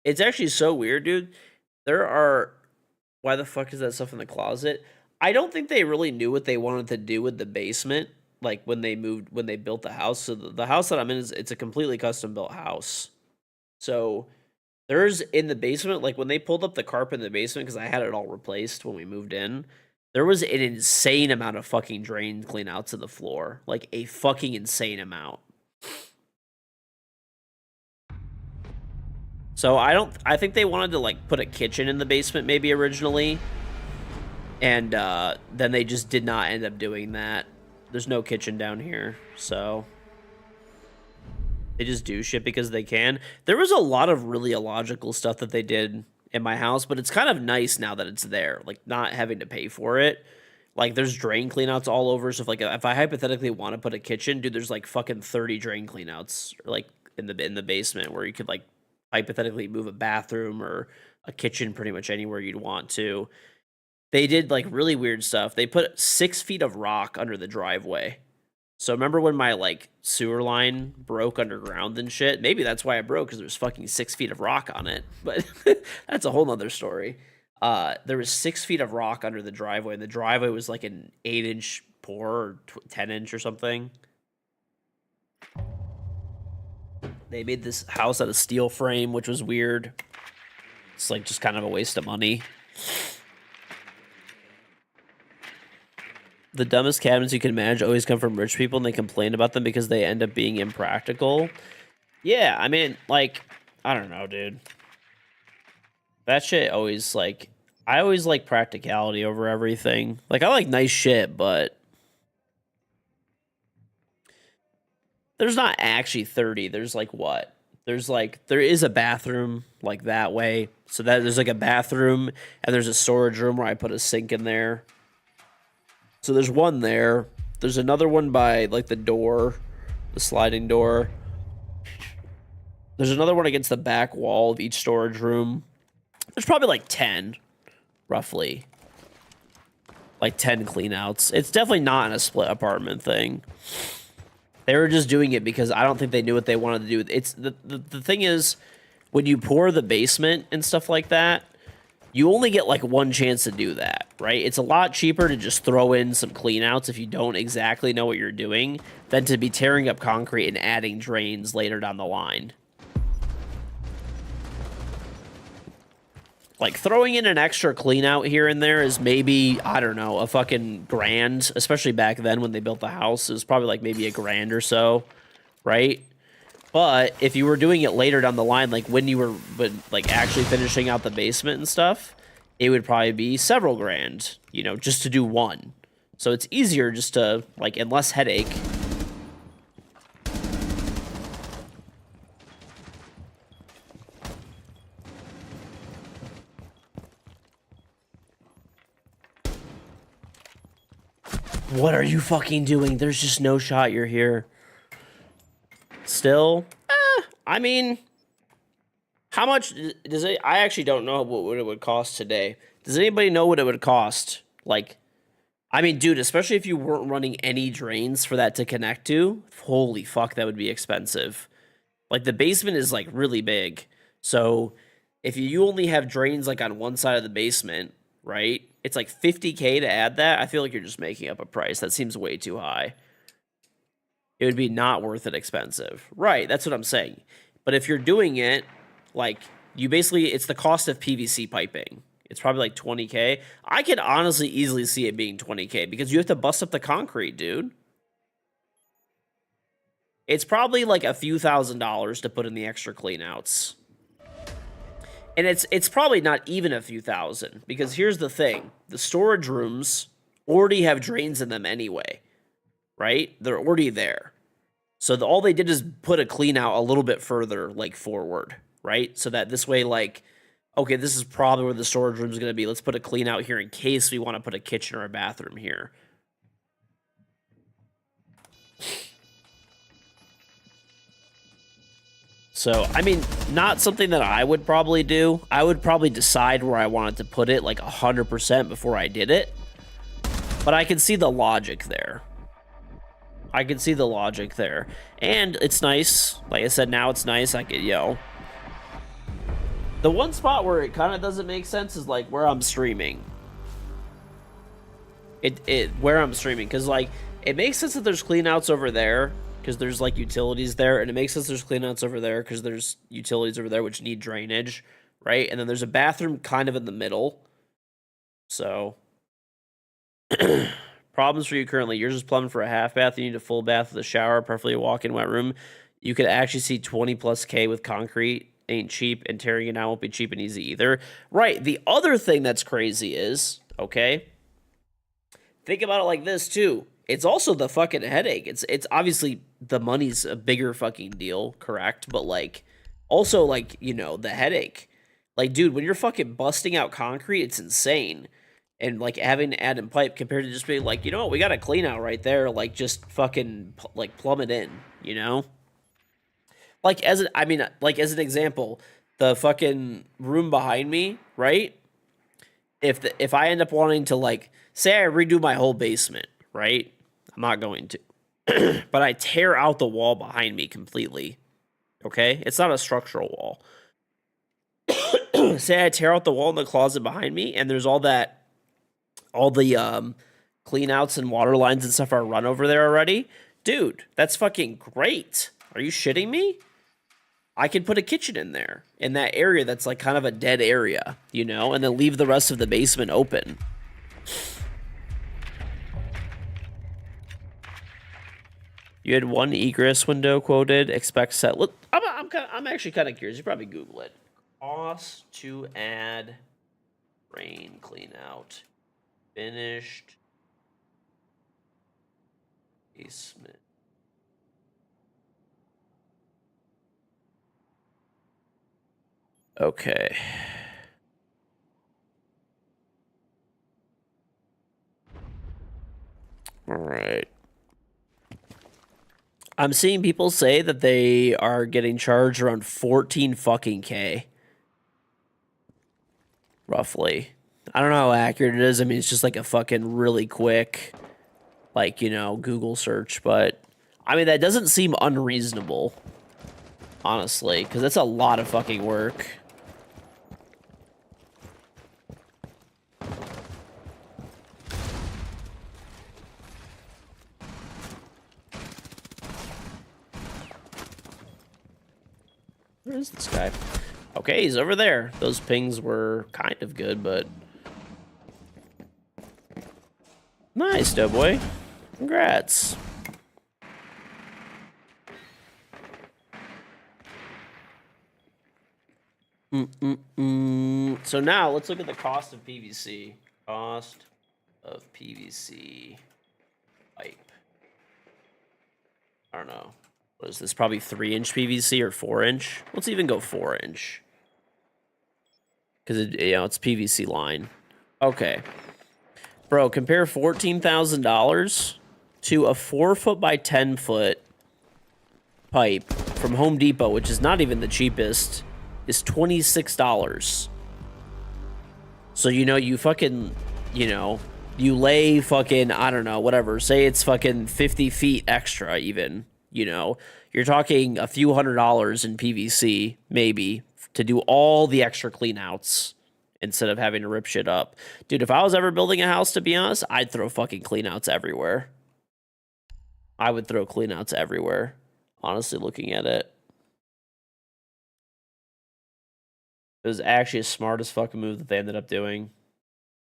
It's actually so weird, dude. There are... Why the fuck is that stuff in the closet? I don't think they really knew what they wanted to do with the basement. Like, when they built the house. So the house that I'm in, it's a completely custom built house. So there's in the basement, like when they pulled up the carpet in the basement, because I had it all replaced when we moved in, there was an insane amount of fucking drain clean outs of the floor. Like a fucking insane amount. So I think they wanted to, like, put a kitchen in the basement maybe originally. And then they just did not end up doing that. There's no kitchen down here, so they just do shit because they can. There was a lot of really illogical stuff that they did in my house, but it's kind of nice now that it's there, like not having to pay for it. Like, there's drain cleanouts all over. So if I hypothetically want to put a kitchen, dude, there's like fucking 30 drain cleanouts like in the basement where you could like hypothetically move a bathroom or a kitchen pretty much anywhere you'd want to. They did like really weird stuff. They put 6 feet of rock under the driveway. So remember when my like sewer line broke underground and shit? Maybe that's why it broke, because there's fucking 6 feet of rock on it. But that's a whole nother story. There was 6 feet of rock under the driveway, and the driveway was like an 8-inch pour or 10-inch or something. They made this house out of steel frame, which was weird. It's like just kind of a waste of money. The dumbest cabinets you can imagine always come from rich people, and they complain about them because they end up being impractical. Yeah, I mean, like, I don't know, dude. That shit always, like, I always like practicality over everything. Like, I like nice shit, but there's not actually 30. There's, like, what? There's, like, there is a bathroom, like, that way. So that there's, like, a bathroom, and there's a storage room where I put a sink in there. So there's one there. There's another one by, like, the door, the sliding door. There's another one against the back wall of each storage room. There's probably, like, 10, roughly. Like, 10 cleanouts. It's definitely not in a split apartment thing. They were just doing it because I don't think they knew what they wanted to do. It's the thing is, when you pour the basement and stuff like that, you only get like one chance to do that, right? It's a lot cheaper to just throw in some cleanouts if you don't exactly know what you're doing than to be tearing up concrete and adding drains later down the line. Like, throwing in an extra cleanout here and there is maybe, I don't know, a fucking grand, especially back then when they built the house. It was probably like maybe a grand or so, right? But if you were doing it later down the line, like when you were like actually finishing out the basement and stuff, it would probably be several grand, you know, just to do one. So it's easier just to, like, and less headache. What are you fucking doing? There's just no shot you're here. Still, I mean, how much does it? I actually don't know what it would cost today. Does anybody know what it would cost? Like, I mean, dude, especially if you weren't running any drains for that to connect to, holy fuck, that would be expensive. Like, the basement is like really big. So if you only have drains like on one side of the basement, right? It's like $50K to add that. I feel like you're just making up a price. That seems way too high. It would be not worth it expensive. Right, that's what I'm saying. But if you're doing it, like, you basically, it's the cost of PVC piping. It's probably like 20K. I could honestly easily see it being 20K because you have to bust up the concrete, dude. It's probably like a few $1,000s to put in the extra cleanouts. And it's probably not even a few thousand, because here's the thing. The storage rooms already have drains in them anyway, right? They're already there. So all they did is put a clean out a little bit further, like, forward, right? So that this way, like, okay, this is probably where the storage room is going to be. Let's put a clean out here in case we want to put a kitchen or a bathroom here. So, I mean, not something that I would probably do. I would probably decide where I wanted to put it, like, 100% before I did it. But I can see the logic there. I can see the logic there. And it's nice. Like I said, now it's nice. I could, the one spot where it kind of doesn't make sense is, like, where I'm streaming. Where I'm streaming. Because, like, it makes sense that there's cleanouts over there, because there's, like, utilities there, and it makes sense there's cleanouts over there because there's utilities over there which need drainage, right? And then there's a bathroom kind of in the middle. So, problems for you currently. Yours is plumbing for a half bath. You need a full bath with a shower, preferably a walk-in wet room. You could actually see 20+K with concrete. Ain't cheap, and tearing it out won't be cheap and easy either. Right, the other thing that's crazy is, okay, think about it like this, too. It's also the fucking headache. It's obviously the money's a bigger fucking deal, correct? But, like, also, like, you know, the headache. Like, dude, when you're fucking busting out concrete, it's insane. and like having to add in pipe compared to just being like, you know what, we got a clean out right there, like just fucking like plumb it in, you know? Like as an example, the fucking room behind me, right? If I end up wanting to like say I redo my whole basement, right? I'm not going to. But I tear out the wall behind me completely. Okay? It's not a structural wall. Say I tear out the wall in the closet behind me and there's all the clean outs and water lines and stuff are run over there already. Dude, that's fucking great. Are you shitting me? I can put a kitchen in there, in that area that's like kind of a dead area, you know, and then leave the rest of the basement open. You had one egress window quoted. Expect set. Look, I'm actually kind of curious. You probably Google it. Cost to add rain clean out. Finished basement. Okay. All right. I'm seeing people say that they are getting charged around 14 fucking K. Roughly. I don't know how accurate it is. I mean, it's just like a fucking really quick, like, you know, Google search. But, I mean, that doesn't seem unreasonable. Honestly. Because that's a lot of fucking work. Where is this guy? Okay, he's over there. Those pings were kind of good, but... Nice, Doughboy. Congrats. So now, let's look at the cost of PVC. Cost of PVC pipe. I don't know. What is this? Probably 3-inch PVC or 4-inch? Let's even go 4-inch. Because, it's PVC line. Okay. Bro, compare $14,000 to a 4-foot by 10-foot pipe from Home Depot, which is not even the cheapest, is $26. So, you fucking, you lay fucking, I don't know, whatever. Say it's fucking 50 feet extra even. You're talking a few $100s in PVC, maybe, to do all the extra clean outs instead of having to rip shit up. Dude, if I was ever building a house, to be honest, I'd throw fucking clean outs everywhere. I would throw clean outs everywhere, honestly, looking at it. It was actually a smart as fucking move that they ended up doing.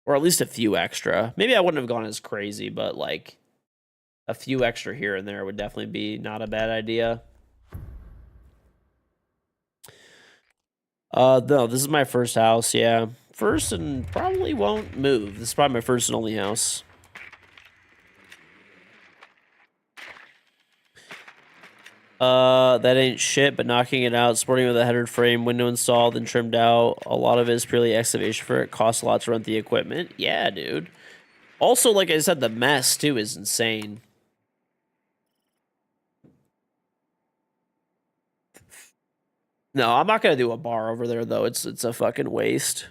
Or at least a few extra. Maybe I wouldn't have gone as crazy, but, like... a few extra here and there would definitely be not a bad idea. No, this is my first house, yeah. First and probably won't move. This is probably my first and only house. That ain't shit, but knocking it out, sporting with a header frame, window installed and trimmed out. A lot of it is purely excavation for it. Costs a lot to rent the equipment. Yeah, dude. Also, like I said, the mess, too, is insane. No, I'm not going to do a bar over there, though. It's a fucking waste.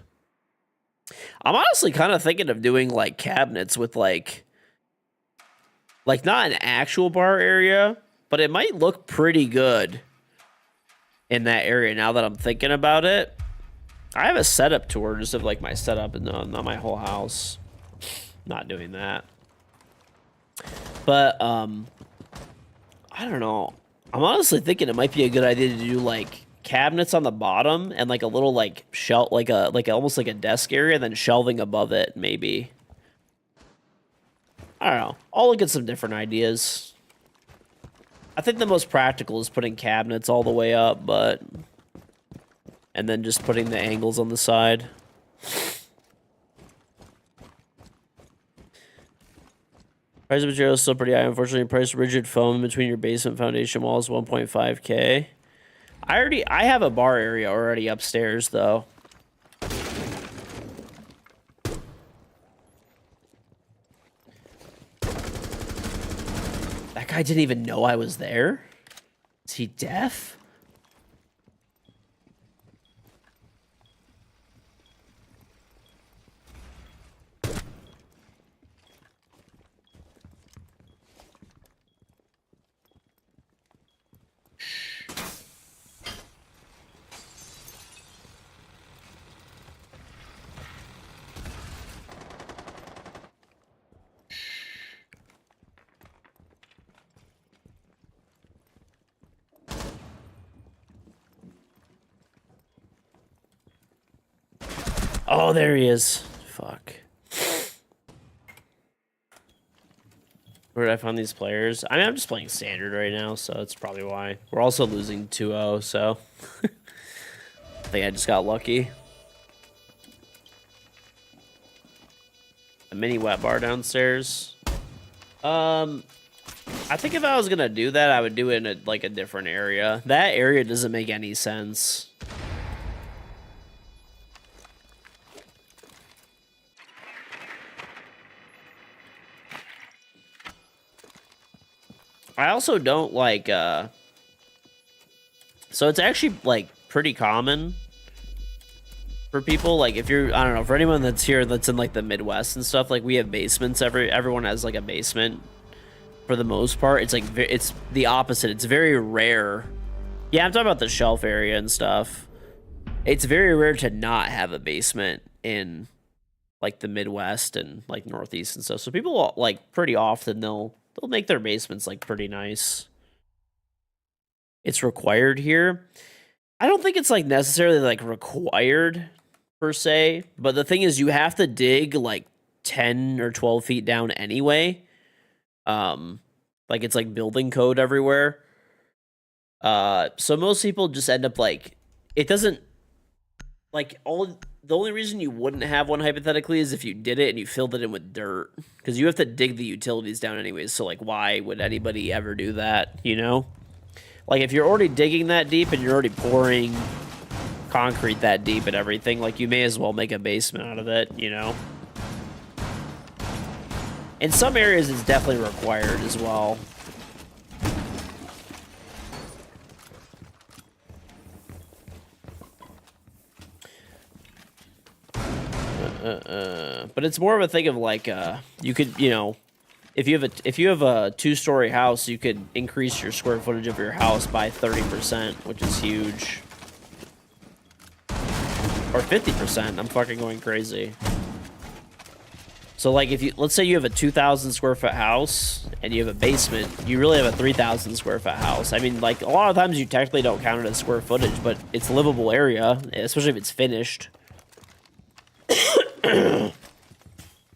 I'm honestly kind of thinking of doing, like, cabinets with, like, not an actual bar area, but it might look pretty good in that area now that I'm thinking about it. I have a setup tour just of, like, my setup and not my whole house. Not doing that. But, I don't know. I'm honestly thinking it might be a good idea to do, like, cabinets on the bottom and like a little like shelf, like almost like a desk area, and then shelving above it, maybe. I don't know. I'll look at some different ideas. I think the most practical is putting cabinets all the way up, but and then just putting the angles on the side. Price of material is still pretty high. Unfortunately, price rigid foam in between your basement foundation walls 1.5K. I have a bar area already upstairs, though. That guy didn't even know I was there? Is he deaf? Oh, there he is. Fuck. Where did I find these players? I mean, I'm just playing standard right now, so that's probably why. We're also losing 2-0, so... I think I just got lucky. A mini wet bar downstairs. I think if I was gonna do that, I would do it in like a different area. That area doesn't make any sense. I also don't like, so it's actually, like, pretty common for people, like, if you're, I don't know, for anyone that's here that's in, like, the Midwest and stuff, like, we have basements, everyone has, like, a basement, for the most part. It's, like, it's the opposite. It's very rare. Yeah, I'm talking about the shelf area and stuff. It's very rare to not have a basement in, like, the Midwest and, like, Northeast and stuff. So people, like, pretty often, they'll make their basements, like, pretty nice. It's required here. I don't think it's, like, necessarily, like, required, per se. But the thing is, you have to dig, like, 10 or 12 feet down anyway. Like, it's, like, building code everywhere. So most people just end up, like... It doesn't... Like, the only reason you wouldn't have one, hypothetically, is if you did it and you filled it in with dirt. Because you have to dig the utilities down anyways, so, like, why would anybody ever do that, you know? Like, if you're already digging that deep and you're already pouring concrete that deep and everything, like, you may as well make a basement out of it, you know? In some areas, it's definitely required as well. But it's more of a thing of like, you could, you know, if you have a 2-story house, you could increase your square footage of your house by 30%, which is huge. Or 50%. I'm fucking going crazy. So like, if you, let's say you have a 2,000 square foot house and you have a basement, you really have a 3,000 square foot house. I mean, like, a lot of times you technically don't count it as square footage, but it's livable area, especially if it's finished.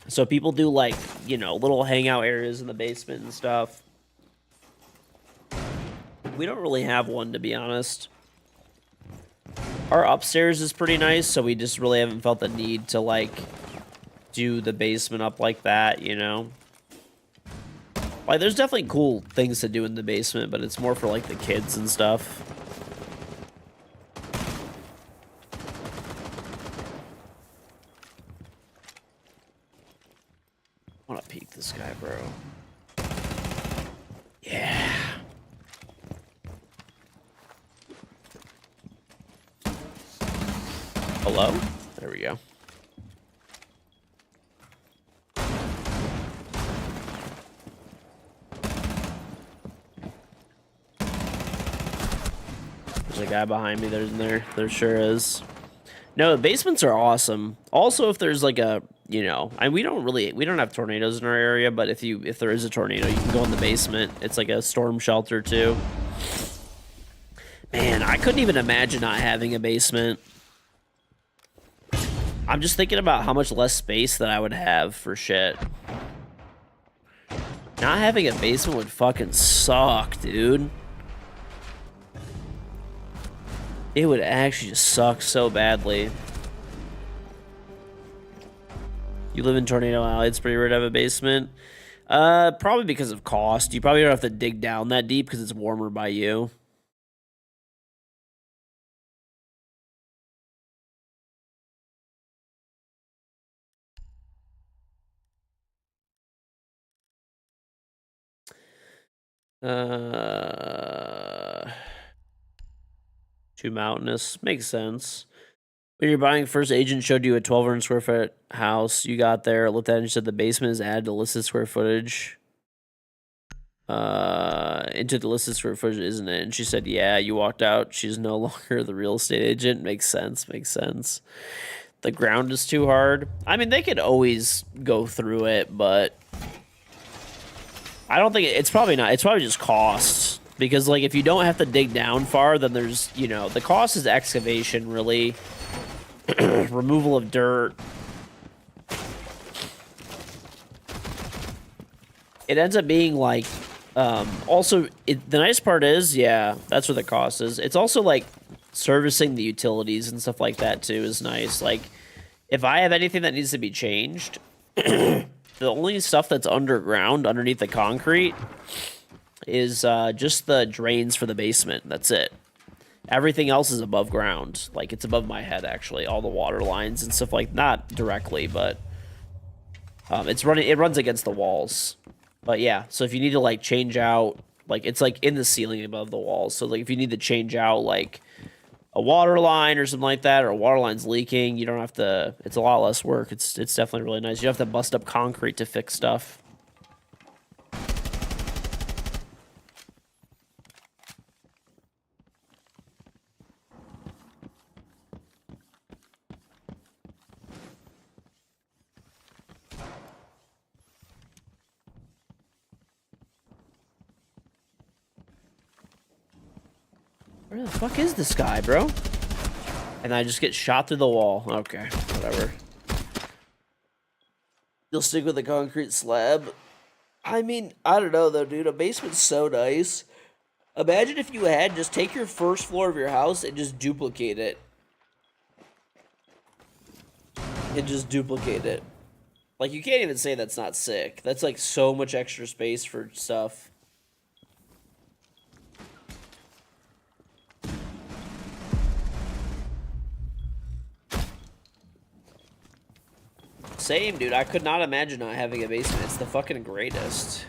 So people do, like, you know, little hangout areas in the basement and stuff. We don't really have one, to be honest. Our upstairs is pretty nice, so we just really haven't felt the need to, like, do the basement up like that, you know? Like, there's definitely cool things to do in the basement, but it's more for, like, the kids and stuff. I want to peek this guy, bro. Yeah. Hello? There we go. There's a guy behind me. There sure is. No, the basements are awesome. Also, if there's like a, you know, and we don't have tornadoes in our area, but if there is a tornado, you can go in the basement. It's like a storm shelter too. Man, I couldn't even imagine not having a basement. I'm just thinking about how much less space that I would have for shit. Not having a basement would fucking suck, dude. It would actually just suck so badly. You live in Tornado Alley, it's pretty rare to have a basement. Probably because of cost. You probably don't have to dig down that deep because it's warmer by you. Too mountainous. Makes sense. When you're buying, first agent showed you a 1,200 square foot house. You got there, looked at it, and said the basement is added to listed square footage. Into the listed square footage, isn't it? And she said, yeah. You walked out. She's no longer the real estate agent. Makes sense. Makes sense. The ground is too hard. I mean, they could always go through it, but I don't think it's probably not. It's probably just cost. Because, like, if you don't have to dig down far, then there's, you know, the cost is excavation, really. Removal of dirt. It ends up being, like, also, the nice part is, yeah, that's what the cost is. It's also, like, servicing the utilities and stuff like that, too, is nice. Like, if I have anything that needs to be changed, the only stuff that's underground, underneath the concrete, is just the drains for the basement. That's it. Everything else is above ground. Like, it's above my head, actually. All the water lines and stuff like, not directly, but it runs against the walls. But yeah, so if you need to, like, change out, like, it's like in the ceiling above the walls. So, like, if you need to change out, like, a water line or something like that, or a water line's leaking, you don't have to, it's a lot less work. It's definitely really nice. You don't have to bust up concrete to fix stuff. Where the fuck is this guy, bro? And I just get shot through the wall. Okay, whatever. You'll stick with the concrete slab. I mean, I don't know though, dude. A basement's so nice. Imagine if you had just take your first floor of your house and just duplicate it. Like, you can't even say that's not sick. That's like so much extra space for stuff. Same, dude. I could not imagine not having a basement. It's the fucking greatest.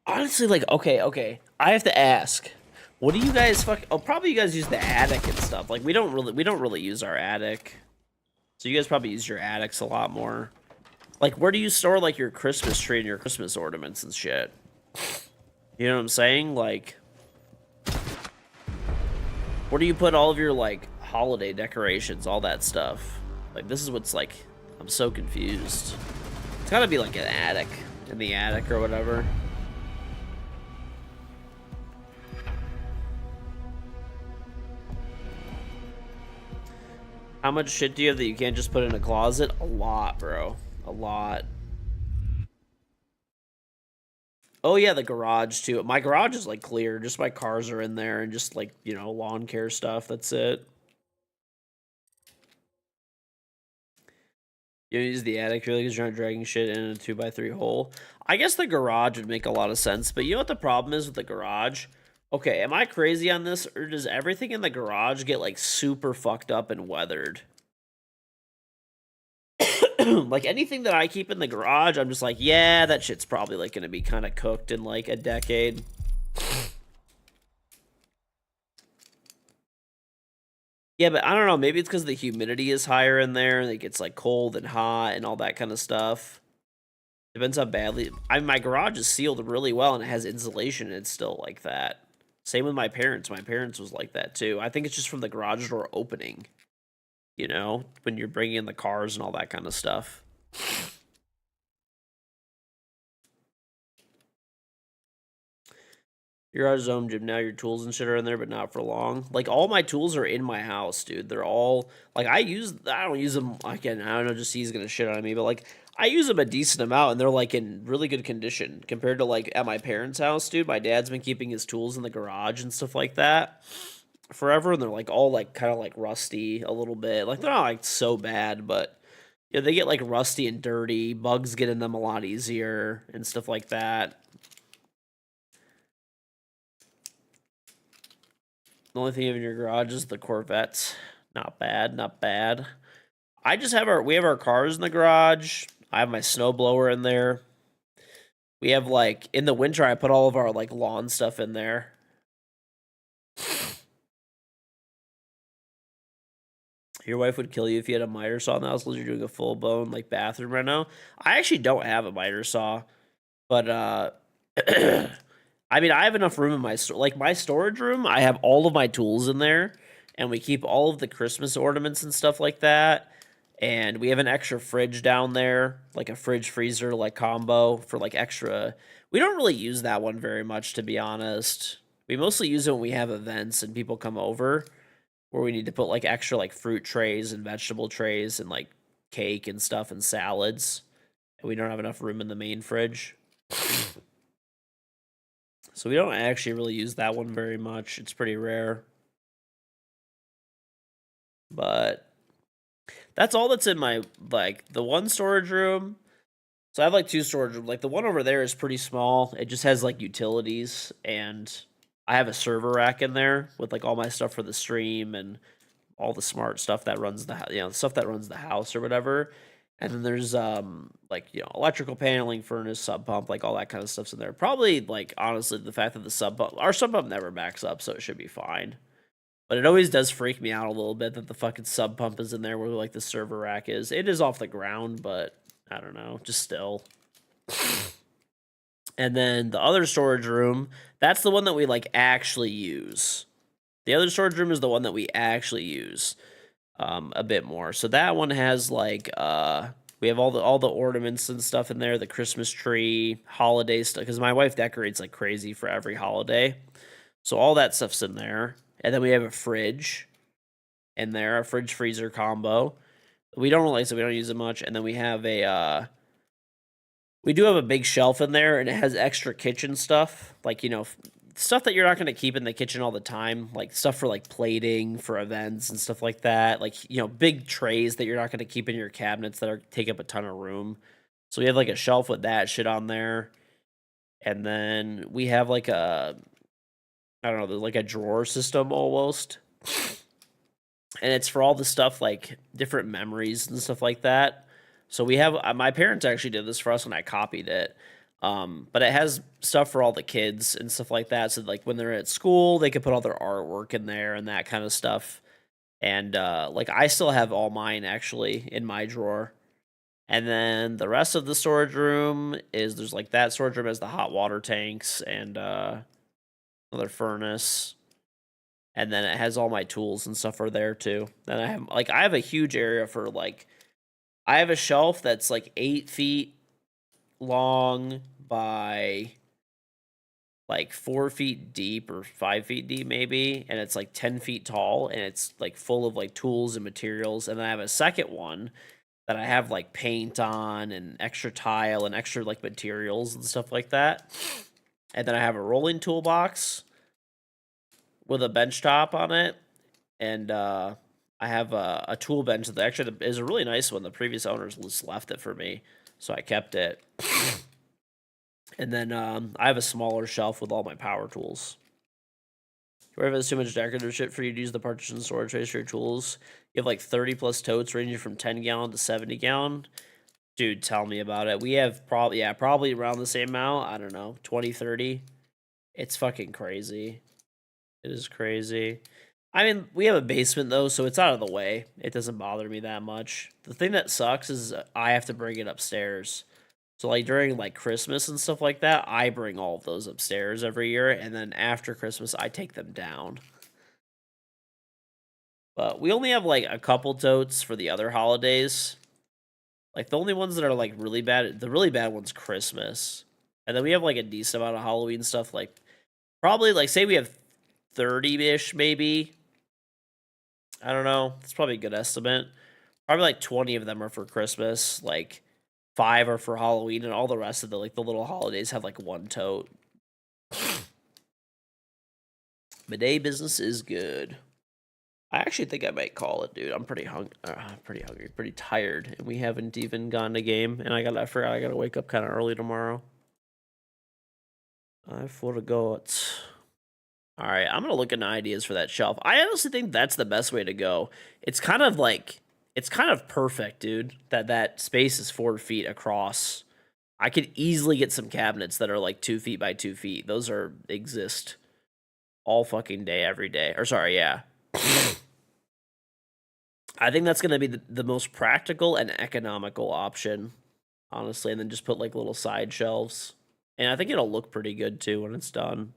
Honestly, like, okay. I have to ask. What do you guys probably you guys use the attic and stuff. Like, we don't really use our attic. So you guys probably use your attics a lot more. Like, where do you store, like, your Christmas tree and your Christmas ornaments and shit? You know what I'm saying? Like, where do you put all of your, like, holiday decorations, all that stuff? Like, this is what's, like, I'm so confused. It's gotta be, like, an attic. In the attic or whatever. How much shit do you have that you can't just put in a closet? A lot, bro. A lot. Oh, yeah, the garage, too. My garage is, like, clear. Just my cars are in there and just, like, you know, lawn care stuff. That's it. You use the attic, really, because you're not dragging shit in a 2x3 hole. I guess the garage would make a lot of sense, but you know what the problem is with the garage? Okay, am I crazy on this, or does everything in the garage get, like, super fucked up and weathered? Like, anything that I keep in the garage, I'm just like, yeah, that shit's probably, like, gonna be kind of cooked in, like, a decade. Yeah, but I don't know, maybe it's because the humidity is higher in there, and it gets, like, cold and hot and all that kind of stuff. Depends how badly... my garage is sealed really well, and it has insulation, and it's still like that. Same with my parents. My parents was like that, too. I think it's just from the garage door opening. You know? When you're bringing in the cars and all that kind of stuff. Your garage is home gym now. Your tools and shit are in there, but not for long. Like, all my tools are in my house, dude. They're all... Like, I don't use them... Again, I don't know, just he's gonna shit on me, but, like... I use them a decent amount, and they're, like, in really good condition. Compared to, like, at my parents' house, dude. My dad's been keeping his tools in the garage and stuff like that forever, and they're, like, all, like, kind of, like, rusty a little bit. Like, they're not, like, so bad, but... Yeah, they get, like, rusty and dirty. Bugs get in them a lot easier and stuff like that. The only thing you have in your garage is the Corvette. Not bad, not bad. I just have we have our cars in the garage. I have my snowblower in there. We have like in the winter I put all of our like lawn stuff in there. Your wife would kill you if you had a miter saw in the house unless you're doing a full bone like bathroom right now. I actually don't have a miter saw, but I mean I have enough room in my like my storage room. I have all of my tools in there, and we keep all of the Christmas ornaments and stuff like that. And we have an extra fridge down there, like a fridge freezer like combo for like extra. We don't really use that one very much, to be honest. We mostly use it when we have events and people come over, where we need to put like extra like fruit trays and vegetable trays and like cake and stuff and salads. And we don't have enough room in the main fridge. So we don't actually really use that one very much. It's pretty rare. But that's all that's in my, like, the one storage room. So I have like two storage rooms. Like the one over there is pretty small. It just has like utilities, and I have a server rack in there with like all my stuff for the stream and all the smart stuff that runs the stuff that runs the house or whatever. And then there's like electrical paneling, furnace, sub pump, like all that kind of stuff's in there. Probably like honestly the fact that our sub pump never backs up, so it should be fine. But it always does freak me out a little bit that the fucking sub pump is in there where like the server rack is. It is off the ground, but I don't know, just still. And then the other storage room, that's the one that we like actually use. The other storage room is the one that we actually use a bit more. So that one has like we have all the ornaments and stuff in there, the Christmas tree, holiday stuff, because my wife decorates like crazy for every holiday. So all that stuff's in there. And then we have a fridge in there, a fridge freezer combo. We don't really, so we don't use it much. And then we have we do have a big shelf in there, and it has extra kitchen stuff, like stuff that you're not going to keep in the kitchen all the time, like stuff for like plating for events and stuff like that, like big trays that you're not going to keep in your cabinets that take up a ton of room. So we have like a shelf with that shit on there, and then we have like I don't know, there's like a drawer system almost, and it's for all the stuff like different memories and stuff like that. So we have my parents actually did this for us when I copied it. But it has stuff for all the kids and stuff like that. So like when they're at school, they can put all their artwork in there and that kind of stuff. And like I still have all mine actually in my drawer. And then the rest of the storage room there's like that storage room has the hot water tanks and another furnace. And then it has all my tools and stuff are there too. Then I have a huge area for like, I have a shelf that's like 8 feet long by like 4 feet deep or 5 feet deep maybe, and it's like 10 feet tall, and it's like full of like tools and materials. And then I have a second one that I have like paint on and extra tile and extra like materials and stuff like that. And then I have a rolling toolbox with a bench top on it, and I have a tool bench that actually is a really nice one. The previous owners just left it for me, so I kept it. And then I have a smaller shelf with all my power tools. Wherever there's too much decorative shit for you to use the partition storage space for your tools, you have like 30 plus totes ranging from 10 gallon to 70 gallon. Dude, tell me about it. We have probably around the same amount. I don't know, 20, 30. It's fucking crazy. It is crazy. I mean, we have a basement though, so it's out of the way. It doesn't bother me that much. The thing that sucks is I have to bring it upstairs. So like during like Christmas and stuff like that, I bring all of those upstairs every year, and then after Christmas I take them down. But we only have like a couple totes for the other holidays. Like the only ones that are like really bad, the really bad one's Christmas. And then we have like a decent amount of Halloween stuff, like probably like say we have 30-ish maybe. I don't know. It's probably a good estimate. Probably like 20 of them are for Christmas, like 5 are for Halloween, and all the rest of the like the little holidays have like one tote. Bidet business is good. I actually think I might call it, dude. I'm pretty hungry, pretty tired, and we haven't even gone to game. And I forgot I gotta wake up kind of early tomorrow. I forgot. All right, I'm gonna look into ideas for that shelf. I honestly think that's the best way to go. It's kind of like it's kind of perfect, dude. That space is 4 feet across. I could easily get some cabinets that are like 2 feet by 2 feet. Those exist all fucking day, every day. Or sorry, yeah. I think that's gonna be the most practical and economical option, honestly. And then just put like little side shelves, and I think it'll look pretty good too when it's done.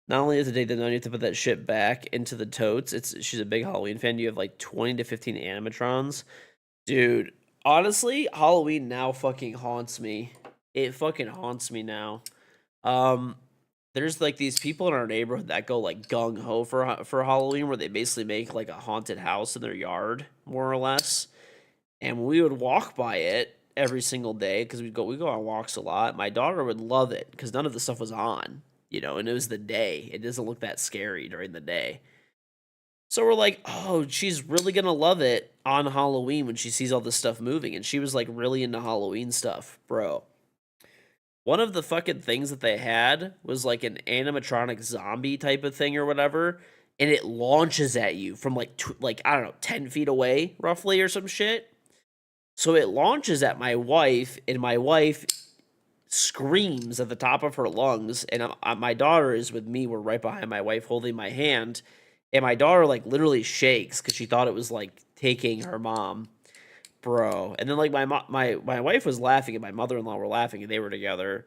Not only is it day that you have to put that shit back into the totes. She's a big Halloween fan. You have like 20 to 15 animatrons, dude. Honestly, Halloween now fucking haunts me. It fucking haunts me now. There's like these people in our neighborhood that go like gung ho for Halloween, where they basically make like a haunted house in their yard, more or less. And we would walk by it every single day because we go on walks a lot. My daughter would love it because none of the stuff was on, and it was the day. It doesn't look that scary during the day. So we're like, oh, she's really gonna love it on Halloween when she sees all this stuff moving. And she was like really into Halloween stuff, bro. One of the fucking things that they had was like an animatronic zombie type of thing or whatever, and it launches at you from like I don't know, 10 feet away roughly or some shit. So it launches at my wife, and my wife screams at the top of her lungs, and my daughter is with me. We're right behind my wife holding my hand, and my daughter like literally shakes because she thought it was like taking her mom. Bro, and then like my wife was laughing and my mother-in-law were laughing and they were together.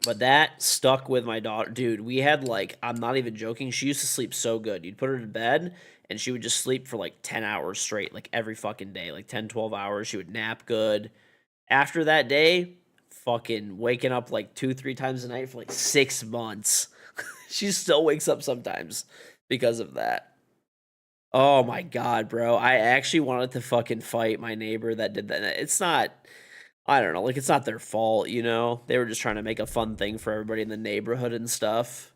But that stuck with my daughter. Dude, we had like, I'm not even joking, she used to sleep so good. You'd put her to bed and she would just sleep for like 10 hours straight, like every fucking day, like 10, 12 hours. She would nap good. After that day, fucking waking up like 2-3 times a night for like 6 months. She still wakes up sometimes because of that. Oh my god, bro. I actually wanted to fucking fight my neighbor that did that. It's not, I don't know, like it's not their fault, They were just trying to make a fun thing for everybody in the neighborhood and stuff.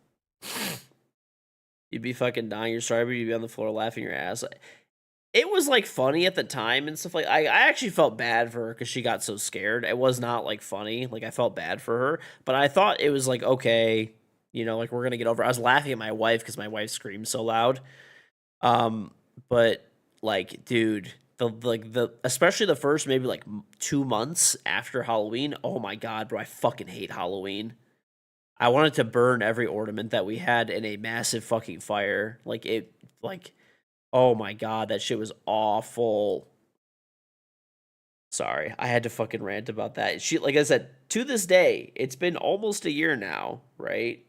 You'd be fucking dying your sorry, but you'd be on the floor laughing your ass. It was like funny at the time and stuff. Like I actually felt bad for her because she got so scared. It was not like funny. Like I felt bad for her, but I thought it was like okay, like we're gonna get over. I was laughing at my wife because my wife screamed so loud. But like, dude, the especially the first maybe like 2 months after Halloween. Oh my god, bro, I fucking hate Halloween. I wanted to burn every ornament that we had in a massive fucking fire. Oh my god, that shit was awful. Sorry, I had to fucking rant about that. She, like I said, to this day, it's been almost a year now, right?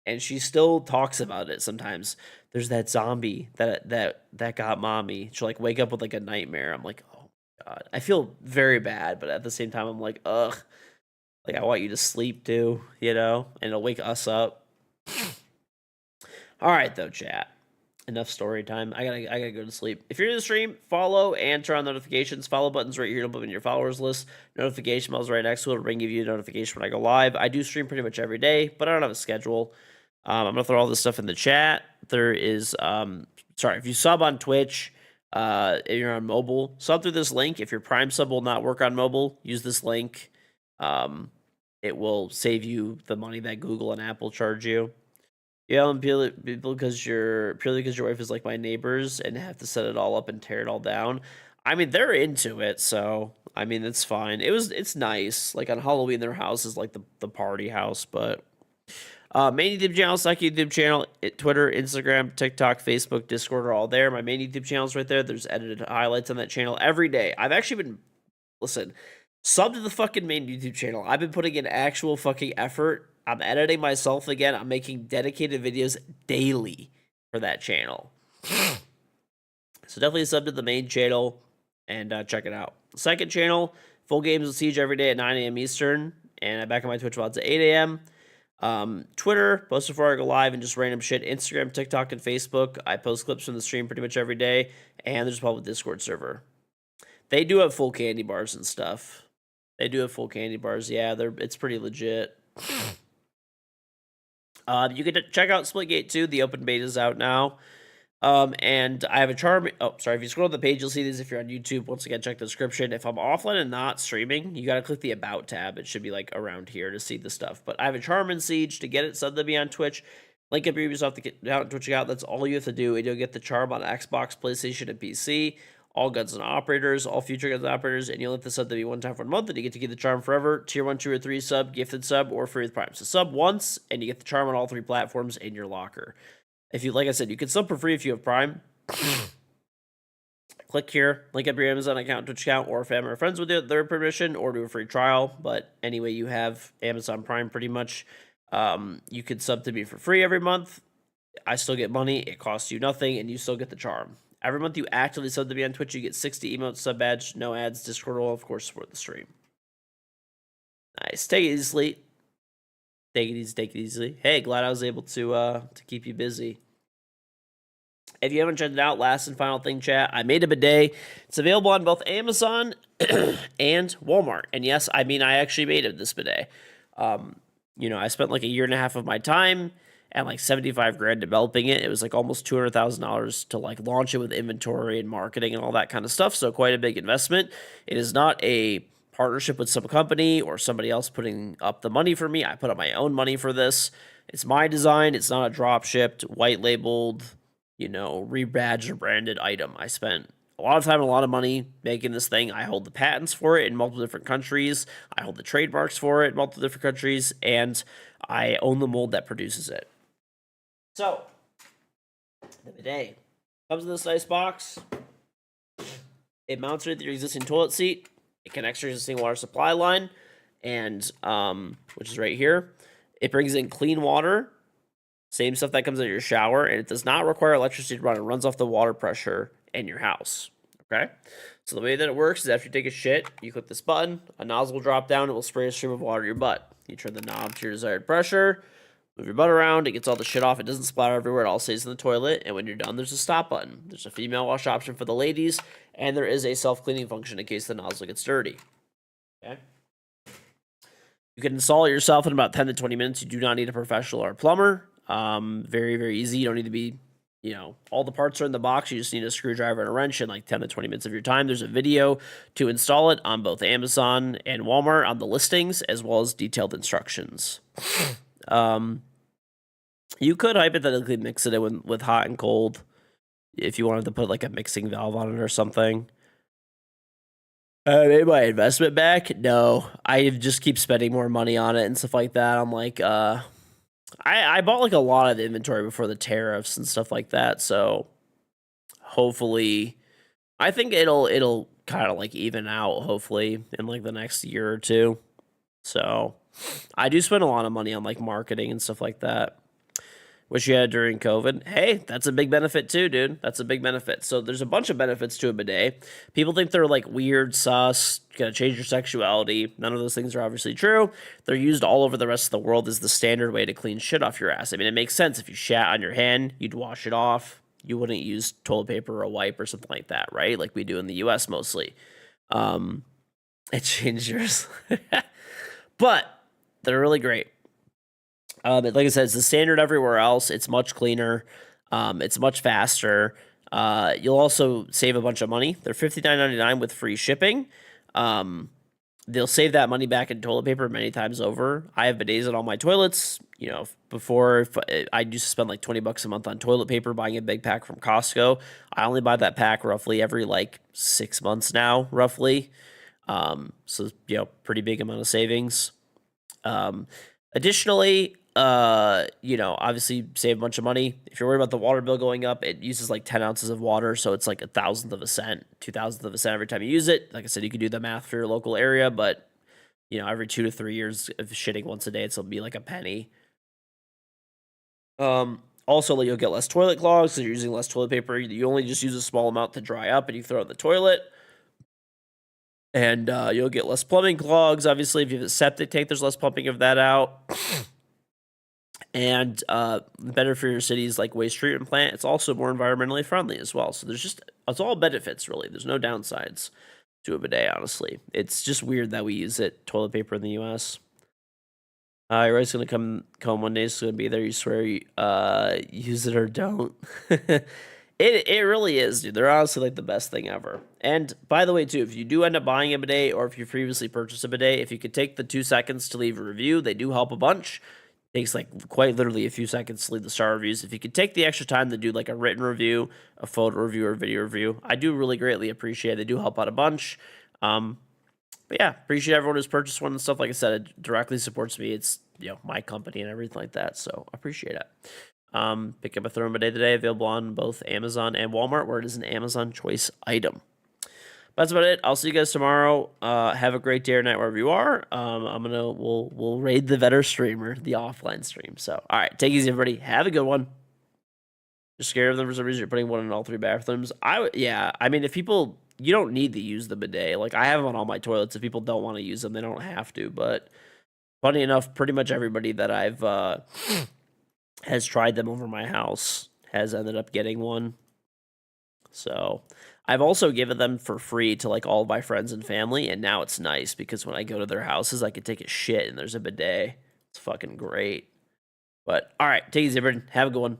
And she still talks about it sometimes. There's that zombie that got mommy. She'll like wake up with like a nightmare. I'm like, oh my god. I feel very bad, but at the same time, I'm like, ugh. Like I want you to sleep too, and it'll wake us up. All right, though, chat. Enough story time. I gotta go to sleep. If you're in the stream, follow and turn on notifications. Follow buttons right here to put in your followers list. Notification bells right next to it will give you a notification when I go live. I do stream pretty much every day, but I don't have a schedule. I'm gonna throw all this stuff in the chat. There is sorry, if you sub on Twitch, if you're on mobile, sub through this link. If your Prime sub will not work on mobile, use this link. It will save you the money that Google and Apple charge you. Yeah, purely because your wife is like my neighbors and have to set it all up and tear it all down. I mean, they're into it, so I mean it's fine. It's nice. Like on Halloween, their house is like the party house, but main YouTube channel, second YouTube channel, Twitter, Instagram, TikTok, Facebook, Discord are all there. My main YouTube channel is right there. There's edited highlights on that channel every day. I've actually been sub to the fucking main YouTube channel. I've been putting in actual fucking effort. I'm editing myself again. I'm making dedicated videos daily for that channel. So definitely sub to the main channel and check it out. Second channel, full games of Siege every day at 9 a.m. Eastern. And I'm back on my Twitch VODs at 8 a.m. Twitter, post before I go live and just random shit. Instagram, TikTok, and Facebook. I post clips from the stream pretty much every day. And there's a public Discord server. They do have full candy bars and stuff. They do have full candy bars. Yeah, it's pretty legit. You can check out Splitgate 2. The open beta is out now. And I have a charm. Oh, sorry. If you scroll to the page, you'll see these if you're on YouTube. Once again, check the description. If I'm offline and not streaming, you got to click the About tab. It should be like around here to see the stuff. But I have a charm in Siege to get it. Sub to me on Twitch. Link up your Ubisoft account and Twitch account. That's all you have to do, and you'll get the charm on Xbox, PlayStation, and PC. All guns and operators, all future guns and operators, and you'll let the sub to be one time for a month, and you get to keep the charm forever. Tier 1, 2, or 3 sub, gifted sub, or free with Prime. So sub once, and you get the charm on all 3 platforms in your locker. If you, like I said, you can sub for free if you have Prime. Click here, link up your Amazon account, Twitch account, or family or friends with their permission, or do a free trial. But anyway, you have Amazon Prime pretty much. You can sub to me for free every month. I still get money. It costs you nothing, and you still get the charm. Every month you actively sub to me on Twitch, you get 60 emotes, sub badge, no ads, Discord roll, of course, support the stream. Nice. Take it easy, Sleet. Take it easy, take it easy. Hey, glad I was able to keep you busy. If you haven't checked it out, last and final thing, chat, I made a bidet. It's available on both Amazon and Walmart. And yes, I mean, I actually made it, this bidet. You know, I spent like a year and a half of my time and like 75 grand developing it. It was like almost $200,000 to like launch it with inventory and marketing and all that kind of stuff. So quite a big investment. It is not a partnership with some company or somebody else putting up the money for me. I put up my own money for this. It's my design. It's not a drop shipped, white labeled, you know, rebadged or branded item. I spent a lot of time and a lot of money making this thing. I hold the patents for it in multiple different countries. I hold the trademarks for it in multiple different countries, and I own the mold that produces it. So, the bidet comes in this nice box. It mounts with your existing toilet seat. It connects to your existing water supply line, and which is right here. It brings in clean water, same stuff that comes out of your shower, and it does not require electricity to run. It runs off the water pressure in your house. Okay? So the way that it works is after you take a shit, you click this button, a nozzle will drop down, it will spray a stream of water to your butt. You turn the knob to your desired pressure, move your butt around, it gets all the shit off, it doesn't splatter everywhere, it all stays in the toilet, and when you're done, there's a stop button. There's a female wash option for the ladies, and there is a self-cleaning function in case the nozzle gets dirty. Okay? You can install it yourself in about 10 to 20 minutes. You do not need a professional or a plumber. Very, very easy. You don't need to be, you know, all the parts are in the box. You just need a screwdriver and a wrench in like 10 to 20 minutes of your time. There's a video to install it on both Amazon and Walmart on the listings, as well as detailed instructions. You could hypothetically mix it in with hot and cold if you wanted to put like a mixing valve on it or something. I made my investment back? No, I just keep spending more money on it and stuff like that. I'm like, I bought like a lot of inventory before the tariffs and stuff like that, so hopefully, I think it'll kind of like even out hopefully in like the next year or two. So I do spend a lot of money on like marketing and stuff like that, which you had during COVID. Hey, that's a big benefit too, dude. That's a big benefit. So there's a bunch of benefits to a bidet. People think they're like weird, sus, gonna change your sexuality. None of those things are obviously true. They're used all over the rest of the world as the standard way to clean shit off your ass. I mean, it makes sense. If you shat on your hand, you'd wash it off. You wouldn't use toilet paper or a wipe or something like that, right? Like we do in the US mostly. It changed yours. But they're really great. Like I said, it's the standard everywhere else. It's much cleaner. It's much faster. You'll also save a bunch of money. They're $59.99 with free shipping. They'll save that money back in toilet paper many times over. I have bidets on all my toilets. You know, before I used to spend like $20 a month on toilet paper buying a big pack from Costco. I only buy that pack roughly every like 6 months now, roughly. So, you know, pretty big amount of savings. Additionally, you know, obviously save a bunch of money. If you're worried about the water bill going up, it uses like 10 ounces of water, so it's like 1,000th of a cent, 2,000th of a cent every time you use it. Like I said, you can do the math for your local area, but you know, every 2 to 3 years of shitting once a day, it'll be like a penny. Also, you'll get less toilet clogs because you're using less toilet paper. You only just use a small amount to dry up, and you throw it in the toilet. And you'll get less plumbing clogs. Obviously, if you have a septic tank, there's less pumping of that out. And better for your city's like waste treatment plant. It's also more environmentally friendly as well. So it's all benefits really. There's no downsides to a bidet, honestly. It's just weird that we use toilet paper in the US. You're always gonna come one day, it's gonna be there. You swear you use it or don't. It really is, dude. They're honestly like the best thing ever. And by the way, too, if you do end up buying a bidet or if you previously purchased a bidet, if you could take the 2 seconds to leave a review, they do help a bunch. Takes like quite literally a few seconds to leave the star reviews. If you could take the extra time to do like a written review, a photo review, or video review, I do really greatly appreciate it. They do help out a bunch. But yeah, appreciate everyone who's purchased one and stuff. Like I said, it directly supports me. It's, you know, my company and everything like that. So I appreciate it. Pick up a thermal bidet today, available on both Amazon and Walmart, where it is an Amazon choice item. That's about it. I'll see you guys tomorrow. Have a great day or night wherever you are. We'll raid the Vetter streamer, the offline stream. So, all right, take it easy, everybody. Have a good one. Just scared of them for some reason. You're putting one in all 3 bathrooms. Yeah. I mean, if people, you don't need to use the bidet. Like, I have them on all my toilets. If people don't want to use them, they don't have to. But funny enough, pretty much everybody that I've has tried them over my house has ended up getting one. So I've also given them for free to like all of my friends and family, and now it's nice because when I go to their houses, I can take a shit and there's a bidet. It's fucking great. But all right, take it easy, everyone. Have a good one.